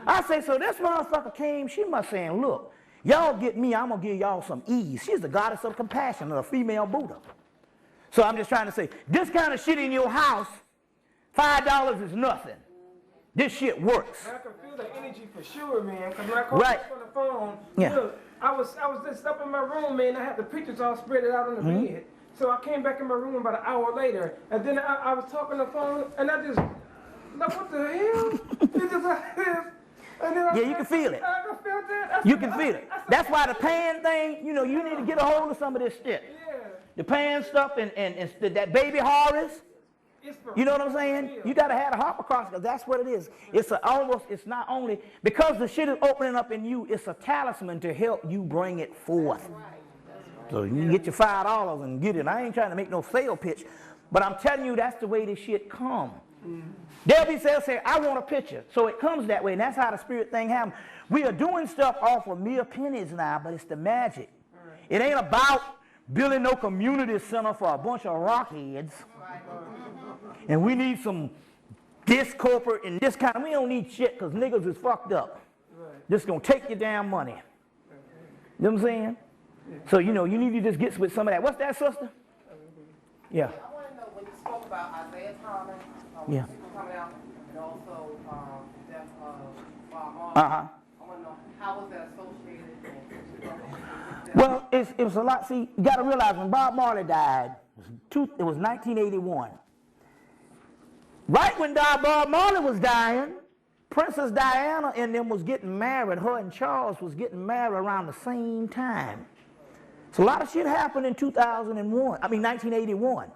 I say, so this motherfucker came, she must saying, look, y'all get me, I'm gonna give y'all some ease. She's the goddess of compassion, a female Buddha. So I'm just trying to say, this kind of shit in your house, $5 is nothing. This shit works. I can feel the energy for sure, man. Because when I called you on the phone, look, I was just up in my room, man. I had the pictures all spread out on the bed. So I came back in my room about an hour later, and then I was talking on the phone, and I just, like, what the hell? It's just like this. And then you can feel it. I can feel that. You can feel it. That's why the pan thing, you know, you need to get a hold of some of this shit. Yeah. The pan stuff and that baby Horus. You know what I'm saying? You gotta have a hopper cross because that's what it is. It's not only because the shit is opening up in you. It's a talisman to help you bring it forth. So you can get your $5 and get it. I ain't trying to make no sale pitch, but I'm telling you that's the way this shit come. They'll be say, I want a picture. So it comes that way, and that's how the spirit thing happens. We are doing stuff off of mere pennies now, but it's the magic. It ain't about building no community center for a bunch of rockheads. And we need some this corporate and this kind of, we don't need shit because niggas is fucked up. Just gonna take your damn money. You know what I'm saying? So, you know, you need to just get with some of that. What's that, sister? Yeah. I want to know when you spoke about Isaiah Thomas, coming out, and also the death of Bob Marley. I want to know how was that associated? Well, it was a lot. See, you got to realize when Bob Marley died, it was 1981. Right when Bob Marley was dying, Princess Diana and them was getting married. Her and Charles was getting married around the same time. So a lot of shit happened in 1981.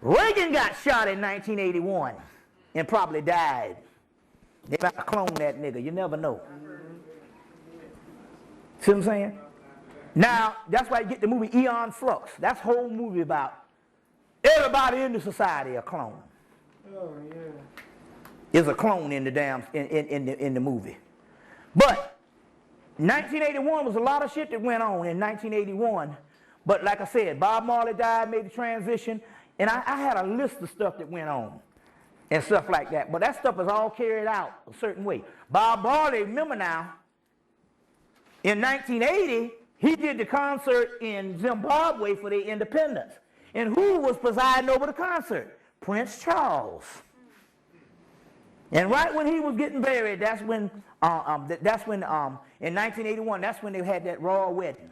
Reagan got shot in 1981 and probably died. They might clone that nigga. You never know. See what I'm saying? Now, that's why you get the movie Eon Flux. That's the whole movie about everybody in the society a clone. Oh, yeah. Is a clone in the damn in the movie. But 1981 was a lot of shit that went on in 1981. But like I said, Bob Marley died, made the transition, and I had a list of stuff that went on and stuff like that. But that stuff was all carried out a certain way. Bob Marley, remember now, In 1980, he did the concert in Zimbabwe for their independence. And who was presiding over the concert? Prince Charles. And right when he was getting buried, that's when in 1981, that's when they had that royal wedding.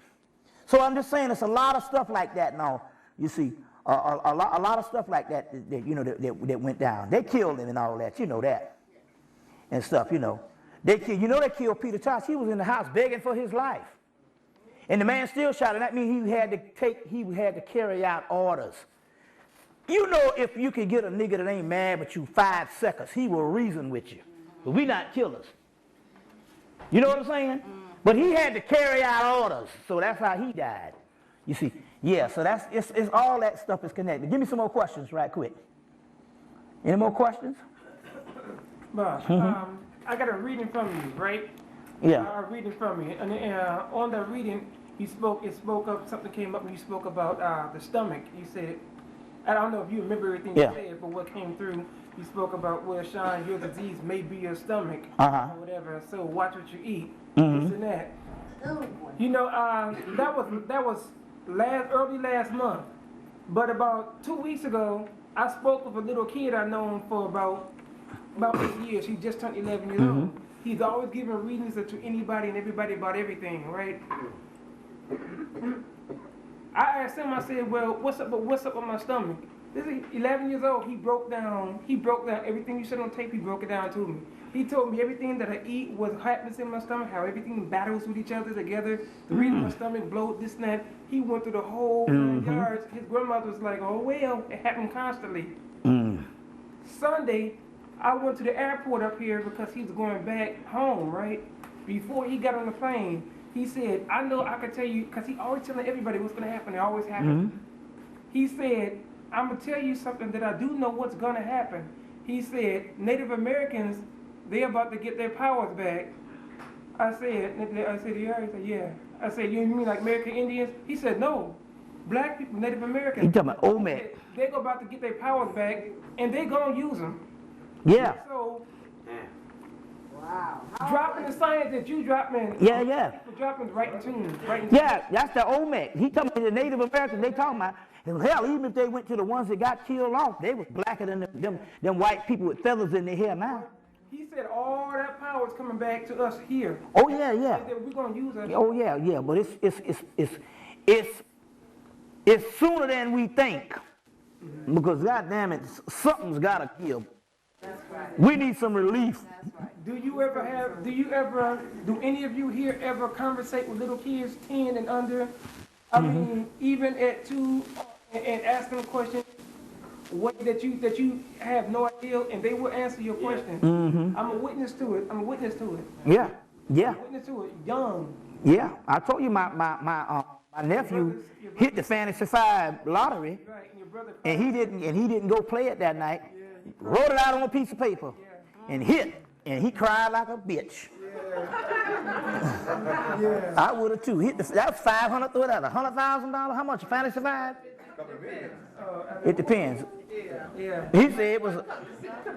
So I'm just saying, there's a lot of stuff like that now. You see, a lot of stuff like that, that went down. They killed him and all that, you know that, and stuff, you know. They killed Peter Tosh. He was in the house begging for his life, and the man still shot him. That means he had to carry out orders. You know, if you can get a nigga that ain't mad with you 5 seconds, he will reason with you. But we not killers. You know what I'm saying? But he had to carry out orders, so that's how he died. You see, yeah. So it's all that stuff is connected. Give me some more questions, right quick. Any more questions? Boss, I got a reading from you, right? Yeah. A reading from you, and on the reading, it spoke up. Something came up, and you spoke about the stomach. You said, I don't know if you remember everything you said, but what came through, you spoke about, well, Sean, your disease may be your stomach, or whatever. So watch what you eat. This and that. You know, that was early last month. But about 2 weeks ago, I spoke with a little kid I've known for about 8 years. He just turned 11 years old. He's always giving readings to anybody and everybody about everything, right? I asked him, I said, well, what's up with my stomach? This is 11 years old. He broke down everything you said on tape. He broke it down to me. He told me everything that I eat, what happens in my stomach, how everything battles with each other together, the reason my stomach bloat, this and that. He went through the whole 9 yards. His grandmother was like, oh, well, it happened constantly. Sunday, I went to the airport up here because he was going back home, right? Before he got on the plane, he said, I know I can tell you, because he always telling everybody what's going to happen. It always happens. He said, I'm going to tell you something that I do know what's going to happen. He said, Native Americans, they're about to get their powers back. I said, yeah. He said, yeah. I said, you mean like American Indians? He said, no. Black people, Native Americans. You talking about OMEC? They're about to get their powers back, and they're going to use them. Yeah. So, wow. Dropping the science that you dropping. Yeah. People dropping right in tune. Yeah, that's the OMEC. He talking about the Native Americans. They talking about, hell, even if they went to the ones that got killed off, they was blacker than them white people with feathers in their hair now. He said all that power is coming back to us here. Oh yeah. We're gonna use it. Oh yeah. But it's sooner than we think. Because goddamn it, something's gotta give. That's right. We need some relief. That's right. Do any of you here ever conversate with little kids 10 and under? I mean, even at 2, and ask them questions that you have no idea, and they will answer your question. I'm a witness to it. Yeah. I'm a witness to it. Young. Yeah, I told you my nephew hit the Fantasy 5 lottery, and he didn't go play it that night. Wrote it out on a piece of paper and hit, and he cried like a bitch. I would have too. That was $500. What that? $100,000? How much? Fantasy 5? It depends. Yeah. He said it was.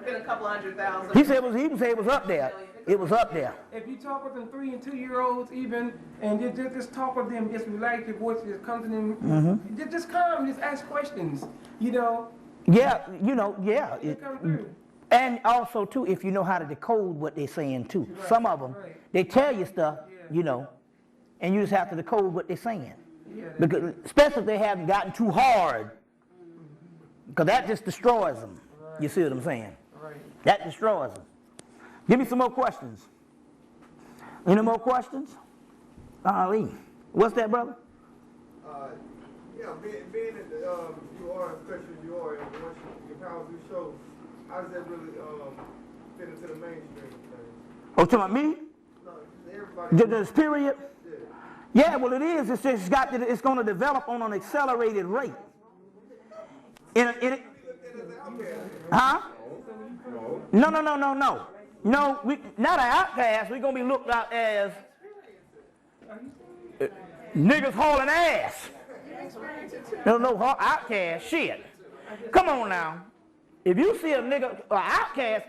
Been a couple $100,000. He said it was up there. It was up there. If you talk with them 3 and 2 year olds even, and you just talk with them, just relax, your voice just comes to them. Just calm, just ask questions. You know. Yeah. And also too, if you know how to decode what they're saying too. Right. Some of them, they tell you stuff, and you just have to decode what they're saying. Yeah, because especially if they haven't gotten too hard, because that just destroys them. Right. You see what I'm saying? Right. That destroys them. Give me some more questions. Any more questions? Ali, what's that, brother? Being that you are as special as you are, and once your powers do show, how does that really fit into the mainstream thing? Oh, talking about me? No, everybody. This period? Yeah, well, it is. It's going to develop on an accelerated rate. Huh? No. No, not an outcast. We're going to be looked at as niggas hauling ass. No, outcast. Shit. Come on now. If you see a nigga, or outcast,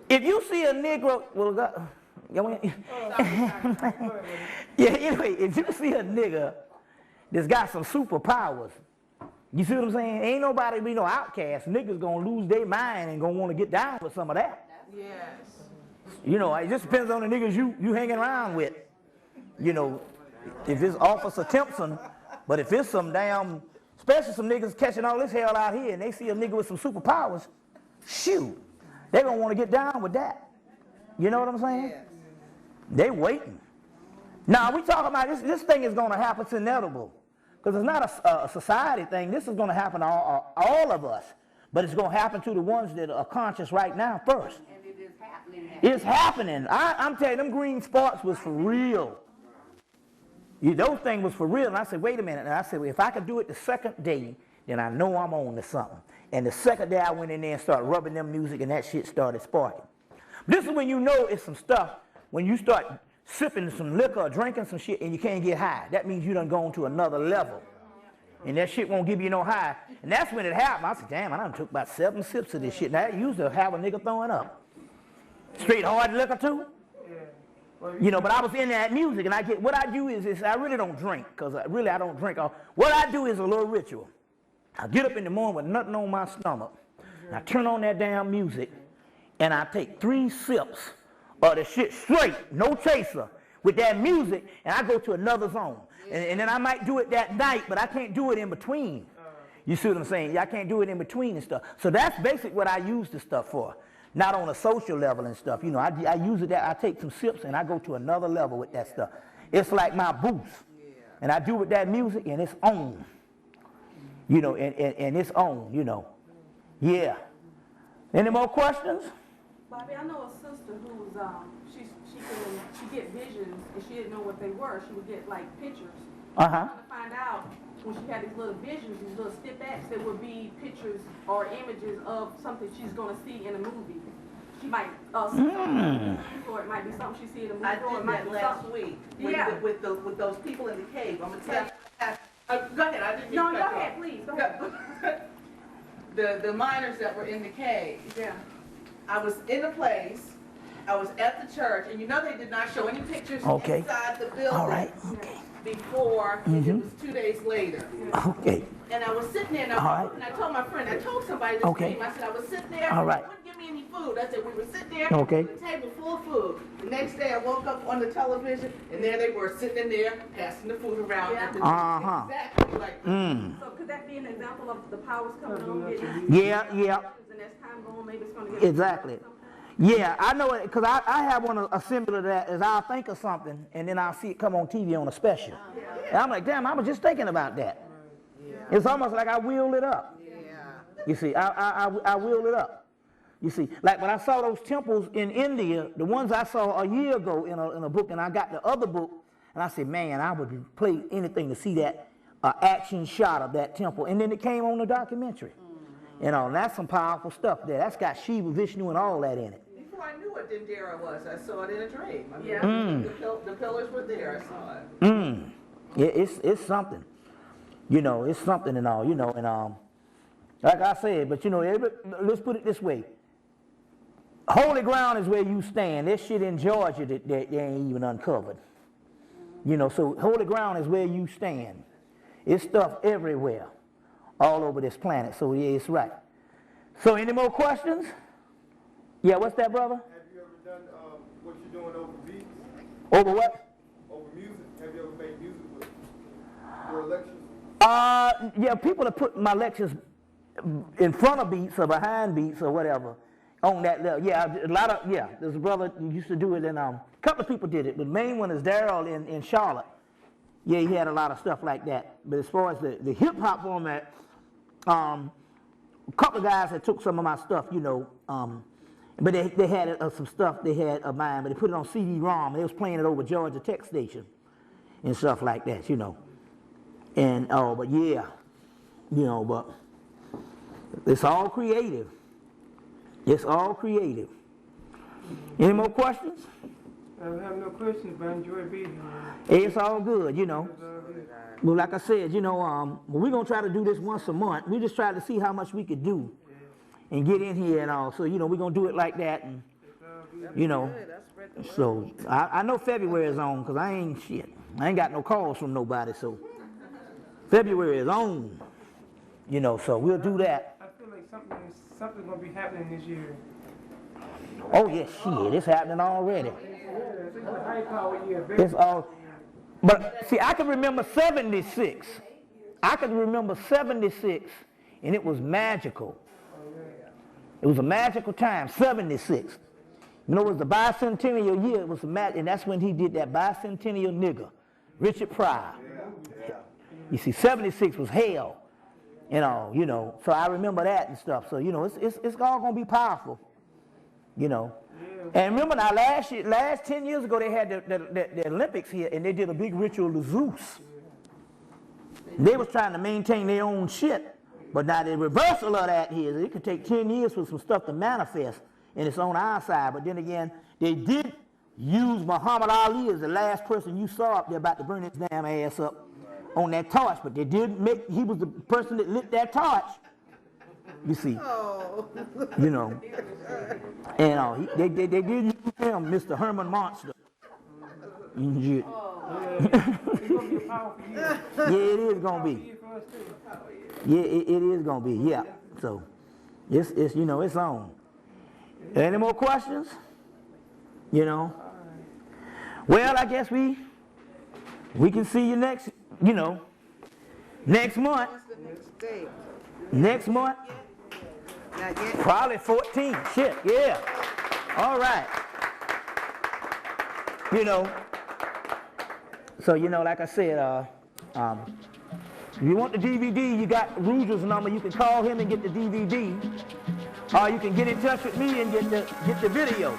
if you see a Negro, well, Yeah, anyway, if you see a nigga that's got some superpowers, you see what I'm saying? Ain't nobody be no outcast. Niggas gonna lose their mind and gonna want to get down with some of that. Yes. You know, it just depends on the niggas you hanging around with. You know, if it's Officer Timpson, but if it's some damn, especially some niggas catching all this hell out here and they see a nigga with some superpowers, shoot, they gonna want to get down with that. You know what I'm saying? Yes. They waiting. Now, we talking about this thing is gonna happen, it's inevitable. Because it's not a society thing. This is gonna happen to all of us. But it's gonna happen to the ones that are conscious right now first. And it is happening. It's happening. I'm telling you, them green sparks was for real. Those things was for real. And I said, wait a minute. And I said, well, if I could do it the second day, then I know I'm on to something. And the second day I went in there and started rubbing them music and that shit started sparking. This is when you know it's some stuff, when you start sipping some liquor or drinking some shit and you can't get high. That means you done gone to another level. And that shit won't give you no high. And that's when it happened. I said, damn, I done took about 7 sips of this shit. Now, that used to have a nigga throwing up. Straight hard liquor too? You know, but I was in that music, and what I do is I really don't drink, because really I don't drink. What I do is a little ritual. I get up in the morning with nothing on my stomach, and I turn on that damn music, and I take 3 sips of the shit straight, no chaser, with that music, and I go to another zone. And then I might do it that night, but I can't do it in between. You see what I'm saying? I can't do it in between and stuff. So that's basically what I use this stuff for. Not on a social level and stuff. You know, I use it, I take some sips and I go to another level with that stuff. It's like my boost. And I do with that music and it's on. You know, and it's on, you know. Yeah. Any more questions? Bobby, I know a sister who's, she get visions and she didn't know what they were. She would get like pictures. Uh-huh. To find out when she had these little visions, these little snippets, that would be pictures or images of something she's going to see in a movie. She might see something, or it might be something she see in a movie. I did that last week with those people in the cave. I'm gonna tell you. Go ahead. I didn't mean to cut you off. Go ahead, please. Go ahead. The miners that were in the cave. Yeah. I was in a place. I was at the church, and you know they did not show any pictures inside the building. All right. Okay. Before it was 2 days later. Okay. And I was sitting there, and I told my friend, I told somebody this name. I said I was sitting there. All right. They wouldn't give me any food. I said we were sitting there Okay. with a table full of food. The next day I woke up on the television, and there they were sitting in there passing the food around. Uh-huh. Exactly like that. So could that be an example of the powers coming on? Yeah. And as time going, maybe it's going to get Exactly. Yeah, I know it, because I have one a similar to that, is I'll think of something and then I'll see it come on TV on a special. And I'm like, damn, I was just thinking about that. It's almost like I wheeled it up. You see, I wheeled it up. You see, like when I saw those temples in India, the ones I saw a year ago in a book, and I got the other book, and I said, man, I would play anything to see that action shot of that temple. And then it came on the documentary. You know, and that's some powerful stuff there. That's got Shiva, Vishnu, and all that in it. Before I knew what Dendera was, I saw it in a dream. I mean, the pillars were there. I saw it. Yeah, it's something. You know, it's something and all. You know, and like I said, but you know, let's put it this way. Holy ground is where you stand. There's shit in Georgia that they ain't even uncovered. You know, so holy ground is where you stand. It's stuff everywhere, all over this planet. So yeah, it's right. So any more questions? Yeah, what's that, brother? Have you ever done what you're doing over beats? Over what? Over music. Have you ever made music with your lectures? Yeah, people have put my lectures in front of beats or behind beats or whatever on that level. Yeah, a lot of, there's a brother who used to do it, and a couple of people did it. The main one is Daryl in Charlotte. Yeah, he had a lot of stuff like that. But as far as the hip-hop format, a couple of guys that took some of my stuff, you know, but they had some stuff they had of mine, but they put it on CD-ROM, and they was playing it over Georgia Tech Station and stuff like that, you know. And, but yeah, you know, but it's all creative. It's all creative. Any more questions? I have no questions, but I enjoy being here. It's all good, you know. Well, like I said, you know, we're going to try to do this once a month. We just try to see how much we could do and get in here and all. So, you know, we're going to do it like that. And You know, so I know February is on because I ain't shit. I ain't got no calls from nobody, so February is on. You know, so we'll do that. I feel like something's gonna be happening this year. Oh yeah, shit, it's happening already. It's a high power year. It's all, but see, I can remember 76. I can remember 76, and it was magical. It was a magical time, 76. You know, it was the bicentennial year. It was and that's when he did that bicentennial nigga, Richard Pryor. You see, 76 was hell. You know, so I remember that and stuff. So, you know, it's all going to be powerful, you know. And remember now, last 10 years ago, they had the Olympics here, and they did a big ritual to Zeus. They was trying to maintain their own shit. But now the reversal of that is it could take 10 years for some stuff to manifest, and it's on our side. But then again, they did use Muhammad Ali as the last person you saw up there about to burn his damn ass up on that torch, but they did he was the person that lit that torch, you see. You know, and they did use him, Mr. Herman Monster. Yeah, it is gonna be. Yeah, it is gonna be. Yeah, so it's you know, it's on. Any more questions? You know. Well, I guess we can see you next. You know, next month. Next month? Probably 14. Shit, yeah. All right. You know, so, you know, like I said, if you want the DVD, you got Rouge's number. You can call him and get the DVD. Or you can get in touch with me and get the video.